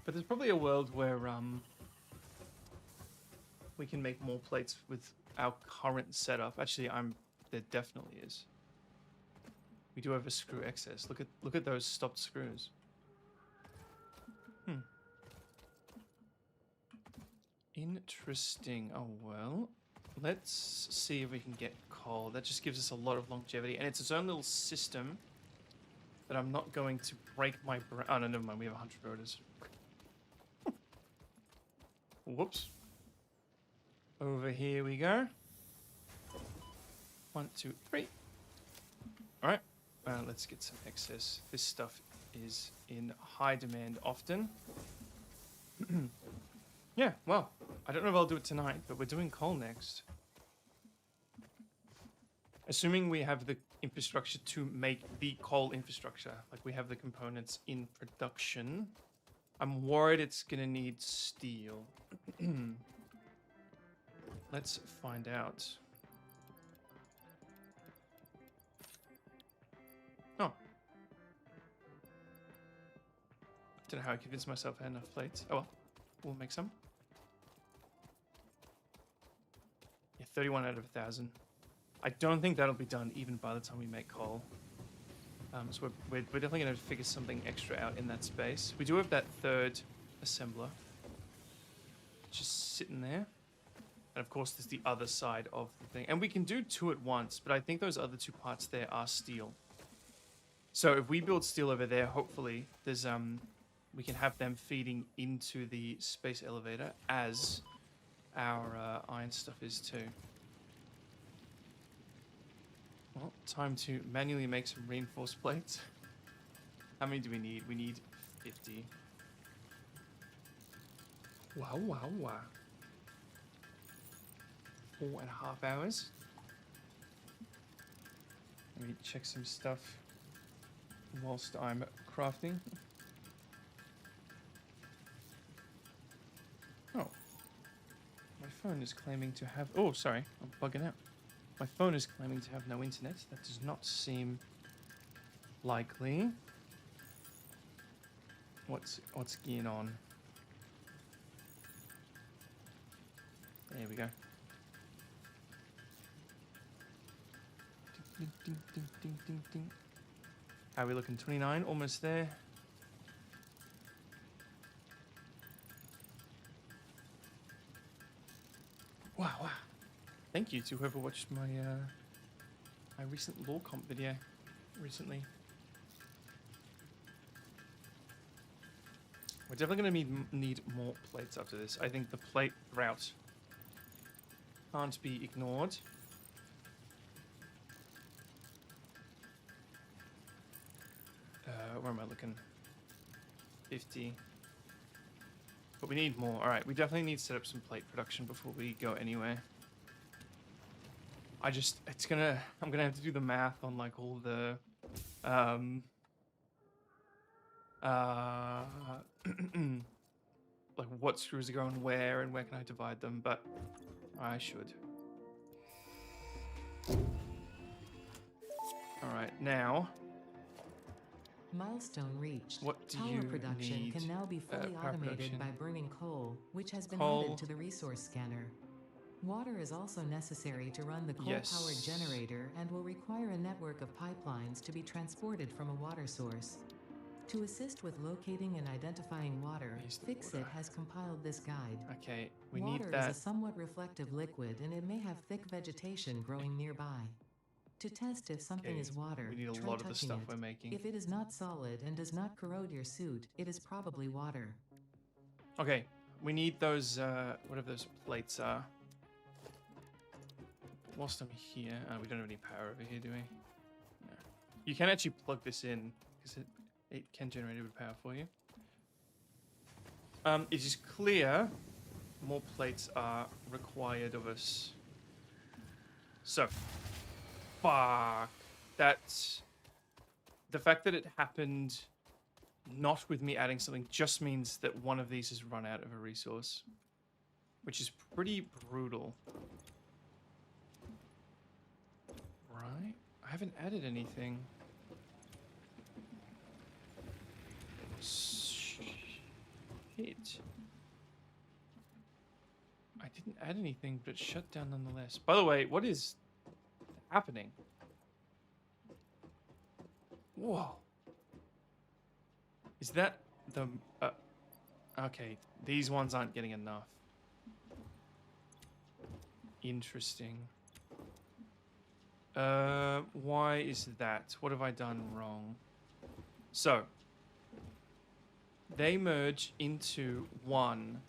S1: But there's probably a world where we can make more plates with our current setup. Actually, there definitely is. We do have a screw excess. Look at those stopped screws. Interesting. Oh well. Let's see if we can get coal. That just gives us a lot of longevity, and it's its own little system that I'm not going to break my brain. Oh no, never mind. We have 100 rotors. Whoops. Over here we go. 1, 2, 3. All right. Let's get some excess. This stuff is in high demand often. Yeah, well, I don't know if I'll do it tonight, but we're doing coal next. Assuming we have the infrastructure to make the coal infrastructure, like we have the components in production, I'm worried it's gonna need steel. Let's find out. Oh. Don't know how I convinced myself I had enough plates. Oh well, we'll make some. Yeah, 31 out of 1,000. I don't think that'll be done even by the time we make coal. So we're definitely going to figure something extra out in that space. We do have that third assembler. Just sitting there. And of course there's the other side of the thing. And we can do 2 at once, but I think those other 2 parts there are steel. So if we build steel over there, hopefully there's we can have them feeding into the space elevator as our iron stuff is too. Well, time to manually make some reinforced plates. How many do we need? We need 50. Wow, wow, wow. 4.5 hours. Let me check some stuff whilst I'm crafting. Oh. My phone is claiming to have... Oh, sorry. I'm bugging out. My phone is claiming to have no internet. That does not seem likely. What's going on? There we go. Ding, ding, ding, ding, ding, ding. How are we looking? 29, almost there. Wow, wow. Thank you to whoever watched my my recent law comp video recently. We're definitely going to need more plates after this. I think the plate route can't be ignored. Where am I looking? 50. But we need more. Alright, we definitely need to set up some plate production before we go anywhere. I'm gonna have to do the math on like all the, like what screws are going where and where can I divide them, but I should. Alright, now.
S2: Milestone reached.
S1: What do
S2: Power
S1: you
S2: production
S1: need?
S2: can now be fully
S1: Power
S2: automated
S1: production.
S2: by burning coal, which has been
S1: Coal.
S2: added to the resource scanner. Water is also necessary to run the coal-powered
S1: Yes.
S2: generator and will require a network of pipelines to be transported from a water source. To assist with locating and identifying water,
S1: Here's the
S2: Fixit
S1: water.
S2: has compiled this guide.
S1: Okay, we
S2: Water
S1: need that.
S2: is a somewhat reflective liquid and it may have thick vegetation growing nearby. To test if something
S1: Okay,
S2: is water,
S1: we need a
S2: try
S1: lot of the
S2: touching
S1: stuff
S2: it.
S1: we're making.
S2: If it is not solid and does not corrode your suit, it is probably water.
S1: Okay, we need those, whatever those plates are. Whilst I'm here, we don't have any power over here, do we? No. You can actually plug this in, because it can generate a bit of power for you. It is clear more plates are required of us. So, fuck. That's... The fact that it happened not with me adding something just means that one of these has run out of a resource. Which is pretty brutal. Right? I haven't added anything. Shit. I didn't add anything, but it's shut down nonetheless. By the way, what is happening? Whoa. Is that the... okay, these ones aren't getting enough. Interesting. Why is that? What have I done wrong? So, they merge into one.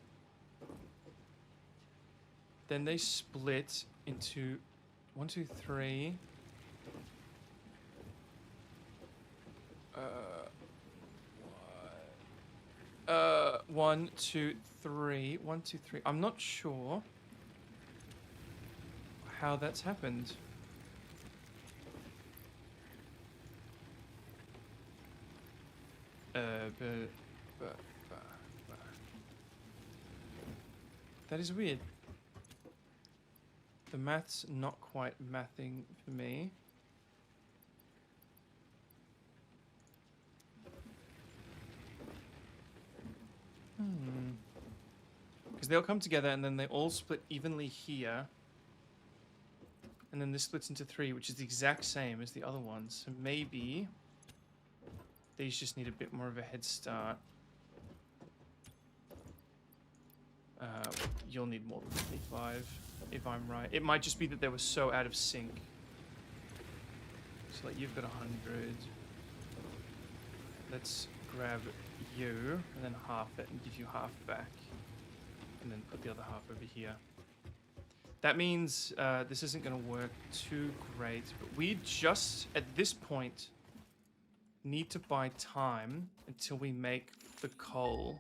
S1: Then they split into 1, 2, 3. 1, 2, 3. 1, 2, 3. I'm not sure how that's happened. But. That is weird. The math's not quite mathing for me. Because they'll come together and then they all split evenly here. And then this splits into 3, which is the exact same as the other ones. So maybe these just need a bit more of a head start. You'll need more than 25, if I'm right. It might just be that they were so out of sync. So like you've got 100. Let's grab you and then half it and give you half back. And then put the other half over here. That means this isn't going to work too great. But we just, at this point, need to buy time until we make the coal.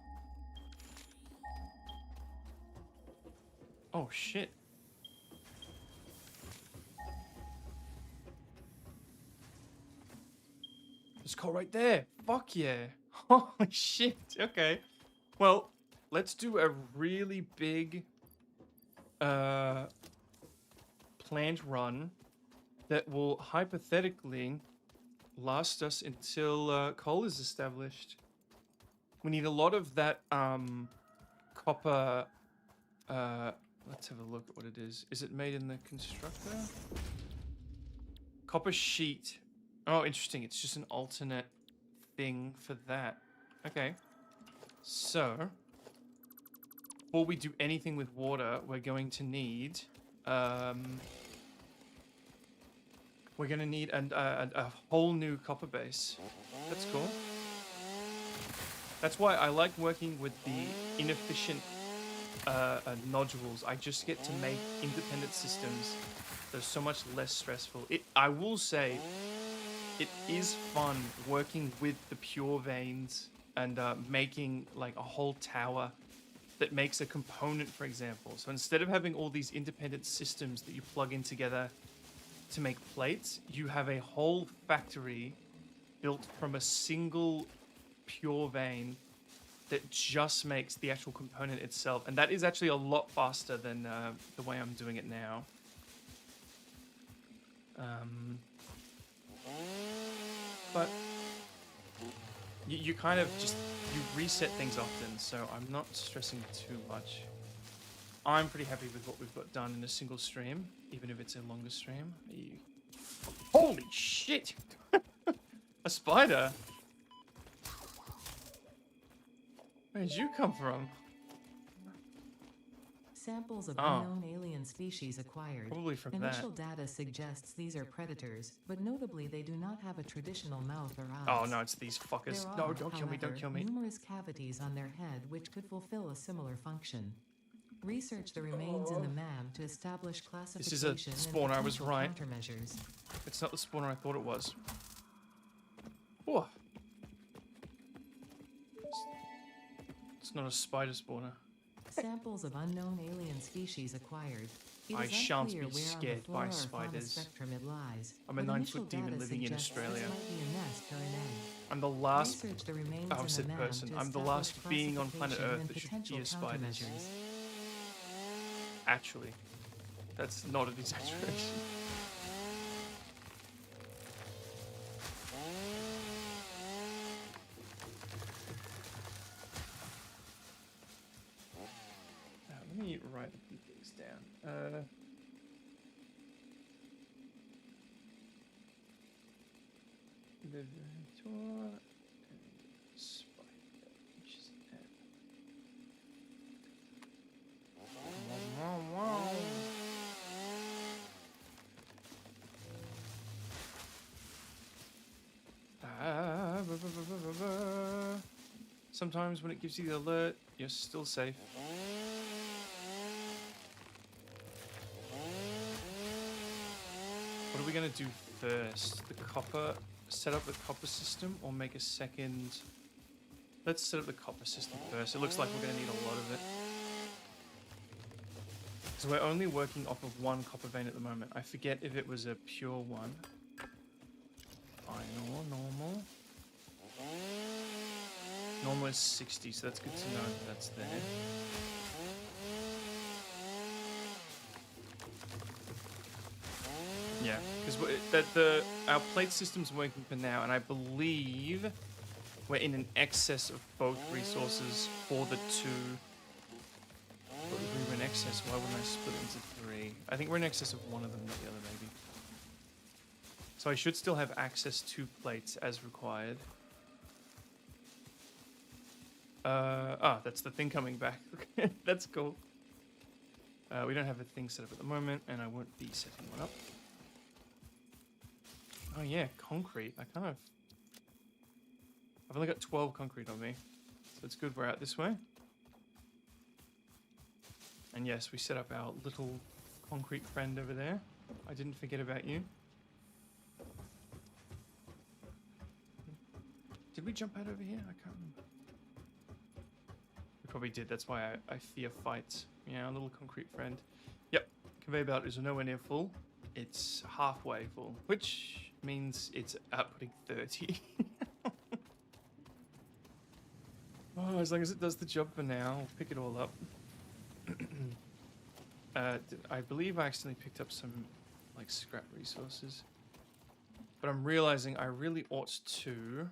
S1: Oh, shit. There's coal right there. Fuck yeah. Holy shit. Okay. Well, let's do a really big plant run that will hypothetically last us until coal is established. We need a lot of that copper. Let's have a look at what it is. Is it made in the constructor? Copper sheet. Oh, interesting. It's just an alternate thing for that. Okay. So, before we do anything with water, we're going to need a whole new copper base. That's cool. That's why I like working with the inefficient nodules. I just get to make independent systems. They're so much less stressful. I will say, it is fun working with the pure veins and making like a whole tower that makes a component, for example. So instead of having all these independent systems that you plug in together to make plates, you have a whole factory built from a single pure vein that just makes the actual component itself. And that is actually a lot faster than the way I'm doing it now. But you kind of just, you reset things often, so I'm not stressing too much. I'm pretty happy with what we've got done in a single stream, even if it's a longer stream. Holy shit! A spider? Where did you come from?
S2: Samples of unknown alien species acquired.
S1: Probably from
S2: Initial
S1: that.
S2: data suggests these are predators, but notably they do not have a traditional mouth or eyes.
S1: Oh no, it's these fuckers.
S2: There
S1: No,
S2: are,
S1: don't kill me, don't
S2: however,
S1: kill me.
S2: numerous cavities on their head which could fulfill a similar function. Research the remains in the MAM to establish classification
S1: This is a spawner, I was
S2: and
S1: right.
S2: countermeasures.
S1: It's not the spawner I thought it was. Oh. It's not a spider spawner.
S2: Samples of unknown alien species acquired. It
S1: I
S2: is
S1: shan't
S2: unclear
S1: be
S2: where on the
S1: scared
S2: flora
S1: by
S2: or fauna
S1: spiders.
S2: spectrum it lies,
S1: I'm a
S2: but
S1: 9-foot
S2: initial
S1: demon
S2: data
S1: living in
S2: suggests
S1: Australia.
S2: this might be a nest or an egg.
S1: I'm the last
S2: Research the remains
S1: opposite
S2: in the
S1: person.
S2: MAM to
S1: I'm the last
S2: establish
S1: being on planet
S2: classification
S1: Earth
S2: and
S1: that should
S2: potential
S1: fear spiders.
S2: countermeasures.
S1: Actually, that's not an exaggeration. Let me write a few things down. Inventor and spider, which is N. Sometimes when it gives you the alert, you're still safe. What are we going to do first? The copper, set up the copper system, or make a second Let's set up the copper system first. It looks like we're going to need a lot of it. So we're only working off of one copper vein at the moment. I forget if it was a pure one. Iron ore, normal. Normal is 60, so that's good to know that that's there. Yeah, because our plate system's working for now, and I believe we're in an excess of both resources for the two. But if we were in excess, why wouldn't I split it into 3? I think we're in excess of one of them, not the other, maybe. So I should still have access to plates as required. That's the thing coming back. That's cool. We don't have a thing set up at the moment, and I won't be setting one up. Oh yeah, concrete. I've only got 12 concrete on me, so it's good we're out this way. And yes, we set up our little concrete friend over there. I didn't forget about you. Did we jump out over here? I can't remember. We probably did. That's why I fear fights. Yeah, our little concrete friend. Yep. Conveyor belt is nowhere near full. It's halfway full, which means it's outputting 30. Oh, as long as it does the job for now, we'll pick it all up. I believe I accidentally picked up some like scrap resources, but I'm realizing I really ought to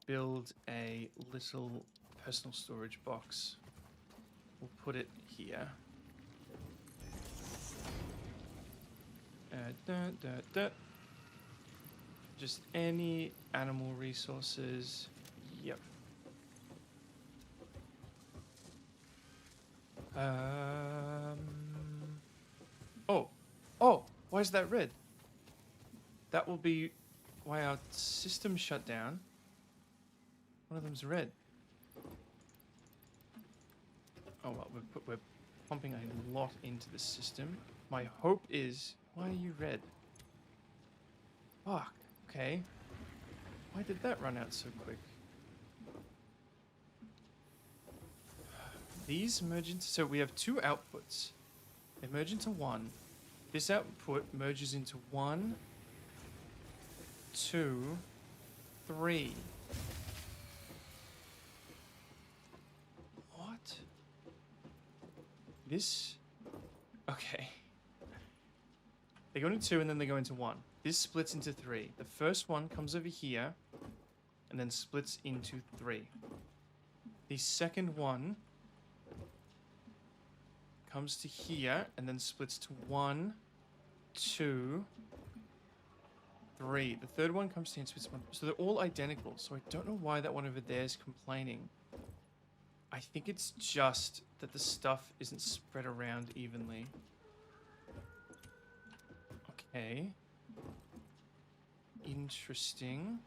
S1: build a little personal storage box. We'll put it here. Just any animal resources. Yep. Oh, why is that red? That will be why our system shut down. One of them's red. Oh well, we're pumping a lot into the system. My hope is, why are you red? Fuck. Okay. Why did that run out so quick? These merge into... So we have two outputs. They merge into one. This output merges into 1, 2, 3. What? This... Okay. They go into 2 and then they go into 1. This splits into 3. The first one comes over here and then splits into 3. The second one comes to here and then splits to 1, 2, 3. The third one comes to here and splits 1. So they're all identical. So I don't know why that one over there is complaining. I think it's just that the stuff isn't spread around evenly. Okay. Interesting.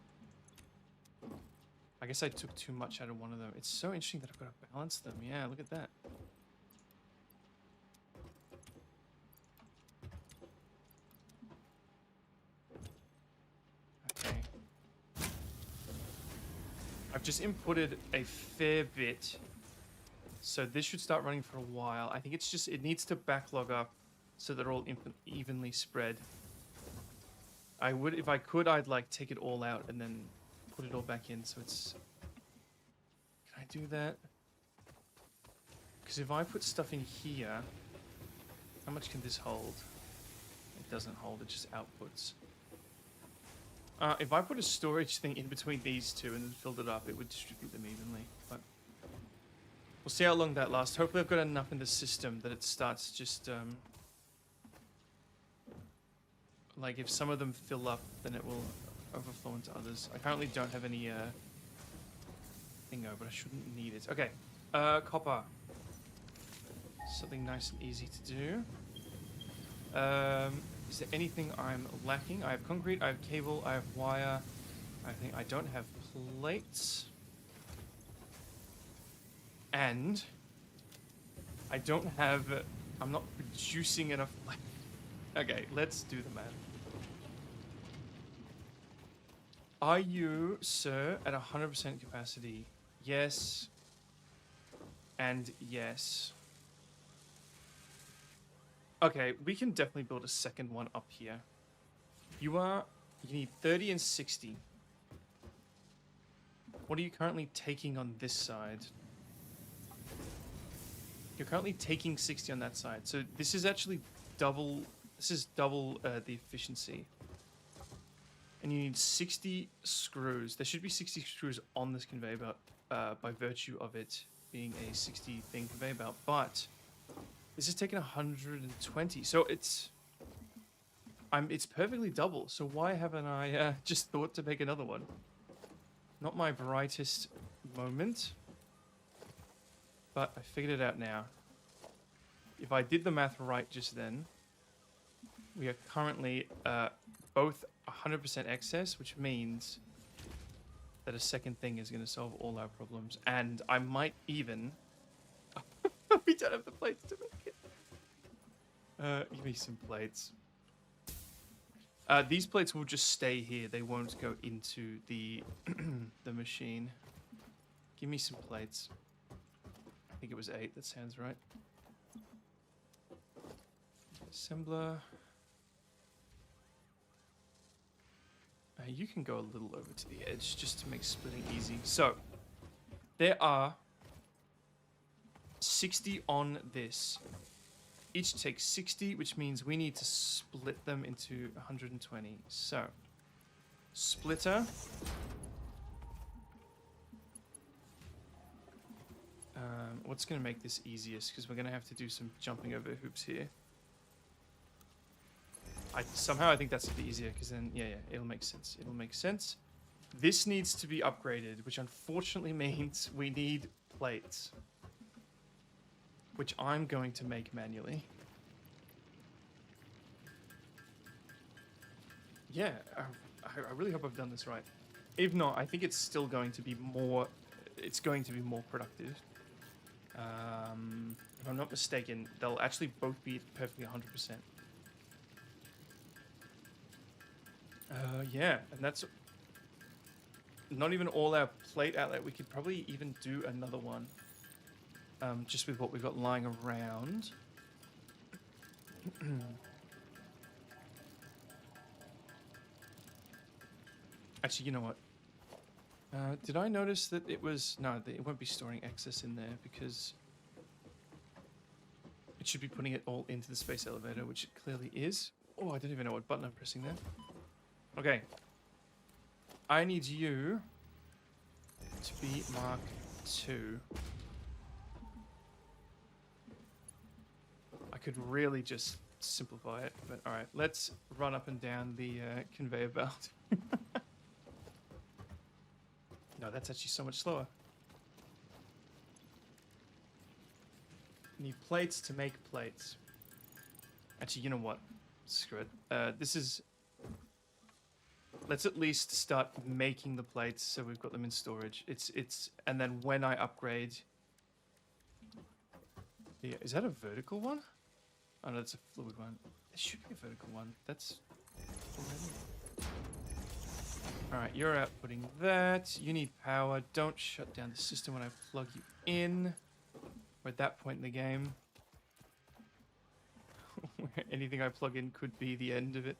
S1: I guess I took too much out of one of them. It's so interesting that I've got to balance them. Yeah, look at that. Okay. I've just inputted a fair bit. So this should start running for a while. I think it's just, it needs to backlog up so they're all evenly spread. I would, if I could, I'd like take it all out and then put it all back in so it's... Can I do that? Because if I put stuff in here, how much can this hold? It doesn't hold, it just outputs. If I put a storage thing in between these two and then filled it up, it would distribute them evenly. But we'll see how long that lasts. Hopefully I've got enough in the system that it starts just... like, if some of them fill up, then it will overflow into others. I currently don't have any thingo, but I shouldn't need it. Okay, copper. Something nice and easy to do. Is there anything I'm lacking? I have concrete, I have cable, I have wire. I think I don't have plates. And I don't have... I'm not producing enough... Okay, let's do the math. Are you, sir, at 100% capacity? Yes. And yes. Okay, we can definitely build a second one up here. You need 30 and 60. What are you currently taking on this side? You're currently taking 60 on that side. So this is actually double, the efficiency. And you need 60 screws. There should be 60 screws on this conveyor belt by virtue of it being a 60 thing conveyor belt. But this is taking 120. So it's perfectly double. So why haven't I just thought to make another one? Not my brightest moment. But I figured it out now. If I did the math right just then, we are currently both 100% excess, which means that a second thing is going to solve all our problems. And I might even... we don't have the plates to make it. Give me some plates. These plates will just stay here. They won't go into the the machine. Give me some plates. I think it was 8. That sounds right. Assembler. You can go a little over to the edge just to make splitting easy. So, there are 60 on this. Each takes 60, which means we need to split them into 120. So, splitter. What's going to make this easiest? Because we're going to have to do some jumping over hoops here. Somehow I think that's the easier, because then, yeah, it'll make sense. It'll make sense. This needs to be upgraded, which unfortunately means we need plates. Which I'm going to make manually. Yeah, I really hope I've done this right. If not, I think it's still going to be more... It's going to be more productive. If I'm not mistaken, they'll actually both be perfectly 100%. Yeah, and that's not even all our plate outlet. We could probably even do another one. Just with what we've got lying around. Actually, you know what? Did I notice that it was... No, it won't be storing excess in there because it should be putting it all into the space elevator, which it clearly is. Oh, I don't even know what button I'm pressing there. Okay. I need you to be Mark 2. I could really just simplify it, but alright, let's run up and down the conveyor belt. No, that's actually so much slower. Need plates to make plates. Actually, you know what? Screw it. This is... Let's at least start making the plates so we've got them in storage. And then when I upgrade... Yeah, is that a vertical one? Oh no, that's a fluid one. It should be a vertical one. That's... Alright, you're outputting that. You need power. Don't shut down the system when I plug you in. We're at that point in the game. Where anything I plug in could be the end of it.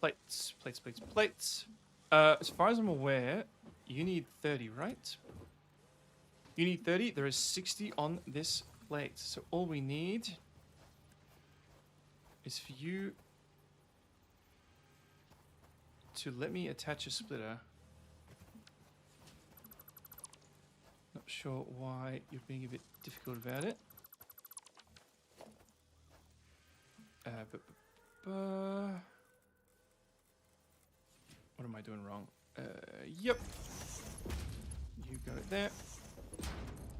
S1: Plates. As far as I'm aware, you need 30, right? You need 30. There is 60 on this plate. So all we need is for you to let me attach a splitter. Not sure why you're being a bit difficult about it. What am I doing wrong? Yep. You go there.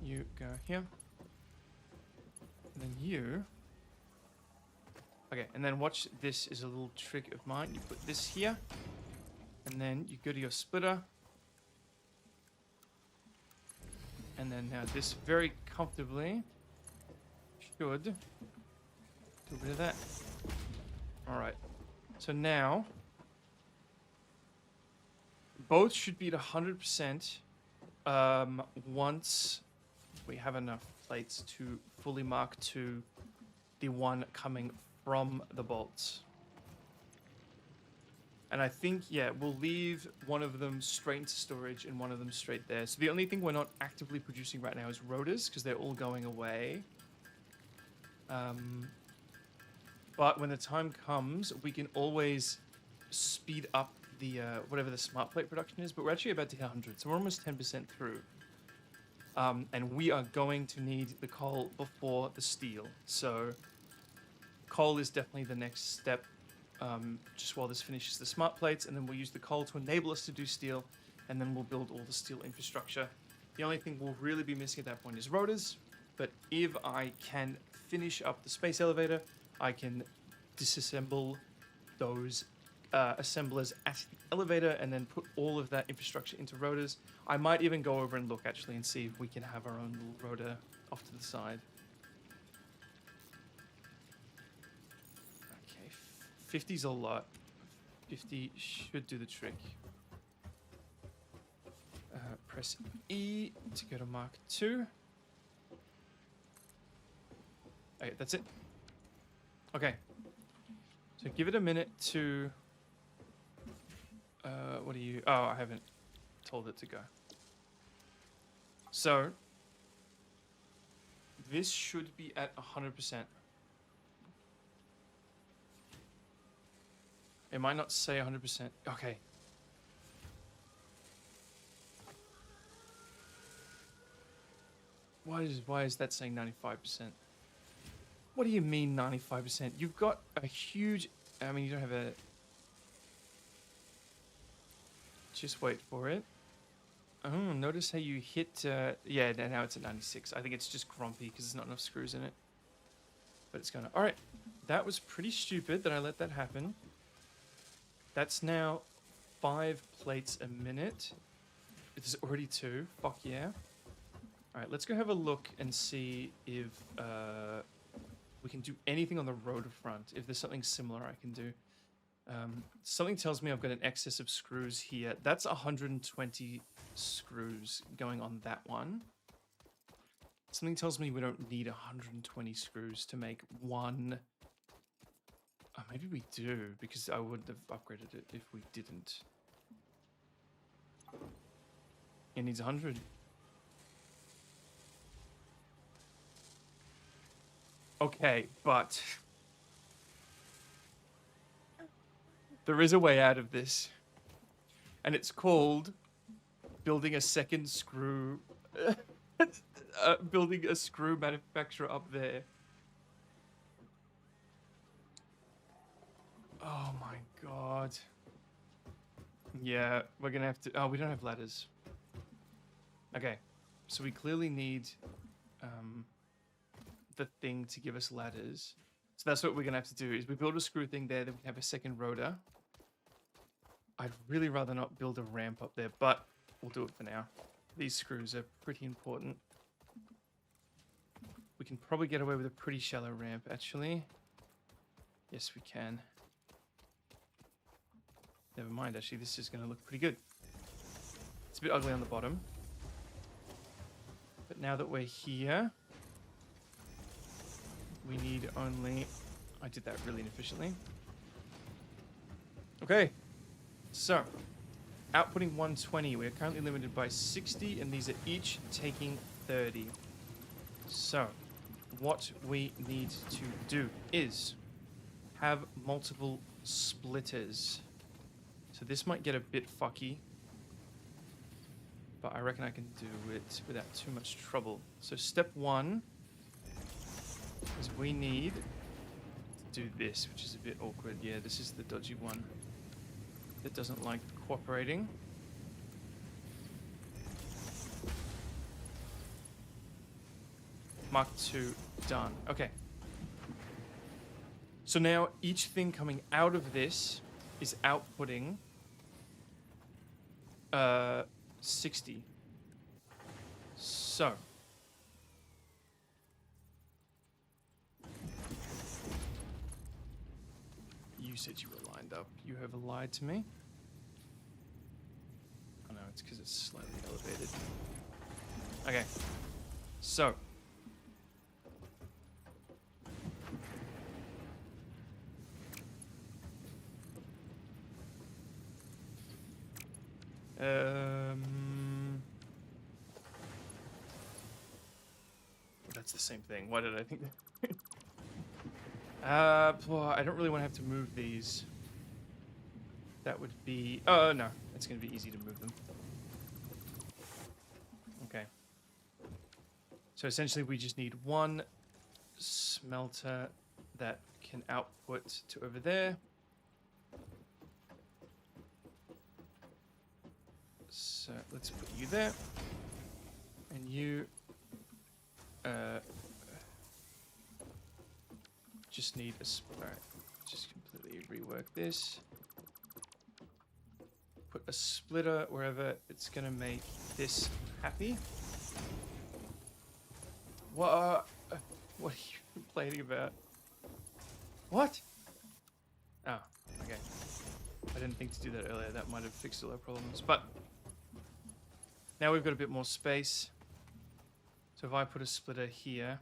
S1: You go here. And then you... Okay, and then watch, this is a little trick of mine. You put this here, and then you go to your splitter. And then now this very comfortably should do rid of that. All right. So now, both should be at 100% once we have enough plates to fully mark to the one coming from the bolts. And I think, yeah, we'll leave one of them straight into storage and one of them straight there. So the only thing we're not actively producing right now is rotors, because they're all going away. But when the time comes, we can always speed up the whatever the smart plate production is. But we're actually about to hit 100, so we're almost 10% through. And we are going to need the coal before the steel. So coal is definitely the next step. Just while this finishes the smart plates, and then we'll use the coal to enable us to do steel, and then we'll build all the steel infrastructure. The only thing we'll really be missing at that point is rotors, but if I can finish up the space elevator, I can disassemble those assemblers at the elevator and then put all of that infrastructure into rotors. I might even go over and look actually and see if we can have our own little rotor off to the side. 50's a lot. 50 should do the trick. Press E to go to Mark 2. Okay, that's it. Okay. So give it a minute to... what are you... Oh, I haven't told it to go. So, this should be at 100%. It might not say 100%. Okay. Why is that saying 95%? What do you mean 95%? You've got a huge... I mean, you don't have a... Just wait for it. Oh, notice how you hit... yeah, now it's at 96. I think it's just grumpy because there's not enough screws in it. But it's gonna... Alright. That was pretty stupid that I let that happen. That's now 5 plates a minute. It's already 2. Fuck yeah. Alright, let's go have a look and see if we can do anything on the rotor front. If there's something similar I can do. Something tells me I've got an excess of screws here. That's 120 screws going on that one. Something tells me we don't need 120 screws to make one... Oh, maybe we do, because I wouldn't have upgraded it if we didn't. It needs 100. Okay, but... there is a way out of this. And it's called... building a second screw... building a screw manufacturer up there. Oh my god. Yeah, we're gonna have to... Oh, we don't have ladders. Okay, so we clearly need the thing to give us ladders. So that's what we're gonna have to do, is we build a screw thing there, then we have a second rotor. I'd really rather not build a ramp up there, but we'll do it for now. These screws are pretty important. We can probably get away with a pretty shallow ramp, actually. Yes, we can. Never mind, actually, this is going to look pretty good. It's a bit ugly on the bottom. But now that we're here, we need only... I did that really inefficiently. Okay, so outputting 120. We are currently limited by 60, and these are each taking 30. So what we need to do is have multiple splitters. So this might get a bit fucky, but I reckon I can do it without too much trouble. So step 1 is we need to do this, which is a bit awkward. Yeah, this is the dodgy one that doesn't like cooperating. Mark 2 done. Okay. So now each thing coming out of this is outputting 60. So said you were lined up. You have lied to me. Oh no, it's because it's slightly elevated. Okay. So. That's the same thing. Why did I think that? Well, I don't really want to have to move these. That would be... Oh, no. It's going to be easy to move them. Okay. So essentially we just need one smelter that can output to over there. So let's put you there. And you... just need a... Alright. Just completely rework this. Put a splitter wherever it's going to make this happy. What are you complaining about? What? Oh, okay. I didn't think to do that earlier. That might have fixed all our problems. But now we've got a bit more space. So if I put a splitter here.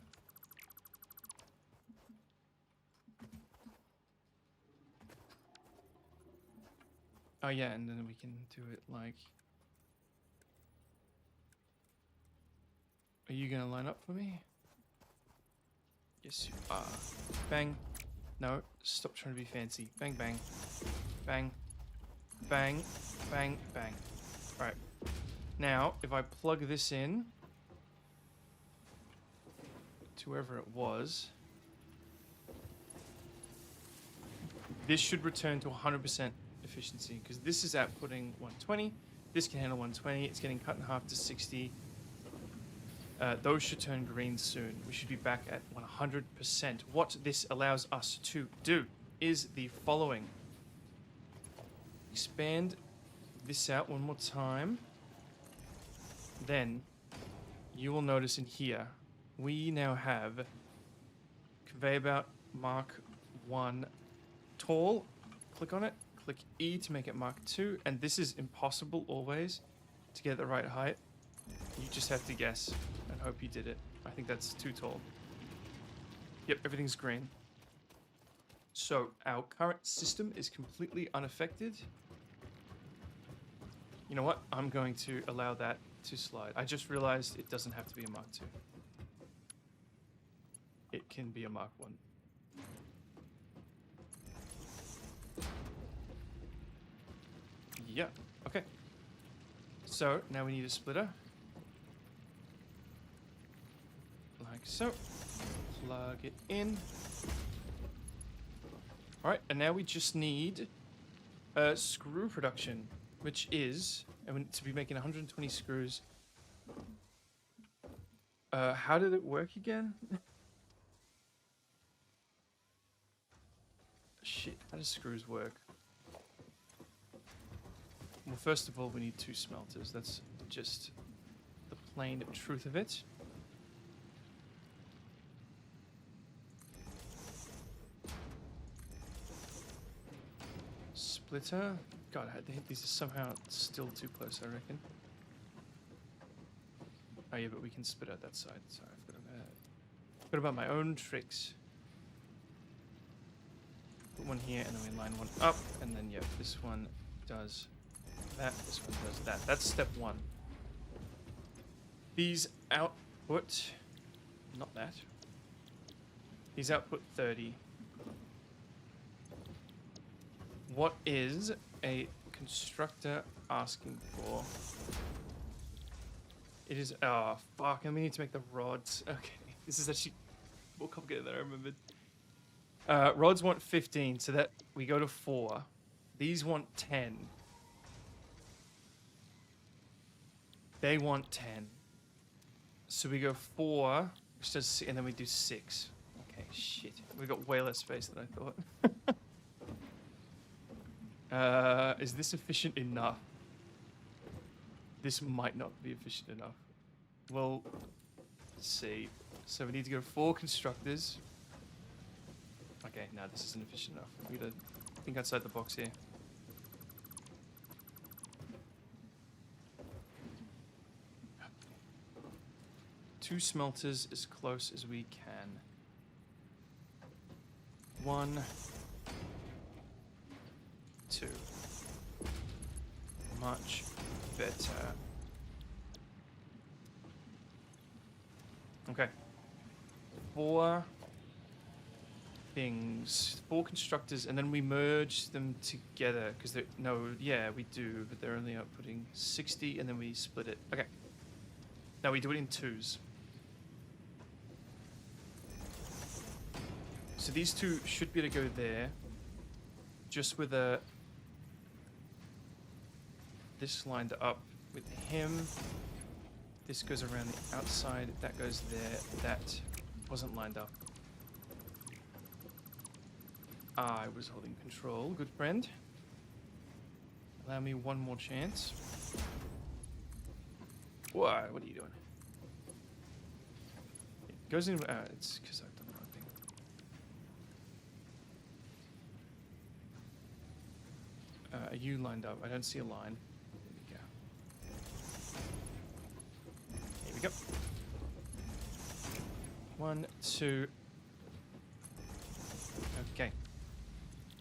S1: Oh yeah, and then we can do it like... Are you gonna line up for me? Yes, you are. Bang. No, stop trying to be fancy. Bang, bang. Bang. Bang. Bang, bang. Alright. Now, if I plug this in to wherever it was, this should return to 100% efficiency, because this is outputting 120. This can handle 120. It's getting cut in half to 60. Those should turn green soon. We should be back at 100%. What this allows us to do is the following. Expand this out one more time. Then you will notice in here, we now have conveyor belt Mark 1 tall. Click on it. Click E to make it Mark 2. And this is impossible always to get the right height. You just have to guess and hope you did it. I think that's too tall. Yep, everything's green. So our current system is completely unaffected. You know what? I'm going to allow that to slide. I just realized it doesn't have to be a Mark 2. It can be a Mark 1. Yeah, okay. So now we need a splitter. Like so. Plug it in. Alright, and now we just need screw production, which is, and we need to be making 120 screws. How did it work again? Shit, how do screws work? Well, first of all, we need 2 smelters. That's just the plain truth of it. Splitter. God, these are somehow still too close, I reckon. Oh yeah, but we can split out that side. Sorry, I forgot about my own tricks. Put one here, and then we line one up, and then yeah, this one does that, this one does that. That's step 1. These output, not that. These output 30. What is a constructor asking for? It is, oh fuck, and we need to make the rods. Okay, this is actually more complicated than I remembered. Rods want 15, so that we go to 4. These want 10. They want 10. So we go 4, which does, and then we do 6. Okay, shit. We got way less space than I thought. Is this efficient enough? This might not be efficient enough. Well, let's see. So we need to go 4 constructors. Okay, no, this isn't efficient enough. We gotta think outside the box here. Two smelters as close as we can. One, two. Much better. Okay. 4 things, 4 constructors, and then we merge them together because they're we do, but they're only outputting 60, and then we split it. Okay. Now we do it in 2s. So these 2 should be able to go there, just with this lined up with him. This goes around the outside, that goes there, that wasn't lined up. I was holding control, good friend. Allow me one more chance. Why? What are you doing? It goes in, it's because I've done the wrong thing. Are you lined up? I don't see a line. There we go. Here we go. 1, 2. Okay.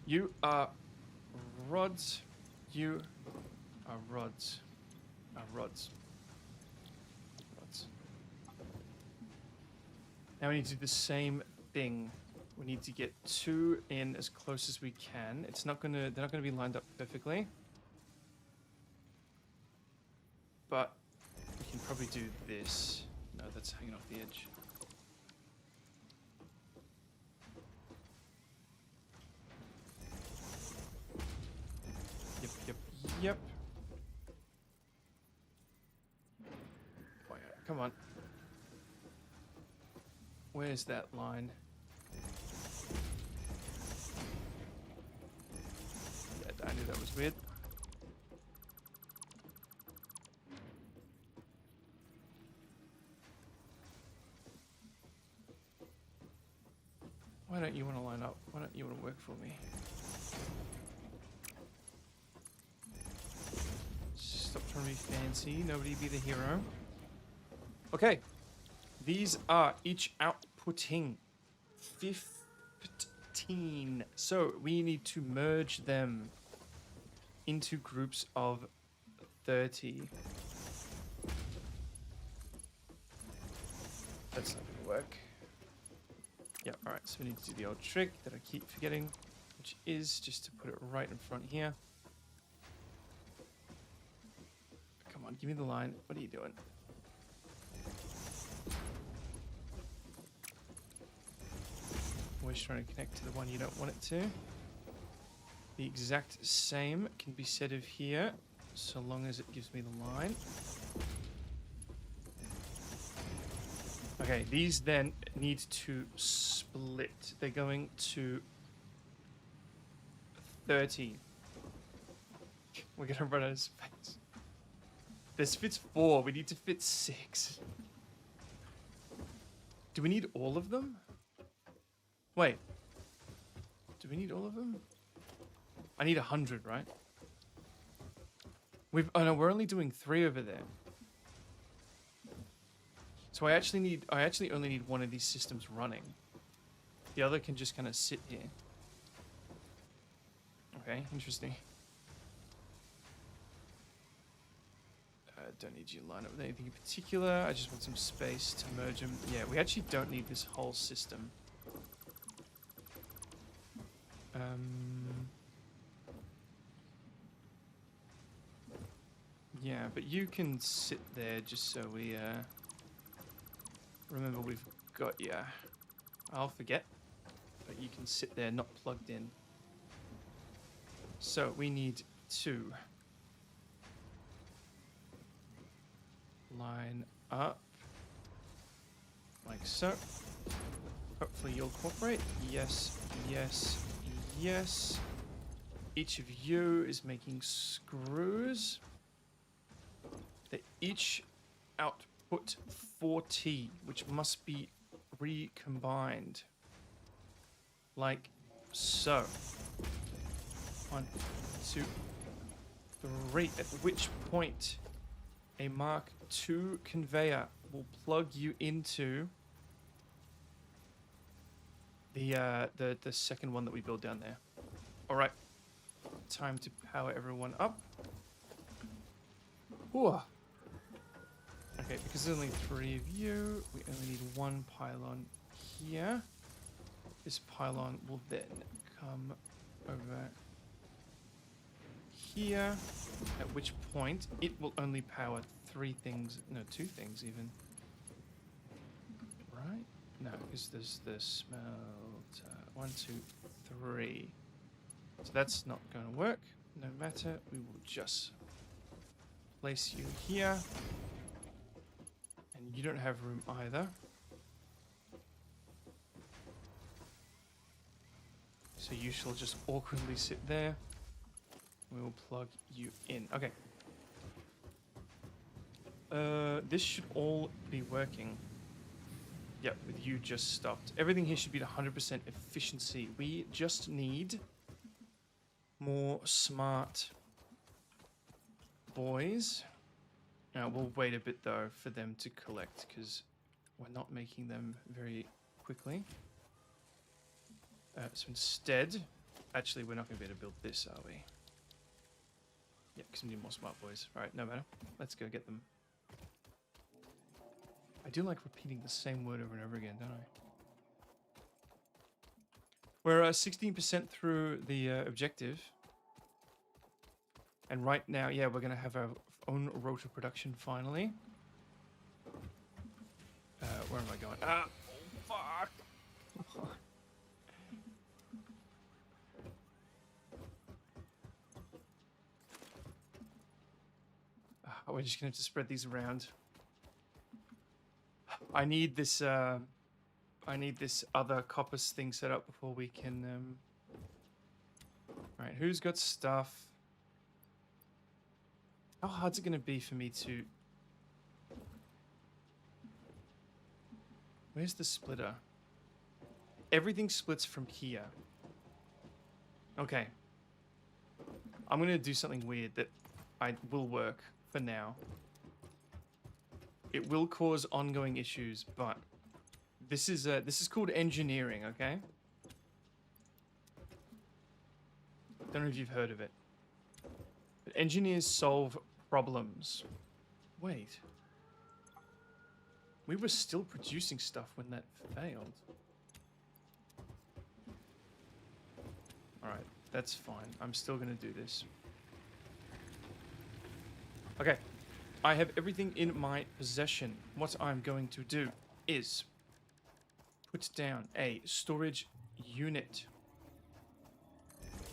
S1: You are rods. You are rods. Rods. Now we need to do the same thing. We need to get 2 in as close as we can. It's not gonna. They're not gonna be lined up perfectly. But we can probably do this. No, that's hanging off the edge. Yep. Oh, yeah. Come on. Where's that line? Yeah, I knew that was weird. Why don't you want to line up? Why don't you want to work for me? Stop trying to be fancy. Nobody be the hero. Okay. These are each outputting 15. So we need to merge them into groups of 30. That's not going to work. Yeah, alright. So we need to do the old trick that I keep forgetting, which is just to put it right in front here. Come on, give me the line. What are you doing? Always trying to connect to the one you don't want it to. The exact same can be said of here, so long as it gives me the line. Okay, these then need to split. They're going to 30. We're gonna run out of space. This fits 4. We need to fit 6. Do we need all of them? Wait. Do we need all of them? I need 100, right? Oh no, we're only doing 3 over there. So I actually only need one of these systems running. The other can just kind of sit here. Okay, interesting. Don't need you to line up with anything in particular. I just want some space to merge them. Yeah, we actually don't need this whole system. Yeah, but you can sit there just so we remember we've got you. I'll forget, but you can sit there not plugged in. So we need to line up like so. Hopefully you'll cooperate. Yes, yes, yes. Each of you is making screws. They each output 40, which must be recombined. Like so. 1, 2, 3. At which point a Mark II conveyor will plug you into the second one that we build down there. All right, time to power everyone up. Whew. Okay, because there's only 3 of you, we only need 1 pylon here. This pylon will then come over here, at which point it will only power 3 things, no, 2 things even. Right? No, because there's the smelter. 1, 2, 3. So that's not going to work. No matter, we will just place you here. And you don't have room either. So you shall just awkwardly sit there. We will plug you in. Okay. This should all be working. Yep, with you just stopped. Everything here should be at 100% efficiency. We just need more smart boys. We'll wait a bit though for them to collect because we're not making them very quickly. So instead, actually we're not going to be able to build this, are we? Yeah, because we need more smart boys. Alright, no matter. Let's go get them. I do like repeating the same word over and over again, don't I? We're 16% through the objective. And right now, yeah, we're going to have our own rotor production finally. Where am I going? Ah! Oh, fuck! We're just going to have to spread these around. I need this other coppice thing set up before we can... Alright, who's got stuff? How hard's it going to be for me to... Where's the splitter? Everything splits from here. Okay. I'm going to do something weird that will work for now. It will cause ongoing issues, but this is called engineering, okay? Don't know if you've heard of it. But engineers solve problems. Wait. We were still producing stuff when that failed. Alright, that's fine. I'm still going to do this. Okay. I have everything in my possession. What I'm going to do is put down a storage unit.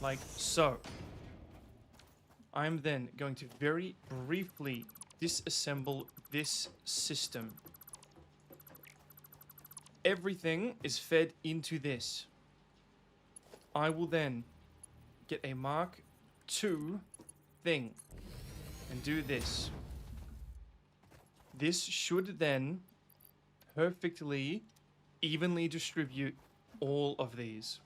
S1: Like so. I'm then going to very briefly disassemble this system. Everything is fed into this. I will then get a Mark II thing and do this. This should then perfectly, evenly distribute all of these.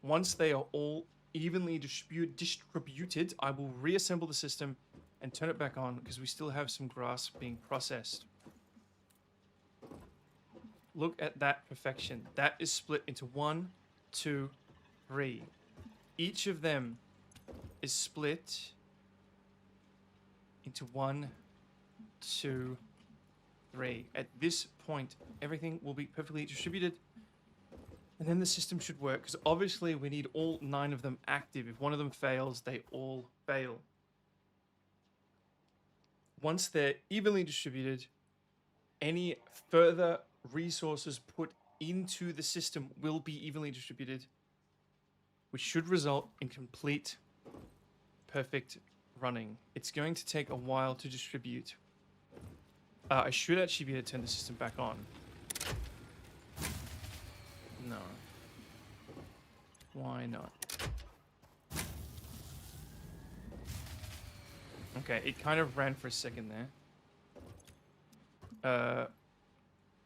S1: Once they are all evenly distributed, I will reassemble the system and turn it back on because we still have some grass being processed. Look at that perfection. That is split into 1, 2, 3. Each of them is split into 1, 2, 3. At this point, everything will be perfectly distributed. And then the system should work, because obviously we need all 9 of them active. If one of them fails, they all fail. Once they're evenly distributed, any further resources put into the system will be evenly distributed, which should result in complete, perfect running. It's going to take a while to distribute. I should actually be able to turn the system back on. No. Why not? Okay, it kind of ran for a second there.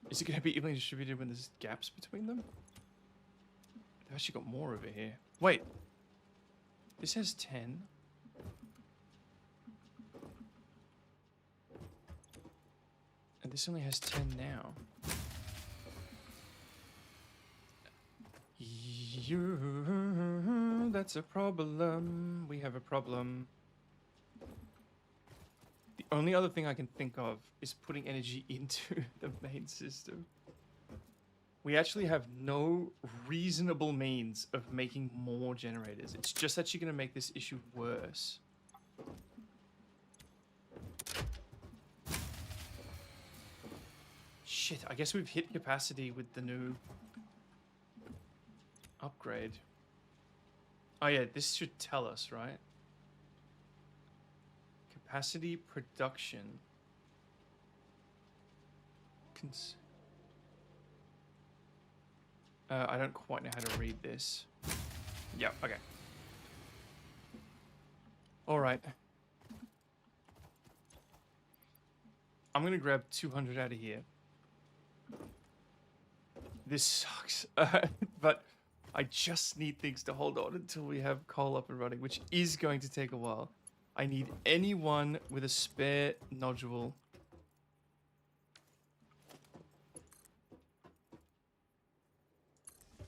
S1: Is it going to be evenly distributed when there's gaps between them? I've actually got more over here. Wait. This has 10. And this only has 10 now. That's a problem. We have a problem. The only other thing I can think of is putting energy into the main system. We actually have no reasonable means of making more generators. It's just actually going to make this issue worse. Shit, I guess we've hit capacity with the new upgrade. Oh yeah, this should tell us, right? Capacity production. I don't quite know how to read this. Yeah, okay. Alright. I'm gonna grab 200 out of here. This sucks. But I just need things to hold on until we have coal up and running, which is going to take a while. I need anyone with a spare nodule.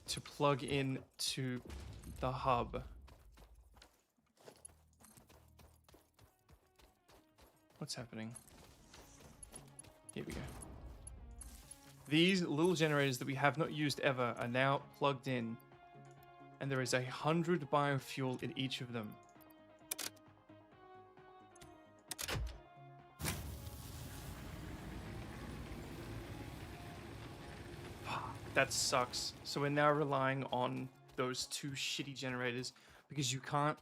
S1: To plug in to the hub. What's happening? Here we go. These little generators that we have not used ever are now plugged in. And there is 100 biofuel in each of them. That sucks. So we're now relying on those two shitty generators because you can't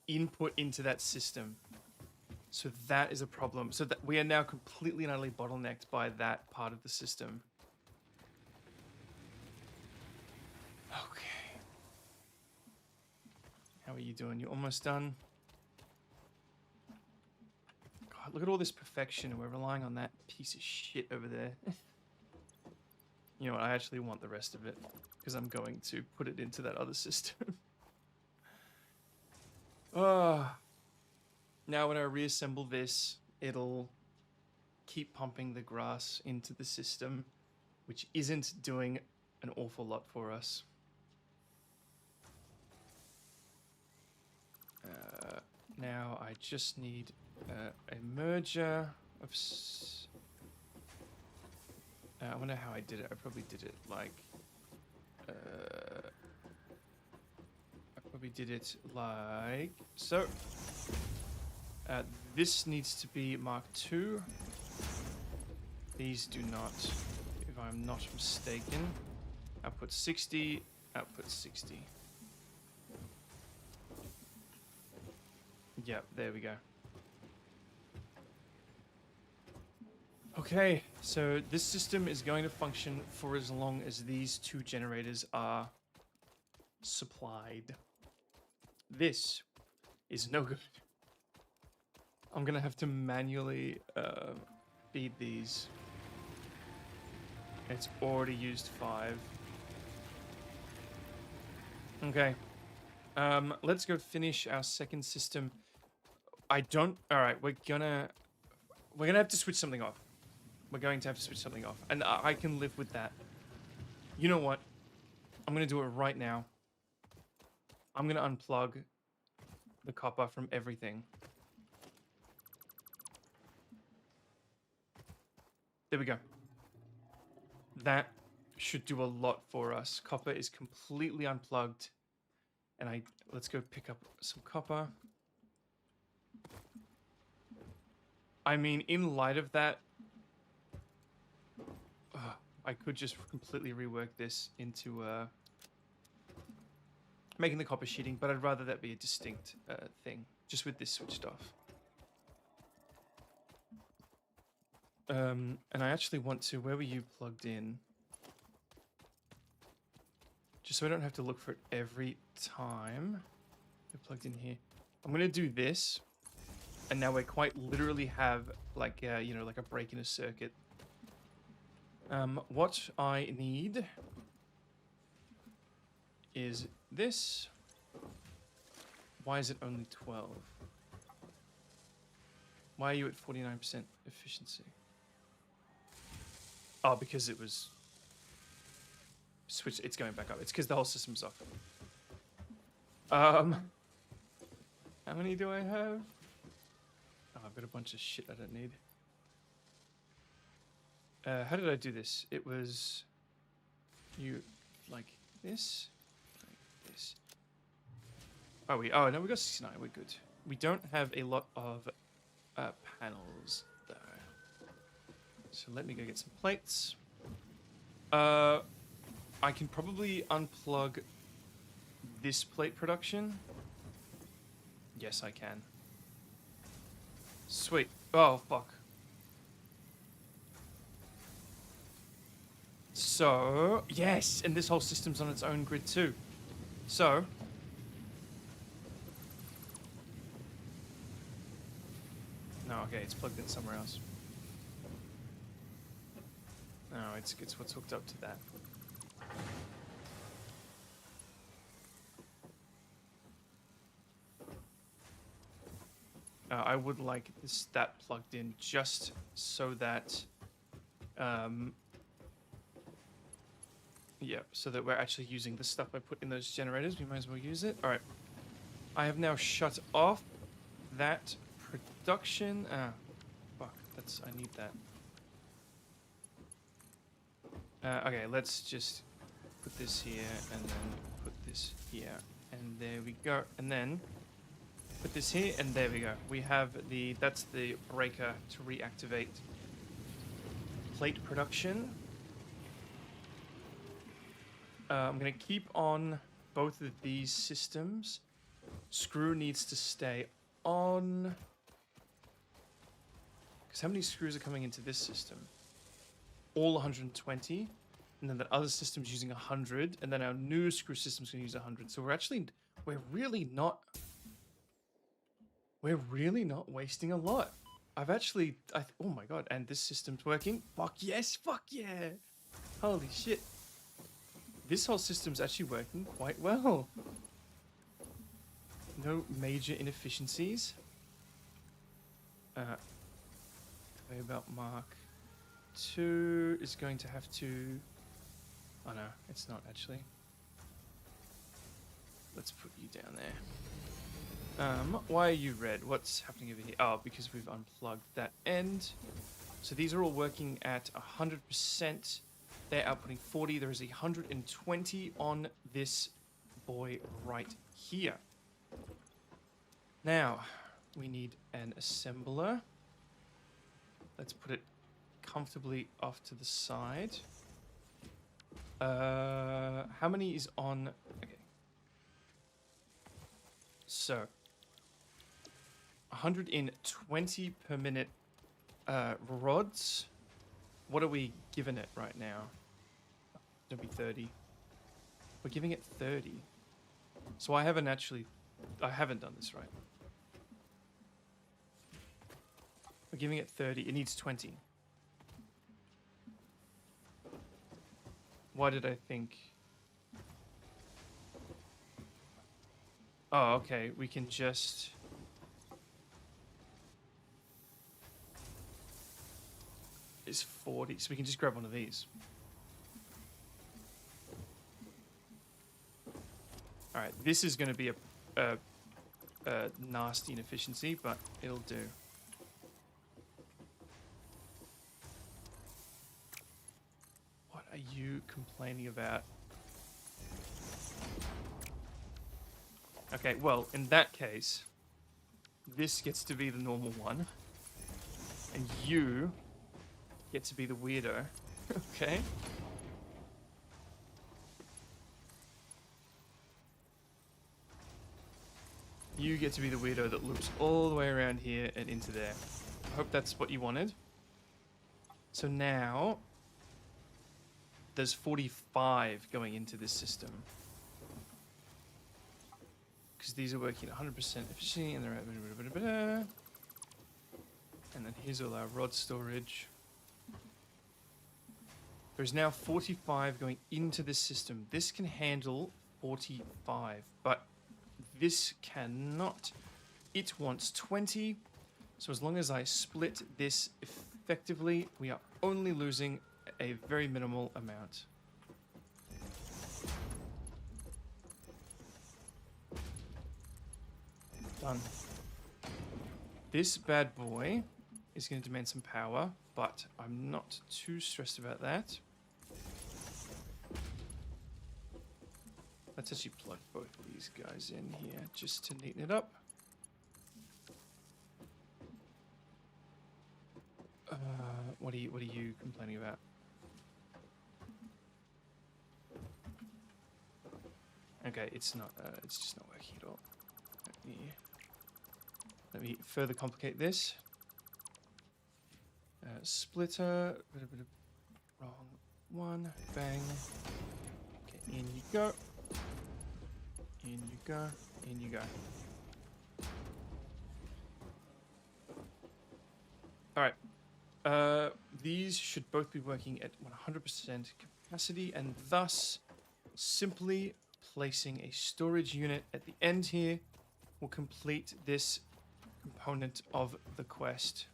S1: input into that system. So that is a problem. So that we are now completely and utterly bottlenecked by that part of the system. Okay. How are you doing? You almost done? God, look at all this perfection and we're relying on that piece of shit over there. You know what, I actually want the rest of it, because I'm going to put it into that other system. Now when I reassemble this, it'll keep pumping the grass into the system, which isn't doing an awful lot for us. Now I just need a merger of... I wonder how I did it. I probably did it like... I probably did it like... So. This needs to be Mark II. These do not, if I'm not mistaken. Output 60, output 60. Yep, there we go. Okay, so this system is going to function for as long as these two generators are supplied. This is no good. I'm gonna have to manually feed these. It's already used 5. Okay. Let's go finish our second system. Alright, we're gonna have to switch something off. We're going to have to switch something off. And I can live with that. You know what? I'm going to do it right now. I'm going to unplug the copper from everything. There we go. That should do a lot for us. Copper is completely unplugged. And let's go pick up some copper. I mean, in light of that, I could just completely rework this into making the copper sheeting, but I'd rather that be a distinct thing, just with this switched off. And I actually want to, where were you plugged in? Just so I don't have to look for it every time. You're plugged in here. I'm going to do this, and now we quite literally have like, you know, like a break in a circuit. What I need is this. Why is it only 12? Why are you at 49% efficiency? Oh, because it was switched. It's going back up. It's because the whole system's off. How many do I have? Oh, I've got a bunch of shit I don't need. How did I do this? It was you like this, like this. Oh, no, we got 69. We're good. We don't have a lot of panels though. So let me go get some plates. I can probably unplug this plate production. Yes, I can. Sweet. Oh, fuck. So, yes, and this whole system's on its own grid too. So, no, okay, it's plugged in somewhere else. No, it's what's hooked up to that. I would like that plugged in just so that, yeah, so that we're actually using the stuff I put in those generators. We might as well use it. All right. I have now shut off that production. Fuck. I need that. Okay, let's just put this here and then put this here. And there we go. And then put this here and there we go. We have that's the breaker to reactivate plate production. I'm going to keep on both of these systems. Screw needs to stay on. Because how many screws are coming into this system? All 120. And then the other system's using 100. And then our new screw system's going to use 100. So we're really not wasting a lot. I've actually, oh my god, and this system's working. Fuck yes, fuck yeah. Holy shit. This whole system's actually working quite well. No major inefficiencies. About Mark 2 is going to have to... Oh no, it's not actually. Let's put you down there. Why are you red? What's happening over here? Oh, because we've unplugged that end. So these are all working at 100%. They're outputting 40. There is 120 on this boy right here. Now, we need an assembler. Let's put it comfortably off to the side. How many is on? Okay. So, 120 per minute rods. What are we giving it right now? Don't be 30. We're giving it 30. So I haven't done this right. We're giving it 30. It needs 20. Why did I think? Oh, okay. We can just... It's 40, so we can just grab one of these. Alright, this is going to be a nasty inefficiency, but it'll do. What are you complaining about? Okay, well, in that case, this gets to be the normal one, and you get to be the weirdo. Okay. You get to be the weirdo that loops all the way around here and into there. I hope that's what you wanted. So now, there's 45 going into this system. Because these are working at 100% efficiency, and they're at... And then here's all our rod storage. There's now 45 going into this system. This can handle 45, but this cannot. It wants 20. So as long as I split this effectively, we are only losing a very minimal amount. Done. This bad boy is going to demand some power, but I'm not too stressed about that. Let's actually plug both of these guys in here just to neaten it up. What are you complaining about? Okay, it's just not working at all. Let me further complicate this. Splitter, wrong one, bang. Okay, in you go. In you go, in you go. Alright. These should both be working at 100% capacity, and thus simply placing a storage unit at the end here will complete this component of the quest,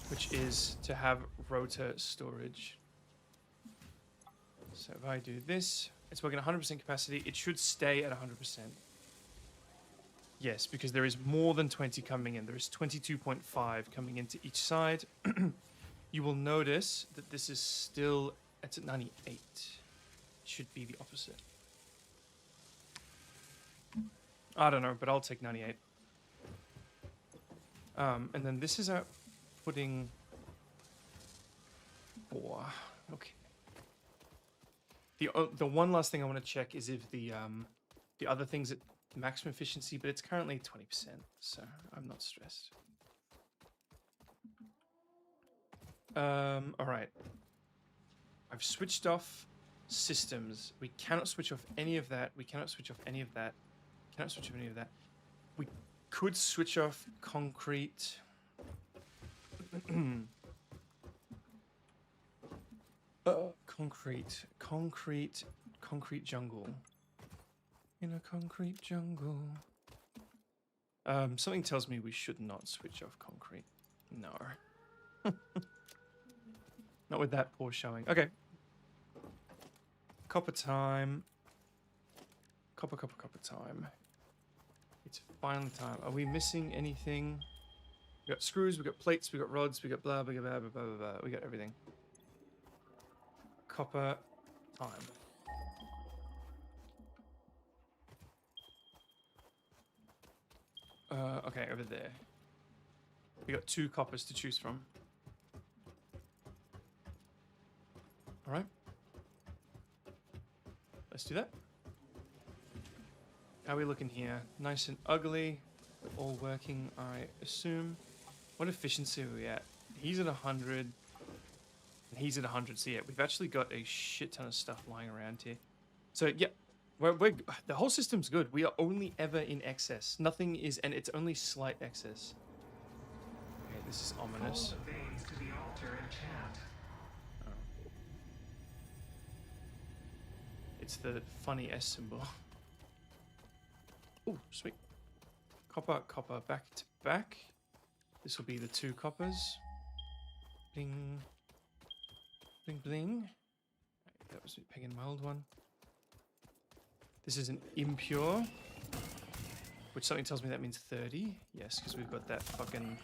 S1: which is to have rotor storage. So if I do this, it's working at 100% capacity. It should stay at 100%. Yes, because there is more than 20 coming in. There is 22.5 coming into each side. You will notice that this is still, it's at 98. It should be the opposite. I don't know, but I'll take 98. And then this is outputting 4. Okay. The one last thing I want to check is if the other thing's at maximum efficiency, but it's currently 20%, so I'm not stressed. All right. I've switched off systems. We cannot switch off any of that. We cannot switch off any of that. Cannot switch off any of that. We could switch off concrete. Concrete jungle. In a concrete jungle. Something tells me we should not switch off concrete. No. Not with that poor showing. Okay. Copper time. Copper time. It's finally time. Are we missing anything? We got screws, we got plates, we got rods, we got blah, blah, blah, blah, blah, blah, blah. We got everything. Copper time. Okay, over there. We got 2 coppers to choose from. Alright. Let's do that. How are we looking here? Nice and ugly. All working, I assume. What efficiency are we at? He's at 100. And he's at 100. So yeah, we've actually got a shit ton of stuff lying around here. So yeah, the whole system's good. We are only ever in excess. Nothing is, and it's only slight excess. Okay, this is ominous. Oh. It's the funny S symbol. Oh, sweet. Copper, back to back. This will be the 2 coppers. Bling. Bling, bling. That was a peg and mild one. This is an impure, which something tells me that means 30. Yes, because we've got that fucking...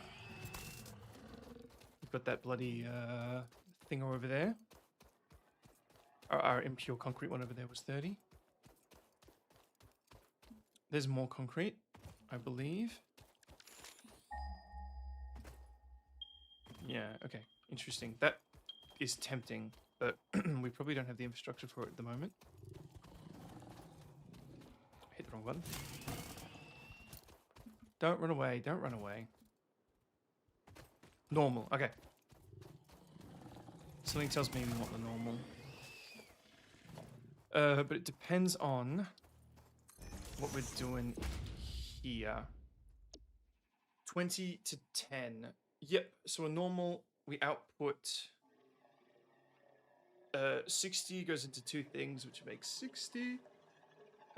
S1: We've got that bloody thing over there. Our impure concrete one over there was 30. There's more concrete, I believe. Yeah, okay. Interesting. That is tempting, but we probably don't have the infrastructure for it at the moment. Hit the wrong button. Don't run away. Don't run away. Normal. Okay. Something tells me not the normal. But it depends on what we're doing here. 20 to 10. Yep. So a normal, we output 60 goes into 2 things, which makes 60.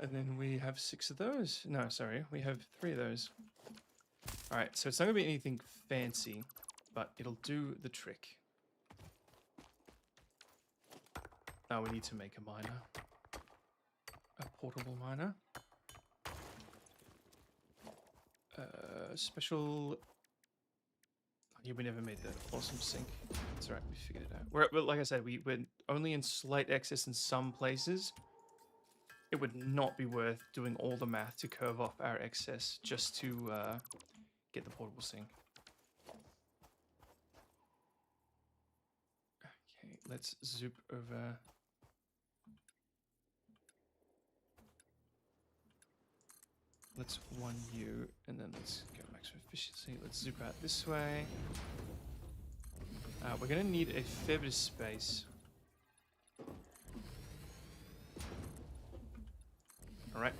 S1: And then we have 6 of those. No, sorry, we have 3 of those. All right, so it's not gonna be anything fancy, but it'll do the trick. Now we need to make a miner. A portable miner. Special... Yeah, we never made the awesome sink. That's right, we figured it out. But like I said, we're only in slight excess in some places. It would not be worth doing all the math to curve off our excess just to get the portable sink. Okay, let's zoop over. Let's 1U, and then let's go maximum efficiency. Let's zoop out this way. We're going to need a fair bit of space. Alright.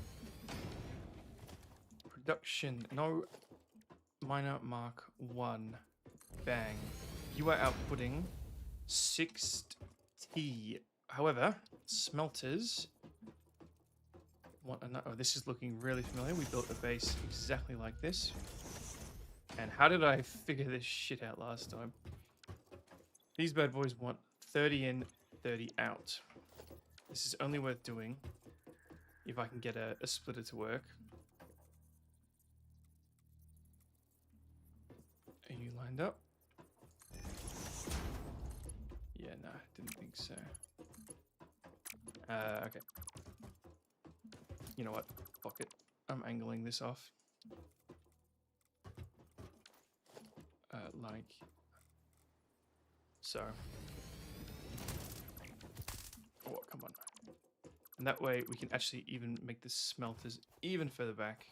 S1: Production. No miner mark 1. Bang. You are outputting 6T. However, smelters... Oh, this is looking really familiar. We built a base exactly like this. And how did I figure this shit out last time? These bad boys want 30 in, 30 out. This is only worth doing if I can get a splitter to work. Are you lined up? Yeah, nah, didn't think so. Okay. You know what? Fuck it. I'm angling this off. Like so. Oh, come on. And that way we can actually even make the smelters even further back.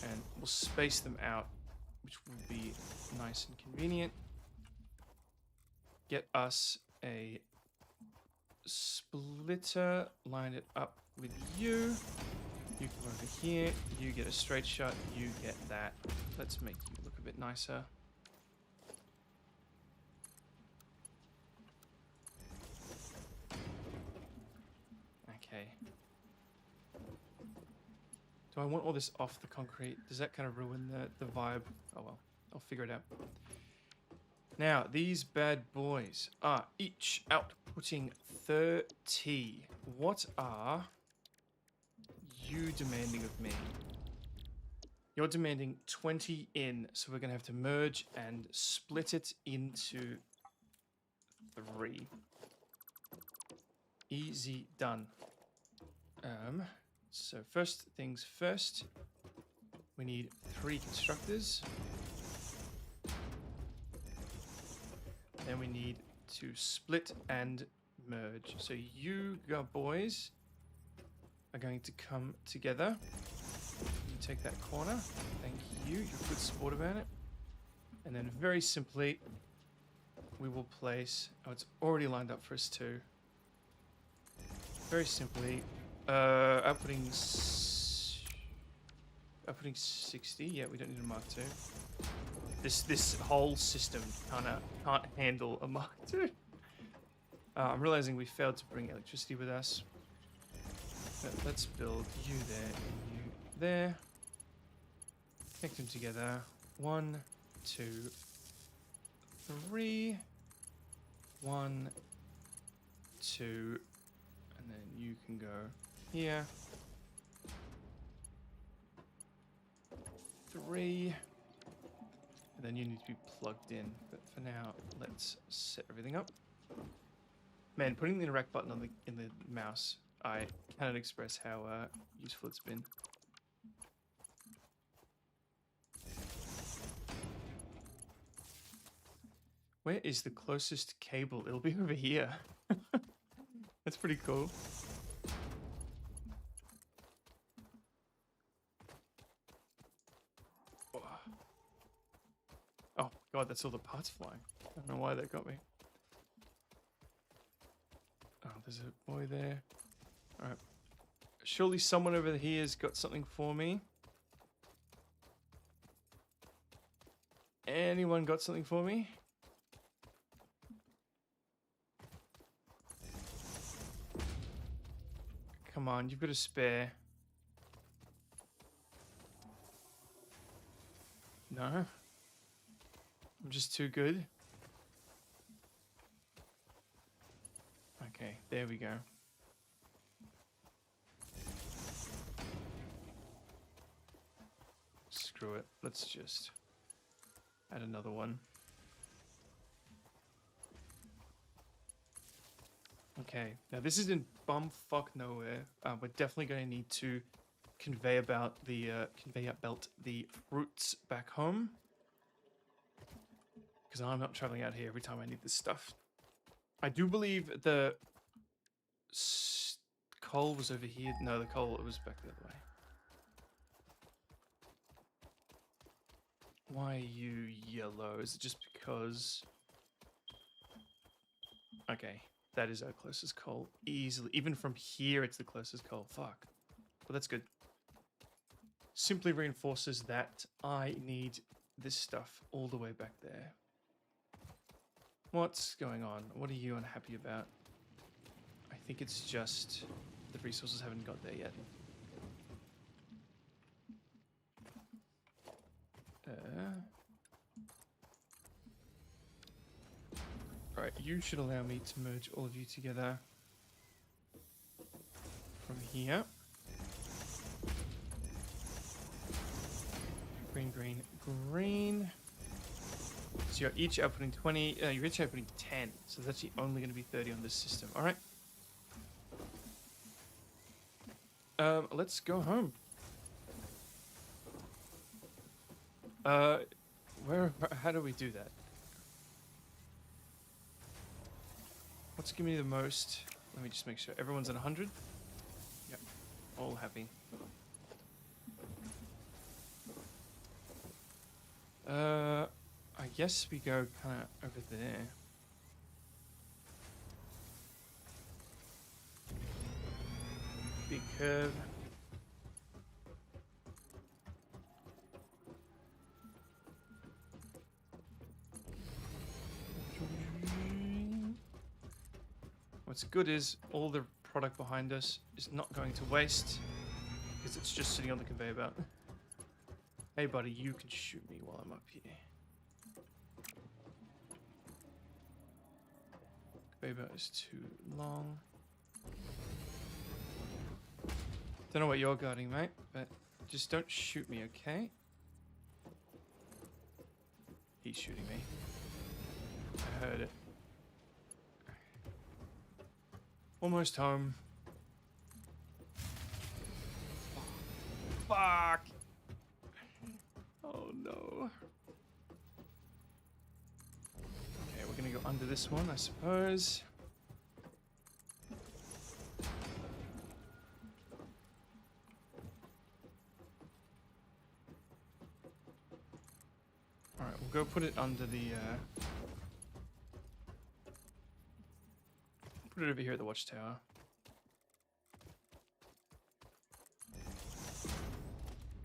S1: And we'll space them out, which will be nice and convenient. Get us a splitter, line it up with you. You come over here, you get a straight shot, you get that. Let's make you look a bit nicer. Okay. Do I want all this off the concrete? Does that kind of ruin the vibe? Oh well, I'll figure it out. Now, these bad boys are each outputting 30. What are you demanding of me? You're demanding 20 in, so we're going to have to merge and split it into 3. Easy done. So first things first, we need 3 constructors. Then we need to split and merge. So you boys are going to come together. You take that corner. Thank you. You're a good sport about it. And then very simply, we will place... Oh, it's already lined up for us too. Very simply, outputting 60. Yeah, we don't need a Mark II. This whole system can't handle a Mark II. I'm realizing we failed to bring electricity with us. But let's build you there and you there. Connect them together. 1, 2, 3. 1, 2, and then you can go here. 3. And then you need to be plugged in. But for now, let's set everything up. Man, putting the interact button on in the mouse, I cannot express how useful it's been. Where is the closest cable? It'll be over here. That's pretty cool. Oh god, that's all the parts flying. I don't know why that got me. Oh, there's a boy there. Alright. Surely someone over here has got something for me. Anyone got something for me? Come on, you've got a spare. No? I'm just too good? Okay, there we go. Screw it. Let's just add another one. Okay, now this is in bumfuck nowhere. We're definitely going to need to conveyor belt the fruits back home, because I'm not traveling out here every time I need this stuff. I do believe the coal was over here. No, the coal, it was back the other way. Why are you yellow? Is it just because... Okay, that is our closest coal. Easily. Even from here, it's the closest coal. Fuck. Well, that's good. Simply reinforces that I need this stuff all the way back there. What's going on? What are you unhappy about? I think it's just the resources haven't got there yet. Right, you should allow me to merge all of you together from here. Green, green, green. So you're each outputting 20, you're each outputting 10, so that's actually only going to be 30 on this system. Alright. Let's go home. How do we do that? What's giving me the most? Let me just make sure everyone's at 100. Yep, all happy. I guess we go kind of over there. Big curve. What's good is all the product behind us is not going to waste because it's just sitting on the conveyor belt. Hey buddy, you can shoot me while I'm up here. Conveyor belt is too long. Don't know what you're guarding, mate, but just don't shoot me, okay? He's shooting me. I heard it. Almost home. Fuck! Oh no. Okay, we're gonna go under this one, I suppose. Alright, we'll go put it under the, put it over here at the watchtower.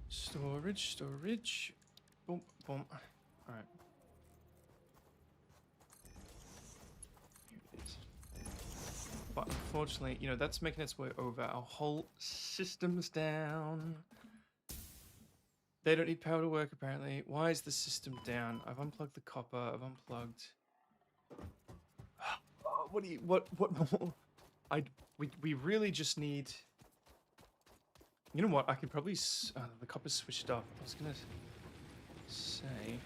S1: Storage, storage. Boom, boom. Alright. Here it is. But unfortunately, you know, that's making its way over. Our whole system's down. They don't need power to work, apparently. Why is the system down? I've unplugged the copper. I've unplugged... What do you... What we really just need... You know what? I could probably... the copper's switched off. I was gonna say...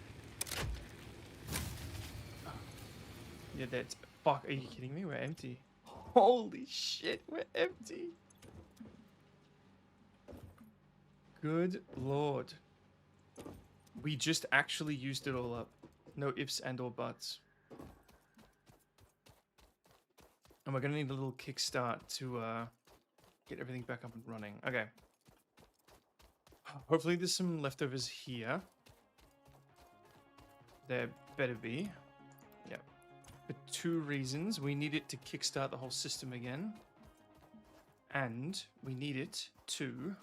S1: Yeah, that's... Fuck, are you kidding me? We're empty. Holy shit, we're empty. Good lord. We just actually used it all up. No ifs and or buts. And we're gonna need a little kickstart to get everything back up and running. Okay. Hopefully there's some leftovers here. There better be. Yeah. For two reasons. We need it to kickstart the whole system again. And we need it to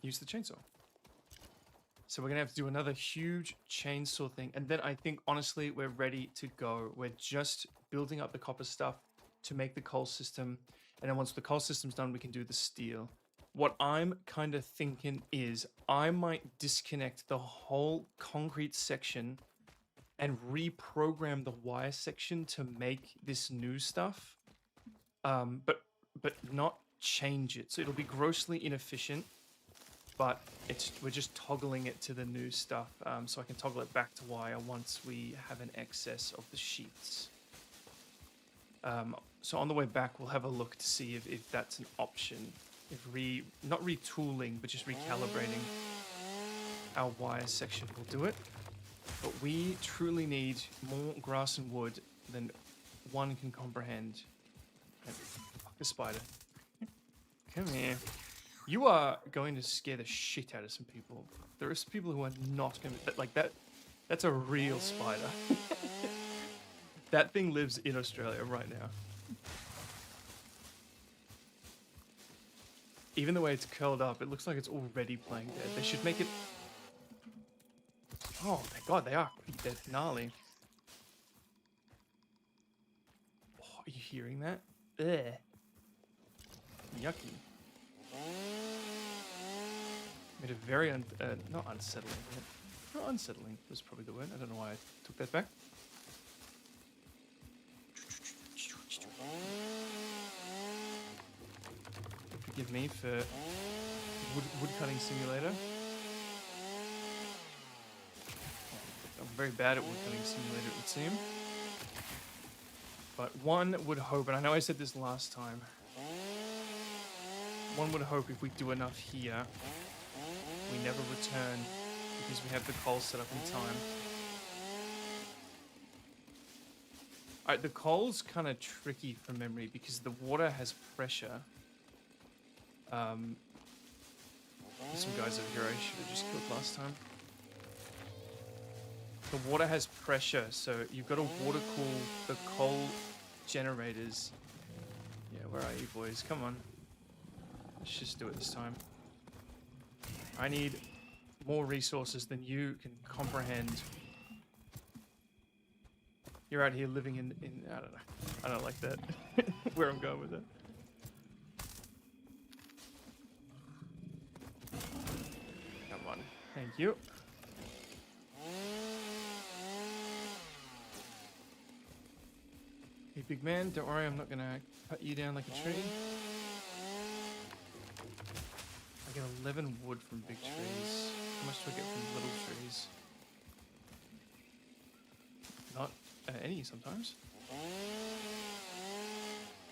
S1: use the chainsaw. So we're gonna have to do another huge chainsaw thing, and then I think honestly we're ready to go. We're just building up the copper stuff. to make the coal system. And then once the coal system's done, we can do the steel. What I'm kind of thinking is I might disconnect the whole concrete section and reprogram the wire section to make this new stuff. But not change it. So it'll be grossly inefficient, but we're just toggling it to the new stuff. So I can toggle it back to wire once we have an excess of the sheets. So on the way back, we'll have a look to see if that's an option. If not retooling, but just recalibrating our wire section will do it. But we truly need more grass and wood than one can comprehend. Fuck the spider. Come here. You are going to scare the shit out of some people. There are some people who are not going to... Like, that's a real spider. That thing lives in Australia right now. Even the way it's curled up, it looks like it's already playing dead. They should make it... Oh, my God, they are pretty dead. Gnarly. Oh, are you hearing that? Ugh. Yucky. Made it very not unsettling. Not unsettling was probably the word. I don't know why I took that back. Forgive me for woodcutting simulator. I'm very bad at woodcutting simulator, it would seem. But one would hope, and I know I said this last time, one would hope if we do enough here, we never return because we have the coal set up in time. Alright, the coal's kind of tricky from memory because the water has pressure. There's some guys over here I should have just killed last time. The water has pressure, so you've got to water cool the coal generators. Yeah, where are you boys? Come on. Let's just do it this time. I need more resources than you can comprehend. You're out here living in I don't know. I don't like that. Where I'm going with it. Come on. Thank you. Hey, big man, don't worry, I'm not gonna cut you down like a tree. I get 11 wood from big trees. How much do I get from little trees? Not any sometimes.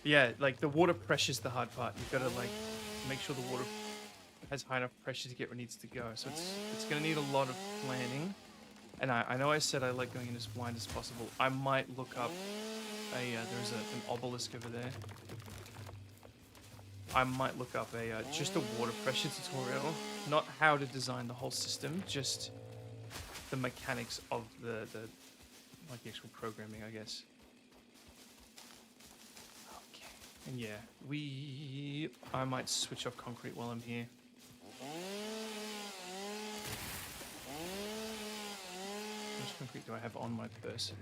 S1: Yeah, like the water pressure's the hard part. You've got to like make sure the water has high enough pressure to get where it needs to go. So it's going to need a lot of planning. And I know I said I like going in as blind as possible. I might look up there's an obelisk over there. I might look up just a water pressure tutorial, not how to design the whole system, just the mechanics of the like the actual programming, I guess. Okay, and yeah, I might switch off concrete while I'm here. How much concrete do I have on my person?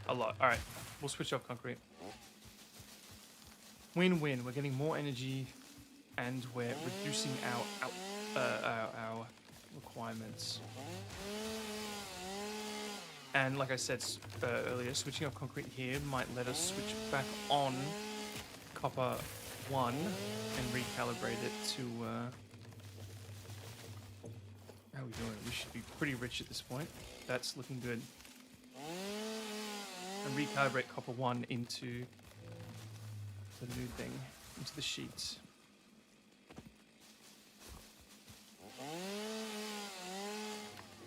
S1: A lot. All right, we'll switch off concrete. Win-win. We're getting more energy, and we're reducing our requirements. And like I said earlier, switching off concrete here might let us switch back on copper 1 and recalibrate it to. How are we doing? We should be pretty rich at this point. That's looking good. And recalibrate copper 1 into the new thing, into the sheets.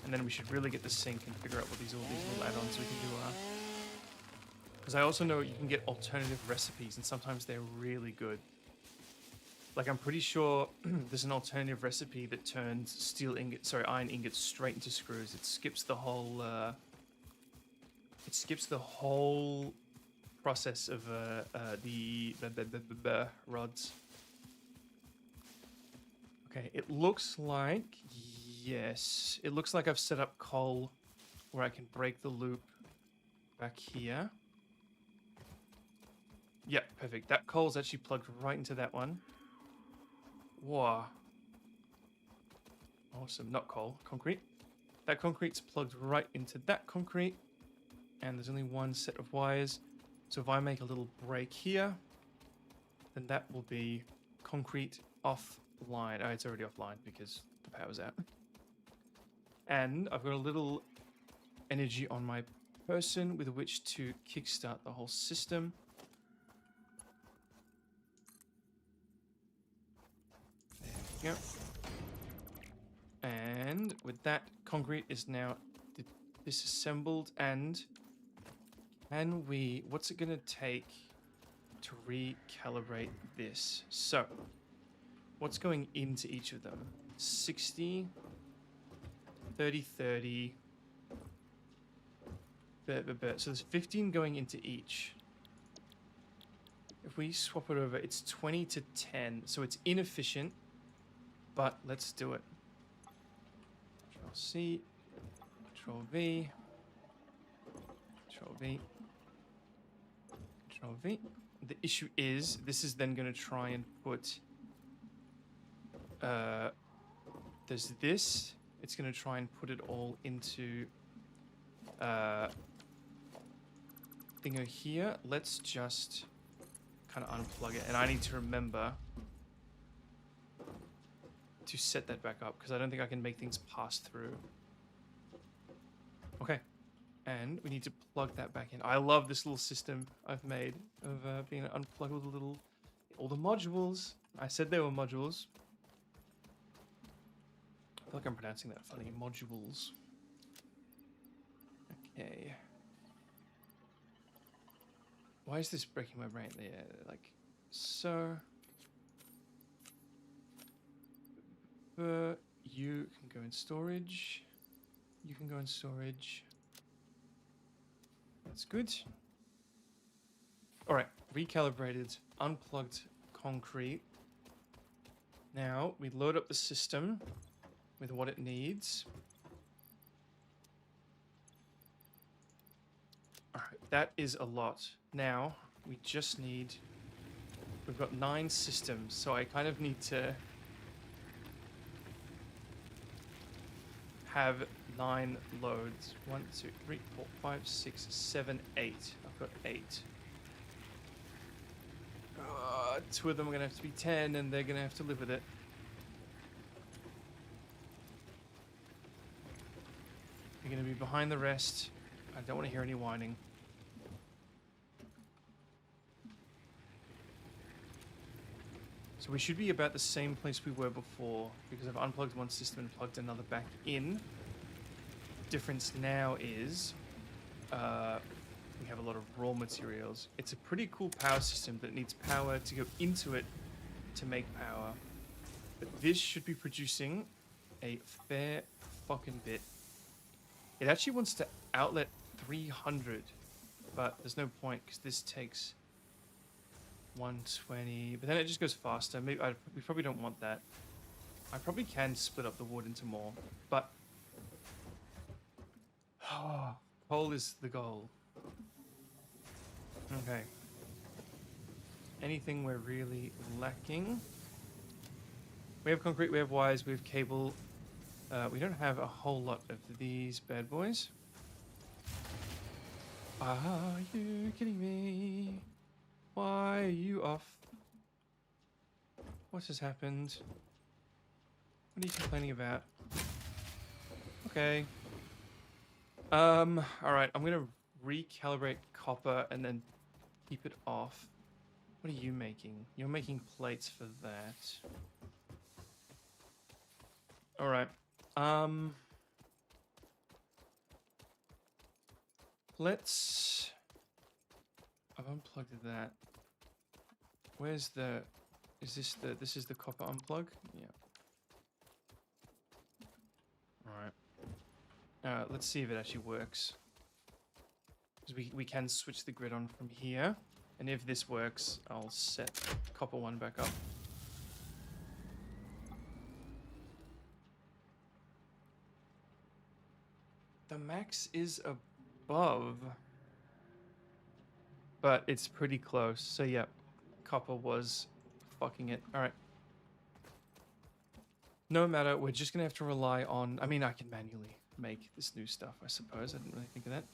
S1: And then we should really get the sync and figure out what all these little add-ons we can do are. Because I also know you can get alternative recipes, and sometimes they're really good. Like, I'm pretty sure there's an alternative recipe that turns iron ingots straight into screws. It skips the whole process of the rods. Okay, it looks like, yes, it looks like I've set up coal where I can break the loop back here. Yep, perfect. That coal's actually plugged right into that one. Whoa. Awesome. Not coal, concrete. That concrete's plugged right into that concrete. And there's only one set of wires. So if I make a little break here, then that will be concrete offline. Oh, it's already offline because the power's out. And I've got a little energy on my person with which to kickstart the whole system. There we go. And with that, concrete is now disassembled. And can we... What's it going to take to recalibrate this? So, what's going into each of them? 60, 30, 30. So there's 15 going into each. If we swap it over, it's 20 to 10. So it's inefficient, but let's do it. Control C, Control V, Control V, Control V. The issue is, this is then going to try and put... there's this. It's going to try and put it all into... thingo here. Let's just kind of unplug it. And I need to remember to set that back up because I don't think I can make things pass through. Okay. And we need to plug that back in. I love this little system I've made of being able to unplug all the modules. I said they were modules. I feel like I'm pronouncing that funny. Modules. Okay. Why is this breaking my brain? Yeah, like so. You can go in storage. You can go in storage. That's good. All right, recalibrated, unplugged concrete. Now we load up the system with what it needs. All right, that is a lot. Now we just need... We've got 9 systems, so I kind of need to have 9 loads. 1, 2, 3, 4, 5, 6, 7, 8. I've got 8. 2 of them are going to have to be 10, and they're going to have to live with it. You're going to be behind the rest. I don't want to hear any whining. So we should be about the same place we were before, because I've unplugged one system and plugged another back in. Difference now is we have a lot of raw materials. It's a pretty cool power system that needs power to go into it to make power. But this should be producing a fair fucking bit. It actually wants to outlet 300, but there's no point because this takes 120, but then it just goes faster. Maybe we probably don't want that. I probably can split up the wood into more, but coal is the goal. Okay. Anything we're really lacking? We have concrete, we have wires, we have cable. We don't have a whole lot of these bad boys. Are you kidding me? Why are you off? What has happened? What are you complaining about? Okay. Alright, I'm gonna recalibrate copper and then keep it off. What are you making? You're making plates for that. Alright. Let's... I've unplugged that. Where's the... Is this the... This is the copper unplug? Yeah. Alright. Let's see if it actually works. Because we can switch the grid on from here. And if this works, I'll set copper one back up. The max is above... but it's pretty close. So yeah, copper was fucking it. All right. No matter, we're just gonna have to rely on. I mean, I can manually make this new stuff, I suppose. I didn't really think of that.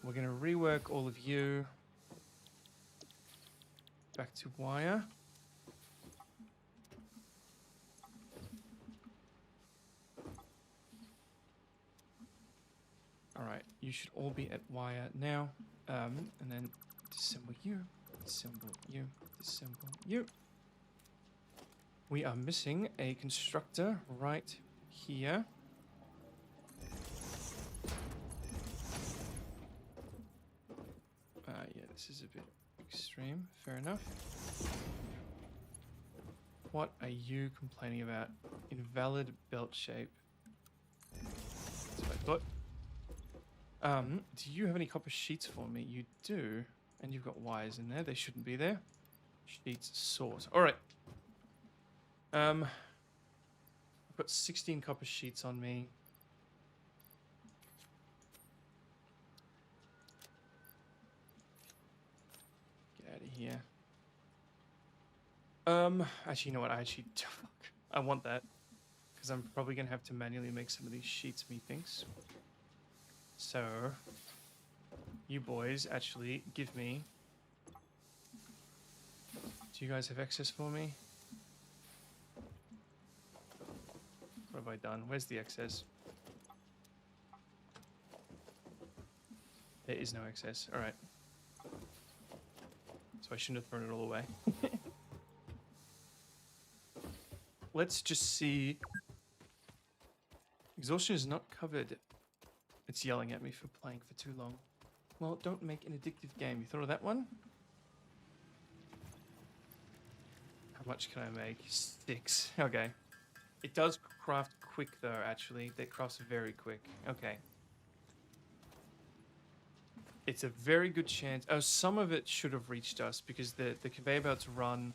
S1: We're gonna rework all of you back to wire. All right, you should all be at wire now. And then disassemble you, disassemble you, disassemble you. We are missing a constructor right here. Yeah, this is a bit extreme. Fair enough. What are you complaining about? Invalid belt shape. That's what I thought. Do you have any copper sheets for me? You do. And you've got wires in there. They shouldn't be there. Sheets, sort. All right. I've got 16 copper sheets on me. Get out of here. Actually, you know what? Fuck. I want that. Because I'm probably going to have to manually make some of these sheets, methinks. So, you boys actually give me... Do you guys have excess for me? What have I done? Where's the excess? There is no excess. Alright. So I shouldn't have thrown it all away. Let's just see. Exhaustion is not covered. It's yelling at me for playing for too long. Well, don't make an addictive game. You thought of that one? How much can I make? 6. Okay. It does craft quick though, actually. It crafts very quick. Okay. It's a very good chance. Oh, some of it should have reached us because the conveyor belts run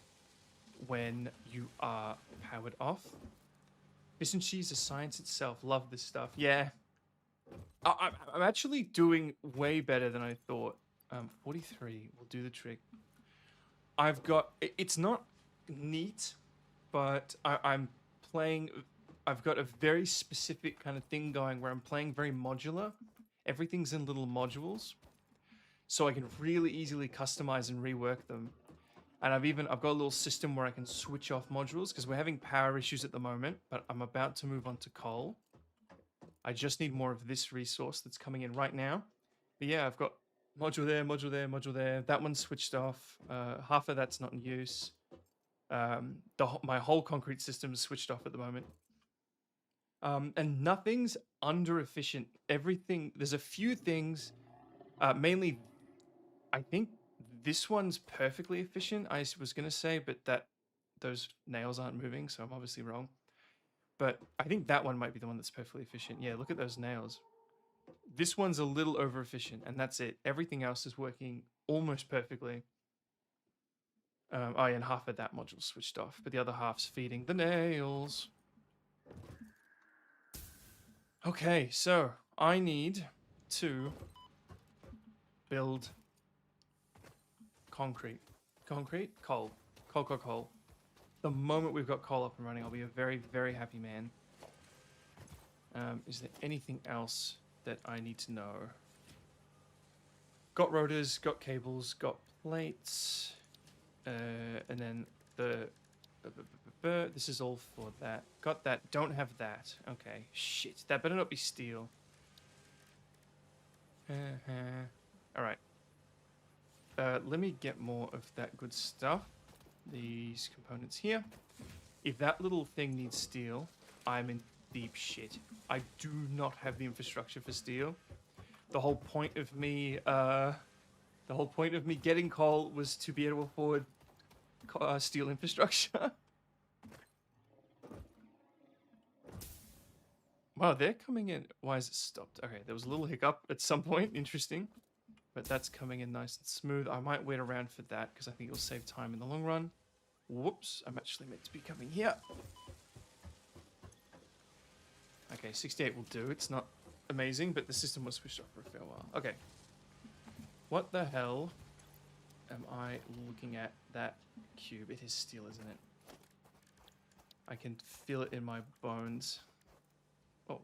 S1: when you are powered off. Fish and cheese is science itself. Love this stuff. Yeah. I'm actually doing way better than I thought. 43 will do the trick. I've got... It's not neat, but I'm playing... I've got a very specific kind of thing going where I'm playing very modular. Everything's in little modules. So I can really easily customize and rework them. And I've got a little system where I can switch off modules because we're having power issues at the moment, but I'm about to move on to coal. I just need more of this resource that's coming in right now. But yeah, I've got module there, module there, module there. That one's switched off. Half of that's not in use. My whole concrete system is switched off at the moment. And nothing's under efficient. Everything, there's a few things, mainly, I think this one's perfectly efficient, I was going to say, but those nails aren't moving, so I'm obviously wrong. But I think that one might be the one that's perfectly efficient. Yeah, look at those nails. This one's a little over efficient, and that's it. Everything else is working almost perfectly. Oh, yeah, and half of that module switched off, but the other half's feeding the nails. Okay, so I need to build concrete. Concrete? Coal. Coal, coal, coal. The moment we've got coal up and running, I'll be a very, very happy man. Is there anything else that I need to know? Got rotors, got cables, got plates. And then this is all for that. Got that. Don't have that. Okay. Shit. That better not be steel. Alright. Let me get more of that good stuff. These components here. If that little thing needs steel, I'm in deep shit. I do not have the infrastructure for steel. The whole point of me getting coal was to be able to afford steel infrastructure. Wow, they're coming in. Why is it stopped? Okay, there was a little hiccup at some point. Interesting. But that's coming in nice and smooth. I might wait around for that because I think it'll save time in the long run. Whoops, I'm actually meant to be coming here. Okay, 68 will do. It's not amazing, but the system was switched off for a fair while. Okay. What the hell am I looking at? That cube. It is steel, isn't it? I can feel it in my bones. Oh.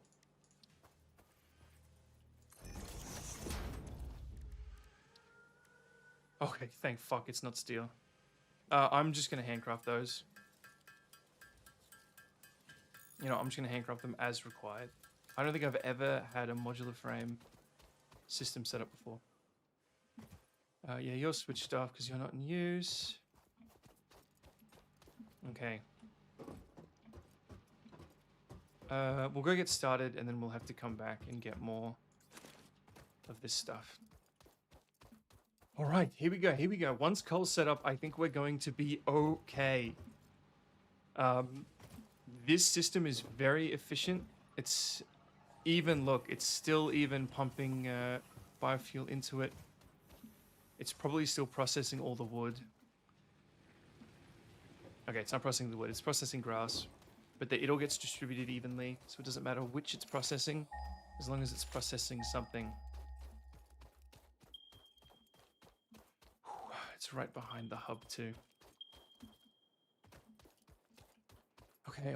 S1: Okay, thank fuck it's not steel. I'm just going to handcraft those. You know, I'm just going to handcraft them as required. I don't think I've ever had a modular frame system set up before. Yeah, you're switched off because you're not in use. Okay. We'll go get started and then we'll have to come back and get more of this stuff. All right, here we go, here we go. Once coal's set up, I think we're going to be okay. This system is very efficient. It's even, look, it's still even pumping biofuel into it. It's probably still processing all the wood. Okay, it's not processing the wood, it's processing grass. But it all gets distributed evenly, so it doesn't matter which it's processing, as long as it's processing something. It's right behind the hub too. Okay.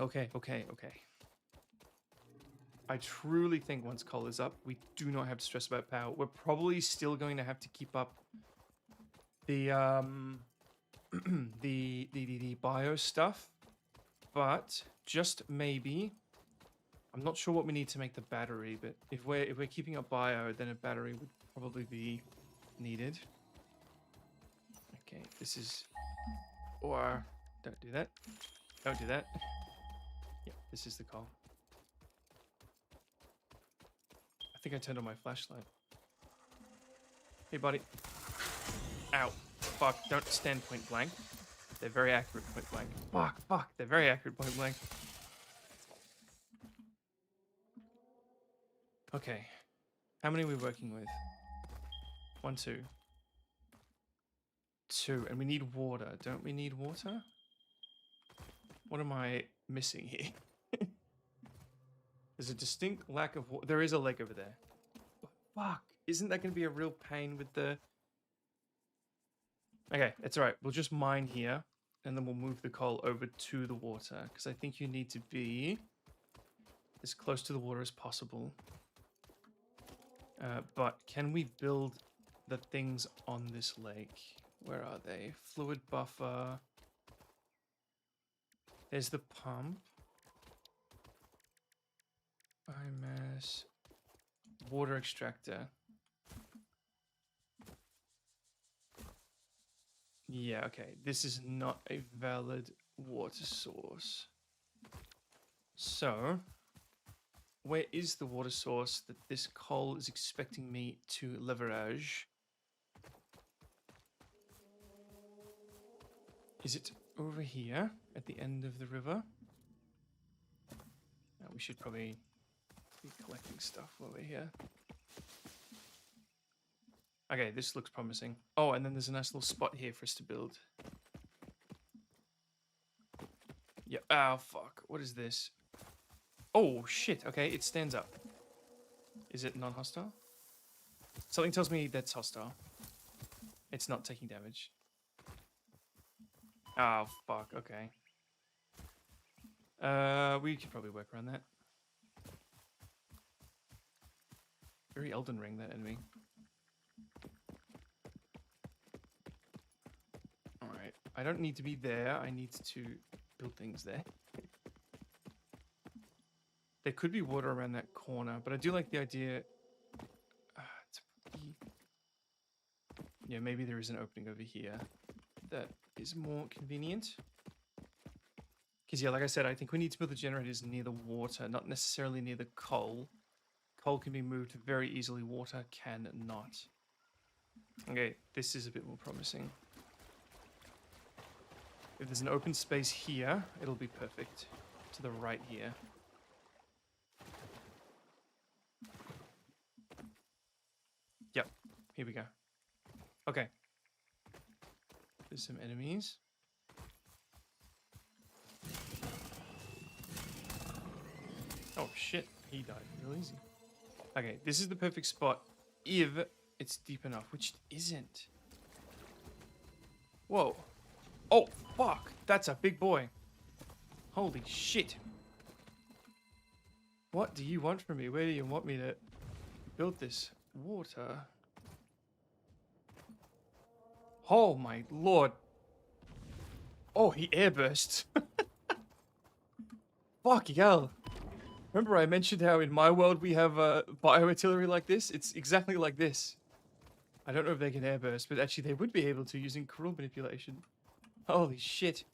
S1: I truly think once coal is up, we do not have to stress about power. We're probably still going to have to keep up the the bio stuff, but just maybe. I'm not sure what we need to make the battery, but if we're keeping up bio, then a battery would probably be needed. Okay, this is, or don't do that. Don't do that. Yeah, this is the coal. I think I turned on my flashlight. Hey, buddy. Ow. Fuck, don't stand point blank. They're very accurate point blank. Fuck, they're very accurate point blank. Okay. How many are we working with? 1, 2. 2, and we need water. Don't we need water? What am I missing here? There's a distinct lack of water. There is a lake over there. Fuck. Isn't that going to be a real pain with the... Okay, it's alright. We'll just mine here, and then we'll move the coal over to the water, because I think you need to be as close to the water as possible. But can we build the things on this lake? Where are they? Fluid buffer. There's the pump. Biomass. Water extractor. Yeah, okay. This is not a valid water source. So, where is the water source that this coal is expecting me to leverage? Is it over here at the end of the river? Now we should probably be collecting stuff while we're here. Okay, this looks promising. Oh, and then there's a nice little spot here for us to build. Yeah. Oh, fuck. What is this? Oh, shit. Okay, it stands up. Is it non-hostile? Something tells me that's hostile. It's not taking damage. Oh, fuck. Okay. We could probably work around that. Very Elden Ring, that enemy. Alright. I don't need to be there. I need to build things there. There could be water around that corner, but I do like the idea... yeah, maybe there is an opening over here that is more convenient. Because, yeah, like I said, I think we need to build the generators near the water, not necessarily near the coal. Coal can be moved very easily, water cannot. Okay, this is a bit more promising. If there's an open space here, it'll be perfect. To the right here. Yep, here we go. Okay. There's some enemies. Oh shit, he died real easy. Okay, this is the perfect spot if it's deep enough, which it isn't. Whoa. Oh, fuck. That's a big boy. Holy shit. What do you want from me? Where do you want me to build this? Water. Oh my lord. Oh, he airbursts. Fuck, hell. Remember I mentioned how in my world we have bio-artillery like this? It's exactly like this. I don't know if they can airburst, but actually they would be able to using cruel manipulation. Holy shit.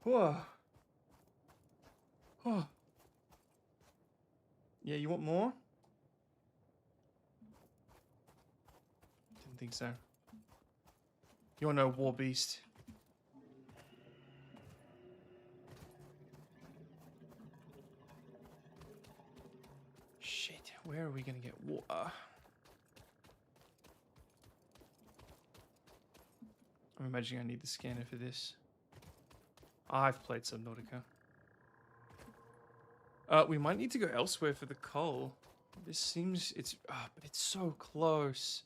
S1: Whoa. Oh. Yeah, you want more? Didn't think so. You want to know War Beast? Shit, where are we gonna get water? I'm imagining I need the scanner for this. I've played Subnautica. We might need to go elsewhere for the coal. This seems... but it's so close.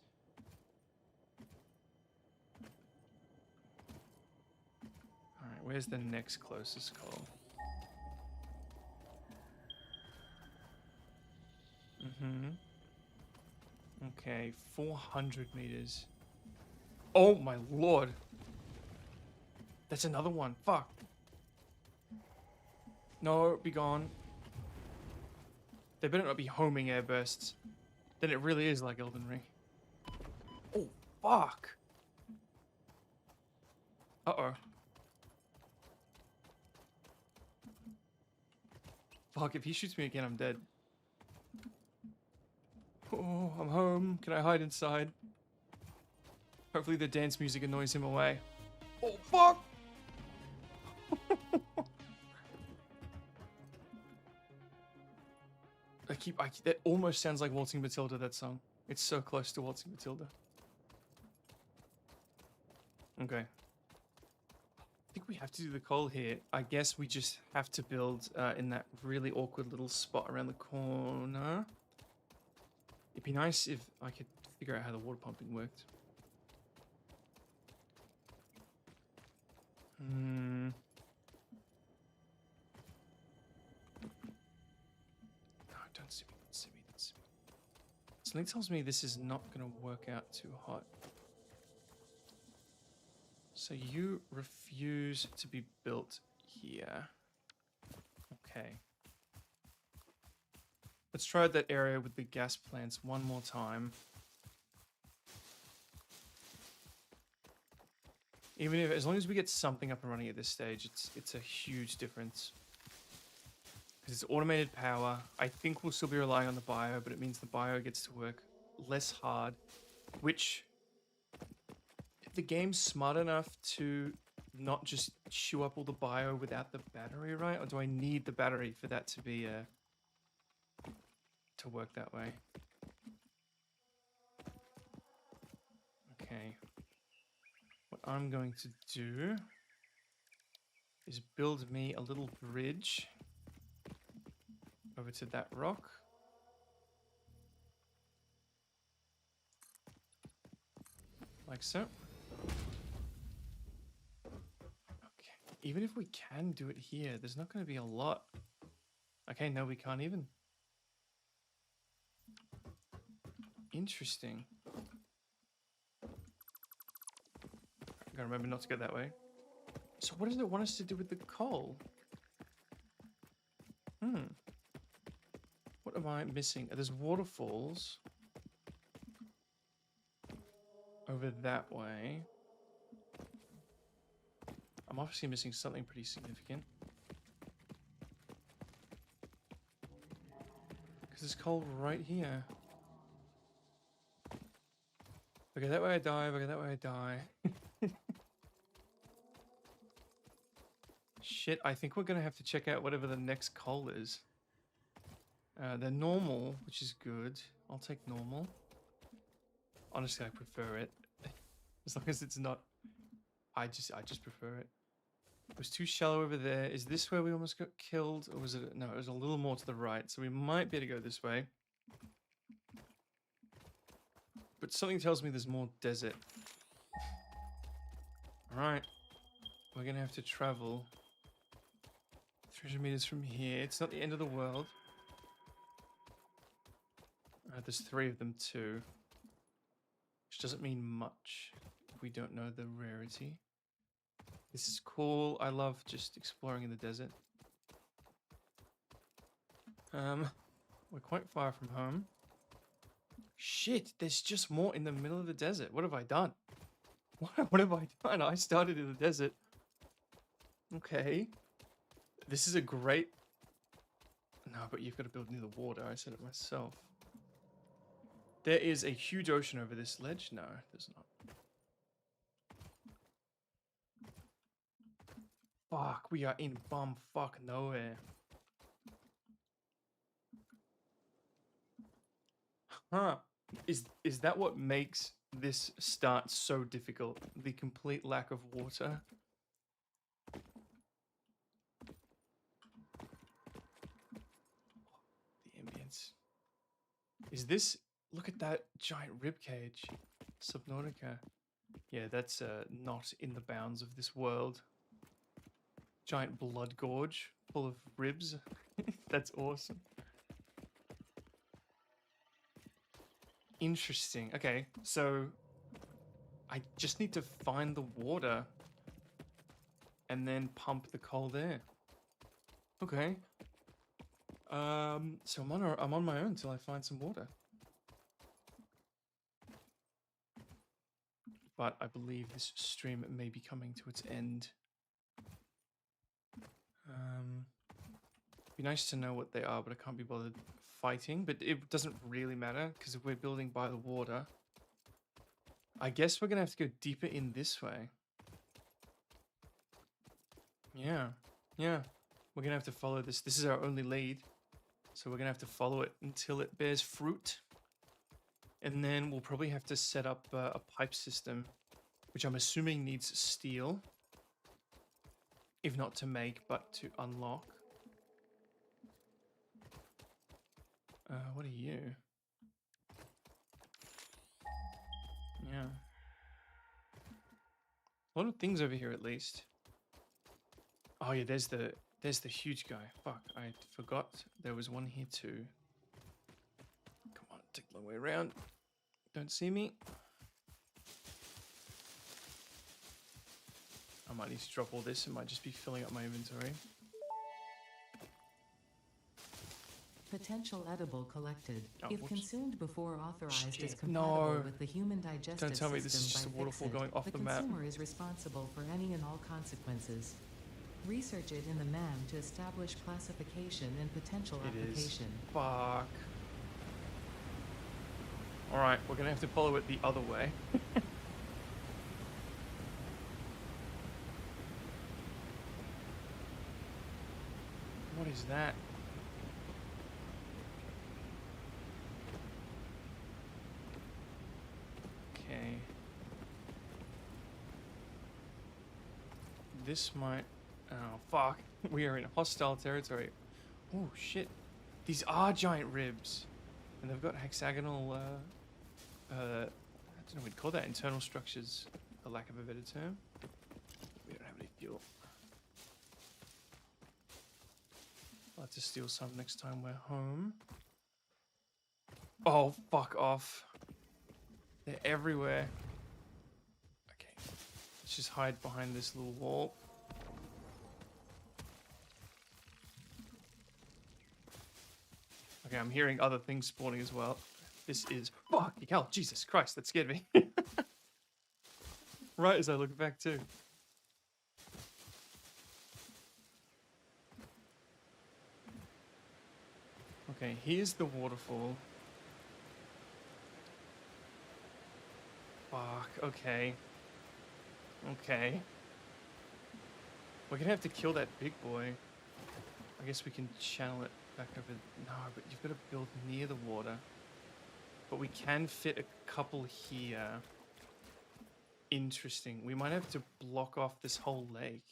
S1: Alright, where's the next closest coal? Okay, 400 meters. Oh my lord. That's another one. Fuck. No, be gone. They better not be homing airbursts. Then it really is like Elden Ring. Oh, fuck. Uh-oh. Fuck, if he shoots me again, I'm dead. Oh, I'm home. Can I hide inside? Hopefully the dance music annoys him away. Oh, fuck! That almost sounds like Waltzing Matilda, that song. It's so close to Waltzing Matilda. Okay. I think we have to do the coal here. I guess we just have to build in that really awkward little spot around the corner. It'd be nice if I could figure out how the water pumping worked. No, don't see me, don't see me, don't see me. Something tells me this is not going to work out too hot. So you refuse to be built here. Okay. Let's try that area with the gas plants one more time. Even if, as long as we get something up and running at this stage, it's a huge difference. Because it's automated power. I think we'll still be relying on the bio, but it means the bio gets to work less hard. Which, if the game's smart enough to not just chew up all the bio without the battery, right? Or do I need the battery for that to be to work that way? Okay. What I'm going to do is build me a little bridge over to that rock. Like so. Okay. Even if we can do it here, there's not going to be a lot. Okay, no, we can't even. Interesting. I gotta remember not to go that way. So what does it want us to do with the coal? What am I missing? There's waterfalls over that way. I'm obviously missing something pretty significant. Because there's coal right here. Okay, that way I die. Okay, that way I die. Shit, I think we're going to have to check out whatever the next coal is. They're normal, which is good. I'll take normal. Honestly, I prefer it. As long as it's not... I just prefer it. It was too shallow over there. Is this where we almost got killed? Or was it... No, it was a little more to the right. So we might be able to go this way. but something tells me there's more desert. Alright. We're gonna have to travel 300 meters from here. It's not the end of the world. There's 3 of them too. Which doesn't mean much if we don't know the rarity. This is cool. I love just exploring in the desert. We're quite far from home. Shit, there's just more in the middle of the desert. What have I done? What have I done? I started in the desert. Okay. This is a great... No, but you've got to build near the water. I said it myself. There is a huge ocean over this ledge. No, there's not. Fuck, we are in bumfuck nowhere. Huh. Is that what makes this start so difficult? The complete lack of water? The ambience. Is this... Look at that giant ribcage. Subnautica. Yeah, that's not in the bounds of this world. Giant blood gorge full of ribs. That's awesome. Interesting. Okay, so I just need to find the water and then pump the cold air. Okay. So I'm on my own until I find some water. But I believe this stream may be coming to its end. Be nice to know what they are, but I can't be bothered fighting. But it doesn't really matter, because if we're building by the water, I guess we're going to have to go deeper in this way. Yeah. We're going to have to follow this. This is our only lead. So we're going to have to follow it until it bears fruit. And then we'll probably have to set up a pipe system, which I'm assuming needs steel. If not to make, but to unlock. What are you? Yeah. A lot of things over here, at least. Oh yeah, there's the huge guy. Fuck, I forgot there was one here too. Come on, take the long way around. Don't see me. I might need to drop all this. It might just be filling up my inventory.
S2: Potential edible collected.
S1: Oh,
S2: If
S1: whoops.
S2: consumed before authorized
S1: Shit,
S2: is compatible
S1: no.
S2: with the human digestive
S1: Don't tell me this is
S2: system
S1: just a
S2: by
S1: waterfall
S2: Fixit,
S1: going off the map.
S2: consumer is responsible for any and all consequences. Research it in the MAM to establish classification and potential application.
S1: Fuck. Alright, we're gonna have to follow it the other way. What is that? Okay. This might... Oh, fuck. We are in hostile territory. Oh, shit. These are giant ribs. And they've got hexagonal, I don't know what we'd call that. Internal structures, for lack of a better term. We don't have any fuel. I'll have to steal some next time we're home. Oh, fuck off. They're everywhere. Okay. Let's just hide behind this little wall. Okay, I'm hearing other things spawning as well. This is... Fuck, hell, Jesus Christ, that scared me. Right as I look back too. Okay, here's the waterfall. Fuck, okay. Okay. We're gonna have to kill that big boy. I guess we can channel it back over... No, but you've got to build near the water. But we can fit a couple here. Interesting. We might have to block off this whole lake.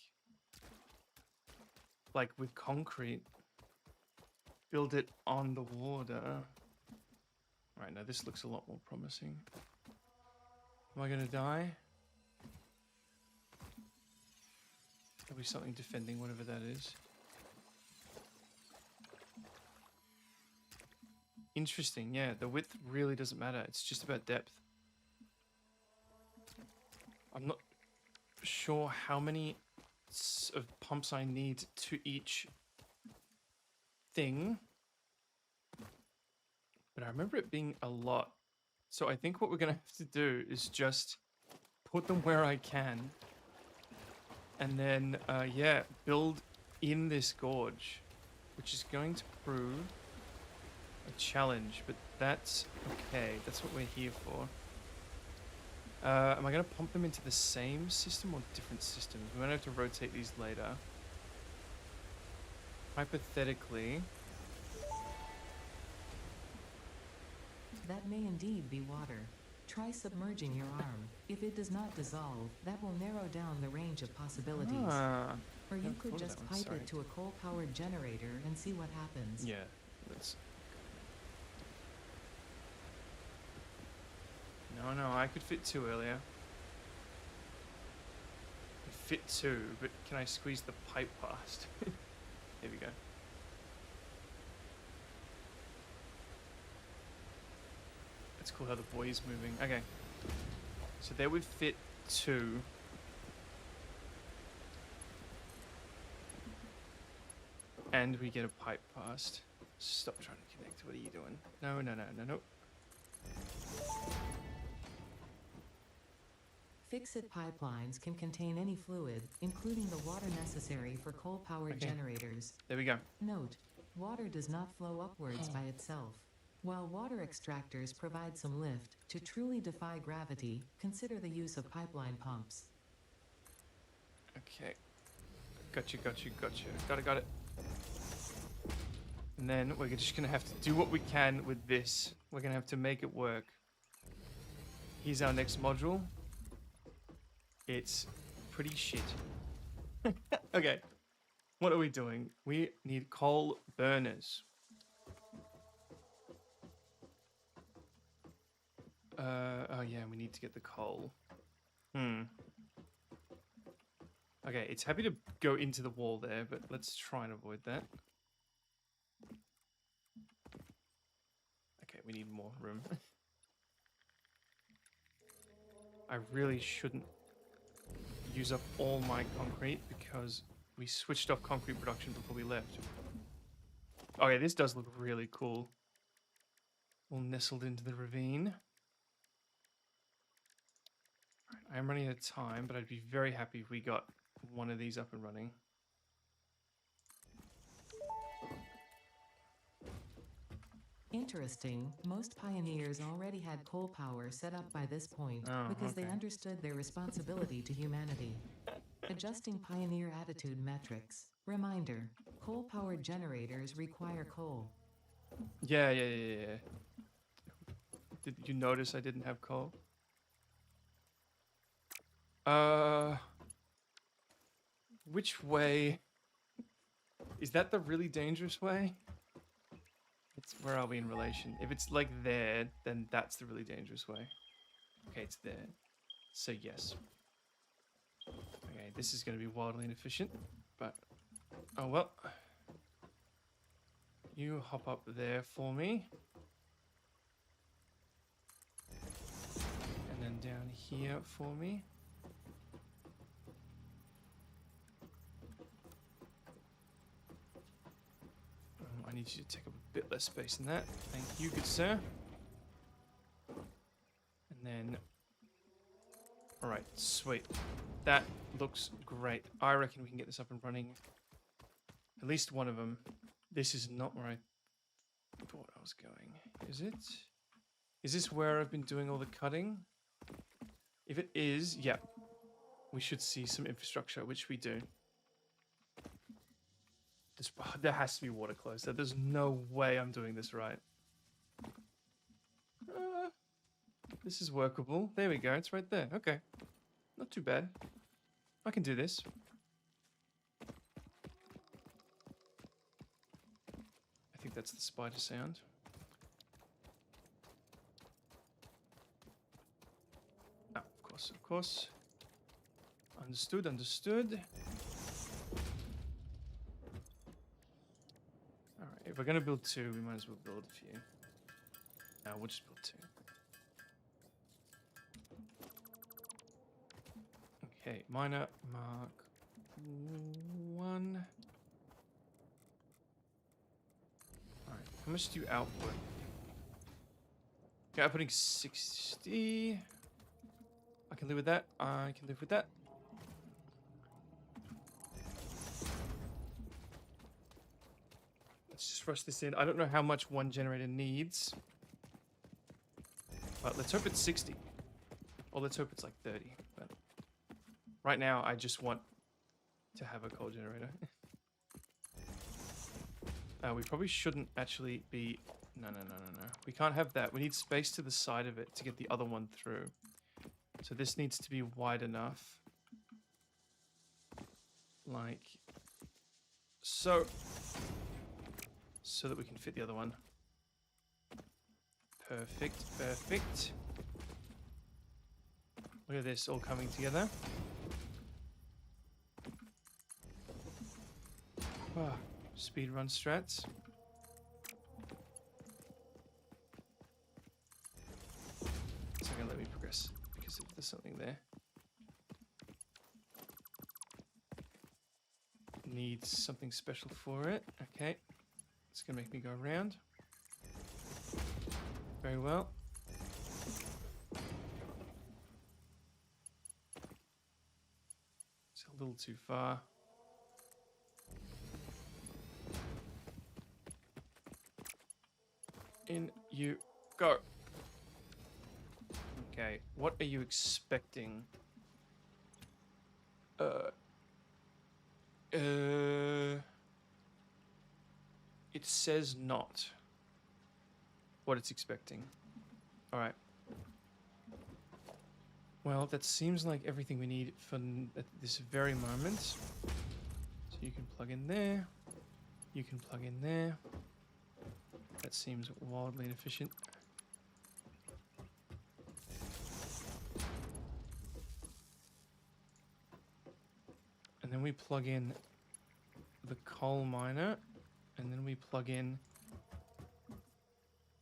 S1: Like with concrete. Build it on the water. Right, now this looks a lot more promising. Am I gonna die? There'll be something defending whatever that is. Interesting, yeah. The width really doesn't matter. It's just about depth. I'm not sure how many of pumps I need to each thing. But I remember it being a lot. So I think what we're going to have to do is just put them where I can. And then, yeah, build in this gorge. Which is going to prove a challenge. But that's okay. That's what we're here for. Am I going to pump them into the same system or different systems? We might have to rotate these later. Hypothetically...
S2: That may indeed be water. Try submerging your arm. If it does not dissolve, that will narrow down the range of possibilities. Or you could just pipe it to a coal-powered generator and see what happens.
S1: Yeah, let's... No, I could fit 2 earlier. I could fit 2, but can I squeeze the pipe past? Here we go. It's cool how the boy is moving. Okay. So there we fit 2. And we get a pipe past. Stop trying to connect. What are you doing? No.
S2: Fix-it pipelines can contain any fluid, including the water necessary for coal-powered generators.
S1: There we go.
S2: Note, water does not flow upwards by itself. While water extractors provide some lift, to truly defy gravity, consider the use of pipeline pumps.
S1: Okay. Gotcha. Got it. And then we're just going to have to do what we can with this. We're going to have to make it work. Here's our next module. It's pretty shit. Okay. What are we doing? We need coal burners. Oh yeah, we need to get the coal. Okay, it's happy to go into the wall there, but let's try and avoid that. Okay, we need more room. I really shouldn't use up all my concrete because we switched off concrete production before we left. Okay, this does look really cool. All nestled into the ravine. Right, I'm running out of time, but I'd be very happy if we got one of these up and running.
S2: Interesting, most pioneers already had coal power set up by this point because they understood their responsibility to humanity. Adjusting pioneer attitude metrics. Reminder, coal-powered generators require coal.
S1: Yeah. Did you notice I didn't have coal? Which way? Is that the really dangerous way? It's, where are we in relation? If it's like there, then that's the really dangerous way. Okay, it's there. So yes. Okay, this is going to be wildly inefficient, but oh well. You hop up there for me. And then down here for me. I need you to take up a bit less space than that. Thank you, good sir. And then... Alright, sweet. That looks great. I reckon we can get this up and running. At least one of them. This is not where I thought I was going. Is it? Is this where I've been doing all the cutting? If it is, yeah. We should see some infrastructure, which we do. There has to be water close there. There's no way I'm doing this right. This is workable. There we go. It's right there. Okay. Not too bad. I can do this. I think that's the spider sound. Oh. of course. Understood, understood. Alright, if we're gonna build 2, we might as well build a few. No, we'll just build 2. Okay, miner mark 1. Alright, how much do you output? Okay, outputting 60. I can live with that. I can live with that. Let's just rush this in. I don't know how much one generator needs. But let's hope it's 60. Or let's hope it's like 30. But right now, I just want to have a coal generator. We probably shouldn't actually be... No. We can't have that. We need space to the side of it to get the other one through. So this needs to be wide enough. Like so. So that we can fit the other one. Perfect, perfect. Look at this all coming together. Ah, speed run strats. It's not gonna let me progress because there's something there. Needs something special for it. Okay. It's gonna make me go around. Very well. It's a little too far. In you go. Okay, what are you expecting? It says not what it's expecting. All right. Well, that seems like everything we need for at this very moment. So you can plug in there. You can plug in there. That seems wildly inefficient. And then we plug in the coal miner. And then we plug in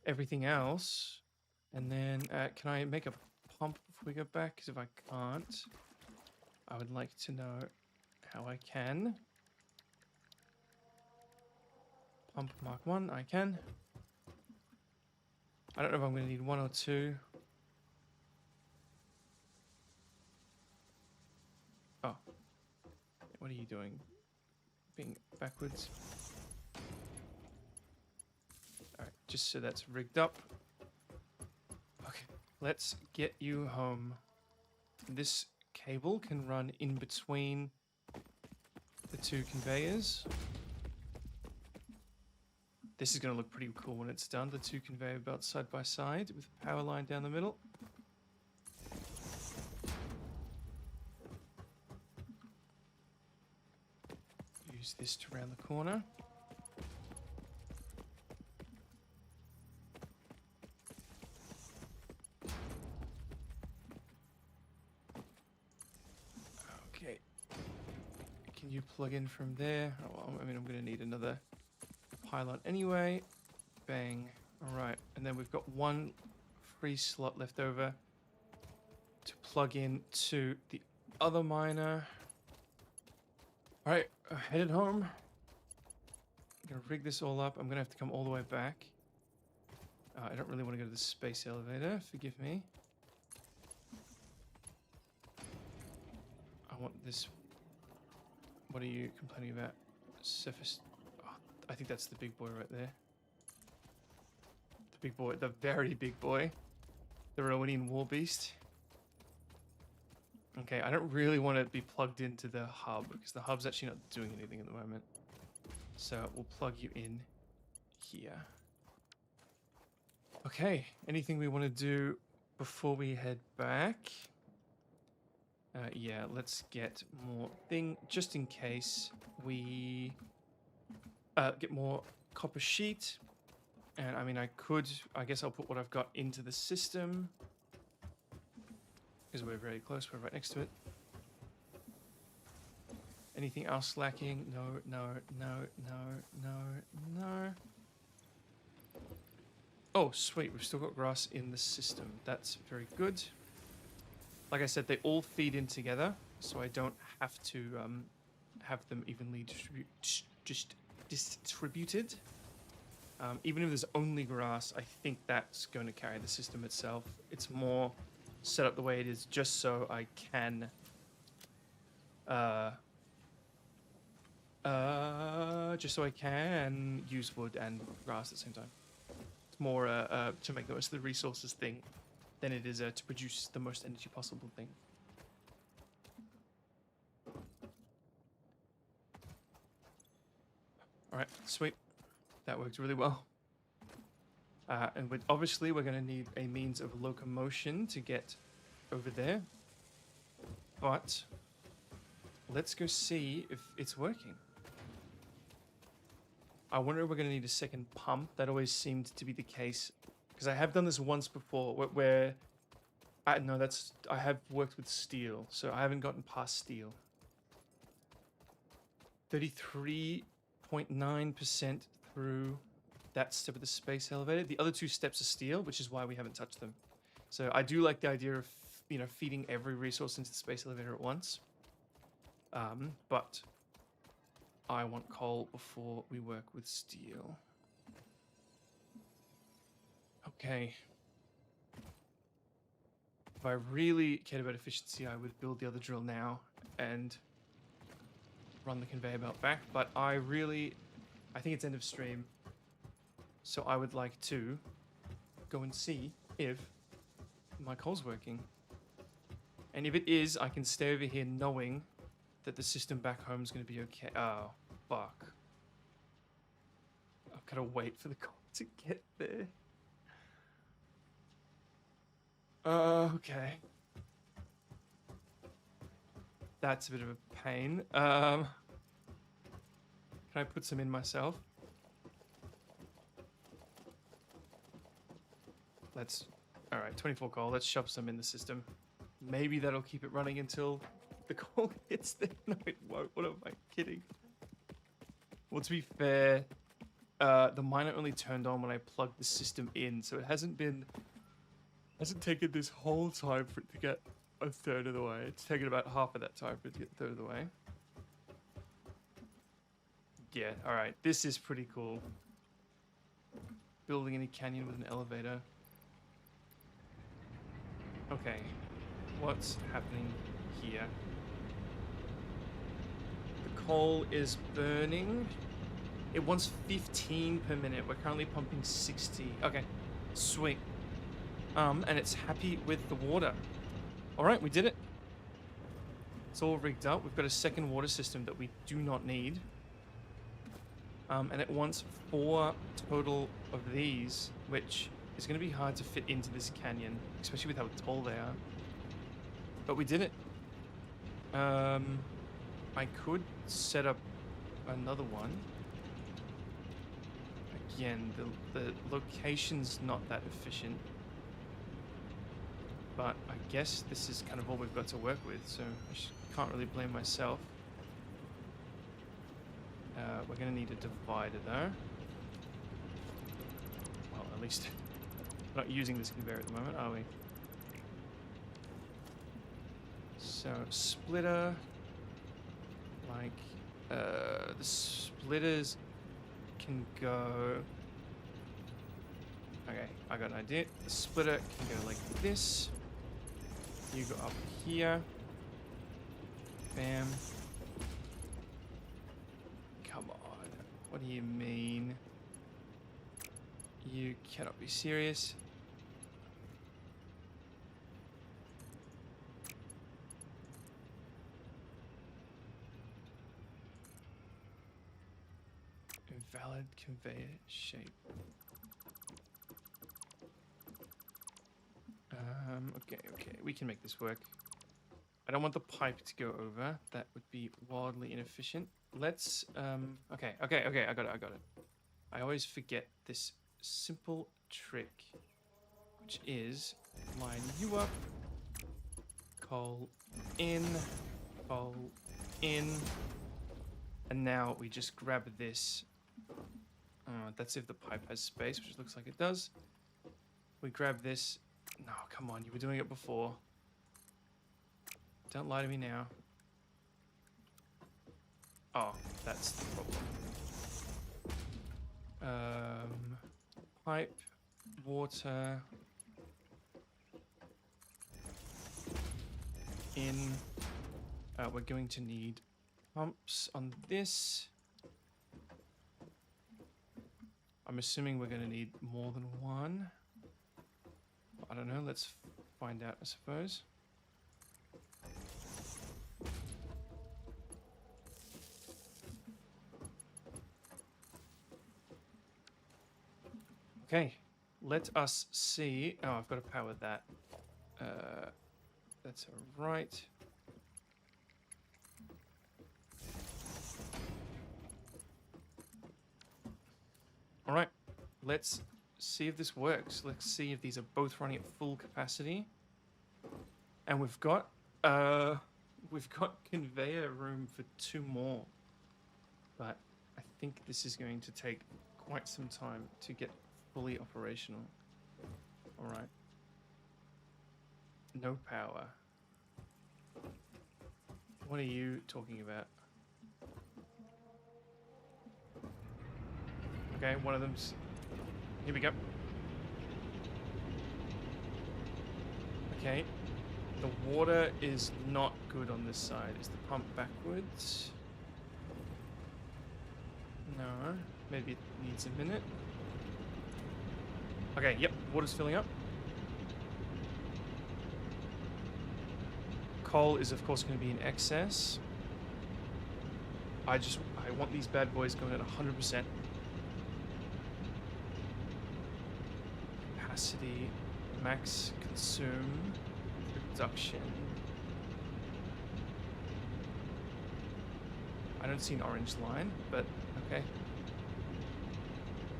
S1: everything else. And then can I make a pump before we go back? Because if I can't, I would like to know how I can. Pump mark 1, I can. I don't know if I'm going to need 1 or 2. Oh. What are you doing? Being backwards. Alright, just so that's rigged up. Okay, let's get you home. This cable can run in between the 2 conveyors. This is going to look pretty cool when it's done. The 2 conveyor belts side by side with a power line down the middle. Use this to round the corner. Okay. Can you plug in from there? Oh, well, I mean, I'm going to need another pylon anyway. Bang. All right. And then we've got 1 free slot left over to plug in to the other miner. All right. Headed home. I'm going to rig this all up. I'm going to have to come all the way back. I don't really want to go to the space elevator. Forgive me. I want this. What are you complaining about? Surface. I think that's the big boy right there. The big boy, the very big boy. The Rowanian war beast. Okay, I don't really want to be plugged into the hub because the hub's actually not doing anything at the moment. So we'll plug you in here. Okay, anything we want to do before we head back? Yeah, let's get more thing just in case we... get more copper sheet. And I mean, I guess I'll put what I've got into the system. because we're very close. We're right next to it. Anything else lacking? No, no, no, no, no, no. Oh, sweet. We've still got grass in the system. That's very good. Like I said, they all feed in together, so I don't have to have them evenly distributed. Even if there's only grass, I think that's going to carry the system itself. It's more set up the way it is just so I can use wood and grass at the same time. It's more to make the most of the resources thing than it is to produce the most energy possible thing. Alright, sweet. That worked really well. And obviously we're going to need a means of locomotion to get over there. But let's go see if it's working. I wonder if we're going to need a second pump. That always seemed to be the case. Because I have done this once before where I have worked with steel. So I haven't gotten past steel. 33.9% through that step of the space elevator. The other two steps are steel, which is why we haven't touched them. So I do like the idea of, feeding every resource into the space elevator at once. But I want coal before we work with steel. Okay. If I really cared about efficiency, I would build the other drill now and run the conveyor belt back. But I think it's end of stream. So I would like to go and see if my coal's working. And if it is, I can stay over here knowing that the system back home is going to be okay. Oh, fuck. I've got to wait for the coal to get there. Okay. That's a bit of a pain. Can I put some in myself? Alright, 24 coal. Let's shove some in the system. Maybe that'll keep it running until the coal hits there. No, it won't. What am I kidding? Well, to be fair, the miner only turned on when I plugged the system in, so it hasn't taken this whole time for it to get a third of the way. It's taken about half of that time for it to get a third of the way. Yeah, alright. This is pretty cool. Building in a canyon with an elevator. Okay. What's happening here? The coal is burning. It wants 15 per minute. We're currently pumping 60. Okay, sweet. And it's happy with the water. All right, we did it. It's all rigged up. We've got a second water system that we do not need. And it wants 4 total of these, which is going to be hard to fit into this canyon, especially with how tall they are. But we did it. I could set up another one. Again, the location's not that efficient. But I guess this is kind of all we've got to work with, so I can't really blame myself. We're going to need a divider though. Well, at least we're not using this conveyor at the moment, are we? So, splitter. Like, the splitters can go... Okay, I got an idea. The splitter can go like this. You go up here. Bam. Come on. What do you mean? You cannot be serious. Invalid conveyor shape. Okay, we can make this work. I don't want the pipe to go over. That would be wildly inefficient. Let's, okay, I got it. I always forget this simple trick, which is line you up coal in, coal in. And now we just grab this. That's if the pipe has space, which looks like it does. We grab this. No, come on, you were doing it before. Don't lie to me now. Oh, that's the problem. Pipe, water, in. We're going to need pumps on this. I'm assuming we're going to need more than one. I don't know, let's find out, I suppose. Okay, let us see. Oh, I've got to power that. That's all right. All right, let's see if this works. Let's see if these are both running at full capacity. And we've got conveyor room for 2 more. But I think this is going to take quite some time to get fully operational. All right. No power. What are you talking about? Okay, one of them's... Here we go. Okay. The water is not good on this side. Is the pump backwards? No. Maybe it needs a minute. Okay, yep. Water's filling up. Coal is, of course, going to be in excess. I want these bad boys going at 100%. Capacity, max consume, production. I don't see an orange line, but okay.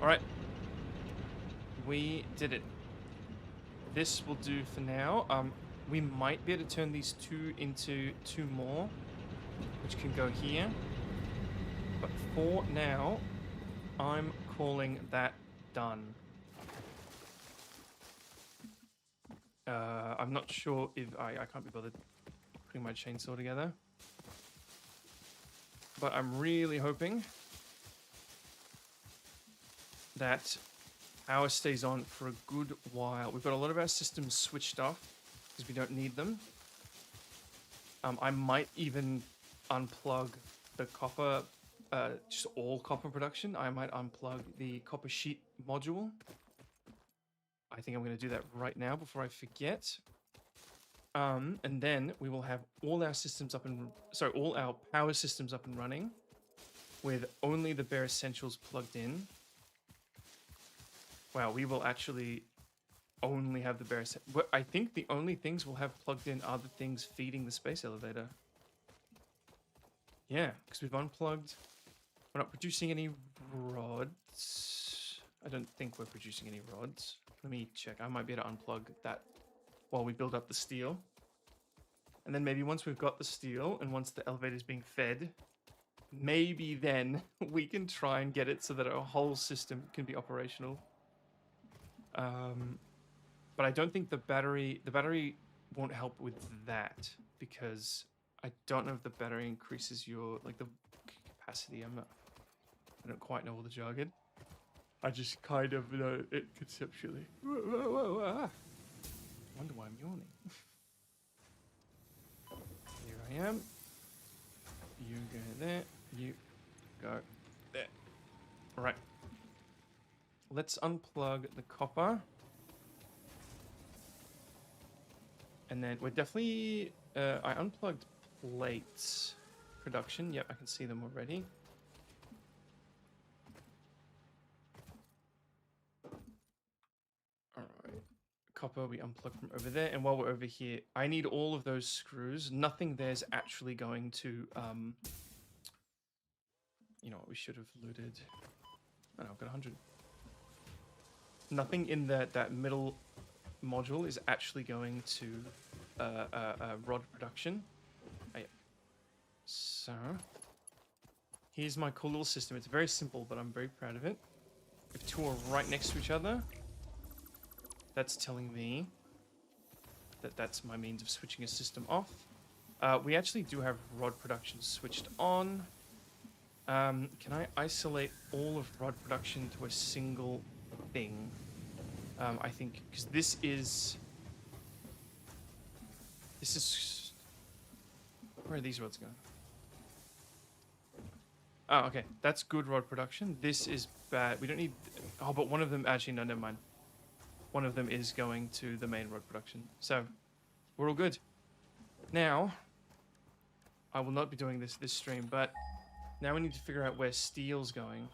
S1: All right. We did it. This will do for now. We might be able to turn these 2 into 2 more, which can go here. But for now, I'm calling that done. I'm not sure if I can't be bothered putting my chainsaw together. But I'm really hoping that power stays on for a good while. We've got a lot of our systems switched off because we don't need them. I might even unplug the copper, just all copper production. I might unplug the copper sheet module. I think I'm going to do that right now before I forget. And then we will have all our systems up and all our power systems up and running with only the bare essentials plugged in. Wow, we will actually only have the bare essentials. I think the only things we'll have plugged in are the things feeding the space elevator. Yeah, because we've unplugged. We're not producing any rods. I don't think we're producing any rods. Let me check. I might be able to unplug that while we build up the steel. And then maybe once we've got the steel and once the elevator is being fed, maybe then we can try and get it so that our whole system can be operational. But I don't think the battery won't help with that because I don't know if the battery increases your, like, the capacity. I don't quite know all the jargon. I just kind of know it conceptually. Wonder why I'm yawning. Here I am. You go there. You go there. All right. Let's unplug the copper. And then we're definitely... I unplugged plates production. Yep, I can see them already. Alright. Copper we unplugged from over there. And while we're over here, I need all of those screws. Nothing there's actually going to... you know what, we should have looted. Oh no, I've got 100. Nothing in that middle module is actually going to rod production. Oh, yeah. So here's my cool little system. It's very simple, but I'm very proud of it. If two are right next to each other, that's telling me that that's my means of switching a system off. We actually do have rod production switched on. Can I isolate all of rod production to a single thing? I think, because this is... Where are these rods going? Oh, okay. That's good rod production. This is bad. We don't need... Oh, but one of them... Actually, no, never mind. One of them is going to the main rod production. So, we're all good. Now, I will not be doing this stream, but now we need to figure out where steel's going.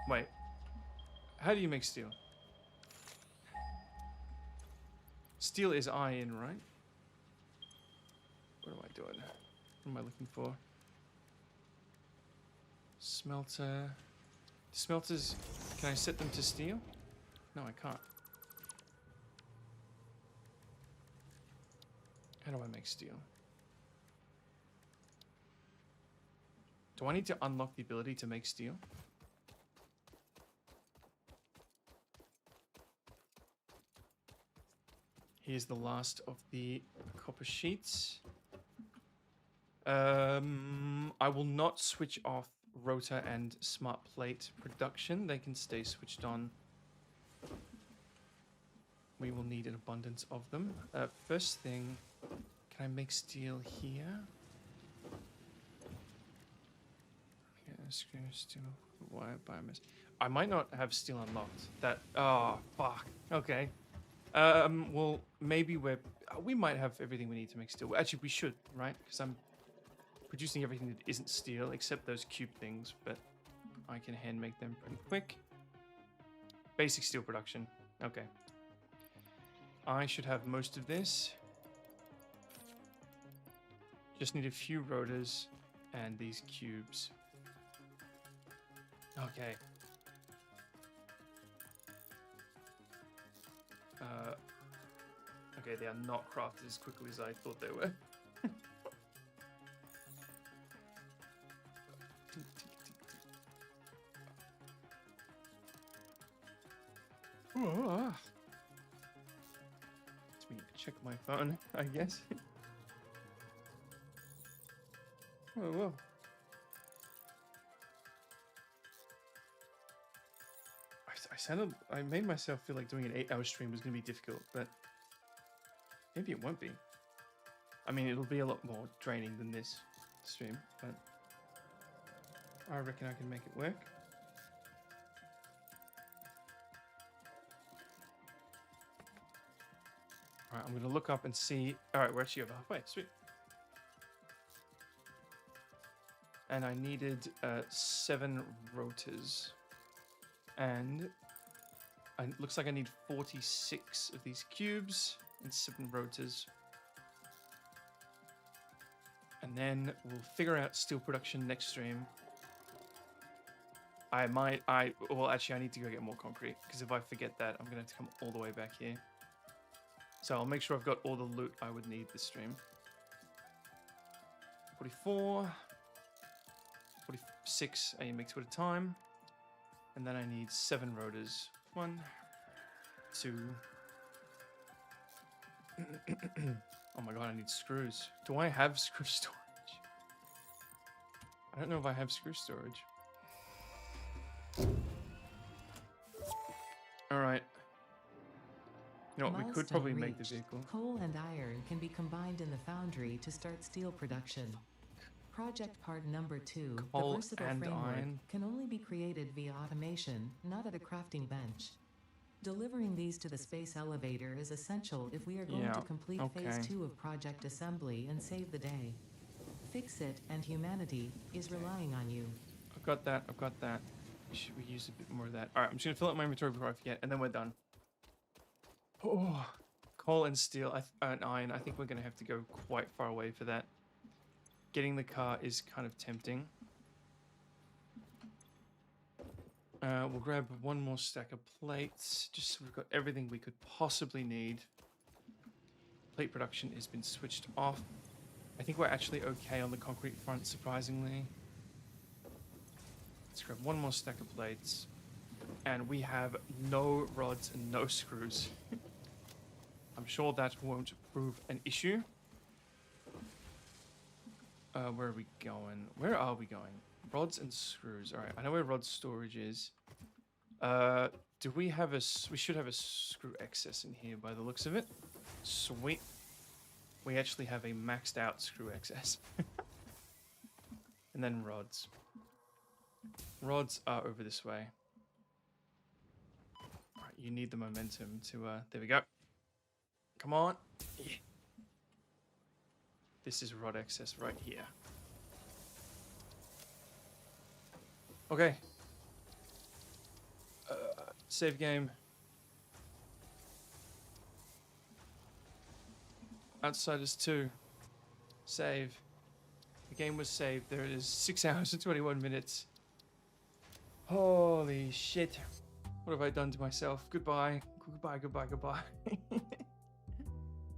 S1: Wait. How do you make steel? Steel is iron, right? What am I doing? What am I looking for? Smelter. Smelters, can I set them to steel? No, I can't. How do I make steel? Do I need to unlock the ability to make steel? Here's the last of the copper sheets. I will not switch off rotor and smart plate production. They can stay switched on. We will need an abundance of them. First thing, can I make steel here? Yeah, screw steel, wire, biomass. I might not have steel unlocked. That, oh, fuck. Okay. Well, maybe we might have everything we need to make steel. Actually, we should, right? Because I'm producing everything that isn't steel, except those cube things, but I can hand make them pretty quick. Basic steel production. Okay. I should have most of this. Just need a few rotors and these cubes. Okay. Okay, they are not crafted as quickly as I thought they were. Let me check my phone, I guess. Oh, well. I made myself feel like doing an 8-hour stream was going to be difficult, but maybe it won't be. I mean, it'll be a lot more draining than this stream, but I reckon I can make it work. Alright, I'm going to look up and see... Alright, we're actually over halfway. Sweet. And I needed 7 rotors. And it looks like I need 46 of these cubes and 7 rotors. And then we'll figure out steel production next stream. Well, actually, I need to go get more concrete, because if I forget that, I'm going to have to come all the way back here. So I'll make sure I've got all the loot I would need this stream. 44, 46 AMX at a time. And then I need 7 rotors. 1, 2. Oh my god, I need screws. Do I have screw storage? I don't know if I have screw storage. Alright. You know what, we could probably make the vehicle.
S2: Coal and iron can be combined in the foundry to start steel production. Project part number 2,
S1: Coal
S2: the versatile
S1: and
S2: framework,
S1: iron.
S2: can only be created via automation, not at a crafting bench. Delivering these to the space elevator is essential if we are going to complete phase 2 of project assembly and save the day. Fix It and humanity is relying on you.
S1: I've got that, I've got that. Should we use a bit more of that? Alright, I'm just going to fill up my inventory before I forget, and then we're done. Oh, coal and steel and iron. I think we're going to have to go quite far away for that. Getting the car is kind of tempting. We'll grab one more stack of plates, just so we've got everything we could possibly need. Plate production has been switched off. I think we're actually okay on the concrete front, surprisingly. Let's grab one more stack of plates. And we have no rods and no screws. I'm sure that won't prove an issue. Where are we going? Where are we going? Rods and screws. All right, I know where rod storage is. Do we have a... We should have a screw excess in here by the looks of it. Sweet. We actually have a maxed out screw excess. And then rods. Rods are over this way. All right, you need the momentum to... there we go. Come on. Yeah. This is rod excess right here. Okay. Save game. Outsiders 2. Save. The game was saved. There it is. 6 hours and 21 minutes. Holy shit. What have I done to myself? Goodbye. Goodbye, goodbye, goodbye.